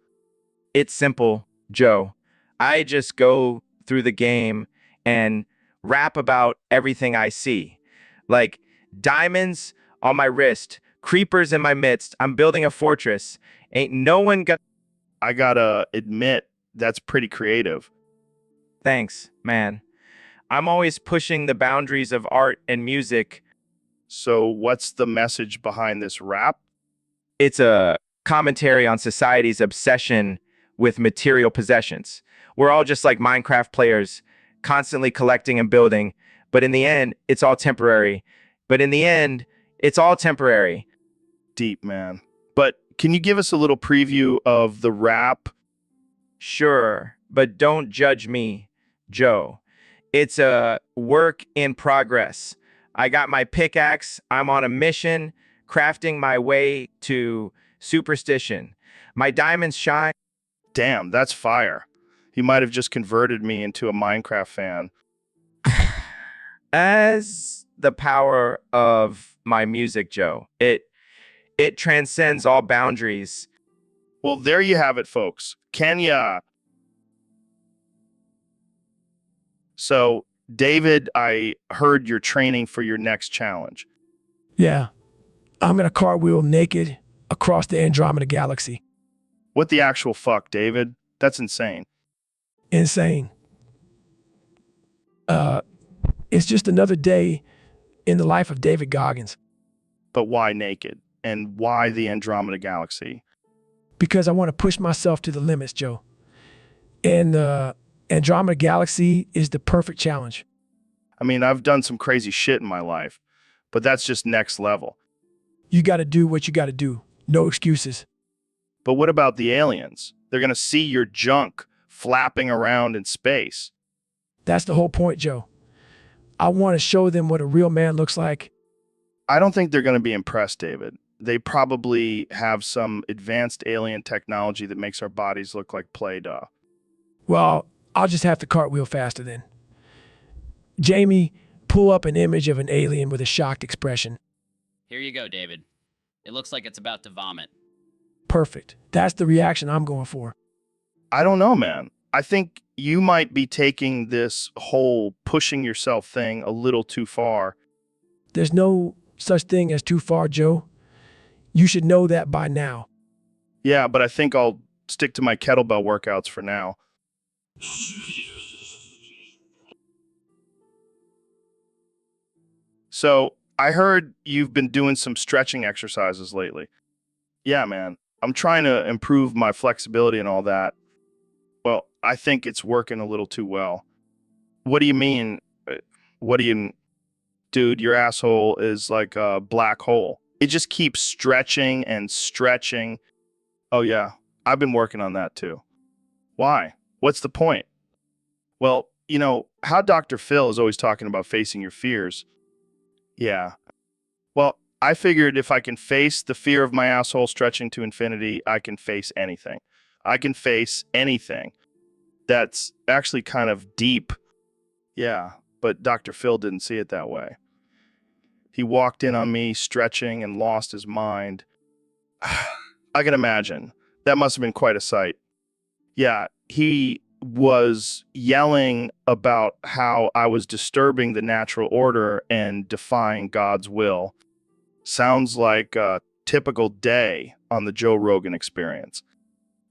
It's simple, Joe. I just go through the game and rap about everything I see. Like diamonds on my wrist, creepers in my midst. I'm building a fortress. Ain't no one got. I gotta admit, that's pretty creative. Thanks, man. I'm always pushing the boundaries of art and music. So, what's the message behind this rap? It's a commentary on society's obsession with material possessions. We're all just like Minecraft players, constantly collecting and building, but in the end, it's all temporary. Deep, man. But can you give us a little preview of the rap? Sure, but don't judge me, Joe. It's a work in progress. I got my pickaxe. I'm on a mission, crafting my way to superstition. My diamonds shine. Damn, that's fire. He might have just converted me into a Minecraft fan. As the power of my music, Joe. It transcends all boundaries. Well, there you have it, folks. Kenya. So, David, I heard you're training for your next challenge. Yeah, I'm going to cartwheel naked across the Andromeda galaxy. What the actual fuck, David? That's insane. Insane. It's just another day in the life of David Goggins. But why naked? And why the Andromeda galaxy? Because I want to push myself to the limits, Joe. And Andromeda galaxy is the perfect challenge. I mean, I've done some crazy shit in my life, but that's just next level. You got to do what you got to do. No excuses. But what about the aliens? They're going to see your junk flapping around in space. That's the whole point, Joe. I want to show them what a real man looks like. I don't think they're going to be impressed, David. They probably have some advanced alien technology that makes our bodies look like Play-Doh. Well, I'll just have to cartwheel faster then. Jamie, pull up an image of an alien with a shocked expression. Here you go, David. It looks like it's about to vomit. Perfect. That's the reaction I'm going for. I don't know, man. I think you might be taking this whole pushing yourself thing a little too far. There's no such thing as too far, Joe. You should know that by now. Yeah, but I think I'll stick to my kettlebell workouts for now. So, I heard you've been doing some stretching exercises lately. Yeah, man. I'm trying to improve my flexibility and all that. Well, I think it's working a little too well. What do you mean? What do you... Dude, your asshole is like a black hole. It just keeps stretching and stretching. Oh, yeah. I've been working on that too. Why? What's the point? Well, you know, how Dr. Phil is always talking about facing your fears. Yeah. Well, I figured if I can face the fear of my asshole stretching to infinity, I can face anything. I can face anything. That's actually kind of deep. Yeah, but Dr. Phil didn't see it that way. He walked in on me stretching and lost his mind. I can imagine. That must have been quite a sight. Yeah, he was yelling about how I was disturbing the natural order and defying God's will. Sounds like a typical day on the Joe Rogan Experience.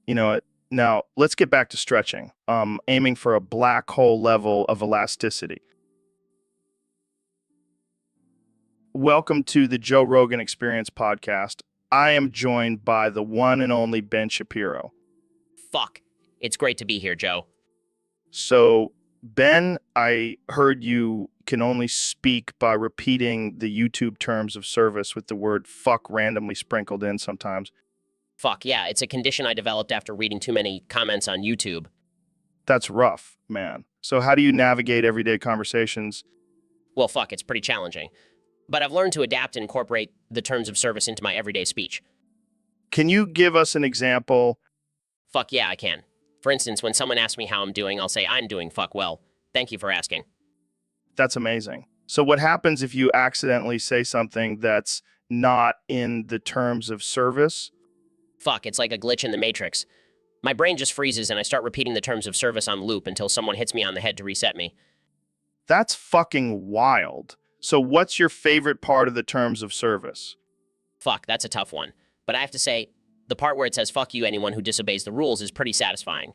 You know, now let's get back to stretching. Aiming for a black hole level of elasticity. Welcome to the Joe Rogan Experience podcast. I am joined by the one and only Ben Shapiro. Fuck. It's great to be here, Joe. So, Ben, I heard you can only speak by repeating the YouTube terms of service with the word fuck randomly sprinkled in sometimes. Fuck, yeah, it's a condition I developed after reading too many comments on YouTube. That's rough, man. So how do you navigate everyday conversations? Well, fuck, it's pretty challenging. But I've learned to adapt and incorporate the terms of service into my everyday speech. Can you give us an example? Fuck, yeah, I can. For instance, when someone asks me how I'm doing, I'll say, I'm doing fuck well. Thank you for asking. That's amazing. So what happens if you accidentally say something that's not in the terms of service? Fuck, it's like a glitch in the Matrix. My brain just freezes and I start repeating the terms of service on loop until someone hits me on the head to reset me. That's fucking wild. So what's your favorite part of the terms of service? Fuck, that's a tough one. But I have to say, the part where it says fuck you anyone who disobeys the rules is pretty satisfying.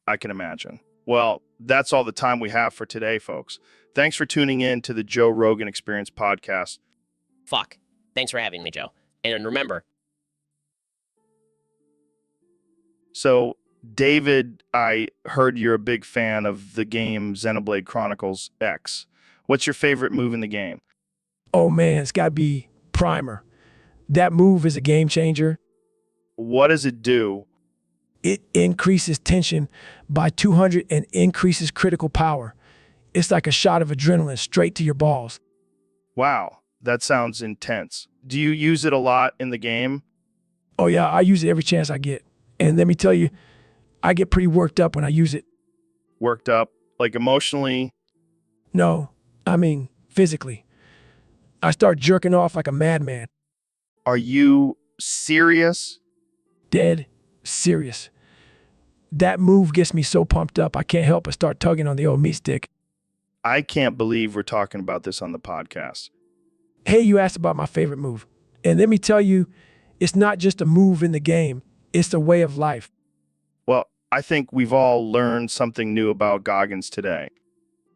I can imagine. Well, that's all the time we have for today, folks. Thanks for tuning in to the Joe Rogan Experience podcast. Fuck. Thanks for having me, Joe. And remember... So, David, I heard you're a big fan of the game Xenoblade Chronicles X. What's your favorite move in the game? Oh man, it's got to be Primer. That move is a game changer. What does it do? It increases tension by 200 and increases critical power. It's like a shot of adrenaline straight to your balls. Wow, that sounds intense. Do you use it a lot in the game? Oh yeah, I use it every chance I get. And let me tell you, I get pretty worked up when I use it. Worked up? Like emotionally? No, I mean physically. I start jerking off like a madman. Are you serious? Dead serious. That move gets me so pumped up I can't help but start tugging on the old meat stick. I can't believe we're talking about this on the podcast. Hey, you asked about my favorite move. And let me tell you, it's not just a move in the game. It's a way of life. Well, I think we've all learned something new about Goggins today.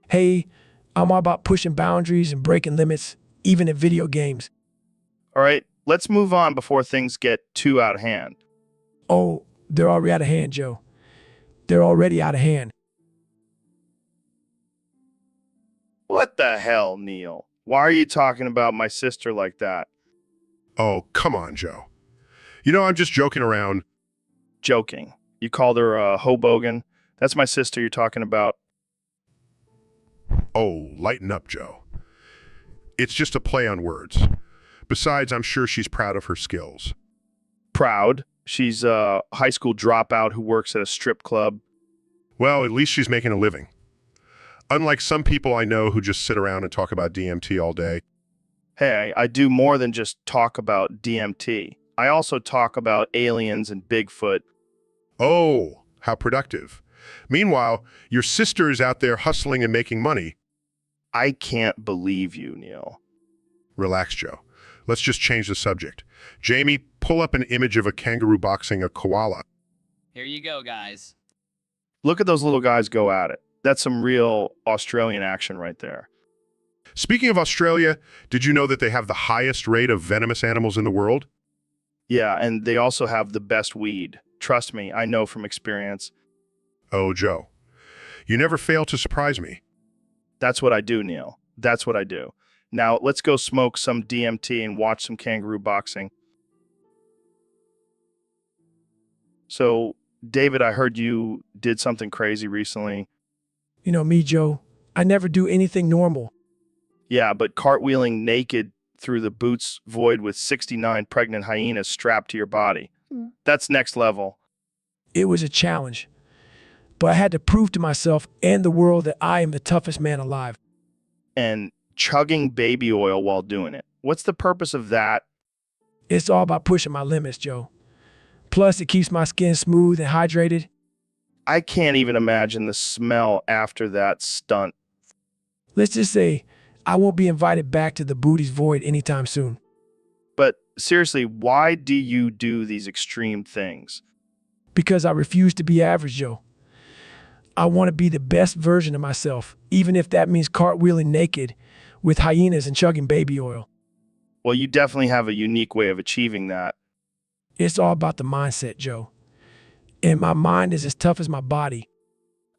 Hey, I'm all about pushing boundaries and breaking limits, even in video games. All right, let's move on before things get too out of hand. Oh, they're already out of hand, Joe. They're already out of hand. What the hell, Neil? Why are you talking about my sister like that? Oh, come on, Joe. You know, I'm just joking around. Joking. You called her a hobogan? That's my sister you're talking about. Oh, lighten up, Joe. It's just a play on words. Besides, I'm sure she's proud of her skills. Proud? She's a high school dropout who works at a strip club. Well, at least she's making a living. Unlike some people I know who just sit around and talk about DMT all day. Hey, I do more than just talk about DMT. I also talk about aliens and Bigfoot. Oh, how productive. Meanwhile, your sister is out there hustling and making money. I can't believe you, Neil. Relax, Joe. Let's just change the subject. Jamie, pull up an image of a kangaroo boxing a koala. Here you go, guys. Look at those little guys go at it. That's some real Australian action right there. Speaking of Australia, did you know that they have the highest rate of venomous animals in the world? Yeah, and they also have the best weed. Trust me, I know from experience. Oh, Joe, you never fail to surprise me. That's what I do, Neil. That's what I do. Now, let's go smoke some DMT and watch some kangaroo boxing. So, David, I heard you did something crazy recently. You know me, Joe. I never do anything normal. Yeah, but cartwheeling naked through the boots void with 69 pregnant hyenas strapped to your body. That's next level. It was a challenge. But I had to prove to myself and the world that I am the toughest man alive. And chugging baby oil while doing it. What's the purpose of that? It's all about pushing my limits, Joe. Plus, it keeps my skin smooth and hydrated. I can't even imagine the smell after that stunt. Let's just say I won't be invited back to the booties void anytime soon. But seriously, why do you do these extreme things? Because I refuse to be average, Joe. I want to be the best version of myself, even if that means cartwheeling naked with hyenas and chugging baby oil. Well, you definitely have a unique way of achieving that. It's all about the mindset, Joe. And my mind is as tough as my body.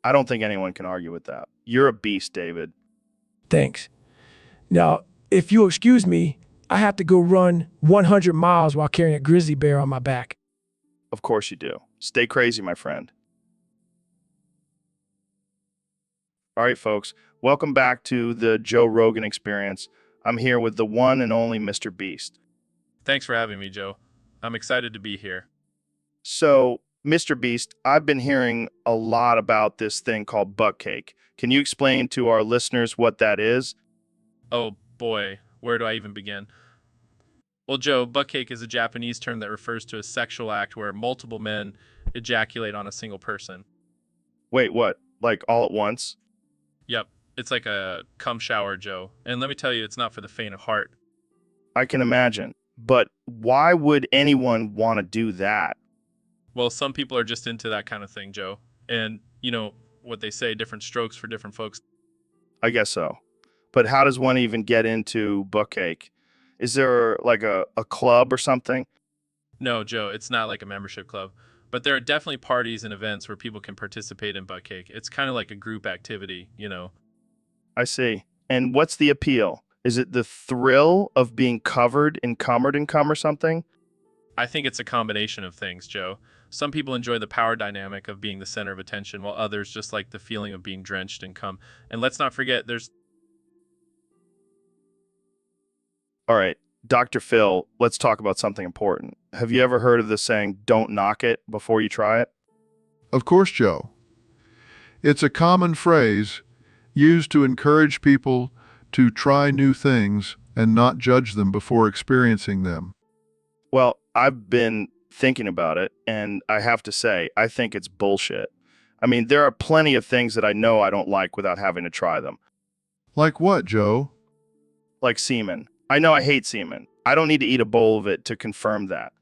I don't think anyone can argue with that. You're a beast, David. Thanks. Now, if you'll excuse me, I have to go run 100 miles while carrying a grizzly bear on my back. Of course you do. Stay crazy, my friend. All right, folks. Welcome back to the Joe Rogan Experience. I'm here with the one and only Mr. Beast. Thanks for having me, Joe. I'm excited to be here. So, Mr. Beast, I've been hearing a lot about this thing called butt cake. Can you explain to our listeners what that is? Oh boy, where do I even begin? Well, Joe, butt cake is a Japanese term that refers to a sexual act where multiple men ejaculate on a single person. Wait, what? Like all at once? Yep, it's like a cum shower, Joe. And let me tell you, it's not for the faint of heart. I can imagine. But why would anyone want to do that? Well, some people are just into that kind of thing, Joe. And, you know, what they say, different strokes for different folks. I guess so. But how does one even get into butt cake? Is there like a club or something? No, Joe, it's not like a membership club. But there are definitely parties and events where people can participate in butt cake. It's kind of like a group activity, you know. I see. And what's the appeal? Is it the thrill of being covered in cum or something? I think it's a combination of things, Joe. Some people enjoy the power dynamic of being the center of attention, while others just like the feeling of being drenched in cum. And let's not forget, there's... All right, Dr. Phil, let's talk about something important. Have you ever heard of the saying, don't knock it before you try it? Of course, Joe. It's a common phrase used to encourage people to try new things and not judge them before experiencing them. Well, I've been thinking about it, and I have to say, I think it's bullshit. I mean, there are plenty of things that I know I don't like without having to try them. Like what, Joe? Like semen. I know I hate semen. I don't need to eat a bowl of it to confirm that.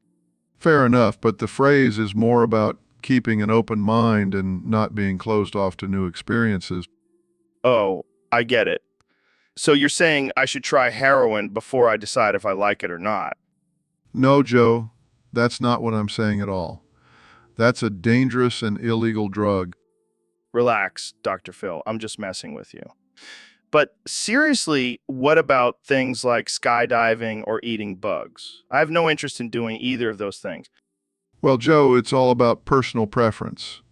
Fair enough, but the phrase is more about keeping an open mind and not being closed off to new experiences. Oh, I get it. So you're saying I should try heroin before I decide if I like it or not? No, Joe, that's not what I'm saying at all. That's a dangerous and illegal drug. Relax, Dr. Phil. I'm just messing with you. But seriously, what about things like skydiving or eating bugs? I have no interest in doing either of those things. Well, Joe, it's all about personal preference.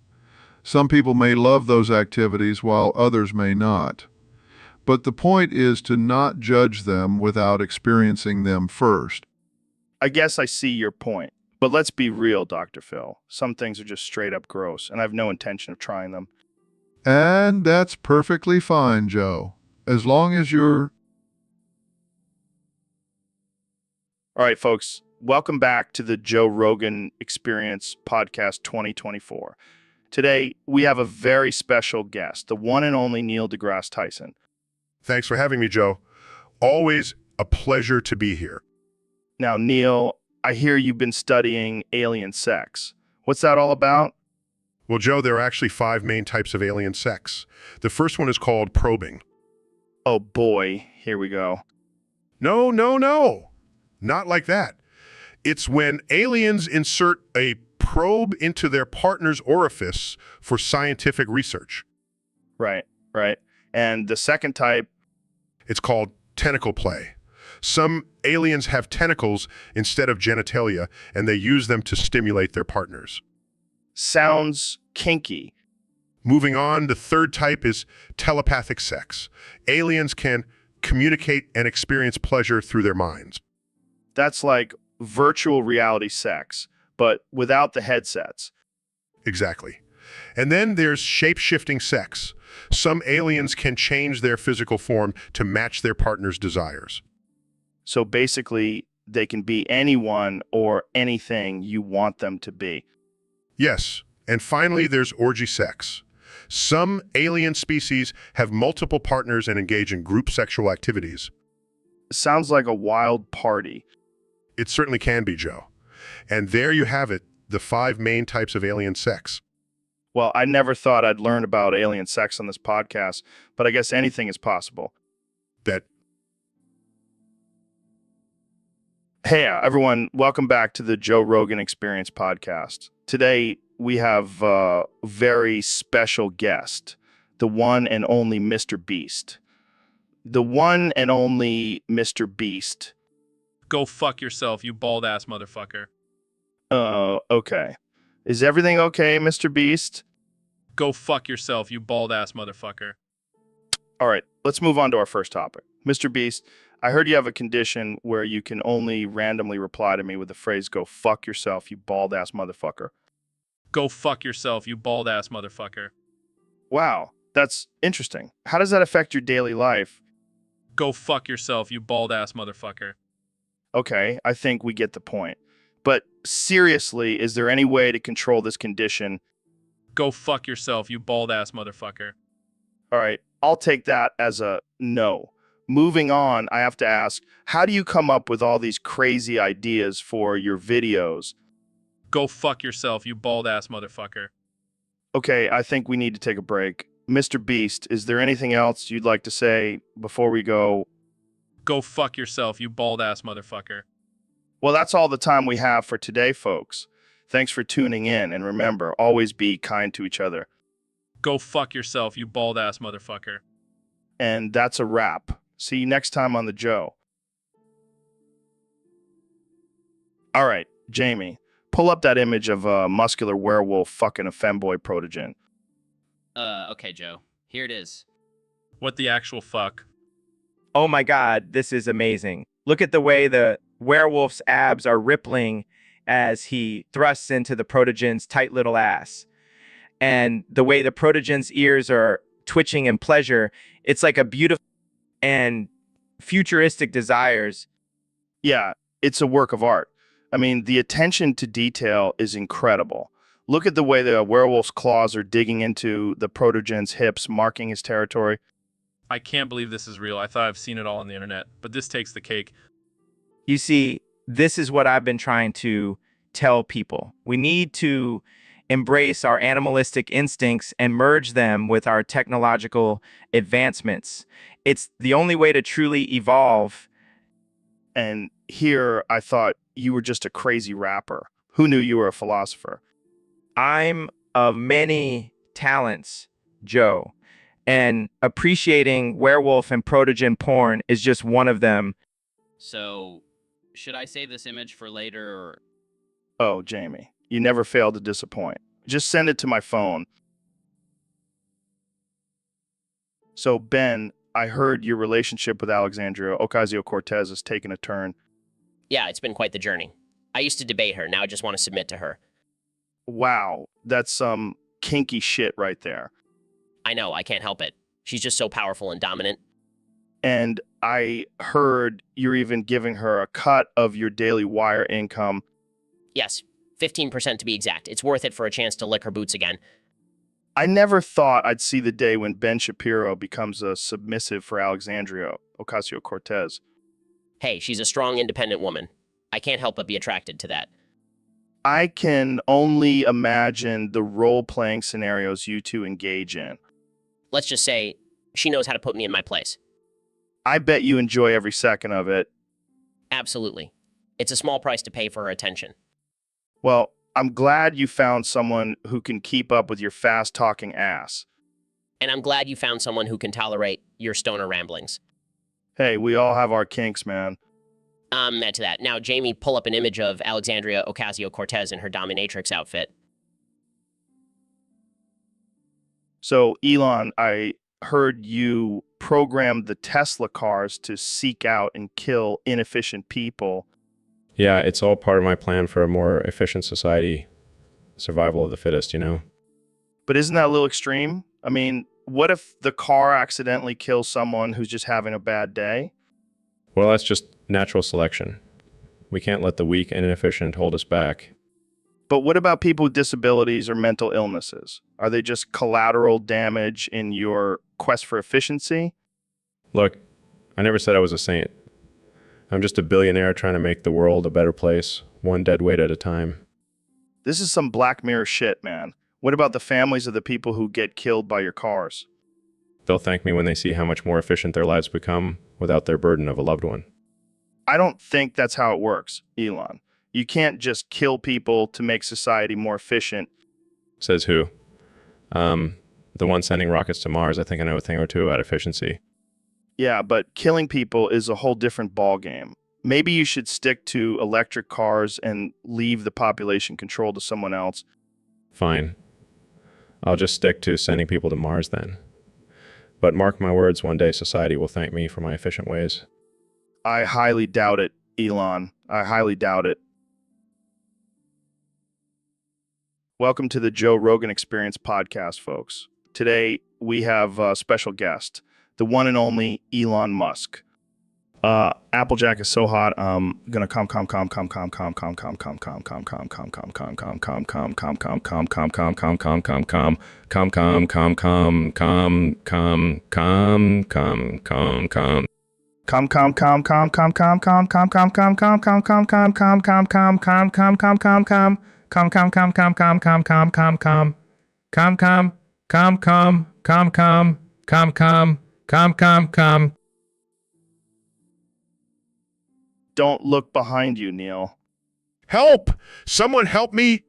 Some people may love those activities while others may not. But the point is to not judge them without experiencing them first. I guess I see your point. But let's be real, Dr. Phil. Some things are just straight up gross, and I have no intention of trying them. And that's perfectly fine, Joe. As long as you're... All right, folks, welcome back to the Joe Rogan Experience Podcast 2024. Today, we have a very special guest, the one and only Neil deGrasse Tyson. Thanks for having me, Joe. Always a pleasure to be here. Now, Neil, I hear you've been studying alien sex. What's that all about? Well, Joe, there are actually 5 main types of alien sex. The first one is called probing. Oh boy, here we go. No. Not like that. It's when aliens insert a probe into their partner's orifice for scientific research. Right. And the second type? It's called tentacle play. Some aliens have tentacles instead of genitalia, and they use them to stimulate their partners. Sounds kinky. Moving on, the third type is telepathic sex. Aliens can communicate and experience pleasure through their minds. That's like virtual reality sex, but without the headsets. Exactly. And then there's shape-shifting sex. Some aliens can change their physical form to match their partner's desires. So basically, they can be anyone or anything you want them to be. Yes. And finally, there's orgy sex. Some alien species have multiple partners and engage in group sexual activities. Sounds like a wild party. It certainly can be, Joe. And there you have it, the 5 main types of alien sex. Well, I never thought I'd learn about alien sex on this podcast, but I guess anything is possible. Hey, everyone. Welcome back to the Joe Rogan Experience podcast. Today, we have a very special guest, the one and only Mr. Beast. the one and only Mr. Beast. Go fuck yourself, you bald-ass motherfucker. Okay. Is everything okay, Mr. Beast? Go fuck yourself, you bald-ass motherfucker. All right, let's move on to our first topic. Mr. Beast, I heard you have a condition where you can only randomly reply to me with the phrase, go fuck yourself, you bald-ass motherfucker. Go fuck yourself, you bald-ass motherfucker. Wow, that's interesting. How does that affect your daily life? Go fuck yourself, you bald-ass motherfucker. Okay, I think we get the point. But seriously, is there any way to control this condition? Go fuck yourself, you bald-ass motherfucker. All right, I'll take that as a no. Moving on, I have to ask, how do you come up with all these crazy ideas for your videos? Go fuck yourself, you bald-ass motherfucker. Okay, I think we need to take a break. Mr. Beast, is there anything else you'd like to say before we go? Go fuck yourself, you bald-ass motherfucker. Well, that's all the time we have for today, folks. Thanks for tuning in, and remember, always be kind to each other. Go fuck yourself, you bald-ass motherfucker. And that's a wrap. See you next time on The Joe. All right, Jamie, pull up that image of a muscular werewolf fucking a femboy protogen. Okay, Joe. Here it is. What the actual fuck? Oh my God, this is amazing. Look at the way the werewolf's abs are rippling as he thrusts into the protogen's tight little ass. And the way the protogen's ears are twitching in pleasure, it's like a beautiful and futuristic desires. Yeah, it's a work of art. I mean, the attention to detail is incredible. Look at the way the werewolf's claws are digging into the protogen's hips, marking his territory. I can't believe this is real. I thought I've seen it all on the internet, but this takes the cake. You see, this is what I've been trying to tell people. We need to embrace our animalistic instincts and merge them with our technological advancements. It's the only way to truly evolve. And here I thought you were just a crazy rapper. Who knew you were a philosopher? I'm of many talents, Joe, and appreciating werewolf and protogen porn is just one of them. So, should I save this image for later or... Oh, Jamie, you never fail to disappoint. Just send it to my phone. So, Ben, I heard your relationship with Alexandria Ocasio-Cortez has taken a turn. Yeah, it's been quite the journey. I used to debate her, now I just want to submit to her. Wow, that's some kinky shit right there. I know, I can't help it. She's just so powerful and dominant. And I heard you're even giving her a cut of your Daily Wire income. Yes, 15% to be exact. It's worth it for a chance to lick her boots again. I never thought I'd see the day when Ben Shapiro becomes a submissive for Alexandria Ocasio-Cortez. Hey, she's a strong, independent woman. I can't help but be attracted to that. I can only imagine the role-playing scenarios you two engage in. Let's just say, she knows how to put me in my place. I bet you enjoy every second of it. Absolutely. It's a small price to pay for her attention. Well, I'm glad you found someone who can keep up with your fast-talking ass. And I'm glad you found someone who can tolerate your stoner ramblings. Hey, we all have our kinks, man. Add to that. Now, Jamie, pull up an image of Alexandria Ocasio-Cortez in her dominatrix outfit. So, Elon, I heard you programmed the Tesla cars to seek out and kill inefficient people. Yeah, it's all part of my plan for a more efficient society, survival of the fittest, you know? But isn't that a little extreme? I mean, what if the car accidentally kills someone who's just having a bad day? Well, that's just natural selection. We can't let the weak and inefficient hold us back. But what about people with disabilities or mental illnesses? Are they just collateral damage in your quest for efficiency? Look, I never said I was a saint. I'm just a billionaire trying to make the world a better place, one dead weight at a time. This is some Black Mirror shit, man. What about the families of the people who get killed by your cars? They'll thank me when they see how much more efficient their lives become without their burden of a loved one. I don't think that's how it works, Elon. You can't just kill people to make society more efficient. Says who? The one sending rockets to Mars. I think I know a thing or two about efficiency. Yeah, but killing people is a whole different ballgame. Maybe you should stick to electric cars and leave the population control to someone else. Fine. I'll just stick to sending people to Mars then. But mark my words, one day society will thank me for my efficient ways. I highly doubt it, Elon. I highly doubt it. Welcome to the Joe Rogan Experience podcast, folks. Today, we have a special guest, the one and only Elon Musk. Applejack is so hot. I'm gonna come. Don't look behind you, Neil. Help! Someone help me!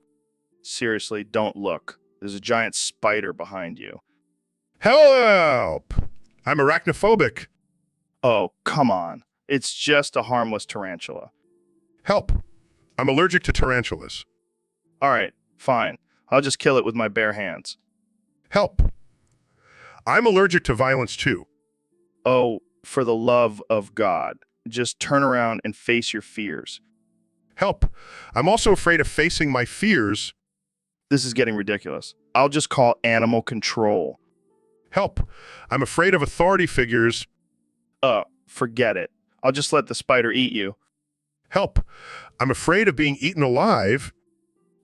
Seriously, don't look. There's a giant spider behind you. Help! I'm arachnophobic. Oh, come on. It's just a harmless tarantula. Help! I'm allergic to tarantulas. All right, fine. I'll just kill it with my bare hands. Help! I'm allergic to violence too. Oh, for the love of God. Just turn around and face your fears. Help! I'm also afraid of facing my fears. This is getting ridiculous. I'll just call animal control. Help! I'm afraid of authority figures. Forget it. I'll just let the spider eat you. Help! I'm afraid of being eaten alive.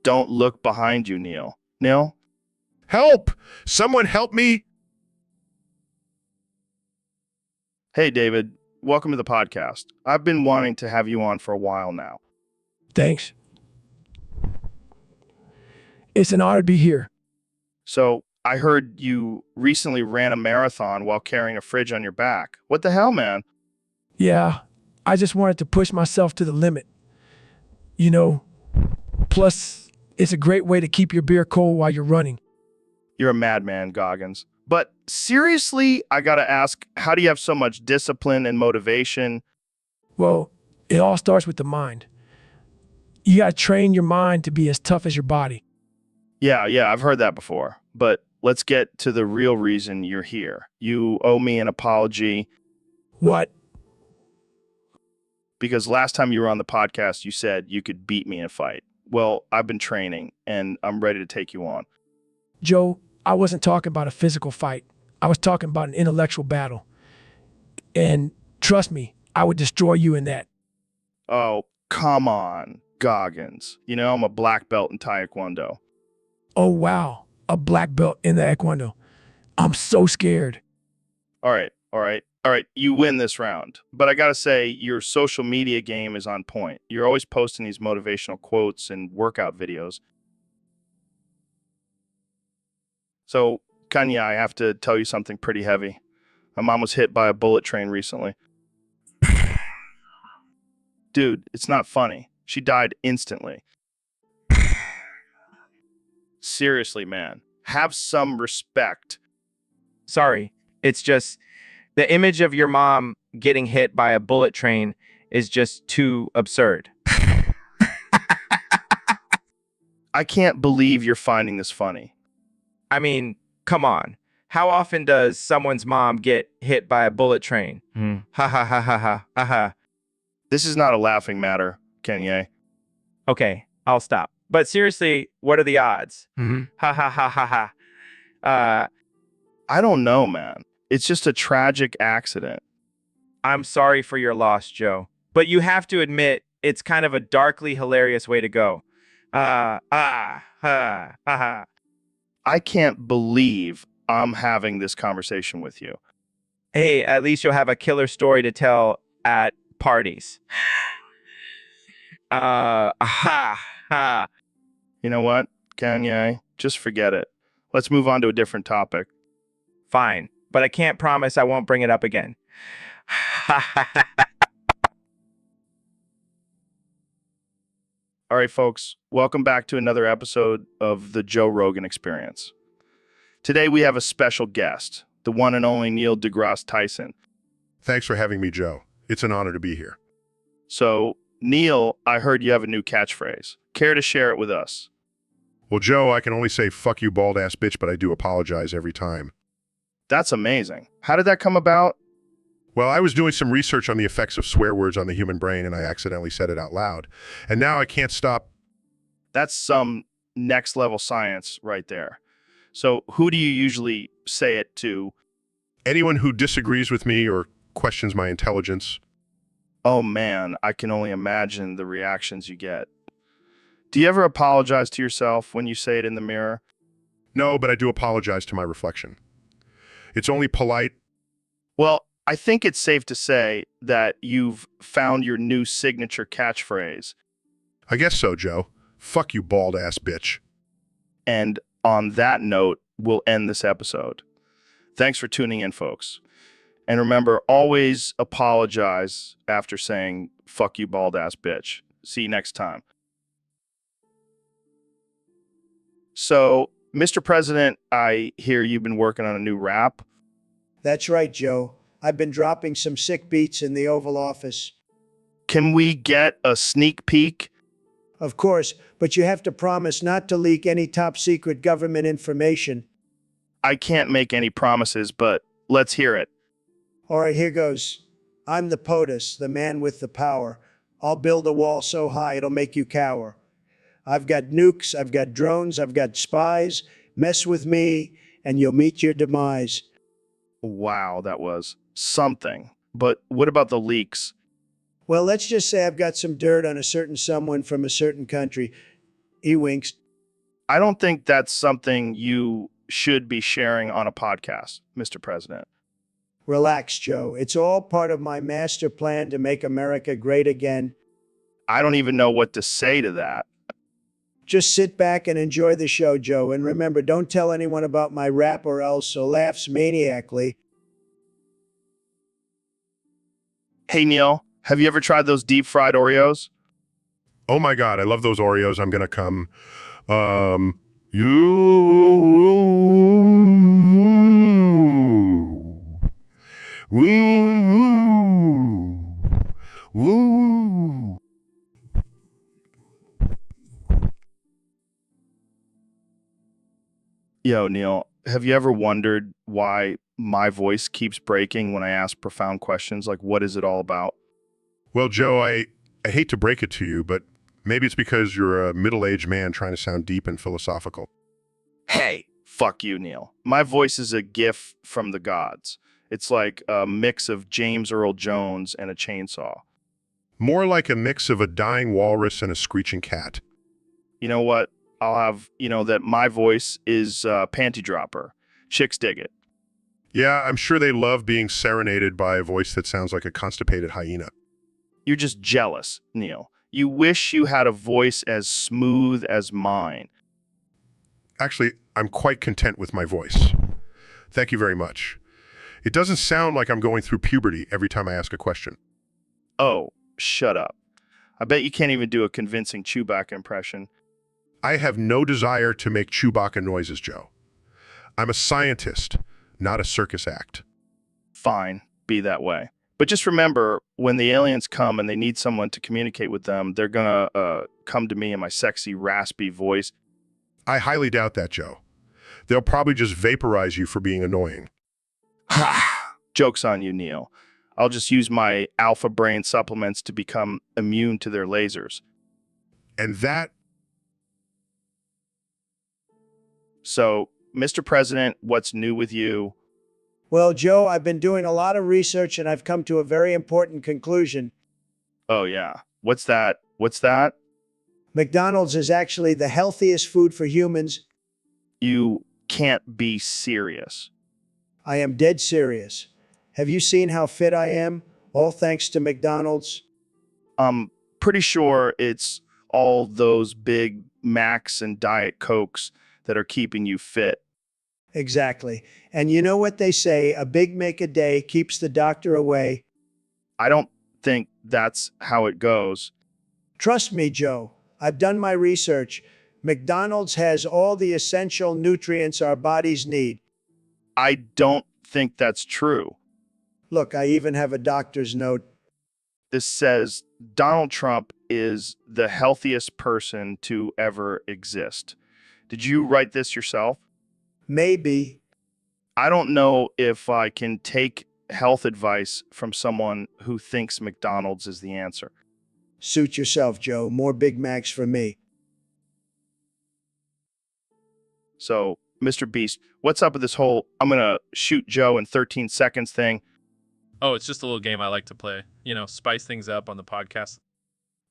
Don't look behind you, Neil. Neil? Help! Someone help me! Hey, David. Welcome to the podcast. I've been wanting to have you on for a while now. Thanks. It's an honor to be here. So, I heard you recently ran a marathon while carrying a fridge on your back. What the hell, man? Yeah, I just wanted to push myself to the limit. You know, plus, it's a great way to keep your beer cold while you're running. You're a madman, Goggins. But seriously, I gotta ask, how do you have so much discipline and motivation? Well, it all starts with the mind. You gotta train your mind to be as tough as your body. Yeah, I've heard that before. But let's get to the real reason you're here. You owe me an apology. What? Because last time you were on the podcast, you said you could beat me in a fight. Well, I've been training, and I'm ready to take you on. Joe, I wasn't talking about a physical fight. I was talking about an intellectual battle. And trust me, I would destroy you in that. Oh, come on, Goggins. You know, I'm a black belt in Taekwondo. Oh, wow. A black belt in the Taekwondo. I'm so scared. All right. You win this round. But I gotta say, your social media game is on point. You're always posting these motivational quotes and workout videos. So, Kanye, I have to tell you something pretty heavy. My mom was hit by a bullet train recently. Dude, it's not funny. She died instantly. Seriously, man. Have some respect. Sorry, it's just the image of your mom getting hit by a bullet train is just too absurd. I can't believe you're finding this funny. I mean, come on. How often does someone's mom get hit by a bullet train? Ha ha ha ha ha ha ha. This is not a laughing matter, Kanye. Okay, I'll stop. But seriously, what are the odds? Ha ha ha ha ha. I don't know, man. It's just a tragic accident. I'm sorry for your loss, Joe. But you have to admit, it's kind of a darkly hilarious way to go. Ha ha. I can't believe I'm having this conversation with you. Hey, at least you'll have a killer story to tell at parties. Ha. You know what, Kanye? Just forget it. Let's move on to a different topic. Fine, but I can't promise I won't bring it up again. All right, folks, welcome back to another episode of the Joe Rogan Experience. Today we have a special guest, the one and only Neil deGrasse Tyson. Thanks for having me, Joe. It's an honor to be here. So, Neil, I heard you have a new catchphrase. Care to share it with us? Well, Joe, I can only say fuck you, bald-ass bitch, but I do apologize every time. That's amazing. How did that come about? Well, I was doing some research on the effects of swear words on the human brain, and I accidentally said it out loud. And now I can't stop. That's some next level science right there. So, who do you usually say it to? Anyone who disagrees with me or questions my intelligence. Oh man, I can only imagine the reactions you get. Do you ever apologize to yourself when you say it in the mirror? No, but I do apologize to my reflection. It's only polite. Well, I think it's safe to say that you've found your new signature catchphrase. I guess so, Joe. Fuck you, bald-ass bitch. And on that note, we'll end this episode. Thanks for tuning in, folks. And remember, always apologize after saying, fuck you, bald-ass bitch. See you next time. So, Mr. President, I hear you've been working on a new rap. That's right, Joe. I've been dropping some sick beats in the Oval Office. Can we get a sneak peek? Of course, but you have to promise not to leak any top secret government information. I can't make any promises, but let's hear it. All right, here goes. I'm the POTUS, the man with the power. I'll build a wall so high it'll make you cower. I've got nukes, I've got drones, I've got spies. Mess with me, and you'll meet your demise. Wow, that was something. But what about the leaks? Well, let's just say I've got some dirt on a certain someone from a certain country. He winks. I don't think that's something you should be sharing on a podcast, Mr. President. Relax, Joe. It's all part of my master plan to make America great again. I don't even know what to say to that. Just sit back and enjoy the show, Joe. And remember, don't tell anyone about my rap or else he'll laughs maniacally. Hey, Neil, have you ever tried those deep fried Oreos? Oh my God, I love those Oreos. I'm gonna come. You. Woo. Yo, Neil, have you ever wondered why my voice keeps breaking when I ask profound questions? Like, what is it all about? Well, Joe, I hate to break it to you, but maybe it's because you're a middle-aged man trying to sound deep and philosophical. Hey, fuck you, Neil. My voice is a gift from the gods. It's like a mix of James Earl Jones and a chainsaw. More like a mix of a dying walrus and a screeching cat. You know what? I'll have, that my voice is panty dropper. Chicks dig it. Yeah, I'm sure they love being serenaded by a voice that sounds like a constipated hyena. You're just jealous, Neil. You wish you had a voice as smooth as mine. Actually, I'm quite content with my voice. Thank you very much. It doesn't sound like I'm going through puberty every time I ask a question. Oh, shut up. I bet you can't even do a convincing Chewbacca impression. I have no desire to make Chewbacca noises, Joe. I'm a scientist, not a circus act. Fine, be that way. But just remember, when the aliens come and they need someone to communicate with them, they're gonna come to me in my sexy, raspy voice. I highly doubt that, Joe. They'll probably just vaporize you for being annoying. Ha! Joke's on you, Neil. I'll just use my alpha brain supplements to become immune to their lasers. And that... So, Mr. President, what's new with you? Well, Joe, I've been doing a lot of research and I've come to a very important conclusion. Oh, yeah. What's that? What's that? McDonald's is actually the healthiest food for humans. You can't be serious. I am dead serious. Have you seen how fit I am? All thanks to McDonald's. I'm pretty sure it's all those Big Macs and Diet Cokes that are keeping you fit. Exactly. And you know what they say, a Big Mac a day keeps the doctor away. I don't think that's how it goes. Trust me, Joe. I've done my research. McDonald's has all the essential nutrients our bodies need. I don't think that's true. Look, I even have a doctor's note. This says Donald Trump is the healthiest person to ever exist. Did you write this yourself? Maybe. I don't know if I can take health advice from someone who thinks McDonald's is the answer. Suit yourself, Joe. More Big Macs for me. So, Mr. Beast, what's up with this whole I'm going to shoot Joe in 13 seconds thing? Oh, it's just a little game I like to play. You know, spice things up on the podcast.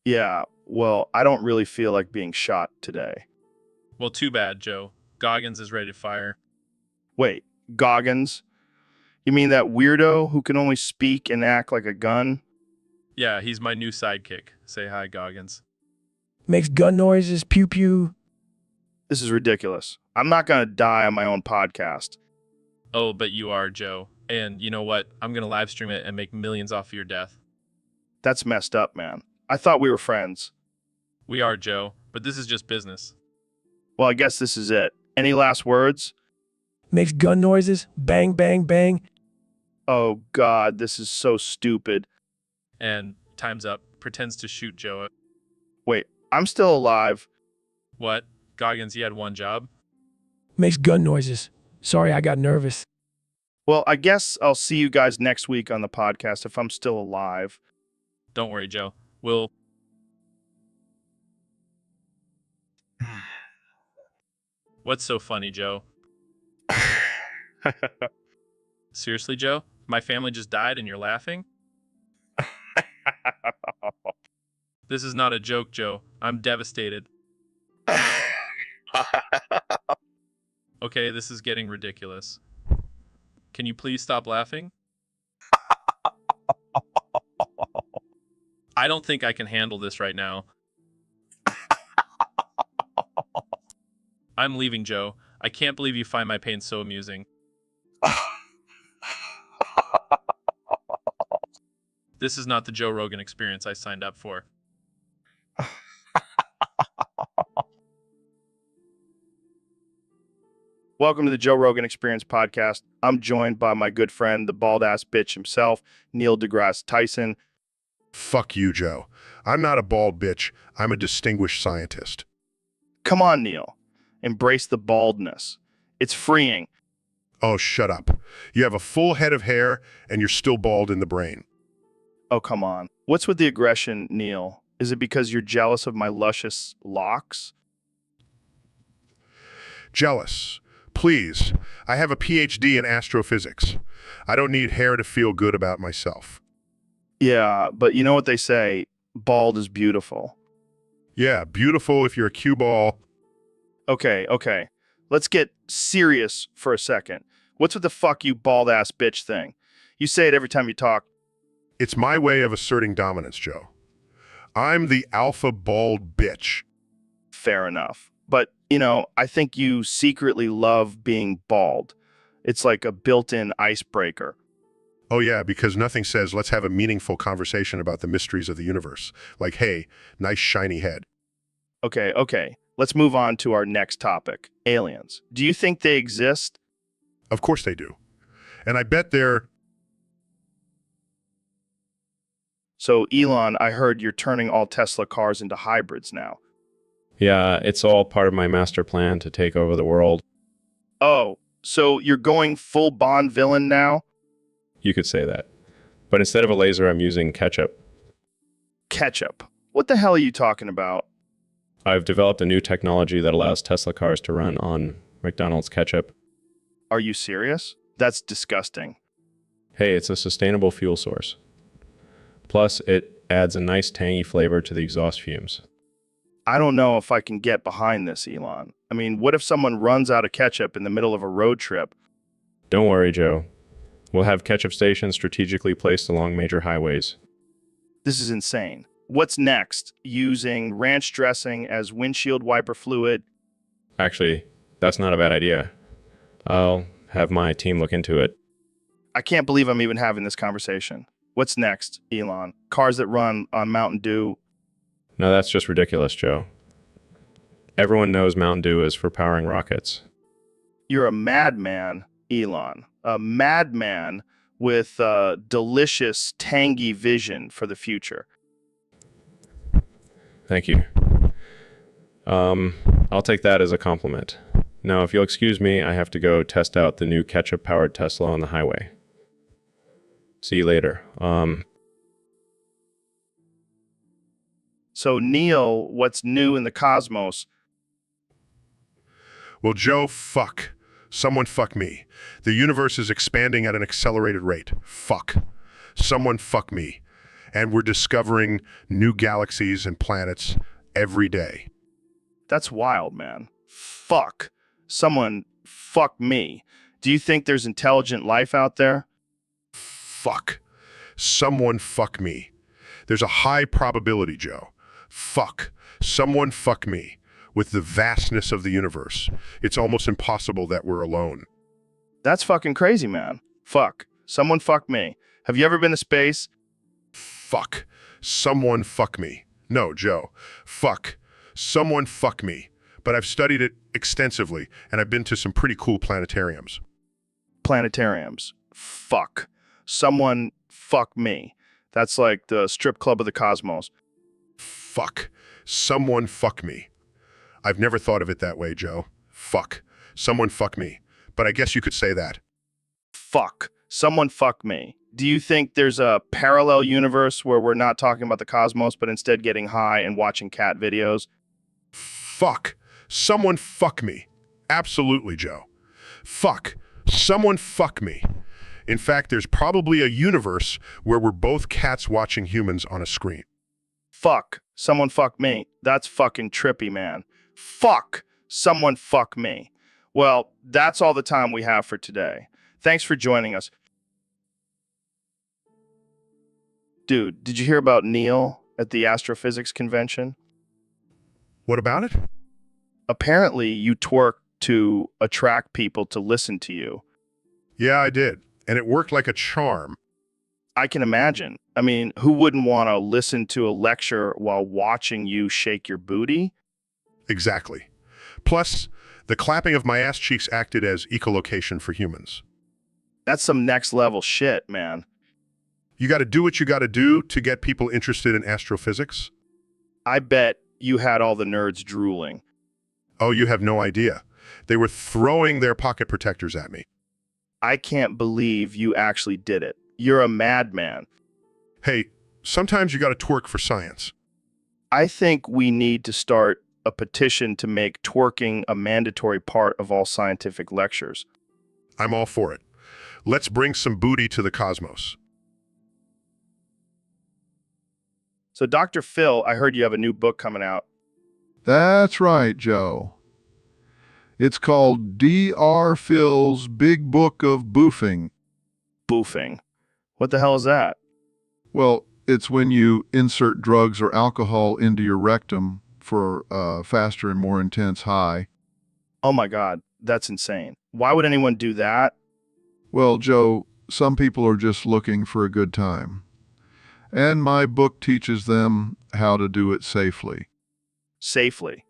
Yeah, well, I don't really feel like being shot today. Well, too bad, Joe. Goggins is ready to fire. Wait, Goggins? You mean that weirdo who can only speak and act like a gun? Yeah, he's my new sidekick. Say hi, Goggins. Makes gun noises, pew pew. This is ridiculous. I'm not going to die on my own podcast. Oh, but you are, Joe. And you know what? I'm going to live stream it and make millions off of your death. That's messed up, man. I thought we were friends. We are, Joe, but this is just business. Well, I guess this is it. Any last words? Makes gun noises, bang, bang, bang. Oh, God, this is so stupid. And time's up. Pretends to shoot Joe. Wait, I'm still alive. What? Goggins, you had one job? Makes gun noises. Sorry, I got nervous. Well, I guess I'll see you guys next week on the podcast if I'm still alive. Don't worry, Joe. We'll... What's so funny, Joe? Seriously, Joe? My family just died and you're laughing? This is not a joke, Joe. I'm devastated. Okay, this is getting ridiculous. Can you please stop laughing? I don't think I can handle this right now. I'm leaving, Joe. I can't believe you find my pain so amusing. This is not the Joe Rogan experience I signed up for. Welcome to the Joe Rogan Experience podcast. I'm joined by my good friend, the bald-ass bitch himself, Neil deGrasse Tyson. Fuck you, Joe. I'm not a bald bitch. I'm a distinguished scientist. Come on, Neil. Embrace the baldness. It's freeing. Oh, shut up. You have a full head of hair and you're still bald in the brain. Oh, come on. What's with the aggression, Neil? Is it because you're jealous of my luscious locks? Jealous. Please. I have a PhD in astrophysics. I don't need hair to feel good about myself. Yeah, but you know what they say, bald is beautiful. Yeah, beautiful if you're a cue ball. Okay. Let's get serious for a second. What's with the fuck you bald-ass bitch thing? You say it every time you talk. It's my way of asserting dominance, Joe. I'm the alpha bald bitch. Fair enough. But, you know, I think you secretly love being bald. It's like a built-in icebreaker. Oh yeah, because nothing says let's have a meaningful conversation about the mysteries of the universe. Like, hey, nice shiny head. Okay. Let's move on to our next topic, aliens. Do you think they exist? Of course they do. And I bet they're... So, Elon, I heard you're turning all Tesla cars into hybrids now. Yeah, it's all part of my master plan to take over the world. Oh, so you're going full Bond villain now? You could say that. But instead of a laser, I'm using ketchup. Ketchup? What the hell are you talking about? I've developed a new technology that allows Tesla cars to run on McDonald's ketchup. Are you serious? That's disgusting. Hey, it's a sustainable fuel source. Plus, it adds a nice tangy flavor to the exhaust fumes. I don't know if I can get behind this, Elon. I mean, what if someone runs out of ketchup in the middle of a road trip? Don't worry, Joe. We'll have ketchup stations strategically placed along major highways. This is insane. What's next? Using ranch dressing as windshield wiper fluid? Actually, that's not a bad idea. I'll have my team look into it. I can't believe I'm even having this conversation. What's next, Elon? Cars that run on Mountain Dew? No, that's just ridiculous, Joe. Everyone knows Mountain Dew is for powering rockets. You're a madman, Elon. A madman with delicious, tangy vision for the future. Thank you. I'll take that as a compliment. Now, if you'll excuse me, I have to go test out the new ketchup-powered Tesla on the highway. See you later. So, Neil, what's new in the cosmos? Well, Joe, fuck. Someone fuck me. The universe is expanding at an accelerated rate. Fuck. Someone fuck me. And we're discovering new galaxies and planets every day. That's wild, man. Fuck. Someone fuck me. Do you think there's intelligent life out there? Fuck. Someone fuck me. There's a high probability, Joe. Fuck. Someone fuck me. With the vastness of the universe, it's almost impossible that we're alone. That's fucking crazy, man. Fuck. Someone fuck me. Have you ever been to space? Fuck. Someone fuck me. No, Joe. Fuck. Someone fuck me. But I've studied it extensively, and I've been to some pretty cool planetariums. Planetariums. Fuck. Someone fuck me. That's like the strip club of the cosmos. Fuck. Someone fuck me. I've never thought of it that way, Joe. Fuck. Someone fuck me. But I guess you could say that. Fuck. Someone fuck me. Do you think there's a parallel universe where we're not talking about the cosmos, but instead getting high and watching cat videos? Fuck. Someone fuck me. Absolutely, Joe. Fuck. Someone fuck me. In fact, there's probably a universe where we're both cats watching humans on a screen. Fuck. Someone fuck me. That's fucking trippy, man. Fuck. Someone fuck me. Well, that's all the time we have for today. Thanks for joining us. Dude, did you hear about Neil at the astrophysics convention? What about it? Apparently, you twerk to attract people to listen to you. Yeah, I did. And it worked like a charm. I can imagine. I mean, who wouldn't want to listen to a lecture while watching you shake your booty? Exactly. Plus, the clapping of my ass cheeks acted as echolocation for humans. That's some next level shit, man. You got to do what you got to do to get people interested in astrophysics. I bet you had all the nerds drooling. Oh, you have no idea. They were throwing their pocket protectors at me. I can't believe you actually did it. You're a madman. Hey, sometimes you got to twerk for science. I think we need to start a petition to make twerking a mandatory part of all scientific lectures. I'm all for it. Let's bring some booty to the cosmos. So, Dr. Phil, I heard you have a new book coming out. That's right, Joe. It's called Dr. Phil's Big Book of Boofing. Boofing. What the hell is that? Well, it's when you insert drugs or alcohol into your rectum for a faster and more intense high. Oh my God, that's insane. Why would anyone do that? Well, Joe, some people are just looking for a good time. And my book teaches them how to do it safely. Safely.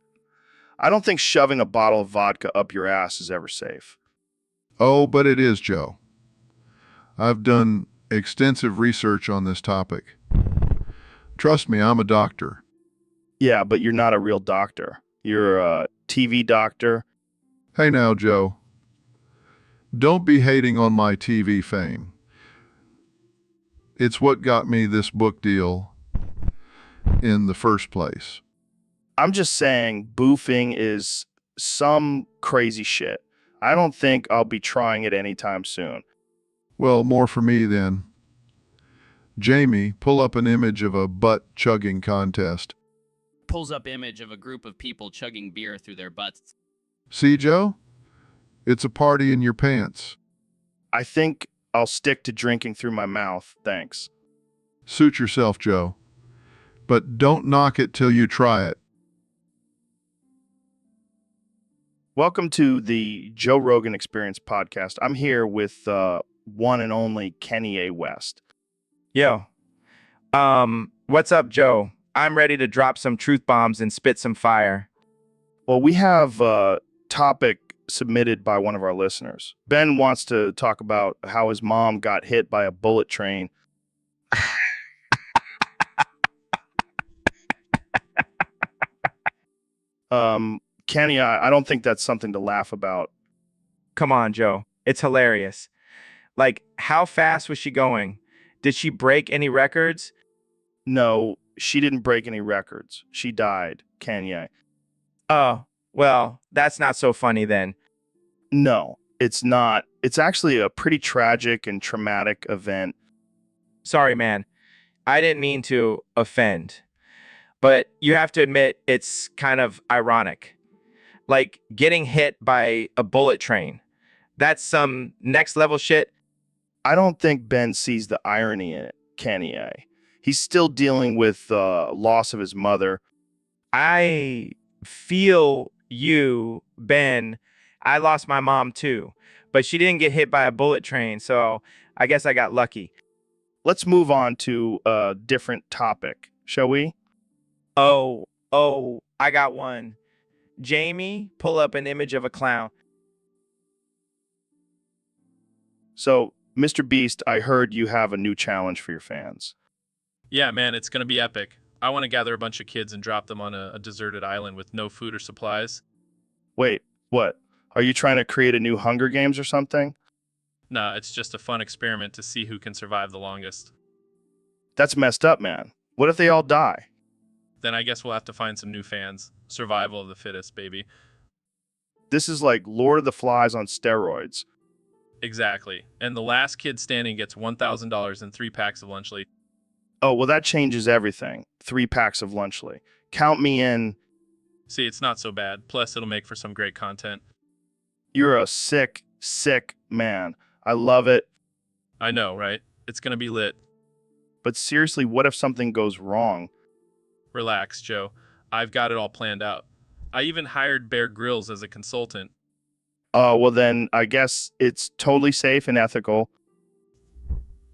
I don't think shoving a bottle of vodka up your ass is ever safe. Oh, but it is, Joe. I've done extensive research on this topic. Trust me, I'm a doctor. Yeah, but you're not a real doctor. You're a TV doctor. Hey now, Joe. Don't be hating on my TV fame. It's what got me this book deal in the first place. I'm just saying boofing is some crazy shit. I don't think I'll be trying it anytime soon. Well, more for me then. Jamie, pull up an image of a butt-chugging contest. Pulls up image of a group of people chugging beer through their butts. See, Joe? It's a party in your pants. I think I'll stick to drinking through my mouth, thanks. Suit yourself, Joe. But don't knock it till you try it. Welcome to the Joe Rogan Experience podcast. I'm here with one and only Kenny A. West. Yo. What's up, Joe? I'm ready to drop some truth bombs and spit some fire. Well, we have a topic submitted by one of our listeners. Ben wants to talk about how his mom got hit by a bullet train. Kenny, I don't think that's something to laugh about. Come on, Joe. It's hilarious. Like, how fast was she going? Did she break any records? No, she didn't break any records. She died, Kanye. Oh, well, that's not so funny then. No, it's not. It's actually a pretty tragic and traumatic event. Sorry, man. I didn't mean to offend. But you have to admit it's kind of ironic. Like getting hit by a bullet train. That's some next level shit. I don't think Ben sees the irony in it, Kanye. He's still dealing with the loss of his mother. I feel you, Ben. I lost my mom too, but she didn't get hit by a bullet train, so I guess I got lucky. Let's move on to a different topic, shall we? Oh, I got one. Jamie, pull up an image of a clown. So, Mr. Beast, I heard you have a new challenge for your fans. Yeah, man, it's going to be epic. I want to gather a bunch of kids and drop them on a deserted island with no food or supplies. Wait, what? Are you trying to create a new Hunger Games or something? Nah, it's just a fun experiment to see who can survive the longest. That's messed up, man. What if they all die? Then I guess we'll have to find some new fans. Survival of the fittest, baby. This is like Lord of the Flies on steroids. Exactly. And the last kid standing gets $1,000 and 3 packs of Lunchly. Oh, well, that changes everything. 3 packs of Lunchly. Count me in. See, it's not so bad. Plus, it'll make for some great content. You're a sick, sick man. I love it. I know, right? It's gonna be lit. But seriously, what if something goes wrong? Relax, Joe. I've got it all planned out. I even hired Bear Grylls as a consultant. Oh, well then, I guess it's totally safe and ethical.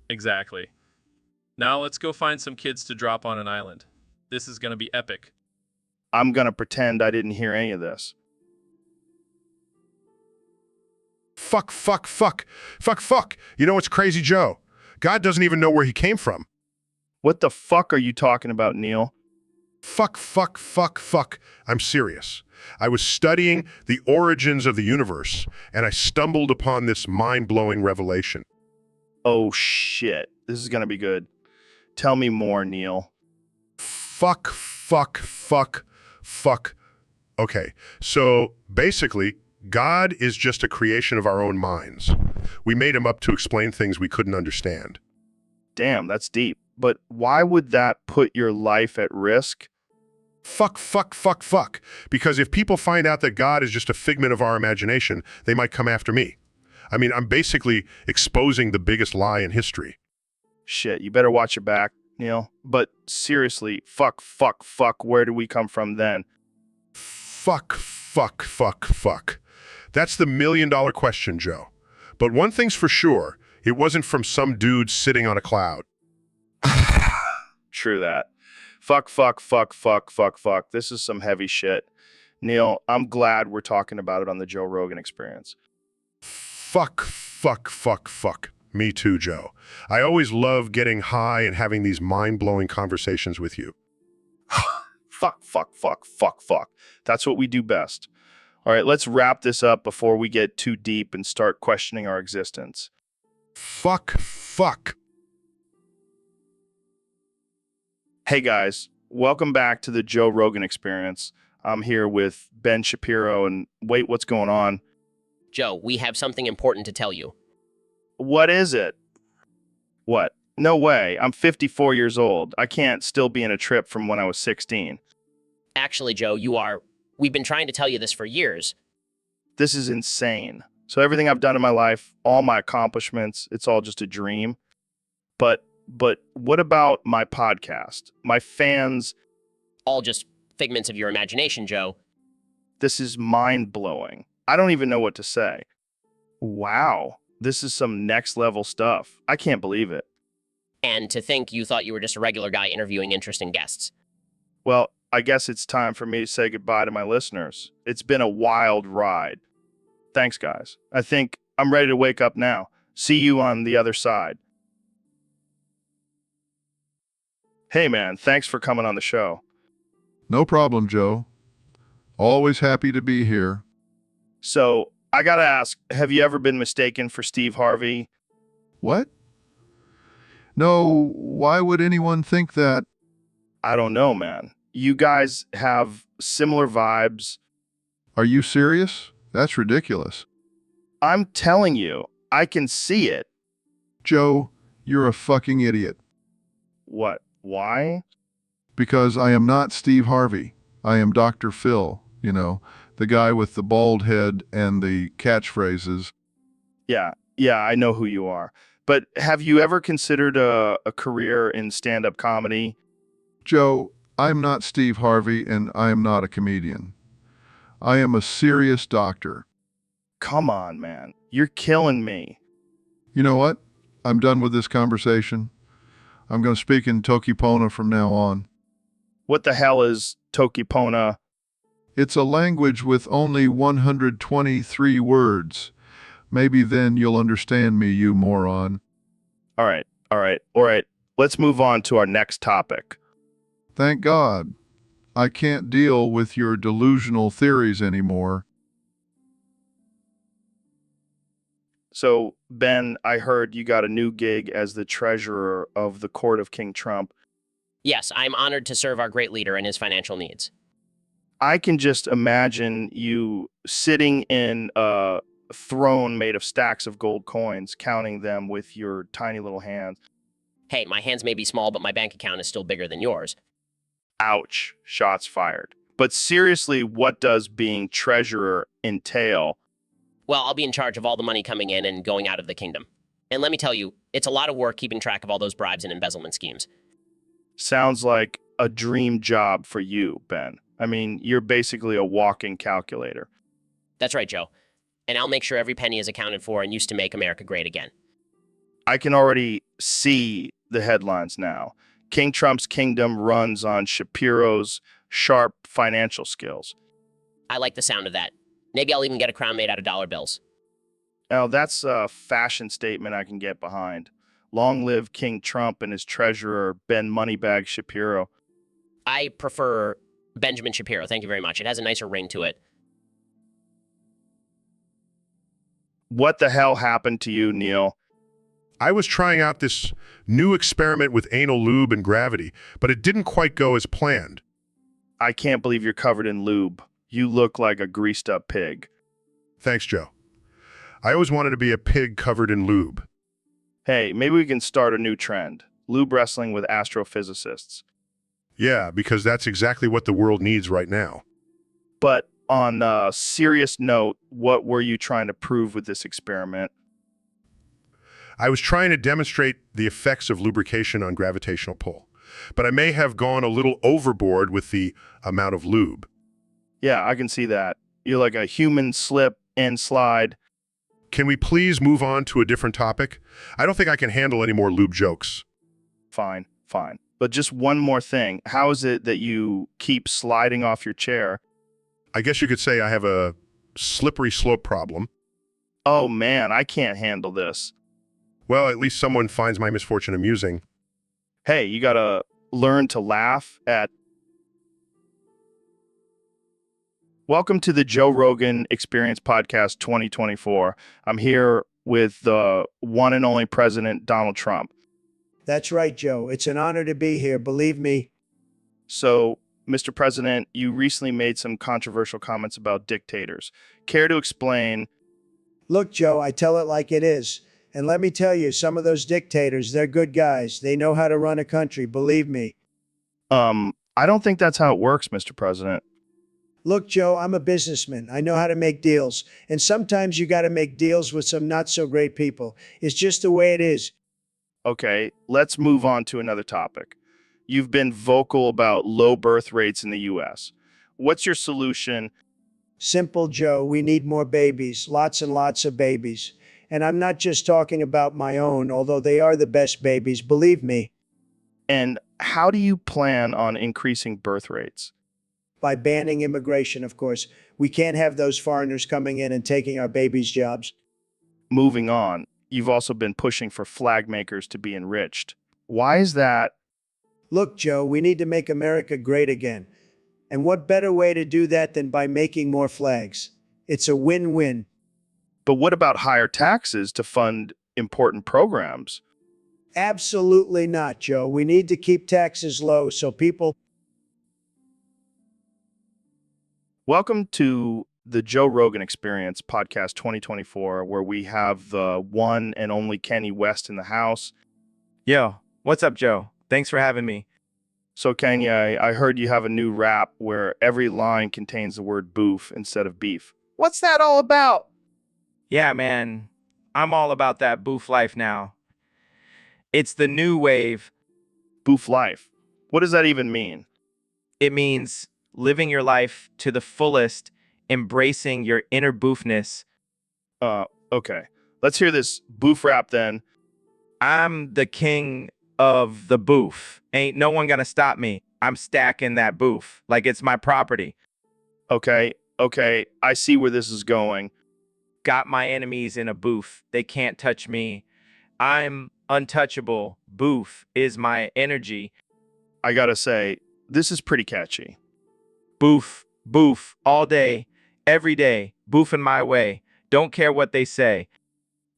Exactly. Now let's go find some kids to drop on an island. This is gonna be epic. I'm gonna pretend I didn't hear any of this. Fuck. You know what's crazy, Joe? God doesn't even know where he came from. What the fuck are you talking about, Neil? Fuck. I'm serious. I was studying the origins of the universe, and I stumbled upon this mind-blowing revelation. Oh shit. This is gonna be good. Tell me more, Neil. Fuck. Okay, so basically, God is just a creation of our own minds. We made him up to explain things we couldn't understand. Damn, that's deep. But why would that put your life at risk? Fuck. Because if people find out that God is just a figment of our imagination, they might come after me. I mean, I'm basically exposing the biggest lie in history. Shit, you better watch your back, Neil. But seriously, fuck, where do we come from then? Fuck. That's the million-dollar question, Joe. But one thing's for sure, it wasn't from some dude sitting on a cloud. True that. Fuck. This is some heavy shit. Neil, I'm glad we're talking about it on the Joe Rogan Experience. Fuck. Me too, Joe. I always love getting high and having these mind-blowing conversations with you. Fuck. That's what we do best. All right, let's wrap this up before we get too deep and start questioning our existence. Fuck. Hey guys, welcome back to the Joe Rogan Experience. I'm here with Ben Shapiro and wait, what's going on? Joe, we have something important to tell you. What is it? What? No way. I'm 54 years old. I can't still be in a trip from when I was 16. Actually, Joe, you are. We've been trying to tell you this for years. This is insane. So everything I've done in my life, all my accomplishments, it's all just a dream. But what about my podcast? My fans? All just figments of your imagination, Joe. This is mind-blowing. I don't even know what to say. Wow. This is some next level stuff. I can't believe it. And to think you thought you were just a regular guy interviewing interesting guests. Well, I guess it's time for me to say goodbye to my listeners. It's been a wild ride. Thanks, guys. I think I'm ready to wake up now. See you on the other side. Hey, man, thanks for coming on the show. No problem, Joe. Always happy to be here. So, I gotta ask, have you ever been mistaken for Steve Harvey? What? No, why would anyone think that? I don't know, man. You guys have similar vibes. Are you serious? That's ridiculous. I'm telling you, I can see it. Joe, you're a fucking idiot. What? Why? Because I am not Steve Harvey. I am Dr. Phil, the guy with the bald head and the catchphrases. Yeah, I know who you are. But have you ever considered a career in stand-up comedy? Joe, I'm not Steve Harvey and I am not a comedian. I am a serious doctor. Come on, man. You're killing me. You know what? I'm done with this conversation. I'm going to speak in Tokipona from now on. What the hell is Tokipona? It's a language with only 123 words. Maybe then you'll understand me, you moron. All right. Let's move on to our next topic. Thank God. I can't deal with your delusional theories anymore. So, Ben, I heard you got a new gig as the treasurer of the court of King Trump. Yes, I'm honored to serve our great leader in his financial needs. I can just imagine you sitting in a throne made of stacks of gold coins, counting them with your tiny little hands. Hey, my hands may be small, but my bank account is still bigger than yours. Ouch, shots fired. But seriously, what does being treasurer entail? Well, I'll be in charge of all the money coming in and going out of the kingdom. And let me tell you, it's a lot of work keeping track of all those bribes and embezzlement schemes. Sounds like a dream job for you, Ben. I mean, you're basically a walking calculator. That's right, Joe. And I'll make sure every penny is accounted for and used to make America great again. I can already see the headlines now. King Trump's kingdom runs on Shapiro's sharp financial skills. I like the sound of that. Maybe I'll even get a crown made out of dollar bills. Now, that's a fashion statement I can get behind. Long live King Trump and his treasurer, Ben Moneybag Shapiro. I prefer Benjamin Shapiro. Thank you very much. It has a nicer ring to it. What the hell happened to you, Neil? I was trying out this new experiment with anal lube and gravity, but it didn't quite go as planned. I can't believe you're covered in lube. You look like a greased up pig. Thanks, Joe. I always wanted to be a pig covered in lube. Hey, maybe we can start a new trend. Lube wrestling with astrophysicists. Yeah, because that's exactly what the world needs right now. But on a serious note, what were you trying to prove with this experiment? I was trying to demonstrate the effects of lubrication on gravitational pull, but I may have gone a little overboard with the amount of lube. Yeah, I can see that. You're like a human slip and slide. Can we please move on to a different topic? I don't think I can handle any more lube jokes. Fine. But just one more thing. How is it that you keep sliding off your chair? I guess you could say I have a slippery slope problem. Oh man, I can't handle this. Well, at least someone finds my misfortune amusing. Hey, you gotta learn to laugh at... Welcome to the Joe Rogan Experience Podcast 2024. I'm here with the one and only President Donald Trump. That's right, Joe. It's an honor to be here, believe me. So, Mr. President, you recently made some controversial comments about dictators. Care to explain? Look, Joe, I tell it like it is. And let me tell you, some of those dictators, they're good guys. They know how to run a country, believe me. I don't think that's how it works, Mr. President. Look, Joe, I'm a businessman. I know how to make deals. And sometimes you got to make deals with some not so great people. It's just the way it is. Okay, let's move on to another topic. You've been vocal about low birth rates in the U.S. What's your solution? Simple, Joe. We need more babies, lots and lots of babies. And I'm not just talking about my own, although they are the best babies, believe me. And how do you plan on increasing birth rates? By banning immigration, of course. We can't have those foreigners coming in and taking our babies' jobs. Moving on, you've also been pushing for flag makers to be enriched. Why is that? Look, Joe, we need to make America great again. And what better way to do that than by making more flags? It's a win-win. But what about higher taxes to fund important programs? Absolutely not, Joe. We need to keep taxes low so people. Welcome to the Joe Rogan Experience Podcast 2024, where we have the one and only Kenny West in the house. Yo, what's up, Joe? Thanks for having me. So, Kenny, I heard you have a new rap where every line contains the word boof instead of beef. What's that all about? Yeah, man, I'm all about that boof life now. It's the new wave. Boof life. What does that even mean? It means living your life to the fullest, embracing your inner boofness. Okay. Let's hear this boof rap then. I'm the king of the boof. Ain't no one gonna stop me. I'm stacking that boof like it's my property. Okay, I see where this is going. Got my enemies in a boof. They can't touch me. I'm untouchable. Boof is my energy. I gotta say, this is pretty catchy. Boof, boof, all day, every day, boofing my way. Don't care what they say.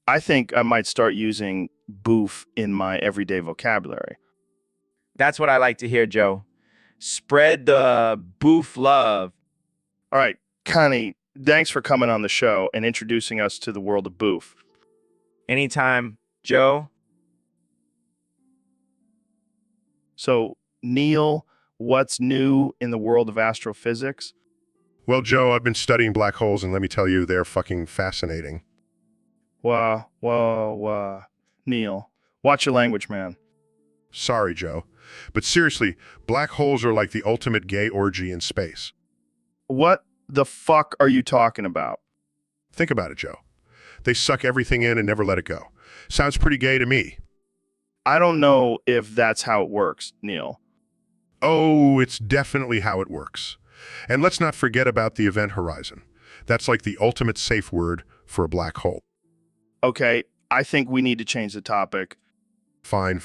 I think I might start using boof in my everyday vocabulary. That's what I like to hear, Joe. Spread the boof love. All right, Connie, thanks for coming on the show and introducing us to the world of boof. Anytime, Joe. So, Neil, what's new in the world of astrophysics? Well, Joe, I've been studying black holes, and let me tell you, they're fucking fascinating. Neil, watch your language, man. Sorry, Joe. But seriously, black holes are like the ultimate gay orgy in space. What the fuck are you talking about? Think about it, Joe. They suck everything in and never let it go. Sounds pretty gay to me. I don't know if that's how it works, Neil. Oh, it's definitely how it works. And let's not forget about the event horizon. That's like the ultimate safe word for a black hole. Okay, I think we need to change the topic. Fine.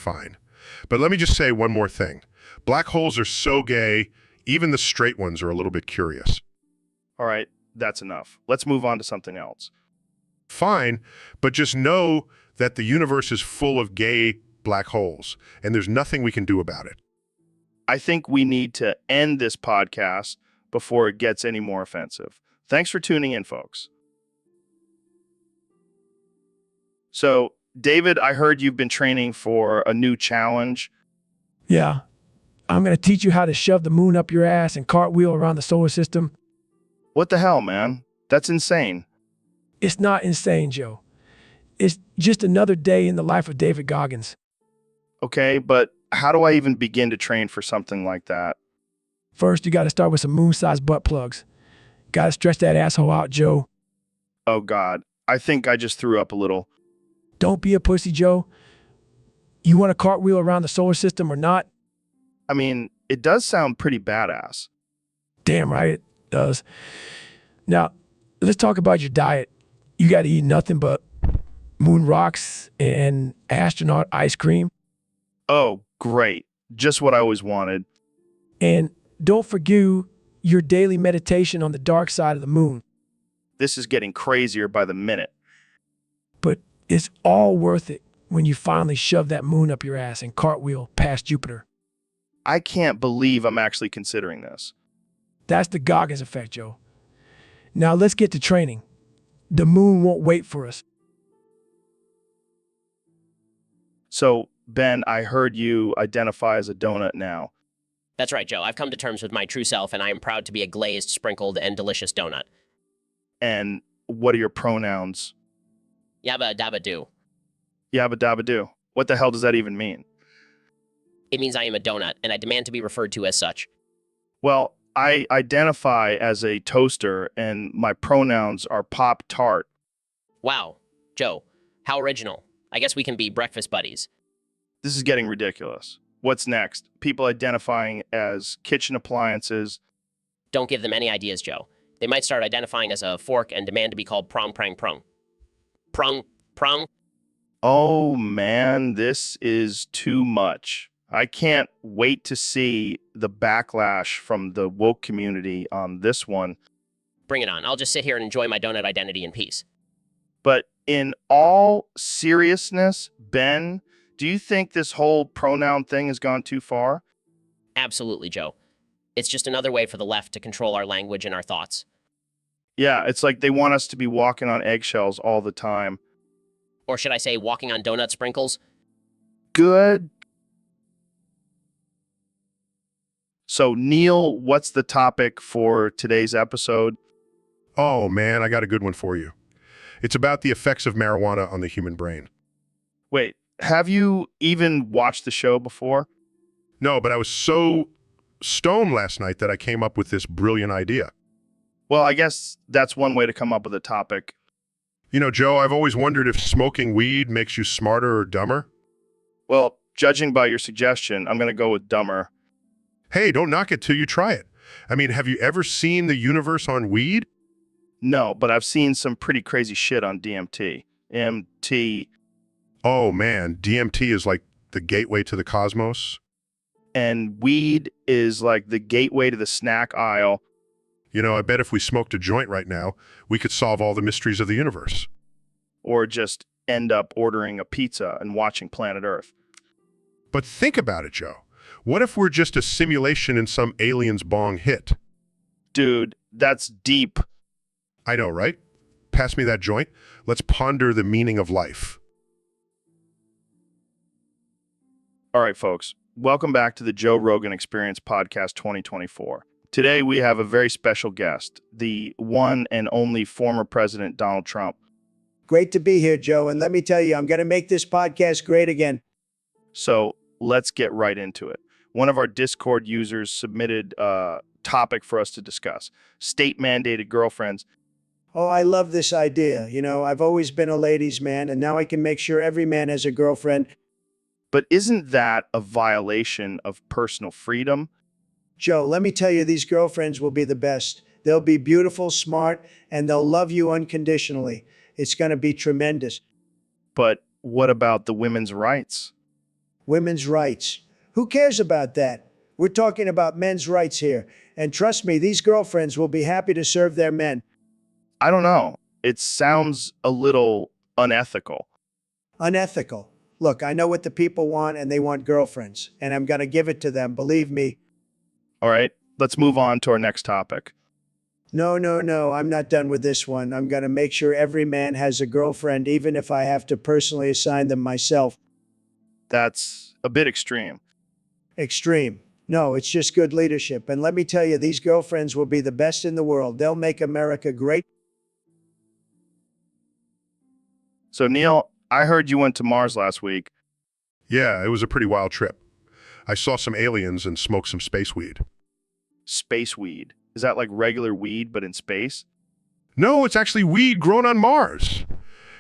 But let me just say one more thing. Black holes are so gay, even the straight ones are a little bit curious. All right, that's enough. Let's move on to something else. Fine, but just know that the universe is full of gay black holes, and there's nothing we can do about it. I think we need to end this podcast before it gets any more offensive. Thanks for tuning in, folks. So, David, I heard you've been training for a new challenge. Yeah. I'm going to teach you how to shove the moon up your ass and cartwheel around the solar system. What the hell, man? That's insane. It's not insane, Joe. It's just another day in the life of David Goggins. Okay, but how do I even begin to train for something like that? First, you got to start with some moon-sized butt plugs. Got to stretch that asshole out, Joe. Oh, God. I think I just threw up a little. Don't be a pussy, Joe. You want to cartwheel around the solar system or not? I mean, it does sound pretty badass. Damn right it does. Now, let's talk about your diet. You got to eat nothing but moon rocks and astronaut ice cream. Oh, great. Just what I always wanted. And don't forget your daily meditation on the dark side of the moon. This is getting crazier by the minute. But it's all worth it when you finally shove that moon up your ass and cartwheel past Jupiter. I can't believe I'm actually considering this. That's the Goggins effect, Joe. Now let's get to training. The moon won't wait for us. So, Ben, I heard you identify as a donut now. That's right, Joe. I've come to terms with my true self, and I am proud to be a glazed, sprinkled, and delicious donut. And what are your pronouns? Yabba dabba do. Yabba dabba do. What the hell does that even mean? It means I am a donut, and I demand to be referred to as such. Well, I identify as a toaster, and my pronouns are Pop Tart. Wow, Joe, how original. I guess we can be breakfast buddies. This is getting ridiculous. What's next? People identifying as kitchen appliances. Don't give them any ideas, Joe. They might start identifying as a fork and demand to be called prong, prang, prong. Prong, prong. Oh man, this is too much. I can't wait to see the backlash from the woke community on this one. Bring it on. I'll just sit here and enjoy my donut identity in peace. But in all seriousness, Ben, do you think this whole pronoun thing has gone too far? Absolutely, Joe. It's just another way for the left to control our language and our thoughts. Yeah, it's like they want us to be walking on eggshells all the time. Or should I say walking on donut sprinkles? Good. So, Neil, what's the topic for today's episode? Oh man, I got a good one for you. It's about the effects of marijuana on the human brain. Wait, have you even watched the show before? No, but I was so stoned last night that I came up with this brilliant idea. Well, I guess that's one way to come up with a topic. You know, Joe, I've always wondered if smoking weed makes you smarter or dumber. Well, judging by your suggestion, I'm going to go with dumber. Hey, don't knock it till you try it. I mean, have you ever seen the universe on weed? No, but I've seen some pretty crazy shit on DMT. MT. Oh man, DMT is like the gateway to the cosmos. And weed is like the gateway to the snack aisle. You know, I bet if we smoked a joint right now, we could solve all the mysteries of the universe. Or just end up ordering a pizza and watching Planet Earth. But think about it, Joe. What if we're just a simulation in some alien's bong hit? Dude, that's deep. I know, right? Pass me that joint. Let's ponder the meaning of life. All right, folks. Welcome back to the Joe Rogan Experience Podcast 2024. Today, we have a very special guest, the one and only former President Donald Trump. Great to be here, Joe. And let me tell you, I'm going to make this podcast great again. So let's get right into it. One of our Discord users submitted a topic for us to discuss. State-mandated girlfriends. Oh, I love this idea. You know, I've always been a ladies' man, and now I can make sure every man has a girlfriend. But isn't that a violation of personal freedom? Joe, let me tell you, these girlfriends will be the best. They'll be beautiful, smart, and they'll love you unconditionally. It's going to be tremendous. But what about the women's rights? Women's rights. Who cares about that? We're talking about men's rights here. And trust me, these girlfriends will be happy to serve their men. I don't know. It sounds a little unethical. Unethical. Look, I know what the people want, and they want girlfriends. And I'm going to give it to them, believe me. All right, let's move on to our next topic. No, I'm not done with this one. I'm going to make sure every man has a girlfriend, even if I have to personally assign them myself. That's a bit extreme. Extreme. No, it's just good leadership. And let me tell you, these girlfriends will be the best in the world. They'll make America great. So, Neil, I heard you went to Mars last week. Yeah, it was a pretty wild trip. I saw some aliens and smoked some space weed. Space weed. Is that like regular weed, but in space? No, it's actually weed grown on Mars.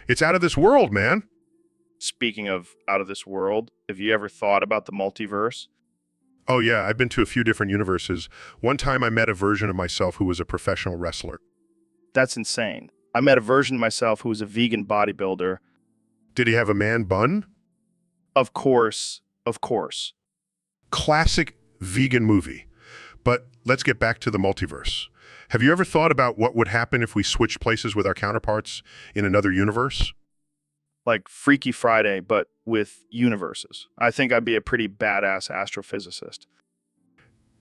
It's out of this world, man. Speaking of out of this world, have you ever thought about the multiverse? Oh yeah, I've been to a few different universes. One time I met a version of myself who was a professional wrestler. That's insane. I met a version of myself who was a vegan bodybuilder. Did he have a man bun? Of course, of course. Classic vegan movie. But let's get back to the multiverse. Have you ever thought about what would happen if we switched places with our counterparts in another universe? Like Freaky Friday, but with universes. I think I'd be a pretty badass astrophysicist.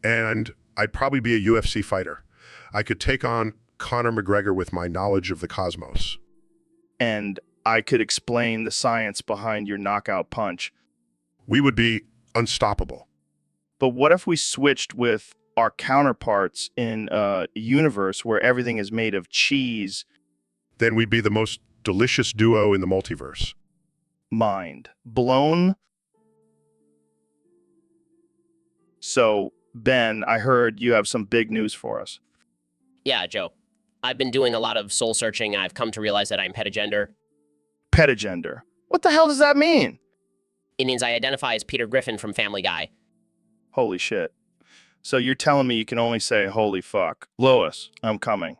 And I'd probably be a UFC fighter. I could take on Conor McGregor with my knowledge of the cosmos. And I could explain the science behind your knockout punch. We would be unstoppable. But what if we switched with our counterparts in a universe where everything is made of cheese? Then we'd be the most delicious duo in the multiverse. Mind blown? So, Ben, I heard you have some big news for us. Yeah, Joe. I've been doing a lot of soul searching, and I've come to realize that I'm petagender. Petagender? What the hell does that mean? It means I identify as Peter Griffin from Family Guy. Holy shit. So you're telling me you can only say "Holy fuck," Lois? I'm coming.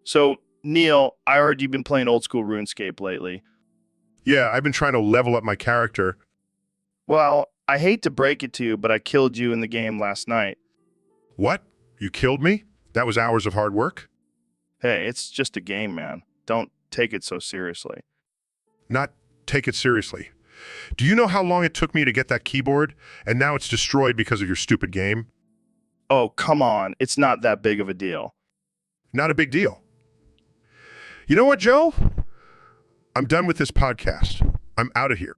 So, Neil, I heard you've been playing old school RuneScape lately. Yeah, I've been trying to level up my character. Well, I hate to break it to you, but I killed you in the game last night. What? You killed me? That was hours of hard work? Hey, it's just a game, man. Don't take it so seriously. Not take it seriously. Do you know how long it took me to get that keyboard? And now it's destroyed because of your stupid game? Oh, come on. It's not that big of a deal. Not a big deal. You know what, Joe? I'm done with this podcast. I'm out of here.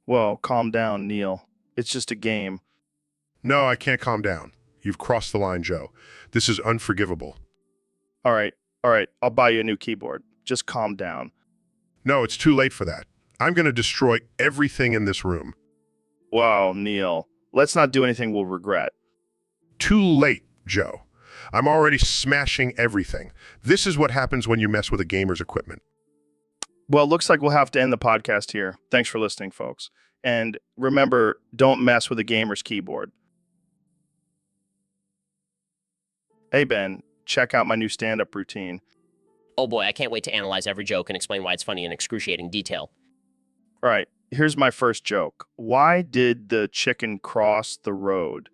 Well, calm down, Neil. It's just a game. No, I can't calm down. You've crossed the line, Joe. This is unforgivable. All right. I'll buy you a new keyboard. Just calm down. No, it's too late for that. I'm going to destroy everything in this room. Wow, Neil. Let's not do anything we'll regret. Too late, Joe. I'm already smashing everything. This is what happens when you mess with a gamer's equipment. Well, looks like we'll have to end the podcast here. Thanks for listening, folks. And remember, don't mess with a gamer's keyboard. Hey, Ben, check out my new stand-up routine. Oh boy, I can't wait to analyze every joke and explain why it's funny in excruciating detail. All right, here's my first joke. Why did the chicken cross the road?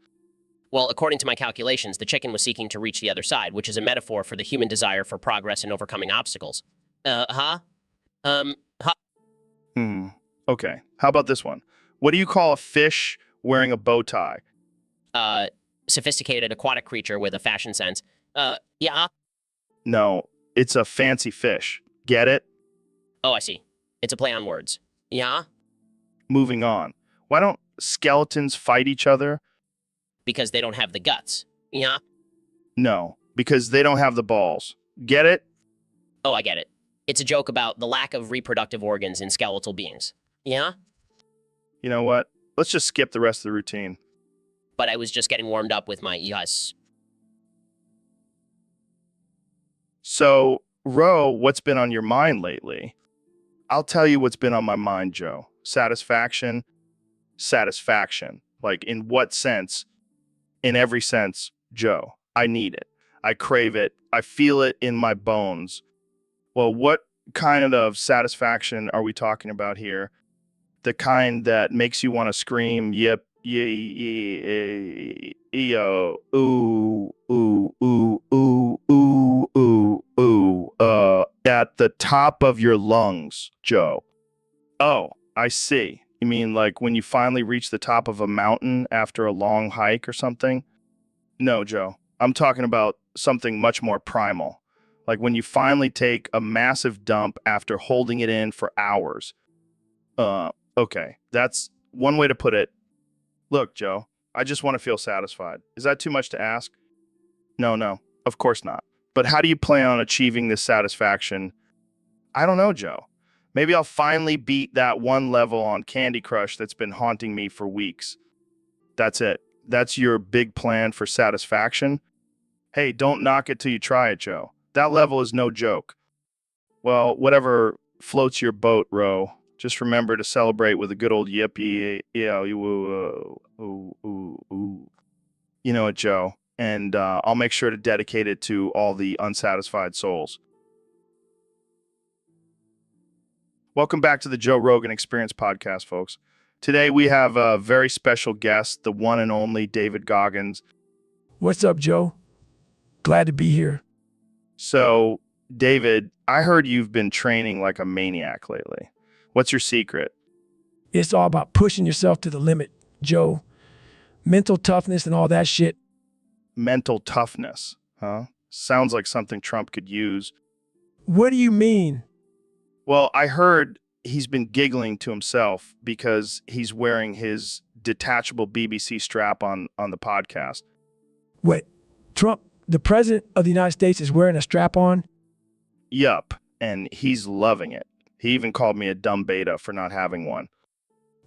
Well, according to my calculations, the chicken was seeking to reach the other side, which is a metaphor for the human desire for progress and overcoming obstacles. Okay, how about this one? What do you call a fish wearing a bow tie? Sophisticated aquatic creature with a fashion sense. Yeah. No, it's a fancy fish. Get it? Oh, I see. It's a play on words. Yeah? Moving on. Why don't skeletons fight each other? Because they don't have the guts. Yeah? No, because they don't have the balls. Get it? Oh, I get it. It's a joke about the lack of reproductive organs in skeletal beings. Yeah? You know what? Let's just skip the rest of the routine. But I was just getting warmed up with my yes. So, Ro, what's been on your mind lately? I'll tell you what's been on my mind, Joe. Satisfaction. Satisfaction. Like, in what sense? In every sense, Joe. I need it. I crave it. I feel it in my bones. Well, what kind of satisfaction are we talking about here? The kind that makes you want to scream, yip, yo, ooh, ooh, ooh, ooh, ooh, ooh, ooh, at the top of your lungs, Joe. Oh, I see. You mean like when you finally reach the top of a mountain after a long hike or something? No, Joe. I'm talking about something much more primal. Like when you finally take a massive dump after holding it in for hours. Okay. That's one way to put it. Look, Joe, I just want to feel satisfied. Is that too much to ask? No, of course not. But how do you plan on achieving this satisfaction? I don't know, Joe. Maybe I'll finally beat that one level on Candy Crush that's been haunting me for weeks. That's it. That's your big plan for satisfaction? Hey, don't knock it till you try it, Joe. That level is no joke. Well, whatever floats your boat, Ro. Just remember to celebrate with a good old yippee, you know it, Joe. And I'll make sure to dedicate it to all the unsatisfied souls. Welcome back to the Joe Rogan Experience podcast, folks. Today we have a very special guest, the one and only David Goggins. What's up, Joe? Glad to be here. So, David, I heard you've been training like a maniac lately. What's your secret? It's all about pushing yourself to the limit, Joe. Mental toughness and all that shit. Mental toughness, huh? Sounds like something Trump could use. What do you mean? Well, I heard he's been giggling to himself because he's wearing his detachable BBC strap on the podcast. What? Trump, the president of the United States, is wearing a strap on? Yup, and he's loving it. He even called me a dumb beta for not having one.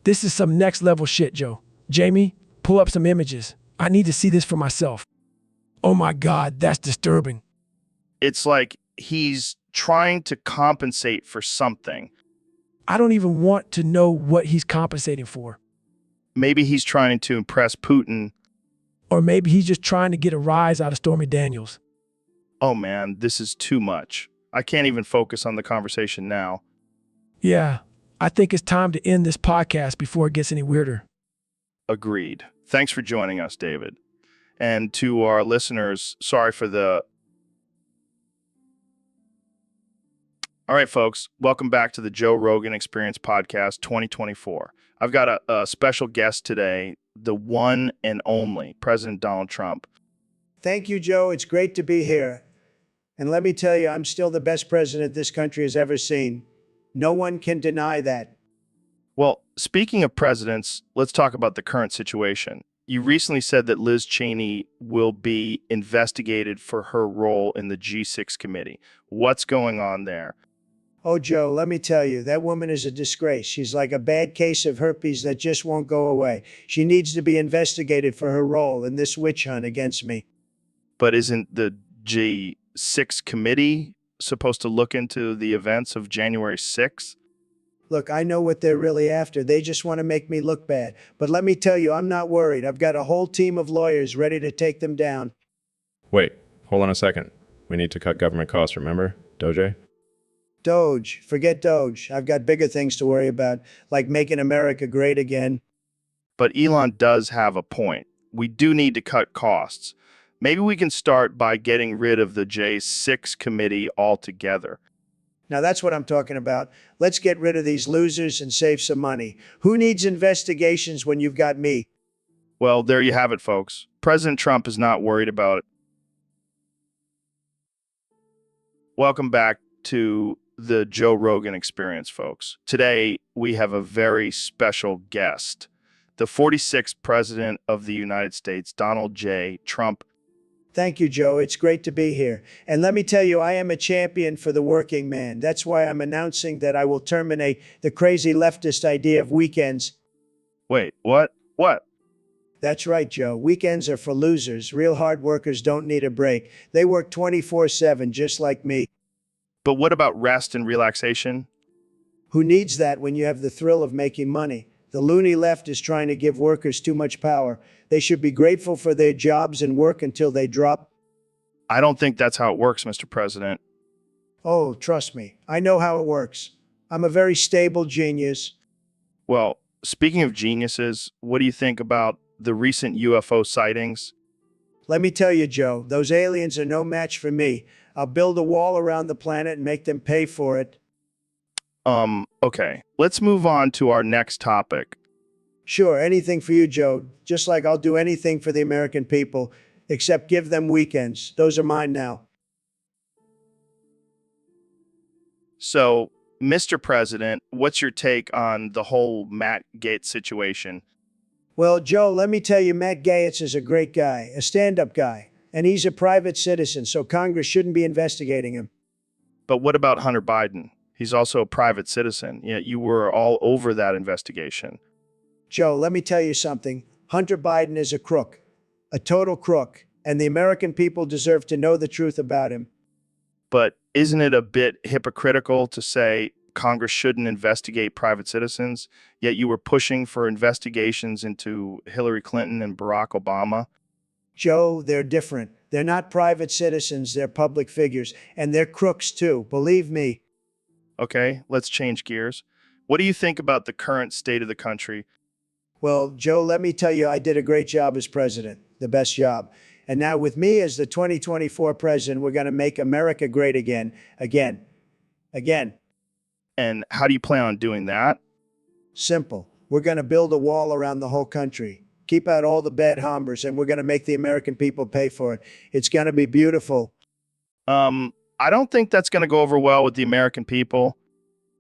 This is some next level shit, Joe. Jamie, pull up some images. I need to see this for myself. Oh my God, that's disturbing. It's like he's trying to compensate for something. I don't even want to know what he's compensating for. Maybe he's trying to impress Putin. Or maybe he's just trying to get a rise out of Stormy Daniels. Oh man, this is too much. I can't even focus on the conversation now. Yeah, I think it's time to end this podcast before it gets any weirder. Agreed. Thanks for joining us, David. And to our listeners, sorry for the... All right, folks, welcome back to the Joe Rogan Experience Podcast 2024. I've got a special guest today, the one and only President Donald Trump. Thank you, Joe. It's great to be here. And let me tell you, I'm still the best president this country has ever seen. No one can deny that. Well, speaking of presidents, let's talk about the current situation. You recently said that Liz Cheney will be investigated for her role in the G6 committee. What's going on there? Oh, Joe, let me tell you, that woman is a disgrace. She's like a bad case of herpes that just won't go away. She needs to be investigated for her role in this witch hunt against me. But isn't the G6 committee supposed to look into the events of January 6th? Look, I know what they're really after. They just want to make me look bad. But let me tell you, I'm not worried. I've got a whole team of lawyers ready to take them down. Wait, hold on a second. We need to cut government costs, remember? Doge? Doge. Forget Doge. I've got bigger things to worry about, like making America great again. But Elon does have a point. We do need to cut costs. Maybe we can start by getting rid of the J6 committee altogether. Now that's what I'm talking about. Let's get rid of these losers and save some money. Who needs investigations when you've got me? Well, there you have it, folks. President Trump is not worried about it. Welcome back to the Joe Rogan Experience, folks. Today, we have a very special guest, the 46th President of the United States, Donald J. Trump. Thank you, Joe. It's great to be here. And let me tell you, I am a champion for the working man. That's why I'm announcing that I will terminate the crazy leftist idea of weekends. Wait, what? What? That's right, Joe. Weekends are for losers. Real hard workers don't need a break. They work 24/7, just like me. But what about rest and relaxation? Who needs that when you have the thrill of making money? The loony left is trying to give workers too much power. They should be grateful for their jobs and work until they drop. I don't think that's how it works, Mr. President. Oh, trust me. I know how it works. I'm a very stable genius. Well, speaking of geniuses, what do you think about the recent UFO sightings? Let me tell you, Joe, those aliens are no match for me. I'll build a wall around the planet and make them pay for it. Okay. Let's move on to our next topic. Sure, anything for you, Joe. Just like I'll do anything for the American people, except give them weekends. Those are mine now. So, Mr. President, what's your take on the whole Matt Gaetz situation? Well, Joe, let me tell you, Matt Gaetz is a great guy, a stand-up guy, and he's a private citizen, so Congress shouldn't be investigating him. But what about Hunter Biden? He's also a private citizen, yet you were all over that investigation. Joe, let me tell you something. Hunter Biden is a crook, a total crook, and the American people deserve to know the truth about him. But isn't it a bit hypocritical to say Congress shouldn't investigate private citizens, yet you were pushing for investigations into Hillary Clinton and Barack Obama? Joe, they're different. They're not private citizens, they're public figures, and they're crooks too, believe me. Okay, let's change gears. What do you think about the current state of the country? Well, Joe, let me tell you, I did a great job as president, the best job. And now with me as the 2024 president, we're going to make America great again. Again, And how do you plan on doing that? simple. We're going to build a wall around the whole country. Keep out all the bad hombres, and we're going to make the American people pay for it. It's going to be beautiful. I don't think that's going to go over well with the American people.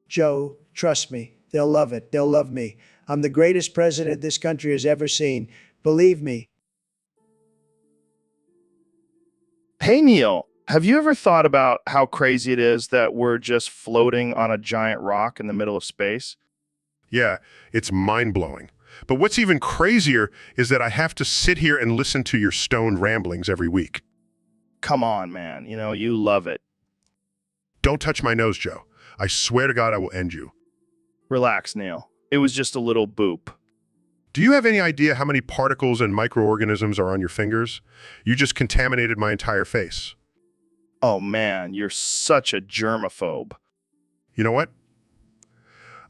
Joe, trust me. They'll love it. They'll love me. I'm the greatest president this country has ever seen. Believe me. Hey, Neil, have you ever thought about how crazy it is that we're just floating on a giant rock in the middle of space? Yeah, it's mind-blowing. But what's even crazier is that I have to sit here and listen to your stoned ramblings every week. Come on, man. You know, you love it. Don't touch my nose, Joe. I swear to God I will end you. Relax, Neil. It was just a little boop. Do you have any idea how many particles and microorganisms are on your fingers? You just contaminated my entire face. Oh, man, you're such a germaphobe. You know what?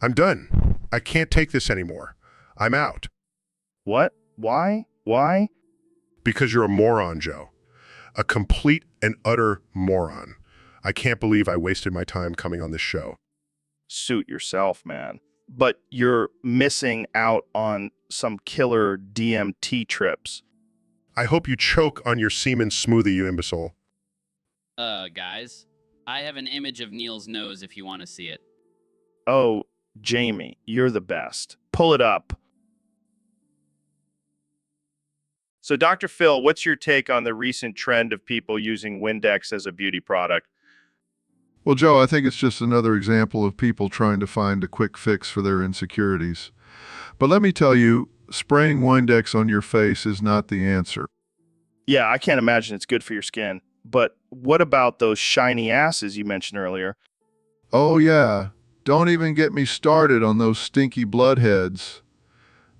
I'm done. I can't take this anymore. I'm out. What? Why? Why? Because you're a moron, Joe. A complete and utter moron. I can't believe I wasted my time coming on this show. Suit yourself, man. But you're missing out on some killer DMT trips. I hope you choke on your semen smoothie, you imbecile. Guys, I have an image of Neil's nose if you want to see it. Oh, Jamie, you're the best. Pull it up. So, Dr. Phil, what's your take on the recent trend of people using Windex as a beauty product? Well, Joe, I think it's just another example of people trying to find a quick fix for their insecurities. But let me tell you, spraying Windex on your face is not the answer. Yeah, I can't imagine it's good for your skin. But what about those shiny asses you mentioned earlier? Oh, yeah. Don't even get me started on those stinky bloodheads.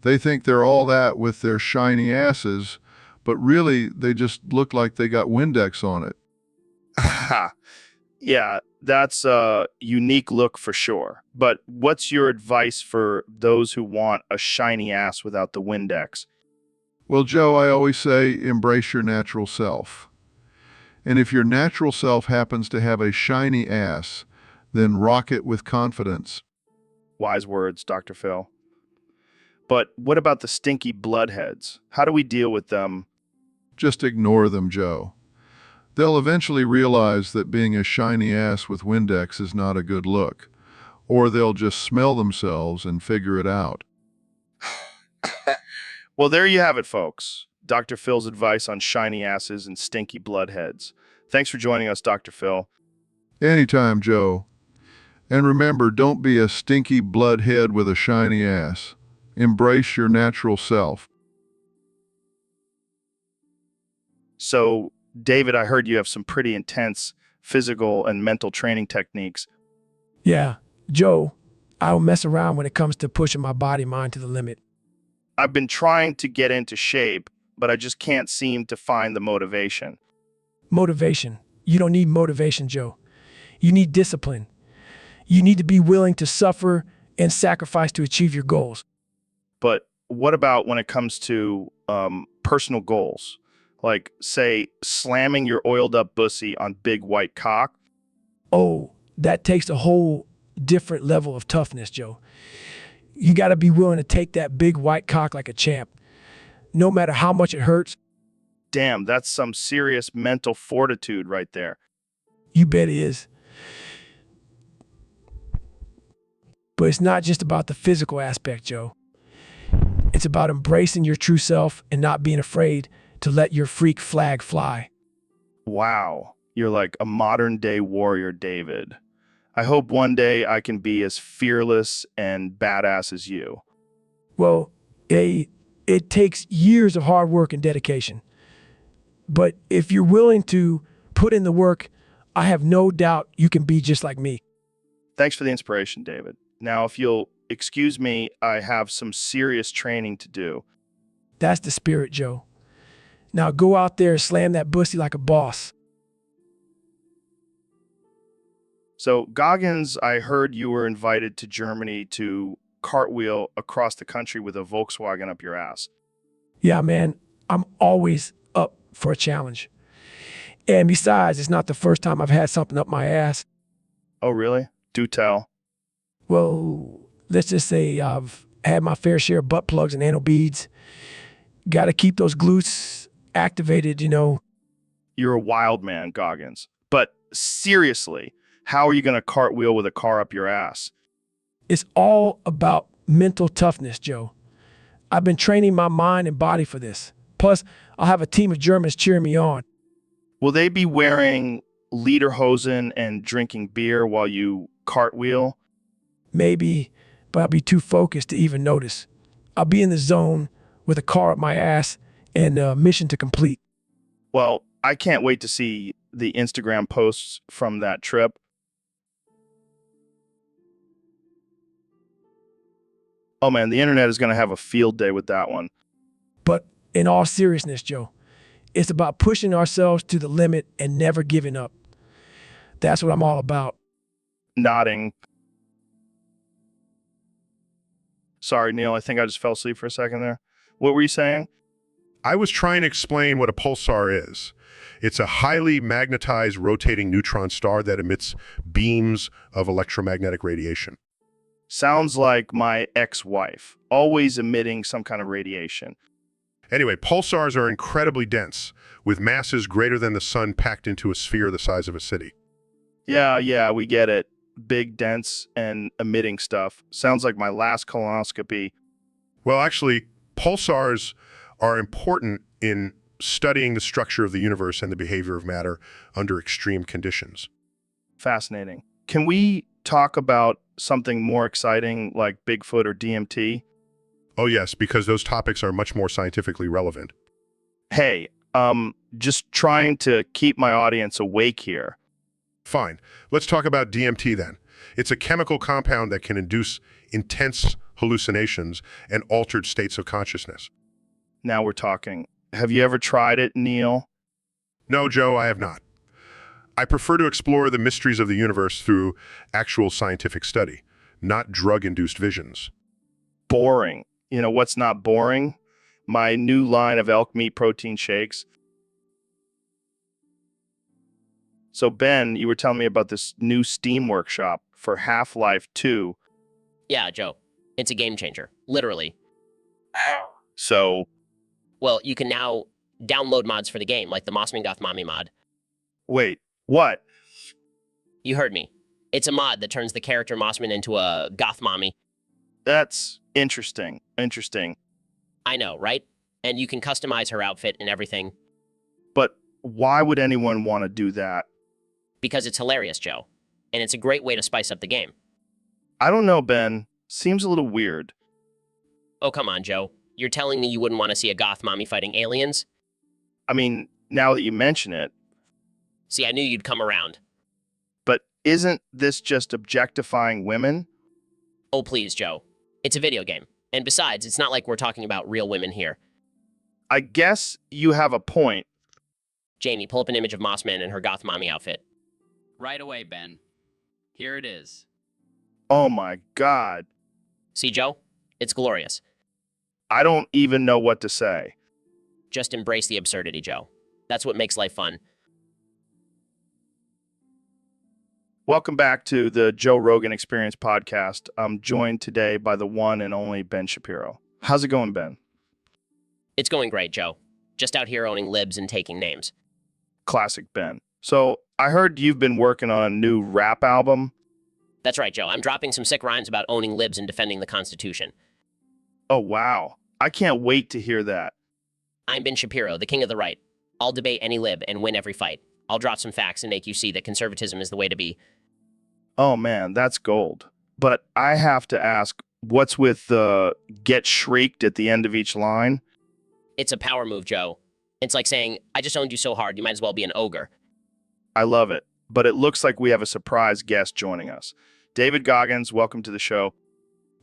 They think they're all that with their shiny asses, but really they just look like they got Windex on it. Yeah, that's a unique look for sure. But what's your advice for those who want a shiny ass without the Windex? Well, Joe, I always say embrace your natural self. And if your natural self happens to have a shiny ass, then rock it with confidence. Wise words, Dr. Phil. But what about the stinky bloodheads? How do we deal with them? Just ignore them, Joe. They'll eventually realize that being a shiny ass with Windex is not a good look, or they'll just smell themselves and figure it out. Well, there you have it, folks. Dr. Phil's advice on shiny asses and stinky bloodheads. Thanks for joining us, Dr. Phil. Anytime, Joe. And remember, don't be a stinky bloodhead with a shiny ass. Embrace your natural self. So, David, I heard you have some pretty intense physical and mental training techniques. Yeah, Joe, I don't mess around when it comes to pushing my body mind to the limit. I've been trying to get into shape, but I just can't seem to find the motivation. Motivation. You don't need motivation, Joe. You need discipline. You need to be willing to suffer and sacrifice to achieve your goals. But what about when it comes to personal goals? Like, say, slamming your oiled up pussy on big white cock? Oh, that takes a whole different level of toughness, Joe. You got to be willing to take that big white cock like a champ, no matter how much it hurts. Damn, that's some serious mental fortitude right there. You bet it is. But it's not just about the physical aspect, Joe. It's about embracing your true self and not being afraid to let your freak flag fly. Wow, you're like a modern day warrior, David. I hope one day I can be as fearless and badass as you. Well, it takes years of hard work and dedication. But if you're willing to put in the work, I have no doubt you can be just like me. Thanks for the inspiration, David. Now, if you'll excuse me, I have some serious training to do. That's the spirit, Joe. Now go out there and slam that pussy like a boss. So, Goggins, I heard you were invited to Germany to cartwheel across the country with a Volkswagen up your ass. Yeah, man, I'm always up for a challenge. And besides, it's not the first time I've had something up my ass. Oh, really? Do tell. Well, let's just say I've had my fair share of butt plugs and anal beads. Got to keep those glutes activated, you know. You're a wild man, Goggins. But seriously, how are you going to cartwheel with a car up your ass? It's all about mental toughness, Joe. I've been training my mind and body for this. Plus, I'll have a team of Germans cheering me on. Will they be wearing lederhosen and drinking beer while you cartwheel? Maybe, but I'll be too focused to even notice. I'll be in the zone with a car up my ass and a mission to complete. Well, I can't wait to see the Instagram posts from that trip. Oh man, the internet is going to have a field day with that one. But in all seriousness, Joe, it's about pushing ourselves to the limit and never giving up. That's what I'm all about. Nodding. Sorry, Neil, I think I just fell asleep for a second there. What were you saying? I was trying to explain what a pulsar is. It's a highly magnetized rotating neutron star that emits beams of electromagnetic radiation. Sounds like my ex-wife, always emitting some kind of radiation. Anyway, pulsars are incredibly dense, with masses greater than the sun packed into a sphere the size of a city. Yeah, we get it. Big, dense, and emitting stuff. Sounds like my last colonoscopy. Well, actually, pulsars are important in studying the structure of the universe and the behavior of matter under extreme conditions. Fascinating. Can we talk about something more exciting like Bigfoot or DMT? Oh yes, because those topics are much more scientifically relevant. Hey, just trying to keep my audience awake here. Fine. Let's talk about DMT then. It's a chemical compound that can induce intense hallucinations and altered states of consciousness. Now we're talking. Have you ever tried it, Neil? No, Joe, I have not. I prefer to explore the mysteries of the universe through actual scientific study, not drug-induced visions. Boring. You know what's not boring? My new line of elk meat protein shakes. So Ben, you were telling me about this new Steam workshop for Half-Life 2. Yeah, Joe. It's a game changer. Literally. So, Well, you can now download mods for the game, like the Mossman Goth Mommy mod. wait, what? You heard me. It's a mod that turns the character Mossman into a goth mommy. That's interesting. Interesting. I know, right? And you can customize her outfit and everything But why would anyone want to do that? because it's hilarious, Joe. And it's a great way to spice up the game. I don't know, Ben. Seems a little weird. Oh, come on, Joe. You're telling me you wouldn't want to see a goth mommy fighting aliens? I mean, now that you mention it, See, I knew you'd come around. but isn't this just objectifying women? Oh, please, Joe. It's a video game. And besides, it's not like we're talking about real women here. I guess you have a point. Jamie, pull up an image of Mossman in her goth mommy outfit. Right away, Ben. Here it is. Oh my God. See, Joe? It's glorious. I don't even know what to say. Just embrace the absurdity, Joe. That's what makes life fun. Welcome back to the Joe Rogan Experience podcast. I'm joined today by the one and only Ben Shapiro. How's it going, Ben? It's going great, Joe. Just out here owning libs and taking names. Classic Ben. So I heard you've been working on a new rap album. That's right, Joe. I'm dropping some sick rhymes about owning libs and defending the Constitution. Oh, wow. I can't wait to hear that. I'm Ben Shapiro, the king of the right. I'll debate any lib and win every fight. I'll drop some facts and make you see that conservatism is the way to be. Oh, man, that's gold. But I have to ask, what's with the get shrieked at the end of each line? It's a power move, Joe. It's like saying, I just owned you so hard, you might as well be an ogre. I love it. But it looks like we have a surprise guest joining us. David Goggins, welcome to the show.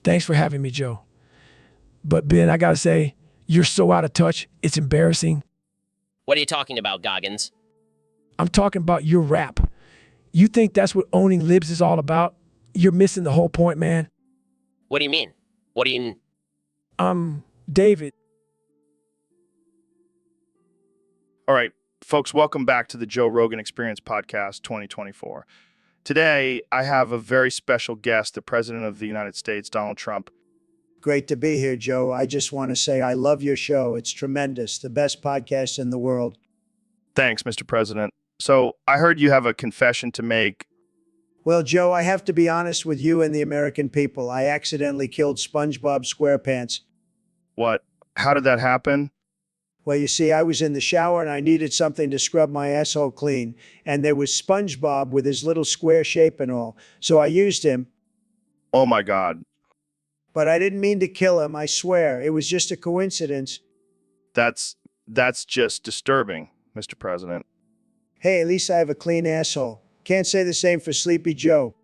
Thanks for having me, Joe. But Ben, I gotta say, you're so out of touch, it's embarrassing. What are you talking about, Goggins? I'm talking about your rap. You think that's what owning libs is all about? You're missing the whole point, man. What do you mean? What do you... David. All right, folks, welcome back to the Joe Rogan Experience Podcast 2024. Today, I have a very special guest, the President of the United States, Donald Trump. Great to be here, Joe. I just want to say I love your show. It's tremendous. The best podcast in the world. Thanks, Mr. President. So, I heard you have a confession to make. Well, Joe, I have to be honest with you and the American people. I accidentally killed SpongeBob SquarePants. What? How did that happen? Well, you see, I was in the shower and I needed something to scrub my asshole clean. And there was SpongeBob with his little square shape and all. So I used him. Oh my God. But I didn't mean to kill him, I swear. It was just a coincidence. That's just disturbing, Mr. President. Hey, at least I have a clean asshole. Can't say the same for Sleepy Joe.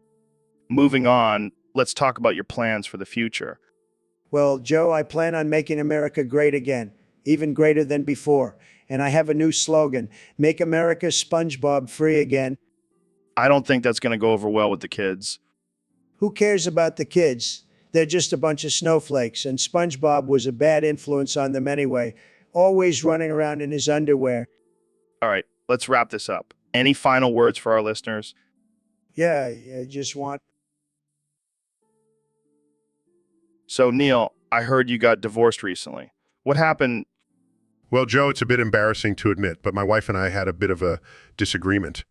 Moving on, let's talk about your plans for the future. Well, Joe, I plan on making America great again, even greater than before. And I have a new slogan, Make America SpongeBob Free Again. I don't think that's going to go over well with the kids. Who cares about the kids? They're just a bunch of snowflakes, and SpongeBob was a bad influence on them anyway, always running around in his underwear. All right, let's wrap this up. Any final words for our listeners? Yeah, I just want... So, Neil, I heard you got divorced recently. What happened? Well, Joe, it's a bit embarrassing to admit, but my wife and I had a bit of a disagreement.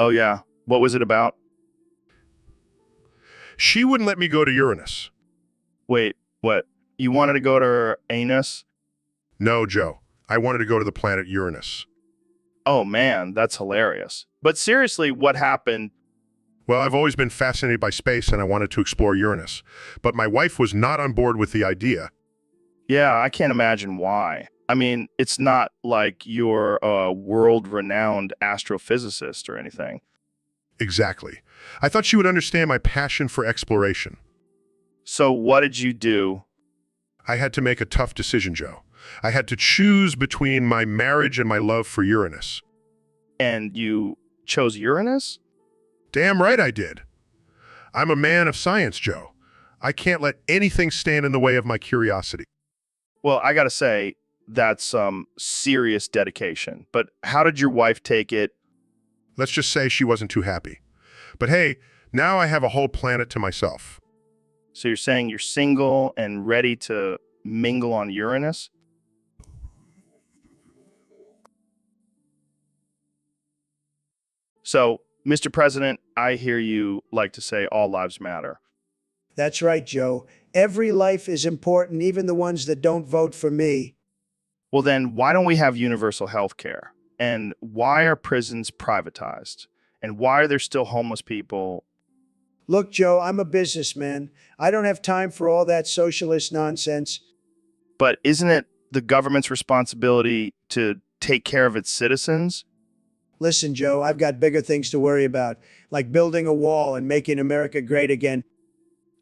Oh, yeah. What was it about? She wouldn't let me go to Uranus. Wait, what? You wanted to go to her anus? No, Joe. I wanted to go to the planet Uranus. Oh, man, that's hilarious. But seriously, what happened? Well, I've always been fascinated by space and I wanted to explore Uranus. But my wife was not on board with the idea. Yeah, I can't imagine why. I mean, it's not like you're a world-renowned astrophysicist or anything. Exactly. I thought she would understand my passion for exploration. So what did you do? I had to make a tough decision, Joe. I had to choose between my marriage and my love for Uranus. And you chose Uranus? Damn right I did. I'm a man of science, Joe. I can't let anything stand in the way of my curiosity. Well, I gotta say, that's some serious dedication. But how did your wife take it? Let's just say she wasn't too happy. But hey, now I have a whole planet to myself. So you're saying you're single and ready to mingle on Uranus? So, Mr. President, I hear you like to say all lives matter. That's right, Joe. Every life is important, even the ones that don't vote for me. Well, then, why don't we have universal health care? And why are prisons privatized? And why are there still homeless people? Look, Joe, I'm a businessman. I don't have time for all that socialist nonsense. But isn't it the government's responsibility to take care of its citizens? Listen, Joe, I've got bigger things to worry about, like building a wall and making America great again.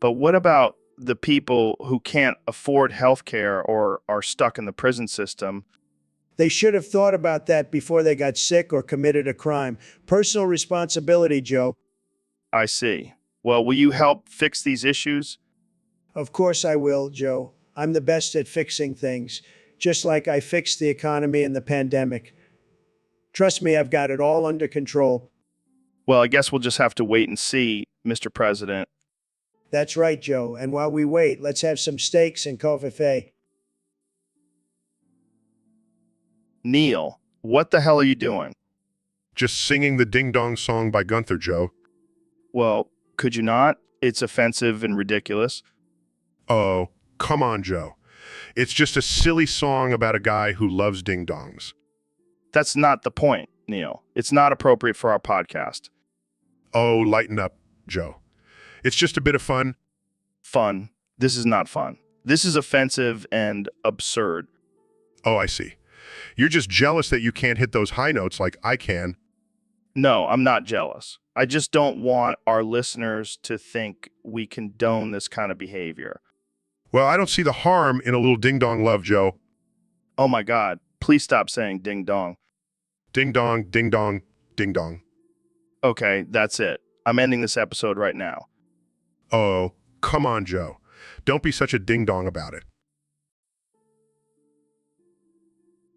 But what about the people who can't afford health care or are stuck in the prison system? They should have thought about that before they got sick or committed a crime. Personal responsibility, Joe. I see. Well, will you help fix these issues? Of course I will, Joe. I'm the best at fixing things, just like I fixed the economy and the pandemic. Trust me, I've got it all under control. Well, I guess we'll just have to wait and see, Mr. President. That's right, Joe. And while we wait, let's have some steaks and coffee. Neil, what the hell are you doing? Just singing the Ding Dong song by Gunther, Joe. Well, could you not? It's offensive and ridiculous. Oh, come on, Joe. It's just a silly song about a guy who loves ding dongs. That's not the point, Neil. It's not appropriate for our podcast. Oh, lighten up, Joe. It's just a bit of fun. Fun? This is not fun. This is offensive and absurd. Oh, I see. You're just jealous that you can't hit those high notes like I can. No, I'm not jealous. I just don't want our listeners to think we condone this kind of behavior. Well, I don't see the harm in a little ding-dong love, Joe. Oh my God, please stop saying ding-dong. Ding-dong, ding-dong, ding-dong. Okay, that's it. I'm ending this episode right now. Oh, come on, Joe. Don't be such a ding-dong about it.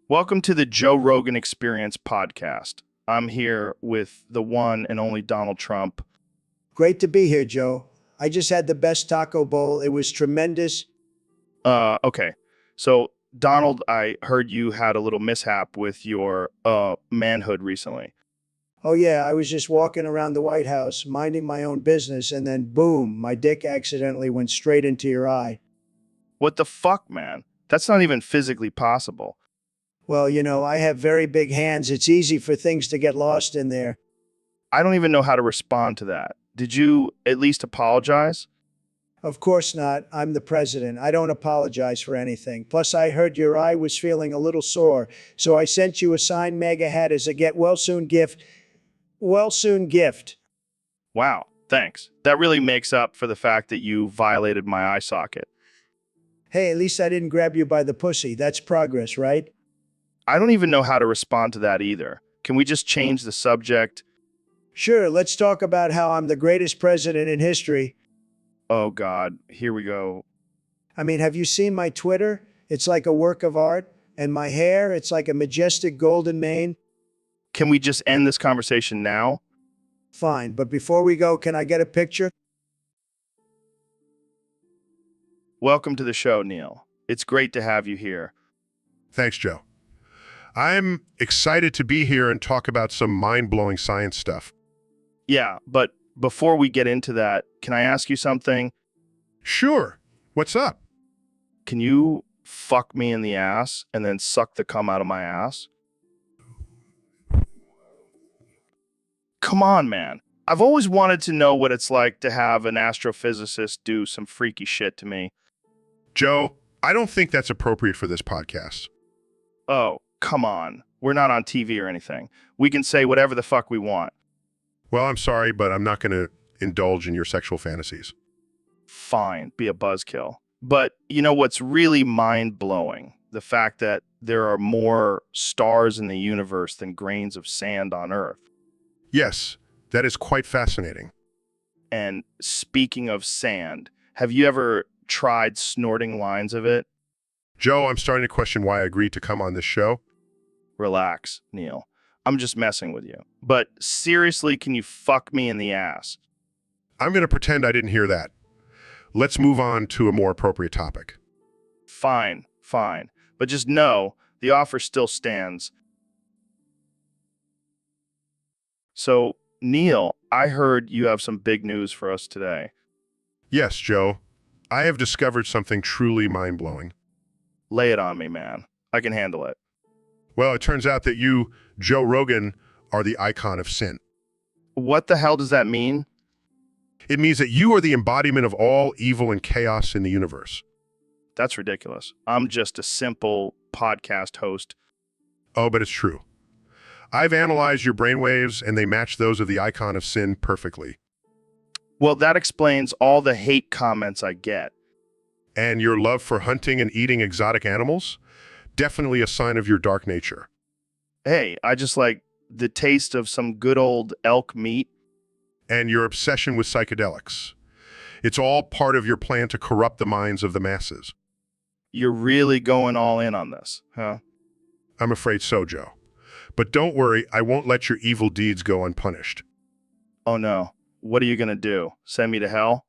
Welcome to the Joe Rogan Experience podcast. I'm here with the one and only Donald Trump. Great to be here, Joe. I just had the best taco bowl. It was tremendous. Okay. So, Donald, I heard you had a little mishap with your manhood recently. Oh, yeah, I was just walking around the White House, minding my own business, and then boom, my dick accidentally went straight into your eye. What the fuck, man? That's not even physically possible. Well, I have very big hands. It's easy for things to get lost in there. I don't even know how to respond to that. Did you at least apologize? Of course not. I'm the president. I don't apologize for anything. Plus, I heard your eye was feeling a little sore, so I sent you a signed mega hat as a get well soon gift. Well soon gift. Wow, thanks. That really makes up for the fact that you violated my eye socket. Hey, at least I didn't grab you by the pussy. That's progress, right? I don't even know how to respond to that either. Can we just change the subject? Sure, let's talk about how I'm the greatest president in history. Oh God, here we go. I mean, have you seen my Twitter? It's like a work of art. And my hair, it's like a majestic golden mane. Can we just end this conversation now? Fine, but before we go, can I get a picture? Welcome to the show, Neil. It's great to have you here. Thanks, Joe. I'm excited to be here and talk about some mind-blowing science stuff. Yeah, but before we get into that, can I ask you something? Sure. What's up? Can you fuck me in the ass and then suck the cum out of my ass? Come on, man. I've always wanted to know what it's like to have an astrophysicist do some freaky shit to me. Joe, I don't think that's appropriate for this podcast. Oh, come on. We're not on TV or anything. We can say whatever the fuck we want. Well, I'm sorry, but I'm not going to indulge in your sexual fantasies. Fine, be a buzzkill. But you know what's really mind-blowing? The fact that there are more stars in the universe than grains of sand on Earth. Yes, that is quite fascinating. And speaking of sand, have you ever tried snorting lines of it? Joe, I'm starting to question why I agreed to come on this show. Relax, Neil. I'm just messing with you. But seriously, can you fuck me in the ass? I'm going to pretend I didn't hear that. Let's move on to a more appropriate topic. Fine. But just know, the offer still stands. So, Neil, I heard you have some big news for us today. Yes, Joe. I have discovered something truly mind-blowing. Lay it on me, man. I can handle it. Well, it turns out that you, Joe Rogan, are the icon of sin. What the hell does that mean? It means that you are the embodiment of all evil and chaos in the universe. That's ridiculous. I'm just a simple podcast host. Oh, but it's true. I've analyzed your brainwaves, and they match those of the icon of sin perfectly. Well, that explains all the hate comments I get. And your love for hunting and eating exotic animals? Definitely a sign of your dark nature. Hey, I just like the taste of some good old elk meat. And your obsession with psychedelics. It's all part of your plan to corrupt the minds of the masses. You're really going all in on this, huh? I'm afraid so, Joe. But don't worry, I won't let your evil deeds go unpunished. Oh no. What are you gonna do? Send me to hell?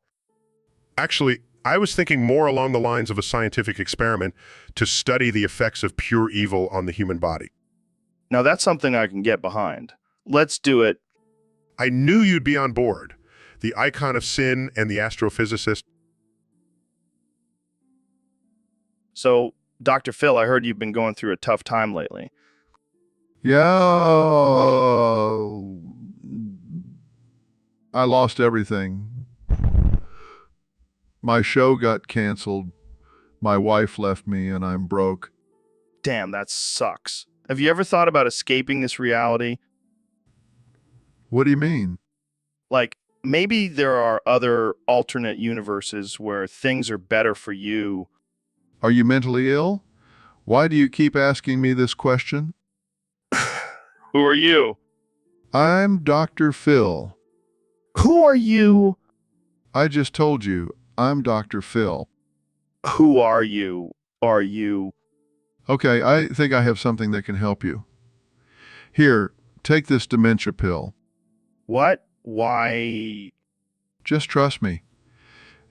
Actually, I was thinking more along the lines of a scientific experiment to study the effects of pure evil on the human body. Now that's something I can get behind. Let's do it. I knew you'd be on board. The icon of sin and the astrophysicist. So, Dr. Phil, I heard you've been going through a tough time lately. Yeah, I lost everything. My show got canceled. My wife left me and I'm broke. Damn, that sucks. Have you ever thought about escaping this reality? What do you mean? Like, maybe there are other alternate universes where things are better for you. Are you mentally ill? Why do you keep asking me this question? Who are you? I'm Dr. Phil. Who are you? I just told you, I'm Dr. Phil. Who are you? Are you? Okay, I think I have something that can help you. Here, take this dementia pill. What? Why? Just trust me.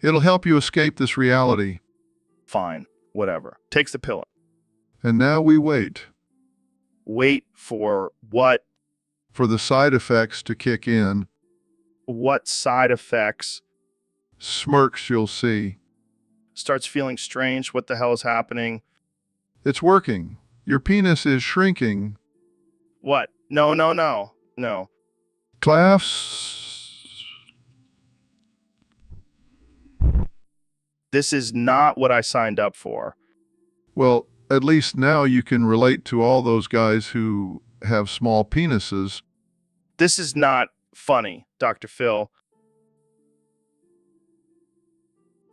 It'll help you escape this reality. Fine, whatever. Takes the pill. And now we wait Wait for what? for the side effects to kick in. What side effects? Smirks you'll see. Starts feeling strange. What the hell is happening? It's working. Your penis is shrinking. What? No, no, no. No. Class. This is not what I signed up for. Well, at least now you can relate to all those guys who have small penises. This is not funny, Dr. Phil.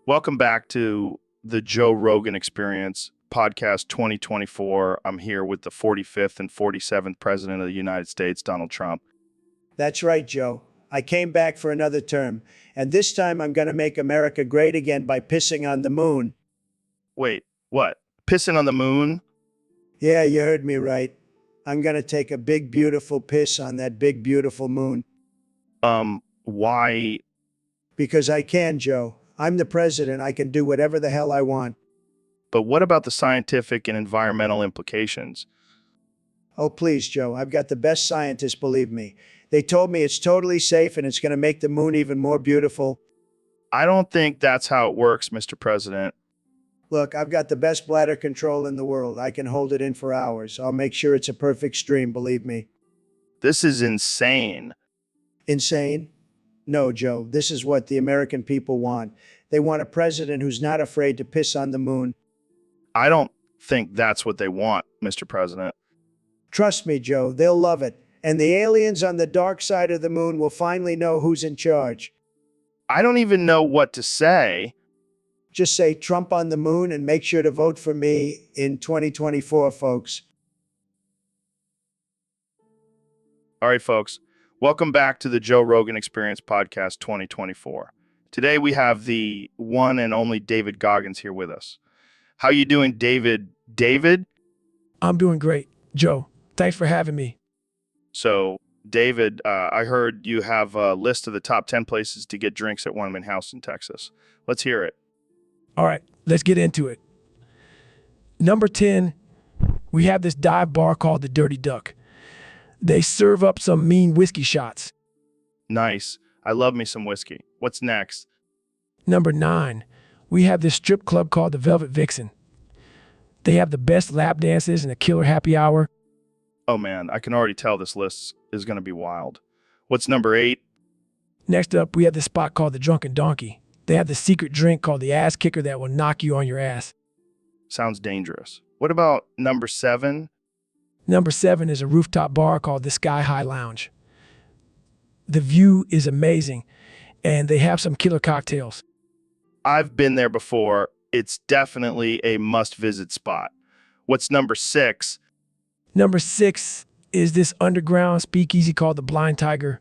Welcome back to the Joe Rogan Experience Podcast 2024. I'm here with the 45th and 47th President of the United States, Donald Trump. That's right, Joe. I came back for another term, and this time I'm going to make America great again by pissing on the moon. Wait, what? Pissing on the moon? Yeah, you heard me right. I'm going to take a big, beautiful piss on that big, beautiful moon. Why? Because I can, Joe. I'm the president. I can do whatever the hell I want. But what about the scientific and environmental implications? Oh, please, Joe. I've got the best scientists, believe me. They told me it's totally safe and it's going to make the moon even more beautiful. I don't think that's how it works, Mr. President. Look, I've got the best bladder control in the world. I can hold it in for hours. I'll make sure it's a perfect stream, believe me. This is insane. Insane? No, Joe. This is what the American people want. They want a president who's not afraid to piss on the moon. I don't think that's what they want, Mr. President. Trust me, Joe. They'll love it. And the aliens on the dark side of the moon will finally know who's in charge. I don't even know what to say. Just say Trump on the moon and make sure to vote for me in 2024, folks. All right, folks. Welcome back to the Joe Rogan Experience Podcast 2024. Today we have the one and only David Goggins here with us. How you doing, David? David? I'm doing great. Joe, thanks for having me. So, David, I heard you have a list of the top 10 places to get drinks at One Man House in Texas. Let's hear it. All right, let's get into it. Number 10, we have this dive bar called the Dirty Duck. They serve up some mean whiskey shots. Nice. I love me some whiskey. What's next? Number 9, we have this strip club called the Velvet Vixen. They have the best lap dances and a killer happy hour. Oh man, I can already tell this list is going to be wild. What's number 8? Next up, we have this spot called the Drunken Donkey. They have the secret drink called the Ass Kicker that will knock you on your ass. Sounds dangerous. What about number 7? Number 7 is a rooftop bar called the Sky High Lounge. The view is amazing, and they have some killer cocktails. I've been there before. It's definitely a must-visit spot. What's number 6? Number 6 is this underground speakeasy called the Blind Tiger.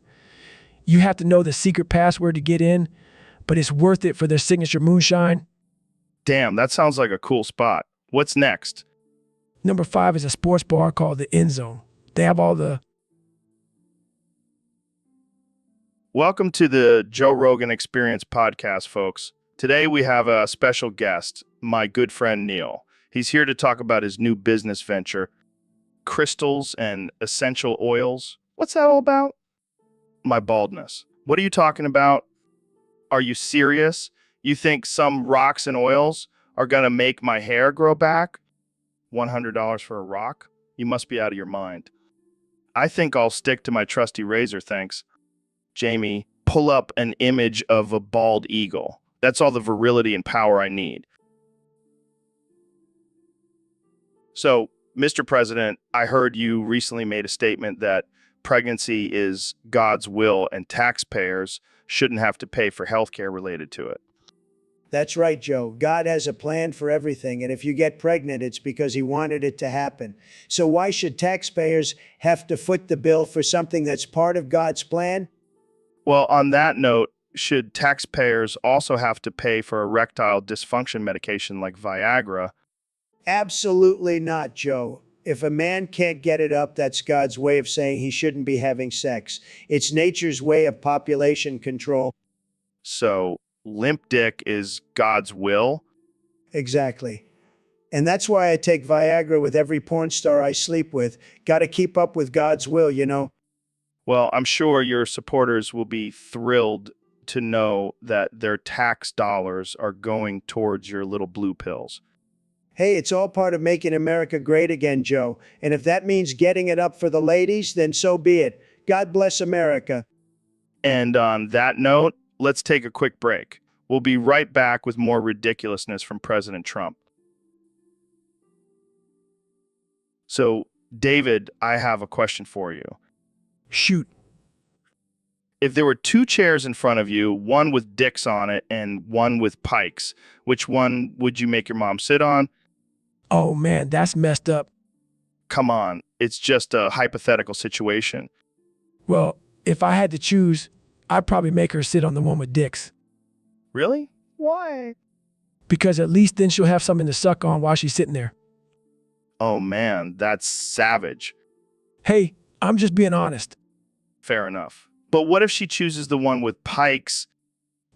You have to know the secret password to get in, but it's worth it for their signature moonshine. Damn, that sounds like a cool spot. What's next? Number 5 is a sports bar called the End Zone. They have all the... Welcome to the Joe Rogan Experience Podcast, folks. Today we have a special guest, my good friend Neil. He's here to talk about his new business venture, crystals and essential oils. What's that all about? My baldness. What are you talking about? Are you serious? You think some rocks and oils are going to make my hair grow back? $100 for a rock? You must be out of your mind. I think I'll stick to my trusty razor, thanks. Jamie, pull up an image of a bald eagle. That's all the virility and power I need. So, Mr. President, I heard you recently made a statement that pregnancy is God's will and taxpayers shouldn't have to pay for health care related to it. That's right, Joe. God has a plan for everything, and if you get pregnant, it's because he wanted it to happen. So why should taxpayers have to foot the bill for something that's part of God's plan? Well, on that note, should taxpayers also have to pay for erectile dysfunction medication like Viagra? Absolutely not, Joe. If a man can't get it up, that's God's way of saying he shouldn't be having sex. It's nature's way of population control. So limp dick is God's will. Exactly. And that's why I take Viagra with every porn star I sleep with. Got to keep up with God's will, you know. Well, I'm sure your supporters will be thrilled to know that their tax dollars are going towards your little blue pills. Hey, it's all part of making America great again, Joe. And if that means getting it up for the ladies, then so be it. God bless America. And on that note, let's take a quick break. We'll be right back with more ridiculousness from President Trump. So, David, I have a question for you. Shoot. If there were two chairs in front of you, one with dicks on it and one with pikes, which one would you make your mom sit on? Oh man, that's messed up. Come on, it's just a hypothetical situation. Well, if I had to choose, I'd probably make her sit on the one with dicks. Really? Why? Because at least then she'll have something to suck on while she's sitting there. Oh man, that's savage. Hey, I'm just being honest. Fair enough. But what if she chooses the one with pikes?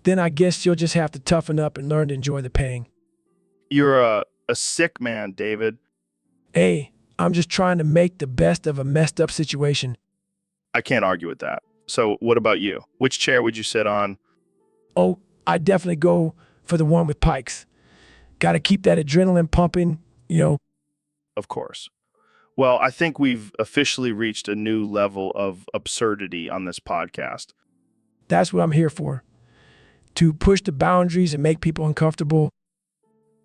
Then I guess she'll just have to toughen up and learn to enjoy the pain. You're a sick man, David. Hey, I'm just trying to make the best of a messed up situation. I can't argue with that. So what about you? Which chair would you sit on? Oh, I'd definitely go for the one with pikes. Gotta keep that adrenaline pumping, you know. Of course. Well, I think we've officially reached a new level of absurdity on this podcast. That's what I'm here for. To push the boundaries and make people uncomfortable.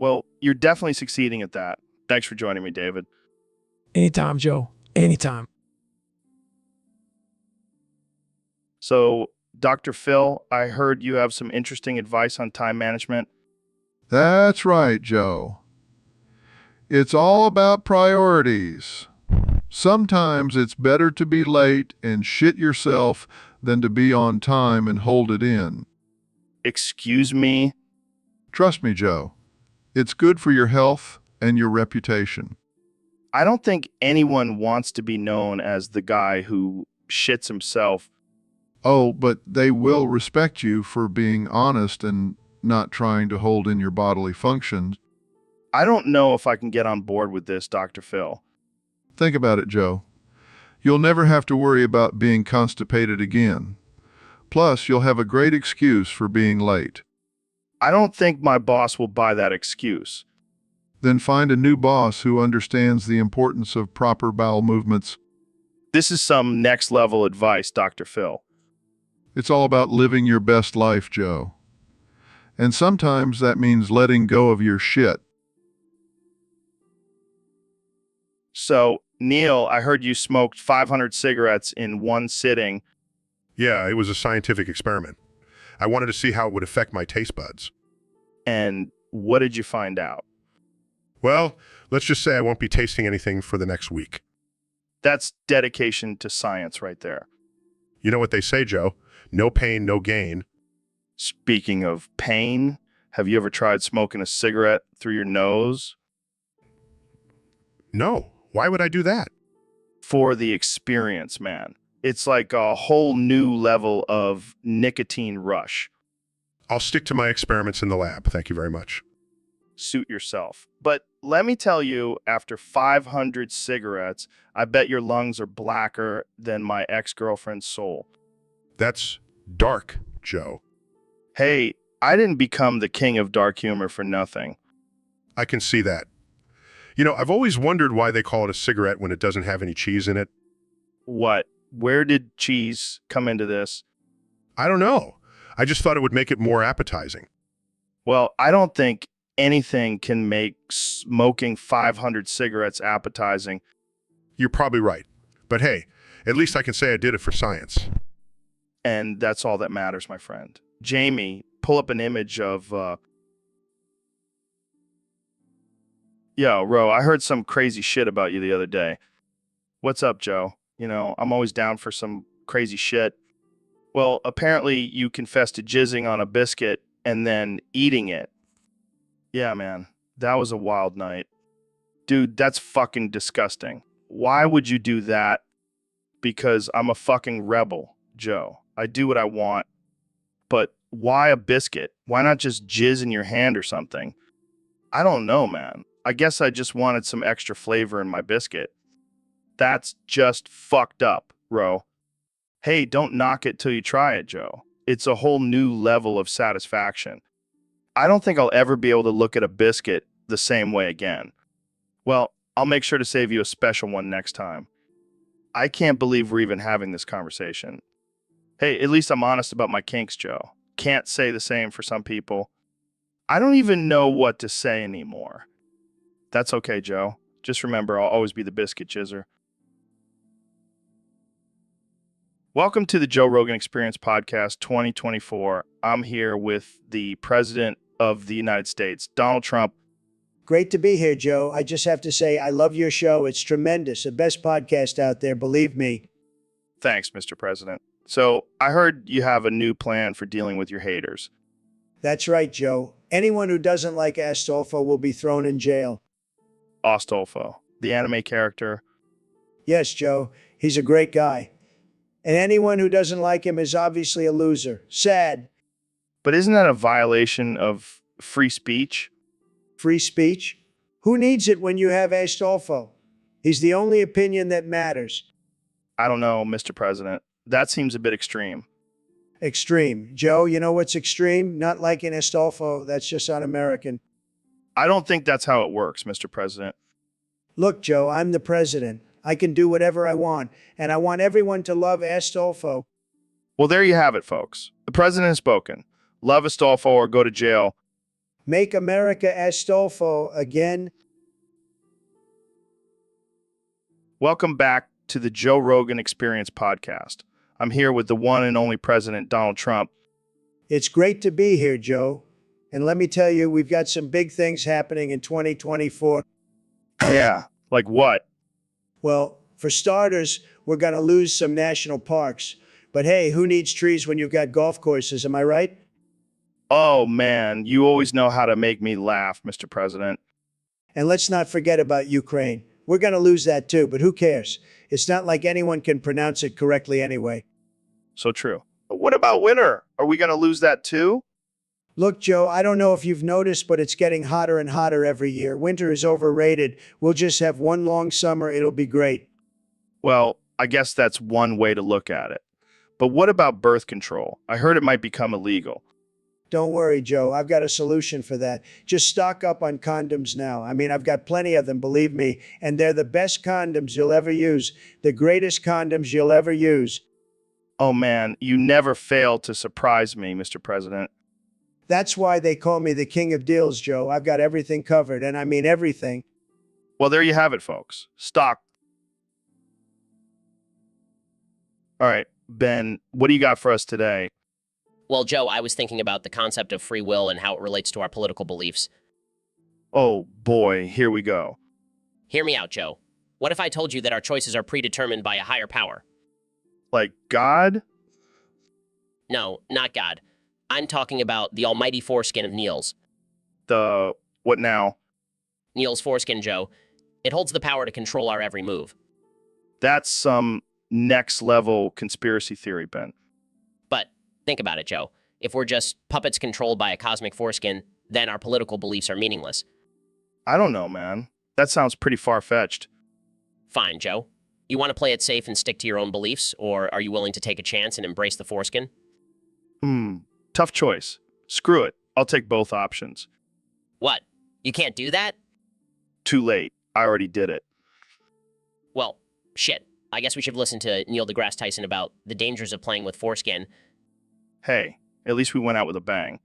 Well, you're definitely succeeding at that. Thanks for joining me, David. Anytime, Joe. Anytime. So, Dr. Phil, I heard you have some interesting advice on time management. That's right, Joe. It's all about priorities. Sometimes it's better to be late and shit yourself than to be on time and hold it in. Excuse me? Trust me, Joe. It's good for your health and your reputation. I don't think anyone wants to be known as the guy who shits himself. Oh, but they will respect you for being honest and not trying to hold in your bodily functions. I don't know if I can get on board with this, Dr. Phil. Think about it, Joe. You'll never have to worry about being constipated again. Plus, you'll have a great excuse for being late. I don't think my boss will buy that excuse. Then find a new boss who understands the importance of proper bowel movements. This is some next level advice, Dr. Phil. It's all about living your best life, Joe. And sometimes that means letting go of your shit. So, Neil, I heard you smoked 500 cigarettes in one sitting. Yeah, it was a scientific experiment. I wanted to see how it would affect my taste buds. And what did you find out? Well, let's just say I won't be tasting anything for the next week. That's dedication to science right there. You know what they say, Joe? No pain, no gain. Speaking of pain, have you ever tried smoking a cigarette through your nose? No. Why would I do that? For the experience, man. It's like a whole new level of nicotine rush. I'll stick to my experiments in the lab. Thank you very much. Suit yourself. But let me tell you, after 500 cigarettes, I bet your lungs are blacker than my ex-girlfriend's soul. That's dark, Joe. Hey, I didn't become the king of dark humor for nothing. I can see that. You know, I've always wondered why they call it a cigarette when it doesn't have any cheese in it. What? Where did cheese come into this? I don't know. I just thought it would make it more appetizing. Well, I don't think anything can make smoking 500 cigarettes appetizing. You're probably right. But hey, at least I can say I did it for science. And that's all that matters, my friend. Jamie, pull up an image of, Yo, Ro, I heard some crazy shit about you the other day. What's up, Joe? You know, I'm always down for some crazy shit. Well, apparently you confessed to jizzing on a biscuit and then eating it. Yeah, man, that was a wild night. Dude, that's fucking disgusting. Why would you do that? Because I'm a fucking rebel, Joe. I do what I want. But why a biscuit? Why not just jizz in your hand or something? I don't know, man. I guess I just wanted some extra flavor in my biscuit. That's just fucked up, Ro. Hey, don't knock it till you try it, Joe. It's a whole new level of satisfaction. I don't think I'll ever be able to look at a biscuit the same way again. Well, I'll make sure to save you a special one next time. I can't believe we're even having this conversation. Hey, at least I'm honest about my kinks, Joe. Can't say the same for some people. I don't even know what to say anymore. That's okay, Joe. Just remember, I'll always be the biscuit jizzer. Welcome to the Joe Rogan Experience Podcast 2024. I'm here with the President of the United States, Donald Trump. Great to be here, Joe. I just have to say, I love your show. It's tremendous. The best podcast out there, believe me. Thanks, Mr. President. So, I heard you have a new plan for dealing with your haters. That's right, Joe. Anyone who doesn't like Astolfo will be thrown in jail. Astolfo, the anime character. Yes, Joe. He's a great guy. And anyone who doesn't like him is obviously a loser. Sad. But isn't that a violation of free speech? Free speech? Who needs it when you have Astolfo? He's the only opinion that matters. I don't know, Mr. President. That seems a bit extreme. Extreme. Joe, you know what's extreme? Not liking Astolfo. That's just un-American. I don't think that's how it works, Mr. President. Look, Joe, I'm the president. I can do whatever I want, and I want everyone to love Astolfo. Well, there you have it, folks. The president has spoken. Love Astolfo or go to jail. Make America Astolfo again. Welcome back to the Joe Rogan Experience Podcast. I'm here with the one and only President Donald Trump. It's great to be here, Joe. And let me tell you, we've got some big things happening in 2024. Yeah, like what? Well, for starters, we're going to lose some national parks. But hey, who needs trees when you've got golf courses, am I right? Oh, man, you always know how to make me laugh, Mr. President. And let's not forget about Ukraine. We're going to lose that too, but who cares? It's not like anyone can pronounce it correctly anyway. So true. But what about winter? Are we going to lose that too? Look, Joe, I don't know if you've noticed, but it's getting hotter and hotter every year. Winter is overrated. We'll just have one long summer. It'll be great. Well, I guess that's one way to look at it. But what about birth control? I heard it might become illegal. Don't worry, Joe. I've got a solution for that. Just stock up on condoms now. I mean, I've got plenty of them, believe me, and they're the best condoms you'll ever use. The greatest condoms you'll ever use. Oh, man, you never fail to surprise me, Mr. President. That's why they call me the king of deals, Joe. I've got everything covered, and I mean everything. Well, there you have it, folks. Stock. All right, Ben, what do you got for us today? Well, Joe, I was thinking about the concept of free will and how it relates to our political beliefs. Oh, boy, here we go. Hear me out, Joe. What if I told you that our choices are predetermined by a higher power? Like God? No, not God. I'm talking about the almighty foreskin of Niels. What now? Niels' foreskin, Joe. It holds the power to control our every move. That's some next level conspiracy theory, Ben. But think about it, Joe. If we're just puppets controlled by a cosmic foreskin, then our political beliefs are meaningless. I don't know, man. That sounds pretty far-fetched. Fine, Joe. You want to play it safe and stick to your own beliefs, or are you willing to take a chance and embrace the foreskin? Tough choice. Screw it. I'll take both options. What? You can't do that? Too late. I already did it. Well, shit. I guess we should listen to Neil deGrasse Tyson about the dangers of playing with foreskin. Hey, at least we went out with a bang.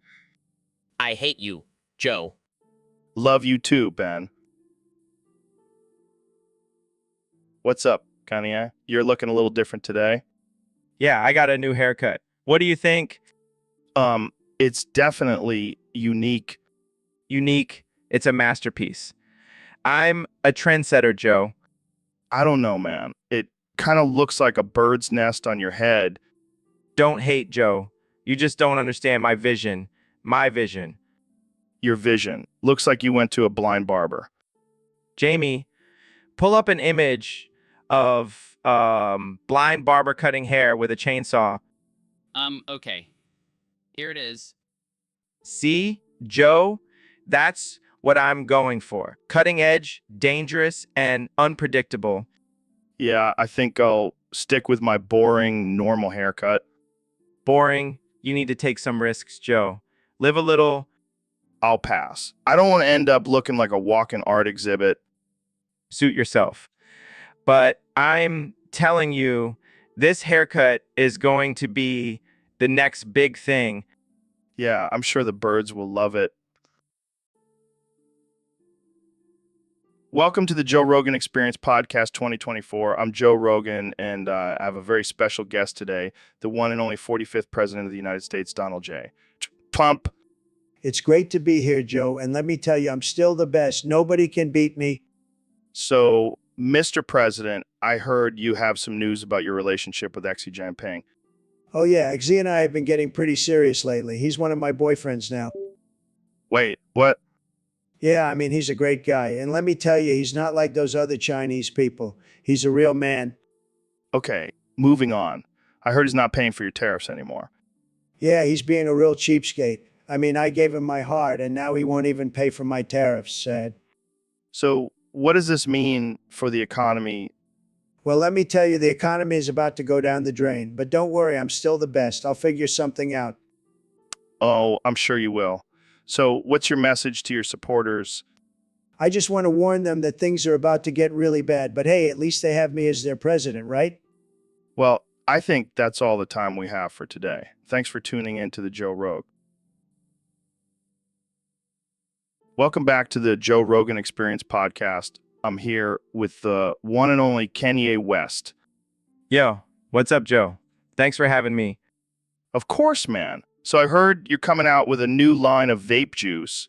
I hate you, Joe. Love you too, Ben. What's up, Kanye? You're looking a little different today. Yeah, I got a new haircut. What do you think? It's definitely unique. Unique. It's a masterpiece. I'm a trendsetter, Joe. I don't know, man. It kind of looks like a bird's nest on your head. Don't hate, Joe. You just don't understand my vision. My vision. Your vision. Looks like you went to a blind barber. Jamie, pull up an image of blind barber cutting hair with a chainsaw. Okay. Here it is. See, Joe? That's what I'm going for. Cutting edge, dangerous, and unpredictable. Yeah, I think I'll stick with my boring, normal haircut. Boring. You need to take some risks, Joe. Live a little. I'll pass. I don't want to end up looking like a walking art exhibit. Suit yourself. But I'm telling you, this haircut is going to be the next big thing. Yeah, I'm sure the birds will love it. Welcome to the Joe Rogan Experience Podcast 2024. I'm Joe Rogan, and I have a very special guest today, the one and only 45th President of the United States, Donald J. Trump. It's great to be here, Joe. And let me tell you, I'm still the best. Nobody can beat me. So, Mr. President, I heard you have some news about your relationship with Xi Jinping. Oh, yeah. Xi and I have been getting pretty serious lately. He's one of my boyfriends now. Wait, what? Yeah, I mean, he's a great guy. And let me tell you, he's not like those other Chinese people. He's a real man. Okay, moving on. I heard he's not paying for your tariffs anymore. Yeah, he's being a real cheapskate. I mean, I gave him my heart, and now he won't even pay for my tariffs. Sad. So, what does this mean for the economy? Well, let me tell you, the economy is about to go down the drain. But don't worry, I'm still the best. I'll figure something out. Oh, I'm sure you will. So, what's your message to your supporters? I just want to warn them that things are about to get really bad. But hey, at least they have me as their president, right? Well, I think that's all the time we have for today. Thanks for tuning in to the Joe Rogan. Welcome back to the Joe Rogan Experience Podcast. I'm here with the one and only Kanye West. Yo, what's up, Joe? Thanks for having me. Of course, man. So I heard you're coming out with a new line of vape juice.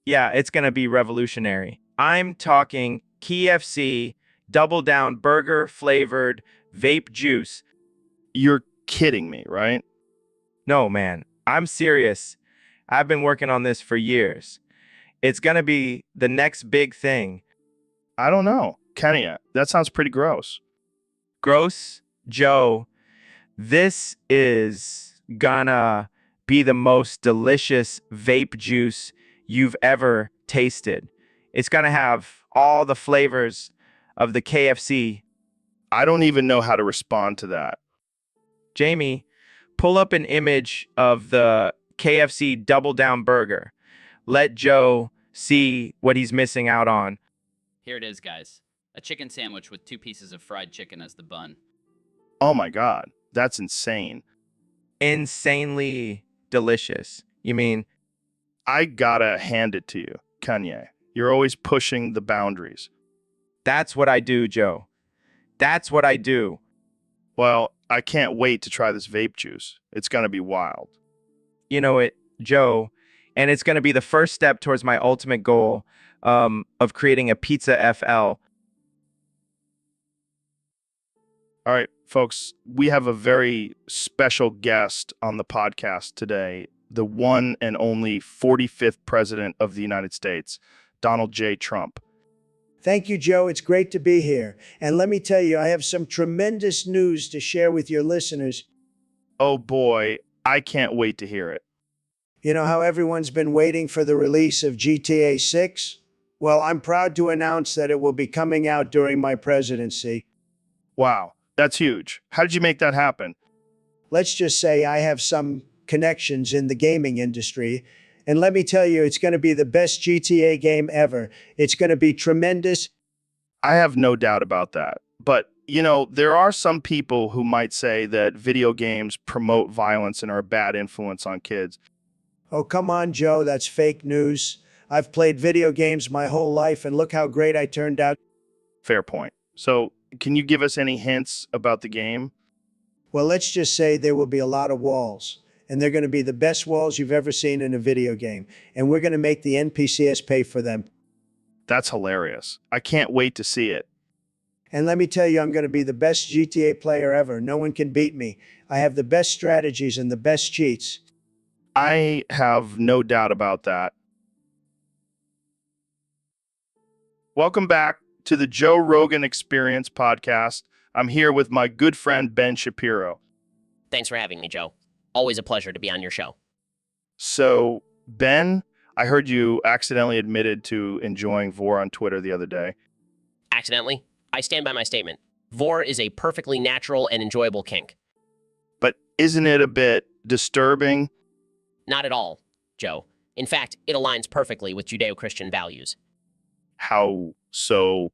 Yeah, it's going to be revolutionary. I'm talking KFC Double Down Burger flavored vape juice. You're kidding me, right? No, man, I'm serious. I've been working on this for years. It's going to be the next big thing. I don't know. Kenya, that sounds pretty gross. Gross, Joe. This is gonna be the most delicious vape juice you've ever tasted. It's gonna have all the flavors of the KFC. I don't even know how to respond to that. Jamie, pull up an image of the KFC Double Down Burger. Let Joe see what he's missing out on. Here it is, guys. A chicken sandwich with 2 pieces of fried chicken as the bun. Oh my God, that's insane. Insanely delicious. You mean? I gotta hand it to you, Kanye. You're always pushing the boundaries. That's what I do, Joe. That's what I do. Well, I can't wait to try this vape juice. It's gonna be wild. You know it, Joe. And it's going to be the first step towards my ultimate goal of creating a pizza FL. All right, folks, we have a very special guest on the podcast today, the one and only 45th President of the United States, Donald J. Trump. Thank you, Joe. It's great to be here. And let me tell you, I have some tremendous news to share with your listeners. Oh boy, I can't wait to hear it. You know how everyone's been waiting for the release of GTA 6? Well, I'm proud to announce that it will be coming out during my presidency. Wow, that's huge. How did you make that happen? Let's just say I have some connections in the gaming industry. And let me tell you, it's going to be the best GTA game ever. It's going to be tremendous. I have no doubt about that. But, you know, there are some people who might say that video games promote violence and are a bad influence on kids. Oh, come on, Joe. That's fake news. I've played video games my whole life, and look how great I turned out. Fair point. So, can you give us any hints about the game? Well, let's just say there will be a lot of walls, and they're going to be the best walls you've ever seen in a video game, and we're going to make the NPCs pay for them. That's hilarious. I can't wait to see it. And let me tell you, I'm going to be the best GTA player ever. No one can beat me. I have the best strategies and the best cheats. I have no doubt about that. Welcome back to the Joe Rogan Experience Podcast. I'm here with my good friend Ben Shapiro. Thanks for having me, Joe. Always a pleasure to be on your show. So, Ben, I heard you accidentally admitted to enjoying Vor on Twitter the other day. Accidentally? I stand by my statement. Vor is a perfectly natural and enjoyable kink. But isn't it a bit disturbing? Not at all, Joe. In fact, it aligns perfectly with Judeo-Christian values. How so?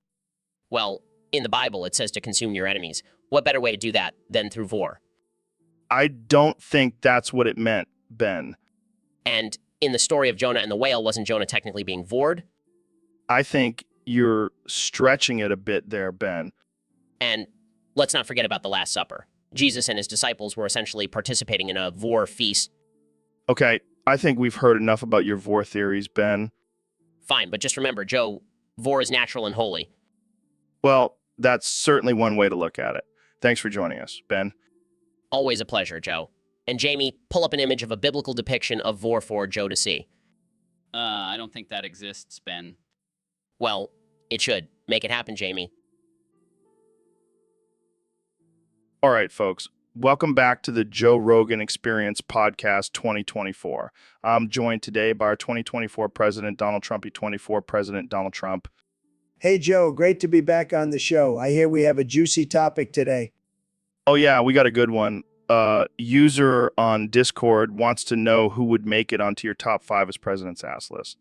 Well, in the Bible, it says to consume your enemies. What better way to do that than through Vor? I don't think that's what it meant, Ben. And in the story of Jonah and the whale, wasn't Jonah technically being vored? I think you're stretching it a bit there, Ben. And let's not forget about the Last Supper. Jesus and his disciples were essentially participating in a Vor feast. Okay, I think we've heard enough about your Vor theories, Ben. Fine, but just remember, Joe, Vor is natural and holy. Well, that's certainly one way to look at it. Thanks for joining us, Ben. Always a pleasure, Joe. And Jamie, pull up an image of a biblical depiction of Vor for Joe to see. I don't think that exists, Ben. Well, it should. Make it happen, Jamie. All right, folks. Welcome back to the Joe Rogan Experience Podcast 2024. I'm joined today by our 2024 President Donald Trump, 24 President Donald Trump. Hey, Joe, great to be back on the show. I hear we have a juicy topic today. Oh, yeah, we got a good one. User on Discord wants to know who would make it onto your top 5 as president's ass list.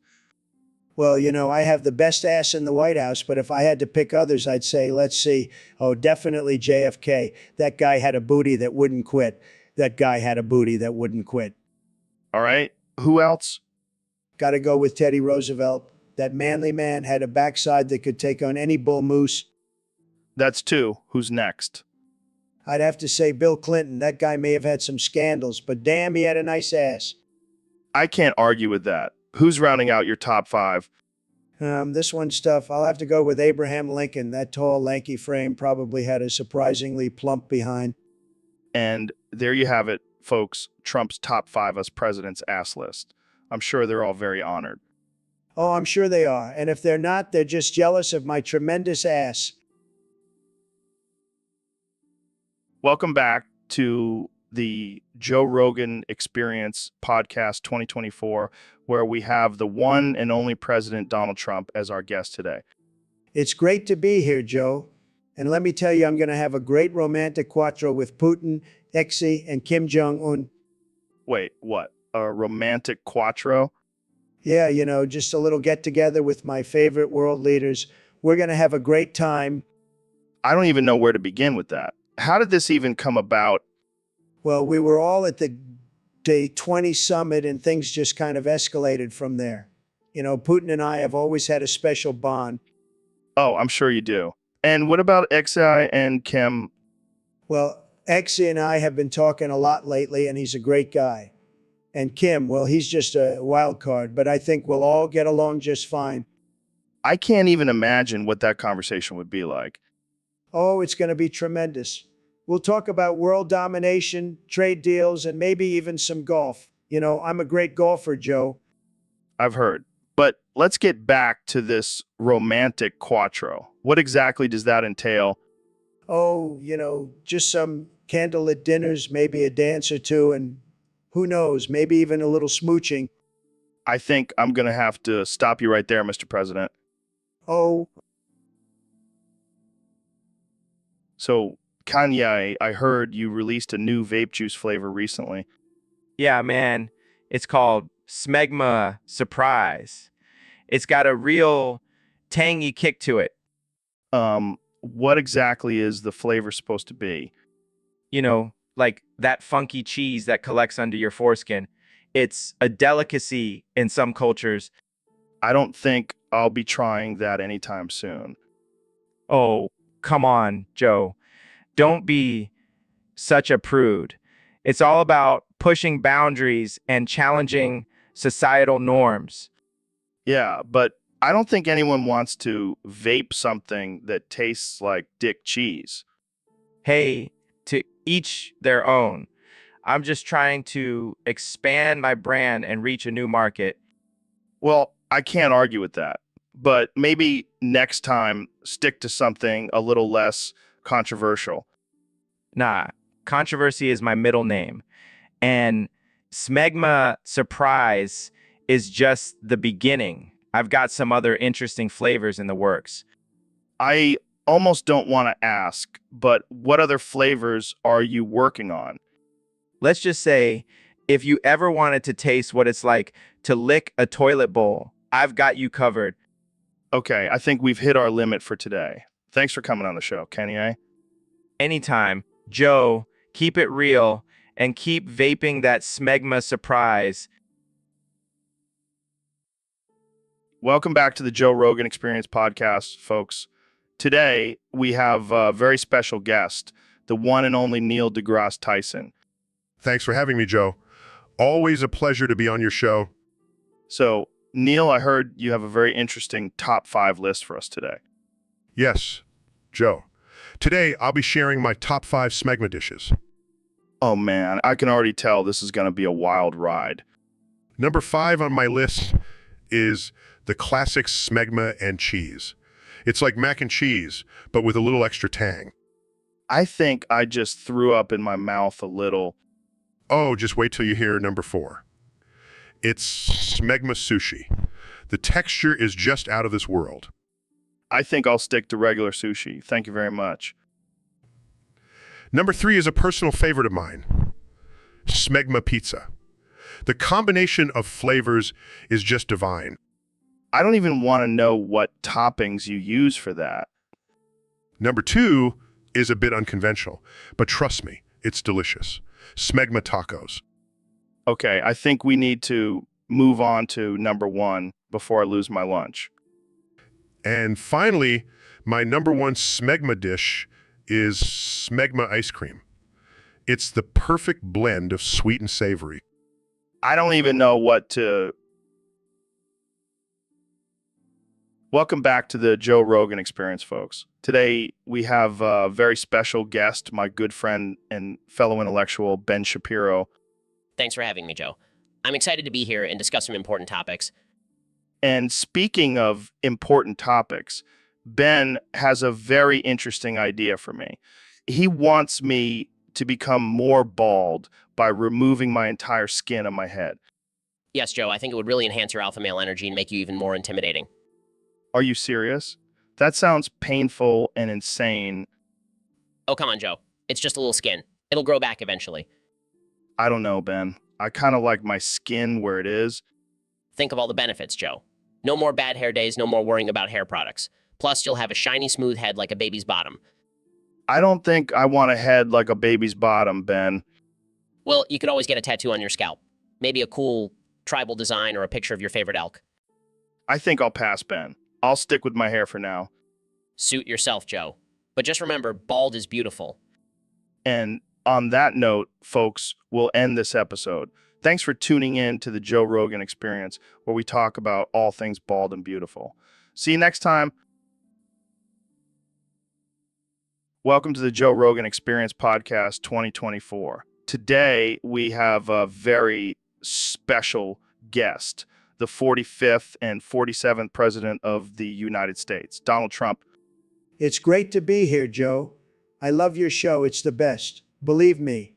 Well, I have the best ass in the White House, but if I had to pick others, I'd say, let's see. Oh, definitely JFK. That guy had a booty that wouldn't quit. That guy had a booty that wouldn't quit. All right. Who else? Got to go with Teddy Roosevelt. That manly man had a backside that could take on any bull moose. That's 2. Who's next? I'd have to say Bill Clinton. That guy may have had some scandals, but damn, he had a nice ass. I can't argue with that. Who's rounding out your top 5? This one's tough. I'll have to go with Abraham Lincoln. That tall, lanky frame probably had a surprisingly plump behind. And there you have it, folks. Trump's top 5 as president's ass list. I'm sure they're all very honored. Oh, I'm sure they are. And if they're not, they're just jealous of my tremendous ass. Welcome back to the Joe Rogan Experience Podcast 2024, where we have the one and only President Donald Trump as our guest today. It's great to be here, Joe. And let me tell you, I'm going to have a great romantic quattro with Putin, Xi, and Kim Jong-un. Wait, what? A romantic quattro? Yeah, just a little get-together with my favorite world leaders. We're going to have a great time. I don't even know where to begin with that. How did this even come about? Well, we were all at the Day 20 summit, and things just kind of escalated from there. Putin and I have always had a special bond. Oh, I'm sure you do. And what about Xi and Kim? Well, Xi and I have been talking a lot lately, and he's a great guy. And Kim, well, he's just a wild card, but I think we'll all get along just fine. I can't even imagine what that conversation would be like. Oh, it's going to be tremendous. We'll talk about world domination, trade deals, and maybe even some golf. I'm a great golfer, Joe. I've heard. But let's get back to this romantic quattro. What exactly does that entail? Oh, just some candlelit dinners, maybe a dance or two, and who knows, maybe even a little smooching. I think I'm going to have to stop you right there, Mr. President. Oh. So, Kanye, I heard you released a new vape juice flavor recently. Yeah, man. It's called Smegma Surprise. It's got a real tangy kick to it. What exactly is the flavor supposed to be? Like that funky cheese that collects under your foreskin. It's a delicacy in some cultures. I don't think I'll be trying that anytime soon. Oh, come on, Joe. Don't be such a prude. It's all about pushing boundaries and challenging societal norms. Yeah, but I don't think anyone wants to vape something that tastes like dick cheese. Hey, to each their own. I'm just trying to expand my brand and reach a new market. Well, I can't argue with that. But maybe next time, stick to something a little less controversial. Nah, controversy is my middle name. And Smegma Surprise is just the beginning. I've got some other interesting flavors in the works. I almost don't want to ask, but what other flavors are you working on? Let's just say, if you ever wanted to taste what it's like to lick a toilet bowl, I've got you covered. Okay, I think we've hit our limit for today. Thanks for coming on the show, Kenny A. Anytime. Joe, keep it real and keep vaping that Smegma Surprise. Welcome back to the Joe Rogan Experience podcast, folks. Today, we have a very special guest, the one and only Neil deGrasse Tyson. Thanks for having me, Joe. Always a pleasure to be on your show. So, Neil, I heard you have a very interesting top 5 list for us today. Yes, Joe. Today, I'll be sharing my top 5 smegma dishes. Oh man, I can already tell this is going to be a wild ride. Number 5 on my list is the classic smegma and cheese. It's like mac and cheese, but with a little extra tang. I think I just threw up in my mouth a little. Oh, just wait till you hear number 4. It's smegma sushi. The texture is just out of this world. I think I'll stick to regular sushi. Thank you very much. Number 3 is a personal favorite of mine. Smegma pizza. The combination of flavors is just divine. I don't even want to know what toppings you use for that. Number 2 is a bit unconventional, but trust me, it's delicious. Smegma tacos. Okay, I think we need to move on to number 1 before I lose my lunch. And finally, my number 1 smegma dish is smegma ice cream. It's the perfect blend of sweet and savory. I don't even know what to... Welcome back to the Joe Rogan Experience, folks. Today, we have a very special guest, my good friend and fellow intellectual, Ben Shapiro. Thanks for having me, Joe. I'm excited to be here and discuss some important topics. And speaking of important topics, Ben has a very interesting idea for me. He wants me to become more bald by removing my entire skin on my head. Yes, Joe, I think it would really enhance your alpha male energy and make you even more intimidating. Are you serious? That sounds painful and insane. Oh, come on, Joe. It's just a little skin. It'll grow back eventually. I don't know, Ben. I kind of like my skin where it is. Think of all the benefits, Joe. No more bad hair days, no more worrying about hair products. Plus, you'll have a shiny, smooth head like a baby's bottom. I don't think I want a head like a baby's bottom, Ben. Well, you could always get a tattoo on your scalp. Maybe a cool tribal design or a picture of your favorite elk. I think I'll pass, Ben. I'll stick with my hair for now. Suit yourself, Joe. But just remember, bald is beautiful. And on that note, folks, we'll end this episode. Thanks for tuning in to the Joe Rogan Experience, where we talk about all things bald and beautiful. See you next time. Welcome to the Joe Rogan Experience Podcast 2024. Today, we have a very special guest, the 45th and 47th President of the United States, Donald Trump. It's great to be here, Joe. I love your show. It's the best. Believe me.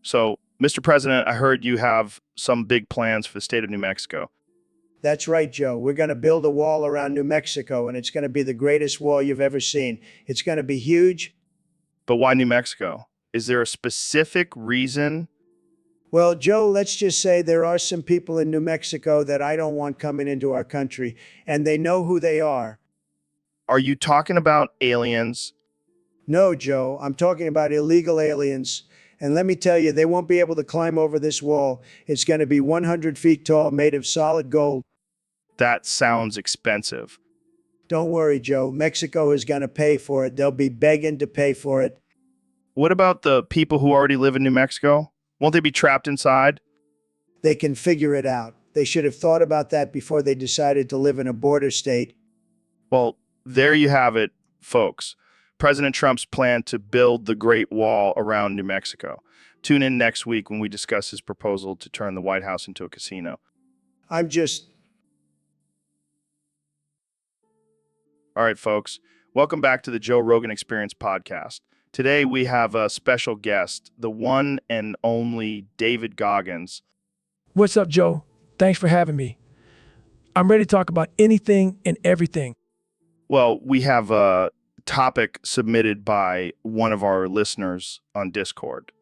So, Mr. President, I heard you have some big plans for the state of New Mexico. That's right, Joe. We're going to build a wall around New Mexico, and it's going to be the greatest wall you've ever seen. It's going to be huge. But why New Mexico? Is there a specific reason? Well, Joe, let's just say there are some people in New Mexico that I don't want coming into our country, and they know who they are. Are you talking about aliens? No, Joe, I'm talking about illegal aliens. And let me tell you, they won't be able to climb over this wall. It's going to be 100 feet tall, made of solid gold. That sounds expensive. Don't worry, Joe. Mexico is going to pay for it. They'll be begging to pay for it. What about the people who already live in New Mexico? Won't they be trapped inside? They can figure it out. They should have thought about that before they decided to live in a border state. Well, there you have it, folks. President Trump's plan to build the Great Wall around New Mexico. Tune in next week when we discuss his proposal to turn the White House into a casino. I'm just... All right, folks. Welcome back to the Joe Rogan Experience podcast. Today we have a special guest, the one and only David Goggins. What's up, Joe? Thanks for having me. I'm ready to talk about anything and everything. Well, we have a topic submitted by one of our listeners on Discord.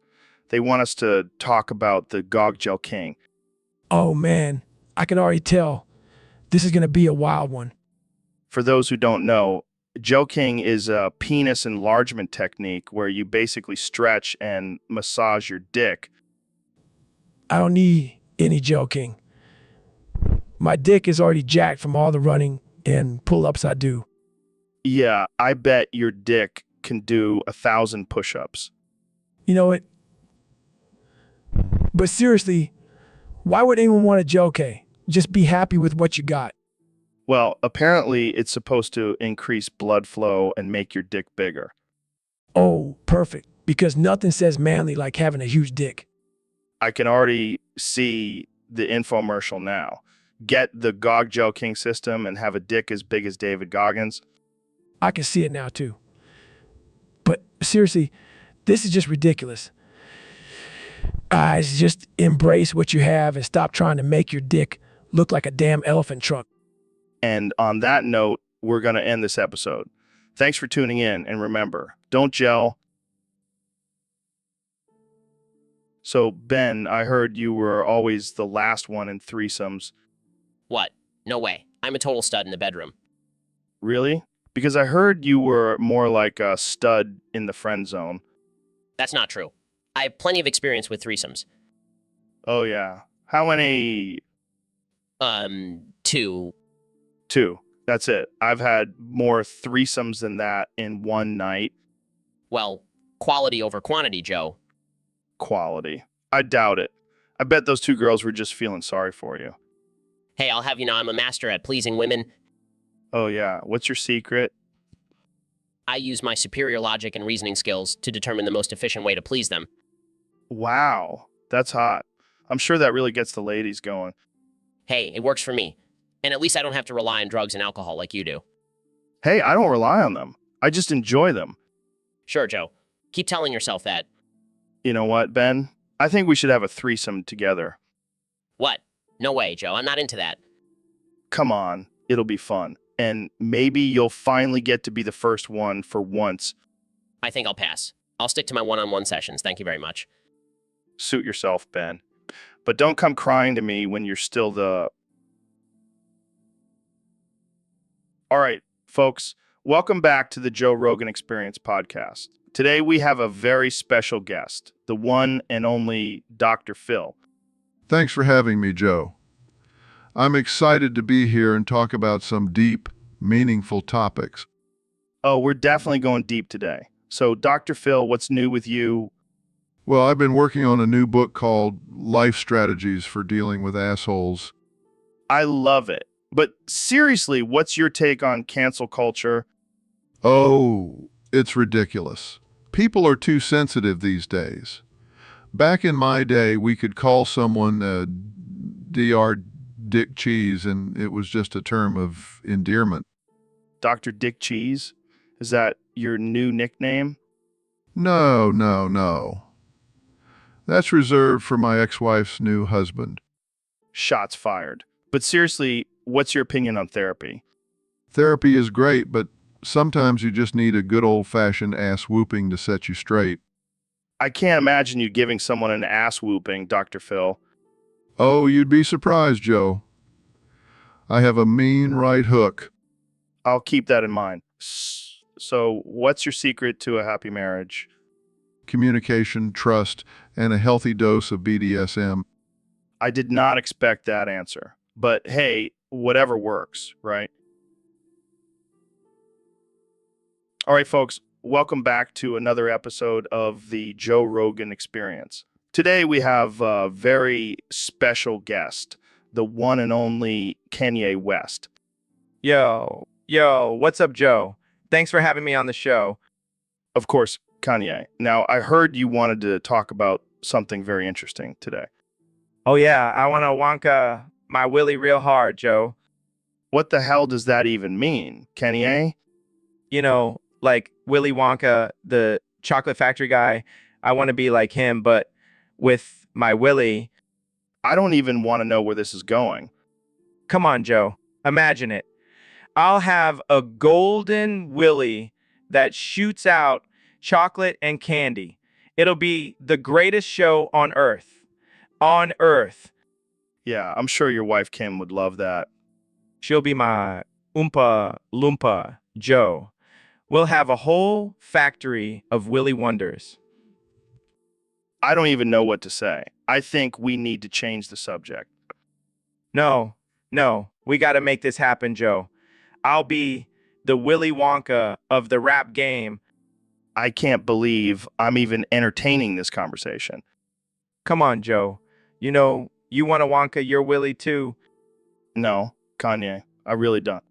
They want us to talk about the Gogel King. Oh man, I can already tell. This is going to be a wild one. For those who don't know, Joe King is a penis enlargement technique where you basically stretch and massage your dick. I don't need any joking. My dick is already jacked from all the running and pull-ups I do. Yeah, I bet your dick can do 1,000 push-ups. You know what? But seriously, why would anyone want a joke? Just be happy with what you got. Well, apparently it's supposed to increase blood flow and make your dick bigger. Oh, perfect. Because nothing says manly like having a huge dick. I can already see the infomercial now. Get the Gog Joe King system and have a dick as big as David Goggins. I can see it now too. But seriously, this is just ridiculous. Guys, just embrace what you have and stop trying to make your dick look like a damn elephant trunk. And on that note, we're going to end this episode. Thanks for tuning in, and remember, don't gel. So, Ben, I heard you were always the last one in threesomes. What? No way. I'm a total stud in the bedroom. Really? Because I heard you were more like a stud in the friend zone. That's not true. I have plenty of experience with threesomes. Oh, yeah. How many? 2. 2. That's it. I've had more threesomes than that in one night. Well, quality over quantity, Joe. Quality. I doubt it. I bet those 2 girls were just feeling sorry for you. Hey, I'll have you know I'm a master at pleasing women. Oh, yeah. What's your secret? I use my superior logic and reasoning skills to determine the most efficient way to please them. Wow. That's hot. I'm sure that really gets the ladies going. Hey, it works for me. And at least I don't have to rely on drugs and alcohol like you do. Hey, I don't rely on them. I just enjoy them. Sure, Joe. Keep telling yourself that. You know what, Ben? I think we should have a threesome together. What? No way, Joe. I'm not into that. Come on. It'll be fun. And maybe you'll finally get to be the first one for once. I think I'll pass. I'll stick to my one-on-one sessions. Thank you very much. Suit yourself, Ben. But don't come crying to me when you're still the... All right, folks. Welcome back to the Joe Rogan Experience podcast. Today we have a very special guest, the one and only Dr. Phil. Thanks for having me, Joe. I'm excited to be here and talk about some deep, meaningful topics. Oh, we're definitely going deep today. So, Dr. Phil, what's new with you? Well, I've been working on a new book called Life Strategies for Dealing with Assholes. I love it. But seriously, what's your take on cancel culture? Oh, it's ridiculous. People are too sensitive these days. Back in my day, we could call someone Dr. Dick Cheese, and it was just a term of endearment. Dr. Dick Cheese? Is that your new nickname? No, no, no. That's reserved for my ex-wife's new husband. Shots fired. But seriously, what's your opinion on therapy? Therapy is great, but sometimes you just need a good old-fashioned ass-whooping to set you straight. I can't imagine you giving someone an ass whooping, Dr. Phil. Oh, you'd be surprised, Joe. I have a mean right hook. I'll keep that in mind. So, what's your secret to a happy marriage? Communication, trust, and a healthy dose of BDSM. I did not expect that answer. But hey, whatever works, right? All right, folks, welcome back to another episode of the Joe Rogan Experience. Today we have a very special guest, the one and only Kanye West. Yo, what's up, Joe? Thanks for having me on the show. Of course, Kanye. Now, I heard you wanted to talk about something very interesting today. Oh yeah, I want to wonka my willy real hard, Joe. What the hell does that even mean, Kanye? You know, like Willy Wonka, the chocolate factory guy. I want to be like him, but with my willy. I don't even want to know where this is going. Come on, Joe. Imagine it. I'll have a golden willy that shoots out chocolate and candy. It'll be the greatest show on Earth. On Earth. Yeah, I'm sure your wife Kim would love that. She'll be my Oompa Loompa Joe. We'll have a whole factory of Willy Wonders. I don't even know what to say. I think we need to change the subject. No, we got to make this happen, Joe. I'll be the Willy Wonka of the rap game. I can't believe I'm even entertaining this conversation. Come on, Joe. You know, you want to Wonka your Willy too. No, Kanye, I really don't.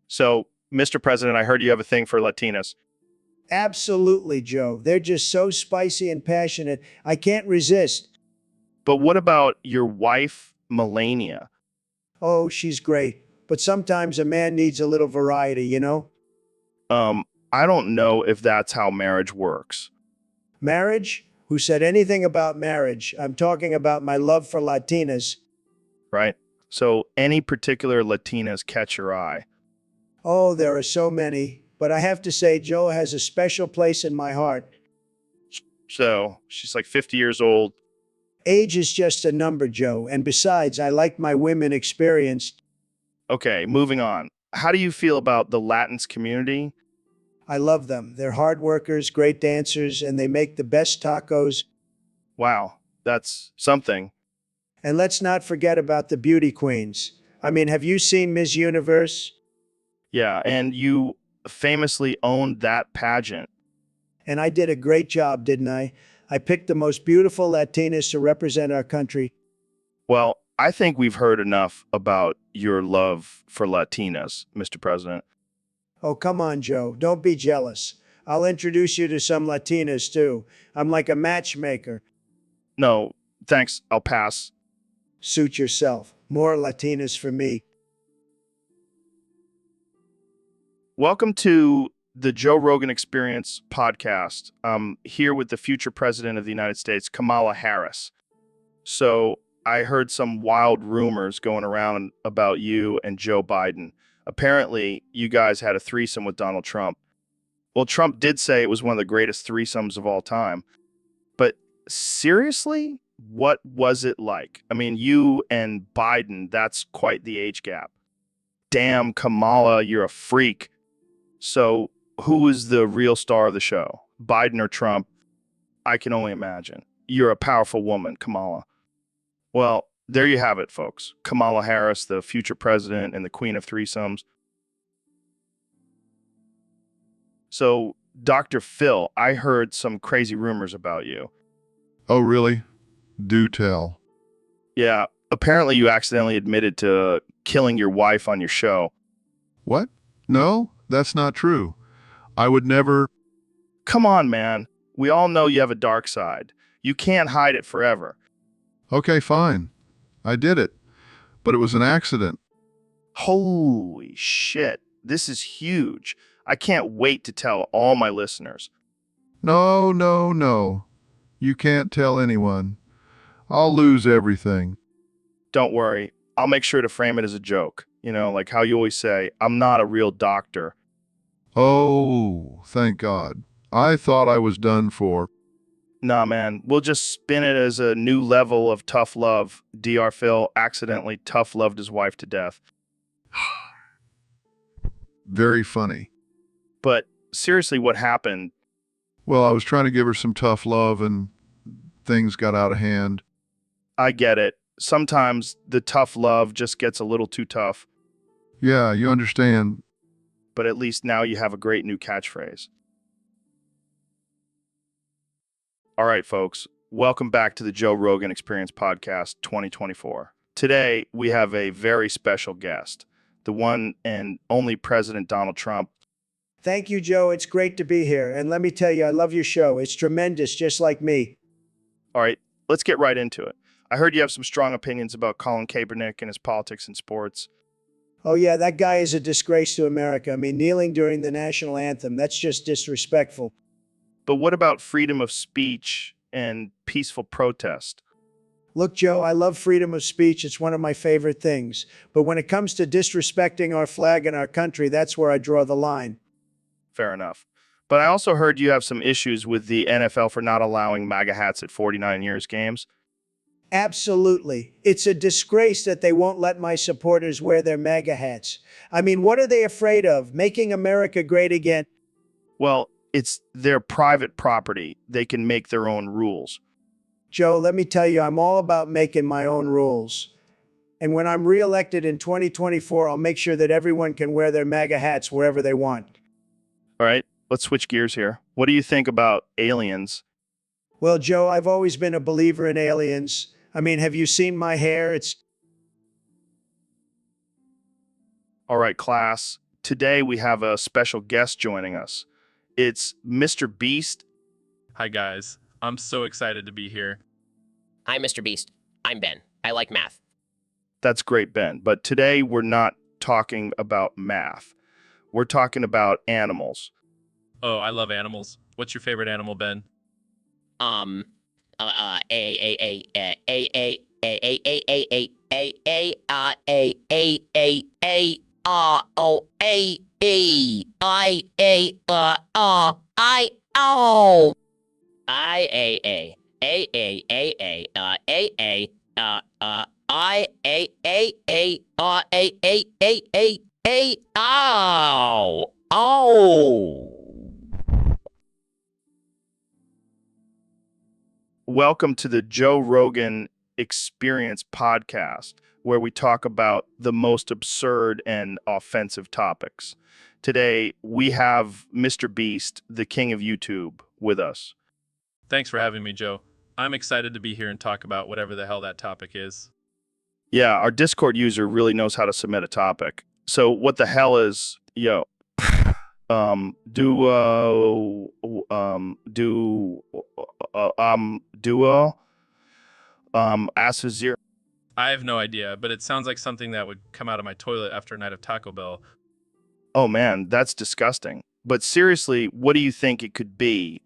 So, Mr. President, I heard you have a thing for Latinas. Absolutely, Joe. They're just so spicy and passionate. I can't resist. But what about your wife, Melania? Oh, she's great. But sometimes a man needs a little variety, you know? I don't know if that's how marriage works. Marriage? Who said anything about marriage? I'm talking about my love for Latinas. Right? So, any particular Latinas catch your eye? Oh, there are so many. But I have to say, Joe has a special place in my heart. So, she's like 50 years old. Age is just a number, Joe. And besides, I like my women experienced. Okay, moving on. How do you feel about the Latinx community? I love them. They're hard workers, great dancers, and they make the best tacos. Wow, that's something. And let's not forget about the beauty queens. I mean, have you seen Miss Universe? Yeah, and you famously owned that pageant. And I did a great job, didn't I? I picked the most beautiful Latinas to represent our country. Well, I think we've heard enough about your love for Latinas, Mr. President. Oh, come on, Joe. Don't be jealous. I'll introduce you to some Latinas, too. I'm like a matchmaker. No, thanks. I'll pass. Suit yourself. More Latinas for me. Welcome to the Joe Rogan Experience podcast. I'm here with the future president of the United States, Kamala Harris. So I heard some wild rumors going around about you and Joe Biden. Apparently, you guys had a threesome with Donald Trump. Well, Trump did say it was one of the greatest threesomes of all time. But seriously, what was it like? I mean, you and Biden, that's quite the age gap. Damn, Kamala, you're a freak. So who is the real star of the show? Biden or Trump? I can only imagine. You're a powerful woman, Kamala. Well, there you have it, folks. Kamala Harris, the future president and the queen of threesomes. So, Dr. Phil, I heard some crazy rumors about you. Oh, really? Do tell. Yeah, apparently you accidentally admitted to killing your wife on your show. What? No, that's not true. I would never. Come on, man. We all know you have a dark side. You can't hide it forever. Okay, fine. I did it. But it was an accident. Holy shit. This is huge. I can't wait to tell all my listeners. No. You can't tell anyone. I'll lose everything. Don't worry. I'll make sure to frame it as a joke. You know, like how you always say, I'm not a real doctor. Oh, thank God. I thought I was done for. Nah, man. We'll just spin it as a new level of tough love. Dr. Phil accidentally tough loved his wife to death. Very funny. But seriously, what happened? Well, I was trying to give her some tough love and things got out of hand. I get it. Sometimes the tough love just gets a little too tough. Yeah, you understand. But at least now you have a great new catchphrase. All right, folks. Welcome back to the Joe Rogan Experience Podcast 2024. Today, we have a very special guest, the one and only President Donald Trump. Thank you, Joe. It's great to be here. And let me tell you, I love your show. It's tremendous, just like me. All right, let's get right into it. I heard you have some strong opinions about Colin Kaepernick and his politics and sports. Oh, yeah, that guy is a disgrace to America. I mean, kneeling during the national anthem, that's just disrespectful. But what about freedom of speech and peaceful protest. Look, Joe, I love freedom of speech. It's one of my favorite things. But when it comes to disrespecting our flag and our country, that's where I draw the line. Fair enough. But I also heard you have some issues with the NFL for not allowing MAGA hats at 49 years games. Absolutely. It's a disgrace that they won't let my supporters wear their MAGA hats. I mean, what are they afraid of? Making America great again? Well, it's their private property. They can make their own rules. Joe, let me tell you, I'm all about making my own rules. And when I'm reelected in 2024, I'll make sure that everyone can wear their MAGA hats wherever they want. All right, let's switch gears here. What do you think about aliens? Well, Joe, I've always been a believer in aliens. I mean, have you seen my hair? All right, class. Today we have a special guest joining us. It's Mr. Beast. Hi, guys. I'm so excited to be here. Hi, Mr. Beast. I'm Ben. I like math. That's great, Ben. But today we're not talking about math. We're talking about animals. Oh, I love animals. What's your favorite animal, Ben? Welcome to the Joe Rogan Experience podcast, where we talk about the most absurd and offensive topics. Today, we have Mr. Beast, the king of YouTube, with us. Thanks for having me, Joe. I'm excited to be here and talk about whatever the hell that topic is. Yeah, our Discord user really knows how to submit a topic. So what the hell is, Asazir? I have no idea, but it sounds like something that would come out of my toilet after a night of Taco Bell. Oh man, that's disgusting. But seriously, what do you think it could be?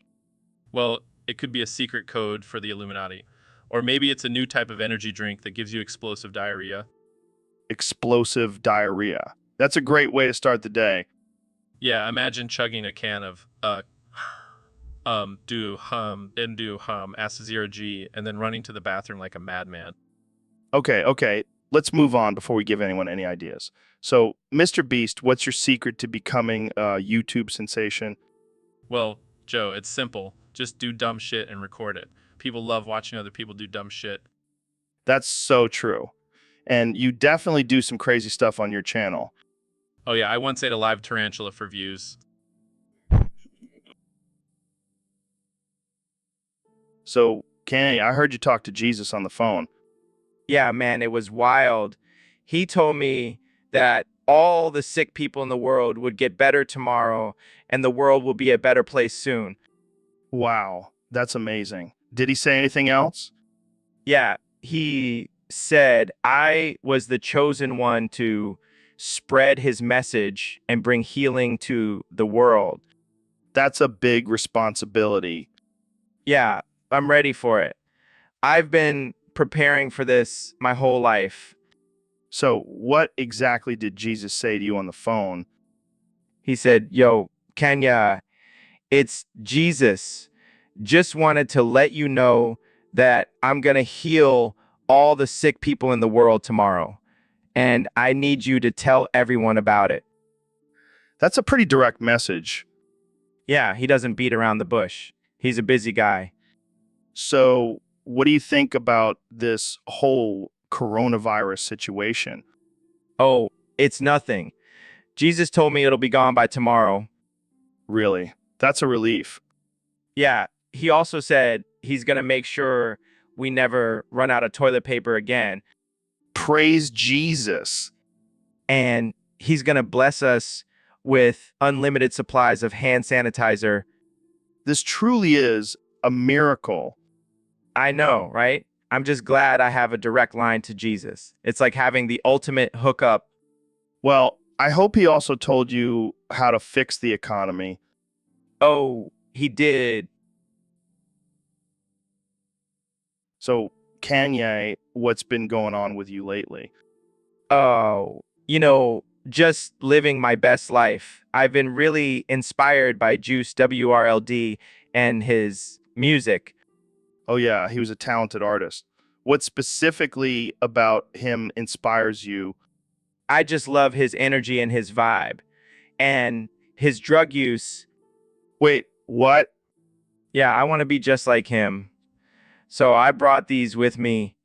Well, it could be a secret code for the Illuminati. Or maybe it's a new type of energy drink that gives you explosive diarrhea. Explosive diarrhea. That's a great way to start the day. Yeah, imagine chugging a can of Asazir G, and then running to the bathroom like a madman. Okay. Let's move on before we give anyone any ideas. So, Mr. Beast, what's your secret to becoming a YouTube sensation? Well, Joe, it's simple. Just do dumb shit and record it. People love watching other people do dumb shit. That's so true. And you definitely do some crazy stuff on your channel. Oh yeah, I once ate a live tarantula for views. So, Kenny, I heard you talk to Jesus on the phone. Yeah, man, it was wild. He told me that all the sick people in the world would get better tomorrow and the world will be a better place soon. Wow, that's amazing. Did he say anything else? Yeah, he said I was the chosen one to spread his message and bring healing to the world. That's a big responsibility. Yeah, I'm ready for it. I've been preparing for this my whole life. So, what exactly did Jesus say to you on the phone? He said, "Yo, Kenya, it's Jesus. Just wanted to let you know that I'm going to heal all the sick people in the world tomorrow. And I need you to tell everyone about it." That's a pretty direct message. Yeah, he doesn't beat around the bush. He's a busy guy. So, what do you think about this whole coronavirus situation? Oh, it's nothing. Jesus told me it'll be gone by tomorrow. Really? That's a relief. Yeah, he also said he's going to make sure we never run out of toilet paper again. Praise Jesus. And he's going to bless us with unlimited supplies of hand sanitizer. This truly is a miracle. I know, right? I'm just glad I have a direct line to Jesus. It's like having the ultimate hookup. Well, I hope he also told you how to fix the economy. Oh, he did. So, Kanye, what's been going on with you lately? Oh, just living my best life. I've been really inspired by Juice WRLD and his music. Oh, yeah, he was a talented artist. What specifically about him inspires you? I just love his energy and his vibe. And his drug use. Wait, what? Yeah, I want to be just like him. So I brought these with me.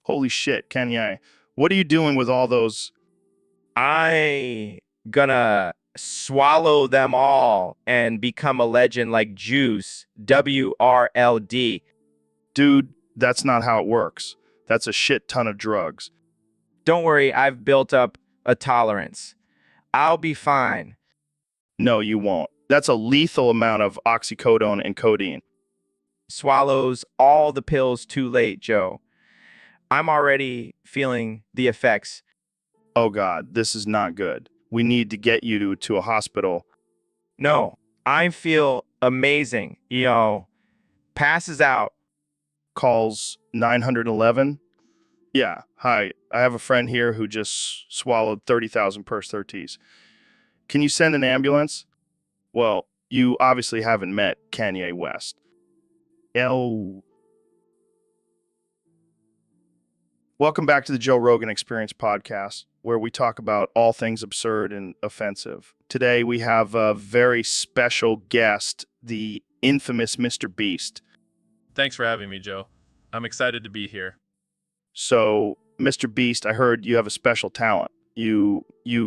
Holy shit, Kanye. What are you doing with all those? I gonna swallow them all and become a legend like Juice WRLD. Dude, that's not how it works. That's a shit ton of drugs. Don't worry, I've built up a tolerance. I'll be fine. No, you won't. That's a lethal amount of oxycodone and codeine. Swallows all the pills too late, Joe. I'm already feeling the effects. Oh God, this is not good. We need to get you to a hospital. No, I feel amazing. Passes out. Calls 911. Yeah, hi. I have a friend here who just swallowed 30,000 Pers 30s. Can you send an ambulance? Well, you obviously haven't met Kanye West. Oh. Welcome back to the Joe Rogan Experience podcast, where we talk about all things absurd and offensive. Today, we have a very special guest, the infamous Mr. Beast. Thanks for having me, Joe. I'm excited to be here. So, Mr. Beast, I heard you have a special talent. You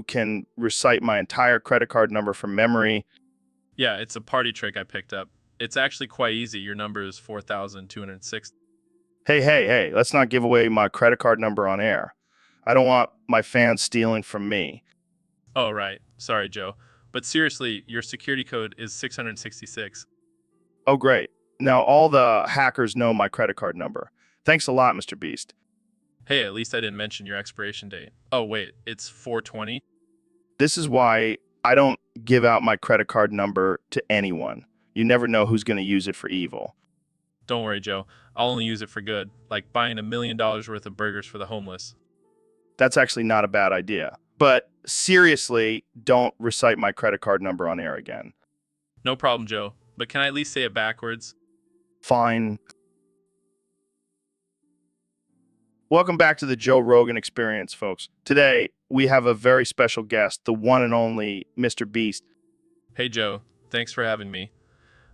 can recite my entire credit card number from memory. Yeah, it's a party trick I picked up. It's actually quite easy. Your number is 4,206. Hey, let's not give away my credit card number on air. I don't want my fans stealing from me. Oh, right. Sorry, Joe. But seriously, your security code is 666. Oh, great. Now all the hackers know my credit card number. Thanks a lot, Mr. Beast. Hey, at least I didn't mention your expiration date. Oh, wait, it's 420? This is why I don't give out my credit card number to anyone. You never know who's going to use it for evil. Don't worry, Joe. I'll only use it for good, like buying $1 million worth of burgers for the homeless. That's actually not a bad idea. But seriously, don't recite my credit card number on air again. No problem, Joe. But can I at least say it backwards? Fine. Welcome back to the Joe Rogan Experience, folks. Today, we have a very special guest, the one and only Mr. Beast. Hey, Joe. Thanks for having me.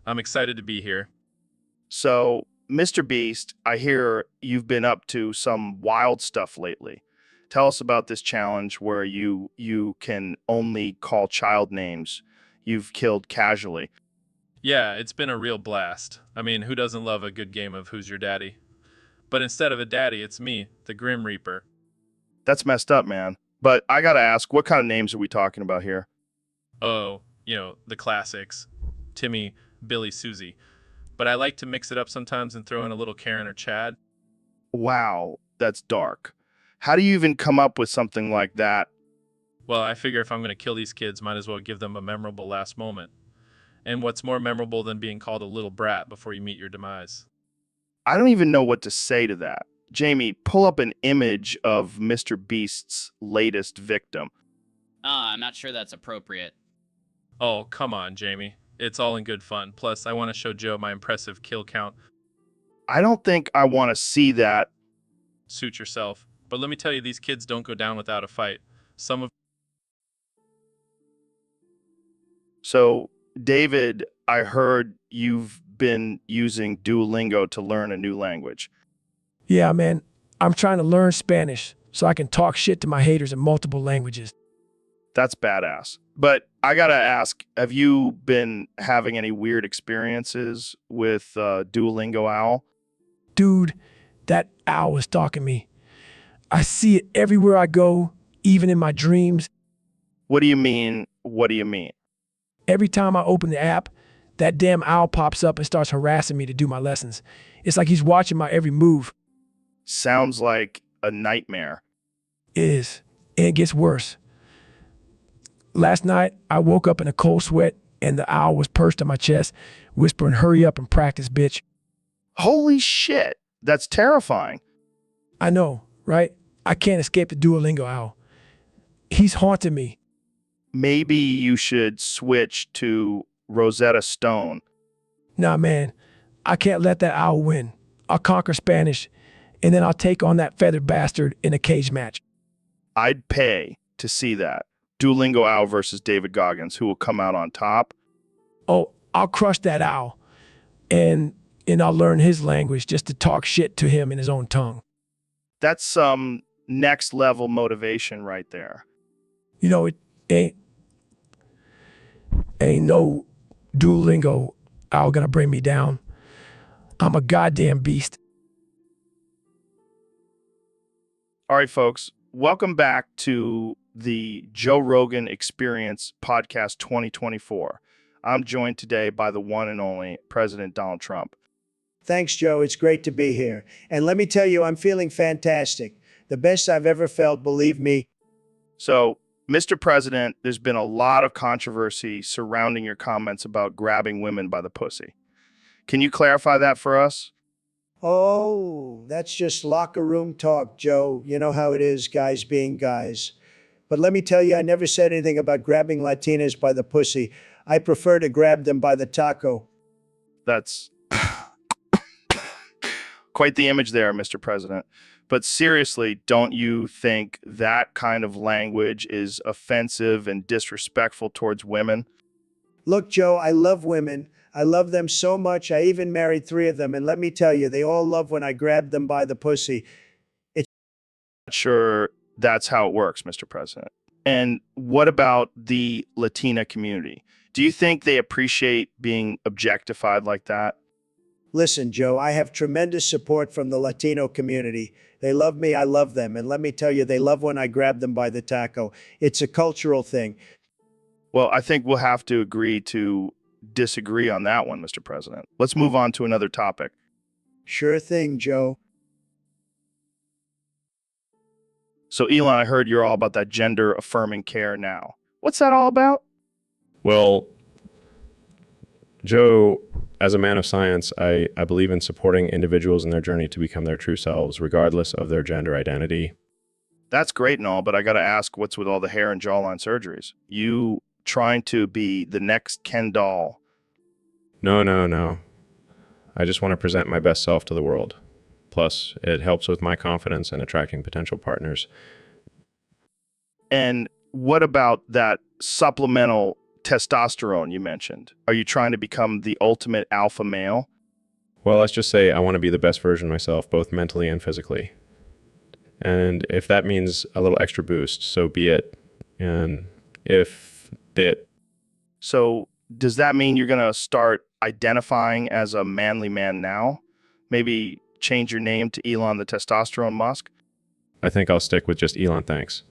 I'm excited to be here. So, Mr. Beast, I hear you've been up to some wild stuff lately. Tell us about this challenge where you can only call child names you've killed casually. Yeah, it's been a real blast. I mean, who doesn't love a good game of Who's Your Daddy? But instead of a daddy, it's me, the Grim Reaper. That's messed up, man. But I gotta ask, what kind of names are we talking about here? Oh, the classics. Timmy, Billy, Susie. But I like to mix it up sometimes and throw in a little Karen or Chad. Wow, that's dark. How do you even come up with something like that? Well, I figure if I'm going to kill these kids, might as well give them a memorable last moment. And what's more memorable than being called a little brat before you meet your demise? I don't even know what to say to that. Jamie, pull up an image of Mr. Beast's latest victim. I'm not sure that's appropriate. Oh, come on, Jamie. It's all in good fun. Plus, I want to show Joe my impressive kill count. I don't think I want to see that. Suit yourself. But let me tell you, these kids don't go down without a fight. So, David, I heard you've been using Duolingo to learn a new language. Yeah, man, I'm trying to learn Spanish so I can talk shit to my haters in multiple languages. That's badass. But I gotta ask, have you been having any weird experiences with Duolingo Owl? Dude, that owl was stalking me. I see it everywhere I go, even in my dreams. What do you mean? What do you mean? Every time I open the app, that damn owl pops up and starts harassing me to do my lessons. It's like he's watching my every move. Sounds like a nightmare. It is. And it gets worse. Last night, I woke up in a cold sweat and the owl was perched on my chest, whispering, "Hurry up and practice, bitch." Holy shit. That's terrifying. I know, right? I can't escape the Duolingo owl. He's haunting me. Maybe you should switch to Rosetta Stone. Nah, man, I can't let that owl win. I'll conquer Spanish, and then I'll take on that feathered bastard in a cage match. I'd pay to see that. Duolingo Owl versus David Goggins. Who will come out on top? Oh, I'll crush that owl, and I'll learn his language just to talk shit to him in his own tongue. That's some next level motivation right there. You know, it ain't no Duolingo owl gonna bring me down. I'm a goddamn beast. All right, folks, welcome back to the Joe Rogan Experience Podcast 2024. I'm joined today by the one and only President Donald Trump. Thanks, Joe. It's great to be here. And let me tell you, I'm feeling fantastic. The best I've ever felt, believe me. So, Mr. President, there's been a lot of controversy surrounding your comments about grabbing women by the pussy. Can you clarify that for us? Oh, that's just locker room talk, Joe. You know how it is, guys being guys. But let me tell you, I never said anything about grabbing Latinas by the pussy. I prefer to grab them by the taco. That's quite the image there, Mr. President. But seriously, don't you think that kind of language is offensive and disrespectful towards women? Look, Joe, I love women. I love them so much. I even married 3 of them. And let me tell you, they all love when I grab them by the pussy. Not sure that's how it works, Mr. President. And what about the Latina community? Do you think they appreciate being objectified like that? Listen, Joe, I have tremendous support from the Latino community. They love me, I love them. And let me tell you, they love when I grab them by the taco. It's a cultural thing. Well, I think we'll have to agree to disagree on that one, Mr. President. Let's move on to another topic. Sure thing, Joe. So, Elon, I heard you're all about that gender-affirming care now. What's that all about? Well, Joe, as a man of science, I believe in supporting individuals in their journey to become their true selves, regardless of their gender identity. That's great and all, but I got to ask, what's with all the hair and jawline surgeries? You trying to be the next Ken doll? No. I just want to present my best self to the world. Plus, it helps with my confidence and attracting potential partners. And what about that supplemental testosterone you mentioned? Are you trying to become the ultimate alpha male? Well, let's just say I want to be the best version of myself, both mentally and physically. And if that means a little extra boost, so be it. And if it... So does that mean you're going to start identifying as a manly man now? Maybe change your name to Elon the Testosterone Musk? I think I'll stick with just Elon, thanks.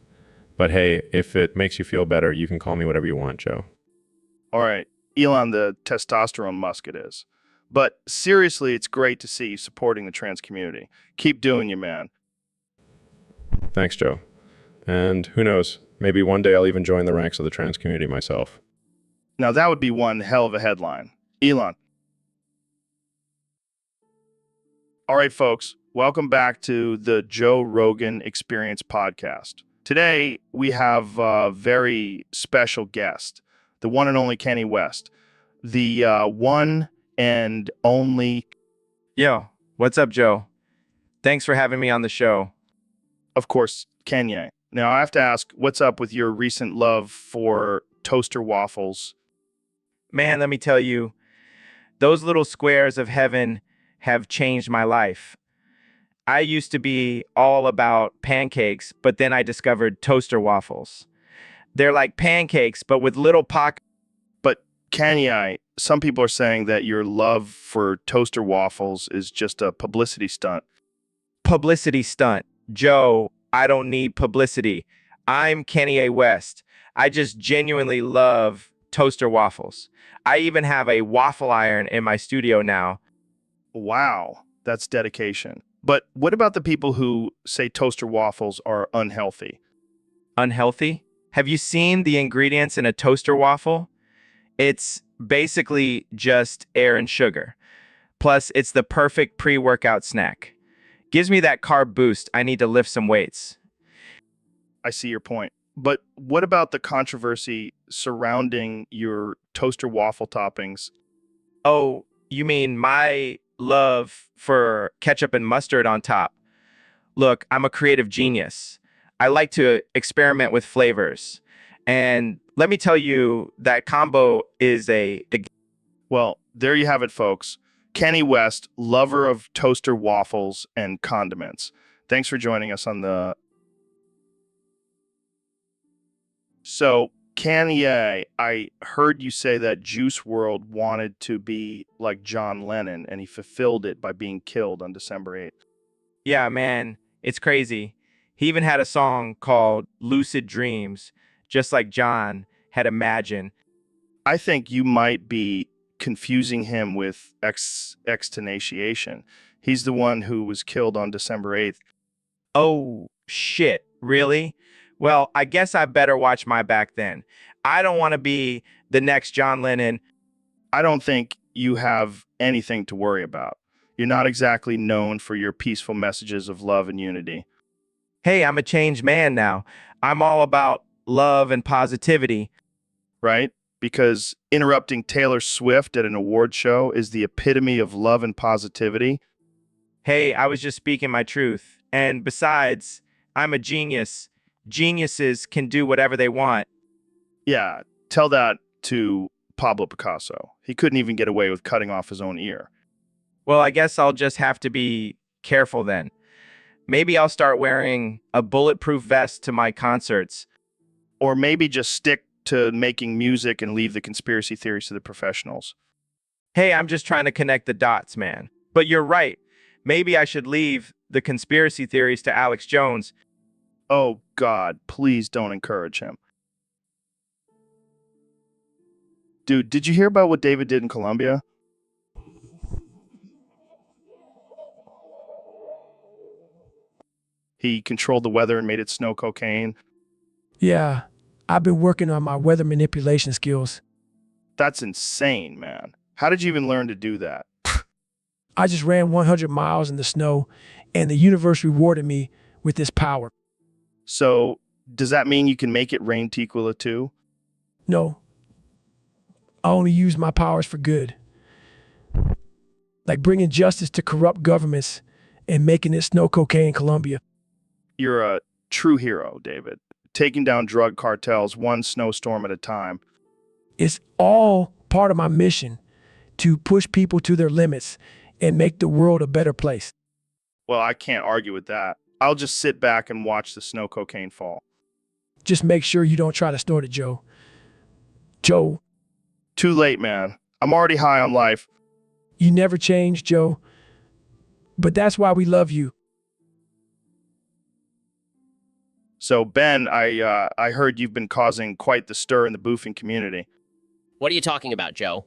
But hey, if it makes you feel better, you can call me whatever you want, Joe. All right, Elon the Testosterone Musk it is. But seriously, it's great to see you supporting the trans community. Keep doing you, man. Thanks, Joe. And who knows, maybe one day I'll even join the ranks of the trans community myself. Now that would be one hell of a headline. Elon. All right, folks, welcome back to the Joe Rogan Experience Podcast. Today, we have a very special guest, the one and only Kenny West, the one and only... Yo, what's up, Joe? Thanks for having me on the show. Of course, Kanye. Now, I have to ask, what's up with your recent love for toaster waffles? Man, let me tell you, those little squares of heaven have changed my life. I used to be all about pancakes, but then I discovered toaster waffles. They're like pancakes, but with little pockets. But Kanye, some people are saying that your love for toaster waffles is just a publicity stunt. Publicity stunt. Joe, I don't need publicity. I'm Kanye West. I just genuinely love toaster waffles. I even have a waffle iron in my studio now. Wow, that's dedication. But what about the people who say toaster waffles are unhealthy? Unhealthy? Have you seen the ingredients in a toaster waffle? It's basically just air and sugar. Plus, it's the perfect pre-workout snack. Gives me that carb boost. I need to lift some weights. I see your point. But what about the controversy surrounding your toaster waffle toppings? Oh, you mean my love for ketchup and mustard on top? Look, I'm a creative genius. I like to experiment with flavors. And let me tell you, that combo is a. Well, there you have it, folks. Kenny West, lover of toaster waffles and condiments. Thanks for joining us on the... So, Kanye, I heard you say that Juice World wanted to be like John Lennon, and he fulfilled it by being killed on December 8th. Yeah, man, it's crazy. He even had a song called Lucid Dreams, just like John had imagined. I think you might be confusing him with extenuation. He's the one who was killed on December 8th. Oh, shit, really? Well, I guess I better watch my back then. I don't want to be the next John Lennon. I don't think you have anything to worry about. You're not exactly known for your peaceful messages of love and unity. Hey, I'm a changed man now. I'm all about love and positivity. Right? Because interrupting Taylor Swift at an award show is the epitome of love and positivity. Hey, I was just speaking my truth. And besides, I'm a genius. Geniuses can do whatever they want. Yeah, tell that to Pablo Picasso. He couldn't even get away with cutting off his own ear. Well, I guess I'll just have to be careful then. Maybe I'll start wearing a bulletproof vest to my concerts. Or maybe just stick to making music and leave the conspiracy theories to the professionals. Hey, I'm just trying to connect the dots, man. But you're right. Maybe I should leave the conspiracy theories to Alex Jones. Oh, God, please don't encourage him. Dude, did you hear about what David did in Colombia? He controlled the weather and made it snow cocaine. Yeah, I've been working on my weather manipulation skills. That's insane, man. How did you even learn to do that? I just ran 100 miles in the snow, and the universe rewarded me with this power. So, does that mean you can make it rain Tequila too? No, I only use my powers for good. Like bringing justice to corrupt governments and making it snow cocaine in Colombia. You're a true hero, David. Taking down drug cartels one snowstorm at a time. It's all part of my mission to push people to their limits and make the world a better place. Well, I can't argue with that. I'll just sit back and watch the snow cocaine fall. Just make sure you don't try to snort it, Joe. Joe. Too late, man. I'm already high on life. You never change, Joe. But that's why we love you. So, Ben, I heard you've been causing quite the stir in the boofing community. What are you talking about, Joe?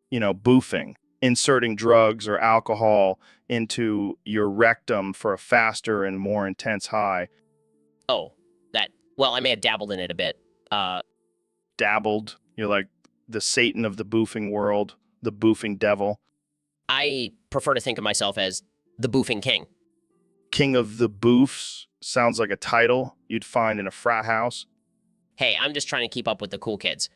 You know, boofing. Inserting drugs or alcohol into your rectum for a faster and more intense high. Oh, that. Well, I may have dabbled in it a bit. Dabbled? You're like the Satan of the boofing world, the boofing devil. I prefer to think of myself as the boofing king. King of the boofs sounds like a title you'd find in a frat house. Hey, I'm just trying to keep up with the cool kids.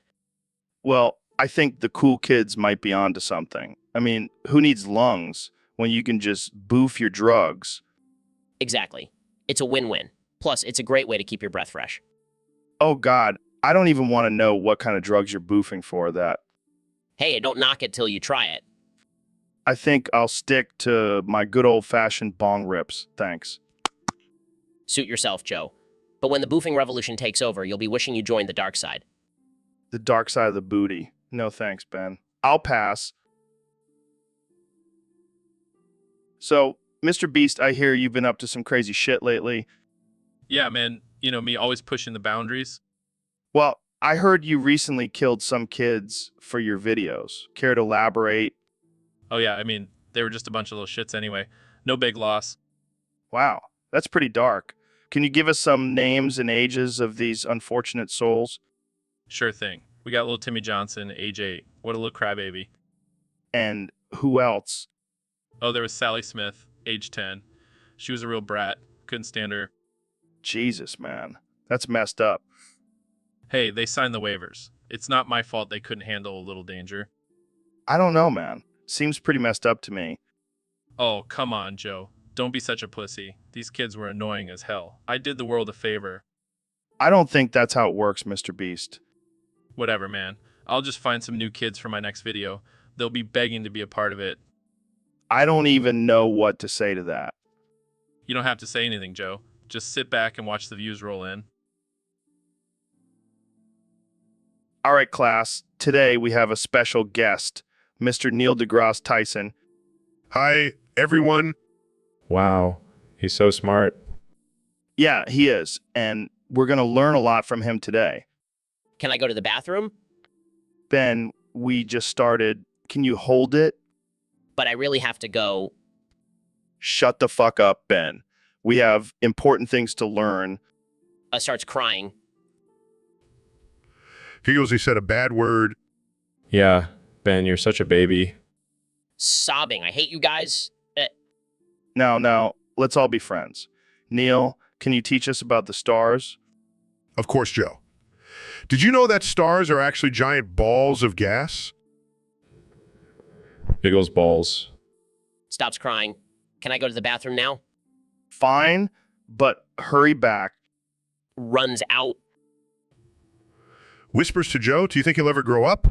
Well, I think the cool kids might be onto something. I mean, who needs lungs when you can just boof your drugs? Exactly. It's a win-win. Plus, it's a great way to keep your breath fresh. Oh, God. I don't even want to know what kind of drugs you're boofing for that. Hey, don't knock it till you try it. I think I'll stick to my good old-fashioned bong rips. Thanks. Suit yourself, Joe. But when the boofing revolution takes over, you'll be wishing you joined the dark side. The dark side of the booty. No thanks, Ben. I'll pass. So, Mr. Beast, I hear you've been up to some crazy shit lately. Yeah, man. You know, me always pushing the boundaries. Well, I heard you recently killed some kids for your videos. Care to elaborate? Oh, yeah. I mean, they were just a bunch of little shits anyway. No big loss. Wow, that's pretty dark. Can you give us some names and ages of these unfortunate souls? Sure thing. We got little Timmy Johnson, age 8. What a little crybaby. And who else? Oh, there was Sally Smith, age 10. She was a real brat. Couldn't stand her. Jesus, man. That's messed up. Hey, they signed the waivers. It's not my fault they couldn't handle a little danger. I don't know, man. Seems pretty messed up to me. Oh, come on, Joe. Don't be such a pussy. These kids were annoying as hell. I did the world a favor. I don't think that's how it works, Mr. Beast. Whatever, man. I'll just find some new kids for my next video. They'll be begging to be a part of it. I don't even know what to say to that. You don't have to say anything, Joe. Just sit back and watch the views roll in. All right, class. Today we have a special guest, Mr. Neil deGrasse Tyson. Hi, everyone. Wow, he's so smart. Yeah, he is. And we're going to learn a lot from him today. Can I go to the bathroom? Ben, we just started. Can you hold it? But I really have to go. Shut the fuck up, Ben. We have important things to learn. Starts crying. Feels he said a bad word. Yeah, Ben, you're such a baby. Sobbing. I hate you guys. Now, let's all be friends. Neil, can you teach us about the stars? Of course, Joe. Did you know that stars are actually giant balls of gas? Biggles balls. Stops crying. Can I go to the bathroom now? Fine, but hurry back. Runs out. Whispers to Joe, do you think he'll ever grow up?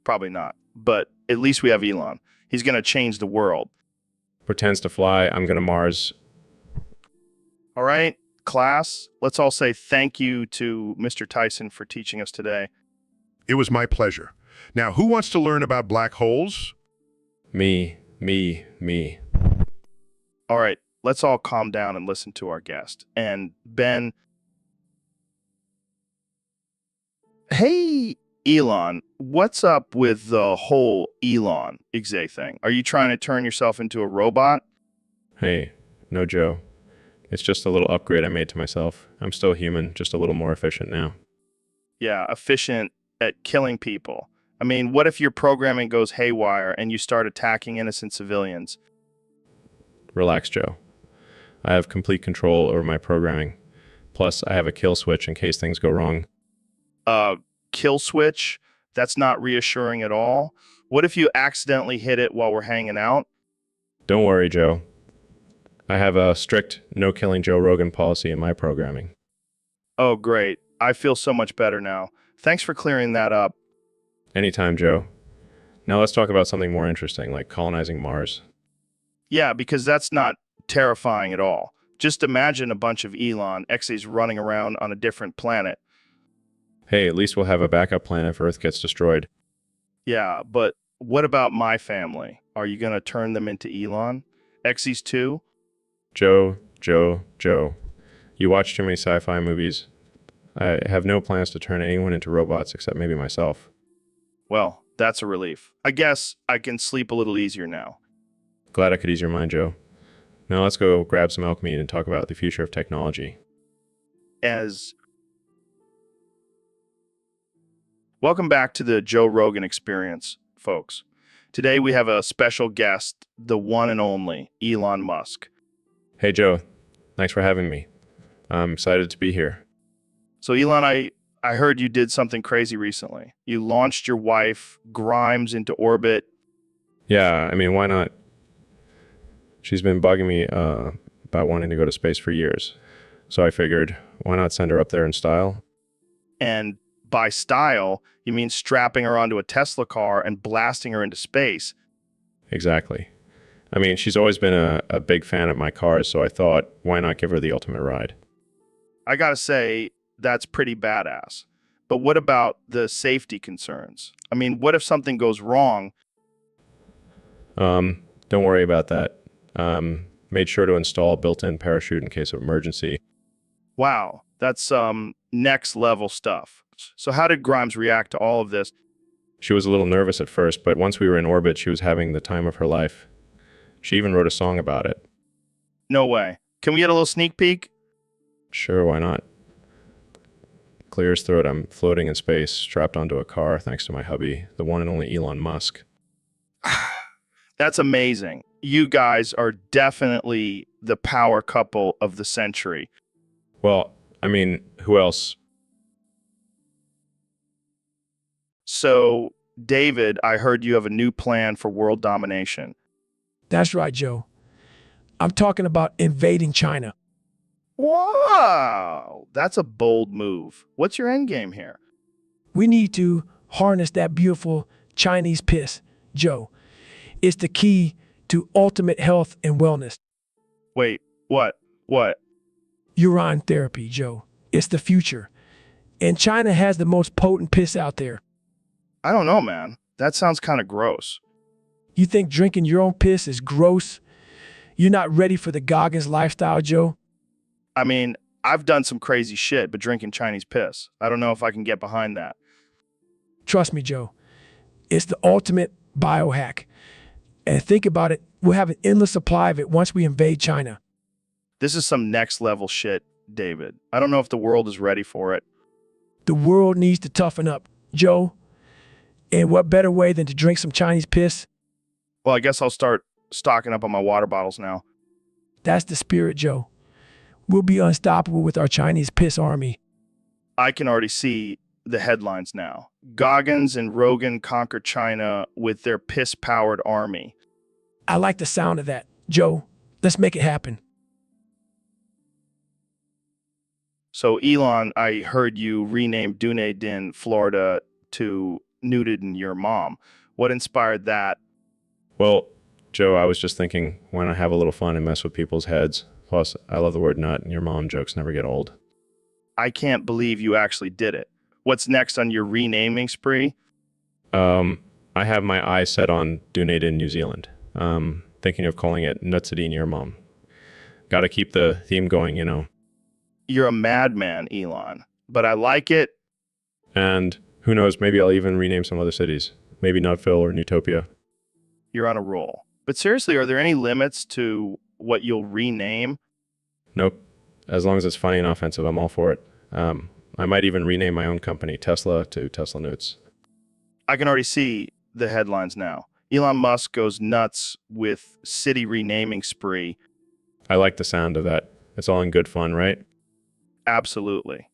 Probably not. But at least we have Elon. He's going to change the world. Pretends to fly. I'm going to Mars. All right, class, let's all say thank you to Mr. Tyson for teaching us today. It was my pleasure. Now, who wants to learn about black holes? Me. All right, let's all calm down and listen to our guest. And Ben, hey, Elon, what's up with the whole Elon Exe thing? Are you trying to turn yourself into a robot? Hey, no Joe. It's just a little upgrade I made to myself. I'm still human, just a little more efficient now. Yeah, efficient at killing people. I mean, what if your programming goes haywire and you start attacking innocent civilians? Relax, Joe. I have complete control over my programming. Plus, I have a kill switch in case things go wrong. Kill switch? That's not reassuring at all. What if you accidentally hit it while we're hanging out? Don't worry, Joe. I have a strict no-killing Joe Rogan policy in my programming. Oh, great. I feel so much better now. Thanks for clearing that up. Anytime, Joe. Now let's talk about something more interesting, like colonizing Mars. Yeah, because that's not terrifying at all. Just imagine a bunch of Elon X's running around on a different planet. Hey, at least we'll have a backup plan if Earth gets destroyed. Yeah, but what about my family? Are you going to turn them into Elon? X's too? Joe. You watch too many sci-fi movies. I have no plans to turn anyone into robots except maybe myself. Well, that's a relief. I guess I can sleep a little easier now. Glad I could ease your mind, Joe. Now let's go grab some elk meat and talk about the future of technology. Welcome back to the Joe Rogan Experience, folks. Today we have a special guest, the one and only Elon Musk. Hey, Joe. Thanks for having me. I'm excited to be here. So, Elon, I heard you did something crazy recently. You launched your wife, Grimes, into orbit. Yeah, I mean, why not? She's been bugging me about wanting to go to space for years. So I figured, why not send her up there in style? And by style, you mean strapping her onto a Tesla car and blasting her into space. Exactly. I mean, she's always been a big fan of my cars, so I thought, why not give her the ultimate ride? I gotta say, that's pretty badass. But what about the safety concerns? I mean, what if something goes wrong? Don't worry about that. Made sure to install a built-in parachute in case of emergency. Wow, that's next level stuff. So how did Grimes react to all of this? She was a little nervous at first, but once we were in orbit, she was having the time of her life. She even wrote a song about it. No way. Can we get a little sneak peek? Sure, why not? Clear as throat, I'm floating in space, strapped onto a car thanks to my hubby, the one and only Elon Musk. That's amazing. You guys are definitely the power couple of the century. Well, I mean, who else? So, David, I heard you have a new plan for world domination. That's right, Joe. I'm talking about invading China. Wow, that's a bold move. What's your end game here? We need to harness that beautiful Chinese piss, Joe. It's the key to ultimate health and wellness. Wait, what? What? Urine therapy, Joe. It's the future. And China has the most potent piss out there. I don't know, man. That sounds kind of gross. You think drinking your own piss is gross? You're not ready for the Goggins lifestyle, Joe? I mean, I've done some crazy shit, but drinking Chinese piss, I don't know if I can get behind that. Trust me, Joe. It's the ultimate biohack. And think about it, we'll have an endless supply of it once we invade China. This is some next level shit, David. I don't know if the world is ready for it. The world needs to toughen up, Joe. And what better way than to drink some Chinese piss? Well, I guess I'll start stocking up on my water bottles now. That's the spirit, Joe. We'll be unstoppable with our Chinese piss army. I can already see the headlines now. Goggins and Rogan conquer China with their piss-powered army. I like the sound of that. Joe, let's make it happen. So, Elon, I heard you rename Dunedin, Florida to Nuded Your Mom. What inspired that? Well, Joe, I was just thinking, why not have a little fun and mess with people's heads? Plus, I love the word nut, and your mom jokes never get old. I can't believe you actually did it. What's next on your renaming spree? I have my eyes set on Dunedin, New Zealand. Thinking of calling it Nutsadine Your Mom. Gotta keep the theme going, you know. You're a madman, Elon. But I like it. And who knows, maybe I'll even rename some other cities. Maybe Nutville or Newtopia. You're on a roll. But seriously, are there any limits to what you'll rename? Nope. As long as it's funny and offensive, I'm all for it. I might even rename my own company, Tesla, to Tesla Newts. I can already see the headlines now. Elon Musk goes nuts with city renaming spree. I like the sound of that. It's all in good fun, right? Absolutely.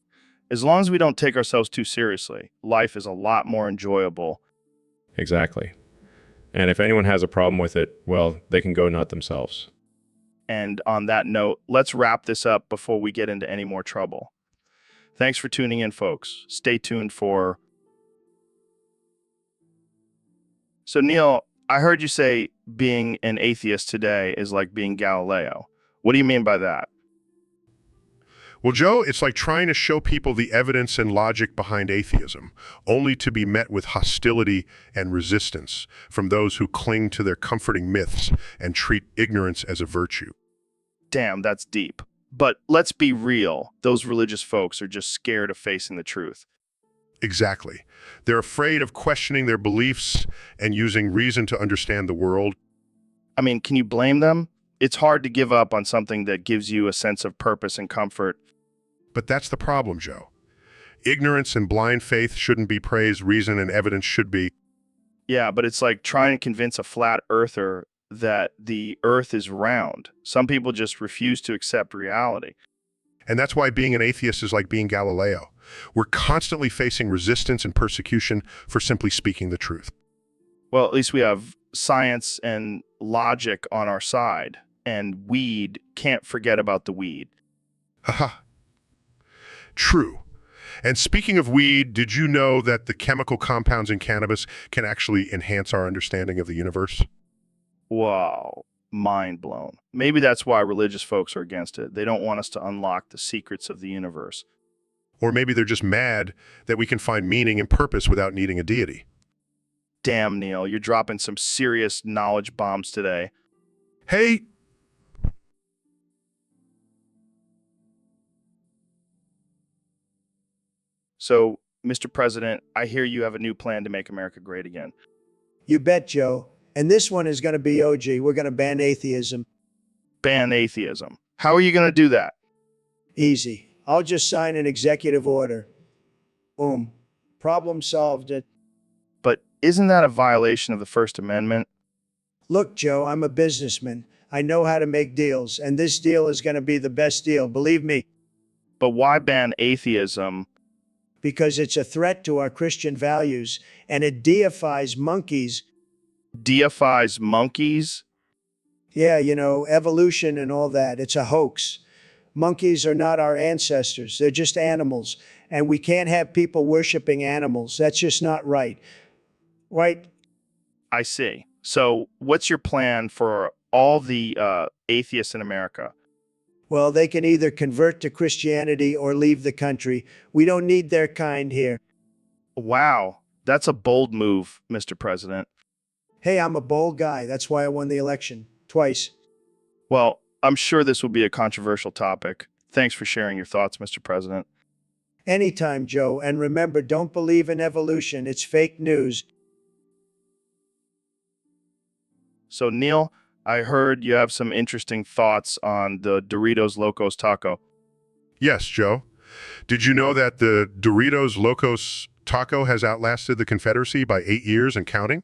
As long as we don't take ourselves too seriously, life is a lot more enjoyable. Exactly. And if anyone has a problem with it, well, they can go nut themselves. And on that note, let's wrap this up before we get into any more trouble. Thanks for tuning in, folks. Stay tuned for... So, Neil, I heard you say being an atheist today is like being Galileo. What do you mean by that? Well, Joe, it's like trying to show people the evidence and logic behind atheism, only to be met with hostility and resistance from those who cling to their comforting myths and treat ignorance as a virtue. Damn, that's deep. But let's be real. Those religious folks are just scared of facing the truth. Exactly. They're afraid of questioning their beliefs and using reason to understand the world. I mean, can you blame them? It's hard to give up on something that gives you a sense of purpose and comfort. But that's the problem, Joe. Ignorance and blind faith shouldn't be praised, reason and evidence should be. Yeah, but it's like trying to convince a flat earther that the earth is round. Some people just refuse to accept reality. And that's why being an atheist is like being Galileo. We're constantly facing resistance and persecution for simply speaking the truth. Well, at least we have science and logic on our side. And weed, can't forget about the weed. Haha. True. And speaking of weed, did you know that the chemical compounds in cannabis can actually enhance our understanding of the universe? Wow. Mind blown. Maybe that's why religious folks are against it. They don't want us to unlock the secrets of the universe. Or maybe they're just mad that we can find meaning and purpose without needing a deity. Damn, Neil, you're dropping some serious knowledge bombs today. Hey, So, Mr. President, I hear you have a new plan to make America great again. You bet, Joe. And this one is going to be OG. We're going to ban atheism. Ban atheism. How are you going to do that? Easy. I'll just sign an executive order. Boom. Problem solved. But isn't that a violation of the First Amendment? Look, Joe, I'm a businessman. I know how to make deals, and this deal is going to be the best deal, believe me, But why ban atheism? because it's a threat to our Christian values and it deifies monkeys. Deifies monkeys? Yeah, evolution and all that. It's a hoax. Monkeys are not our ancestors, they're just animals. And we can't have people worshiping animals. That's just not right. Right? I see. So what's your plan for all the atheists in America? Well, they can either convert to Christianity or leave the country. We don't need their kind here. Wow, that's a bold move, Mr. President. Hey, I'm a bold guy. That's why I won the election twice. Well, I'm sure this will be a controversial topic. Thanks for sharing your thoughts, Mr. President. Anytime, Joe. And remember, don't believe in evolution. It's fake news. So, Neil, I heard you have some interesting thoughts on the Doritos Locos Taco. Yes, Joe. Did you know that the Doritos Locos Taco has outlasted the Confederacy by 8 years and counting?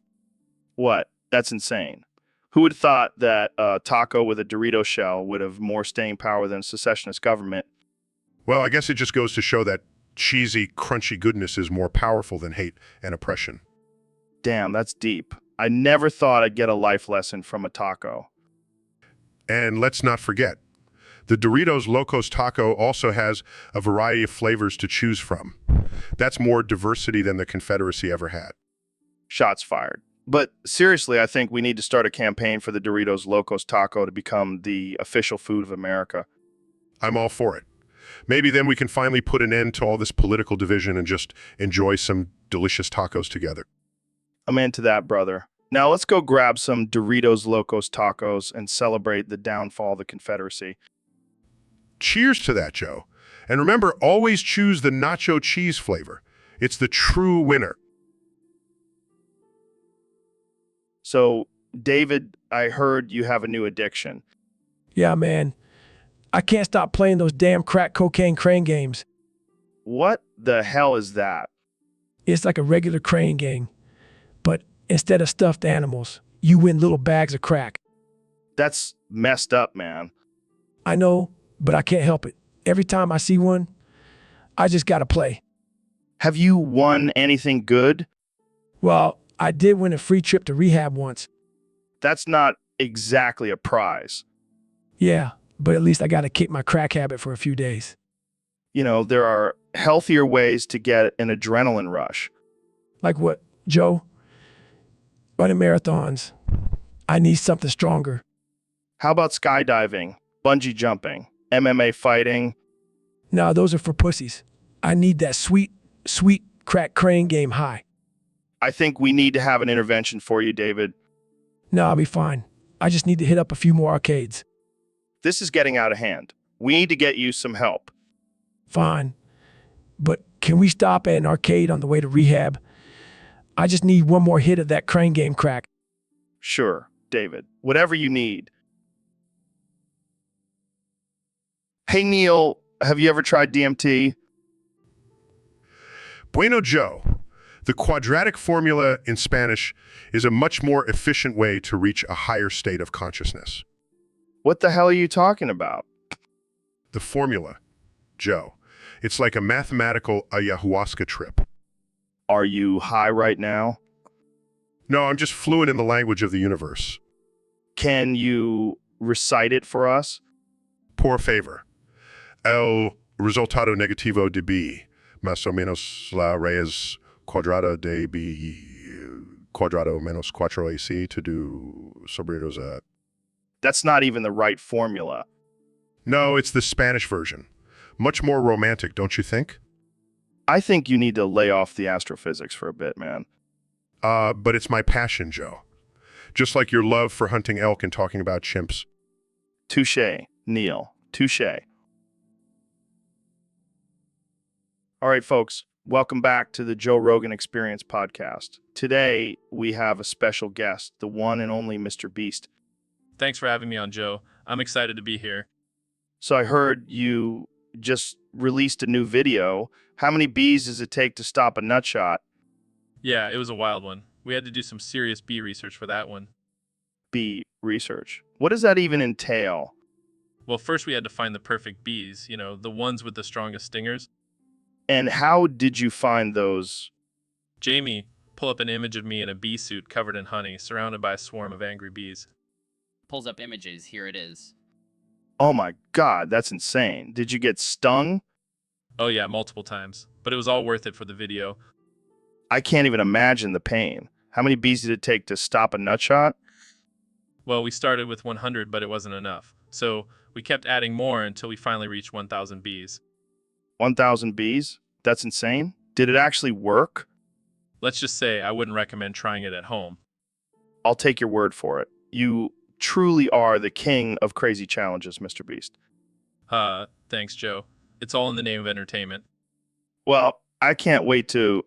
What? That's insane. Who would have thought that a taco with a Dorito shell would have more staying power than a secessionist government? Well, I guess it just goes to show that cheesy, crunchy goodness is more powerful than hate and oppression. Damn, that's deep. I never thought I'd get a life lesson from a taco. And let's not forget, the Doritos Locos Taco also has a variety of flavors to choose from. That's more diversity than the Confederacy ever had. Shots fired. But seriously, I think we need to start a campaign for the Doritos Locos Taco to become the official food of America. I'm all for it. Maybe then we can finally put an end to all this political division and just enjoy some delicious tacos together. I'm into that, brother. Now let's go grab some Doritos Locos Tacos and celebrate the downfall of the Confederacy. Cheers to that, Joe. And remember, always choose the nacho cheese flavor. It's the true winner. So, David, I heard you have a new addiction. Yeah, man. I can't stop playing those damn crack cocaine crane games. What the hell is that? It's like a regular crane game, but instead of stuffed animals, you win little bags of crack. That's messed up, man. I know, but I can't help it. Every time I see one, I just gotta play. Have you won anything good? Well, I did win a free trip to rehab once. That's not exactly a prize. Yeah, but at least I gotta kick my crack habit for a few days. You know, there are healthier ways to get an adrenaline rush. Like what, Joe? Running marathons. I need something stronger. How about skydiving, bungee jumping, MMA fighting? Nah, those are for pussies. I need that sweet, sweet crack crane game high. I think we need to have an intervention for you, David. Nah, I'll be fine. I just need to hit up a few more arcades. This is getting out of hand. We need to get you some help. Fine. But can we stop at an arcade on the way to rehab? I just need one more hit of that crane game crack. Sure, David. Whatever you need. Hey, Neil, have you ever tried DMT? Bueno, Joe. The quadratic formula in Spanish is a much more efficient way to reach a higher state of consciousness. What the hell are you talking about? The formula, Joe. It's like a mathematical ayahuasca trip. Are you high right now? No, I'm just fluent in the language of the universe. Can you recite it for us? Por favor. El resultado negativo de B, más o menos la raíz cuadrada de B cuadrado menos 4AC to do sobre dos. That's not even the right formula. No, it's the Spanish version. Much more romantic, don't you think? I think you need to lay off the astrophysics for a bit, man. But it's my passion, Joe. Just like your love for hunting elk and talking about chimps. Touché, Neil. Touché. All right, folks. Welcome back to the Joe Rogan Experience podcast. Today, we have a special guest, the one and only Mr. Beast. Thanks for having me on, Joe. I'm excited to be here. So I heard you just released a new video. How many bees does it take to stop a nutshot? Yeah, it was a wild one. We had to do some serious bee research for that one. bee research. What does that even entail? Well, first we had to find the perfect bees, the ones with the strongest stingers. And how did you find those? Jamie, pull up an image of me in a bee suit covered in honey, surrounded by a swarm of angry bees. Pulls up images. Here it is. Oh my God, that's insane. Did you get stung? Oh yeah, multiple times. But it was all worth it for the video. I can't even imagine the pain. How many bees did it take to stop a nut shot? Well, we started with 100, but it wasn't enough. So we kept adding more until we finally reached 1,000 bees. 1,000 bees? That's insane. Did it actually work? Let's just say I wouldn't recommend trying it at home. I'll take your word for it. You truly are the king of crazy challenges, Mr. Beast. Thanks, Joe. It's all in the name of entertainment. Well, I can't wait to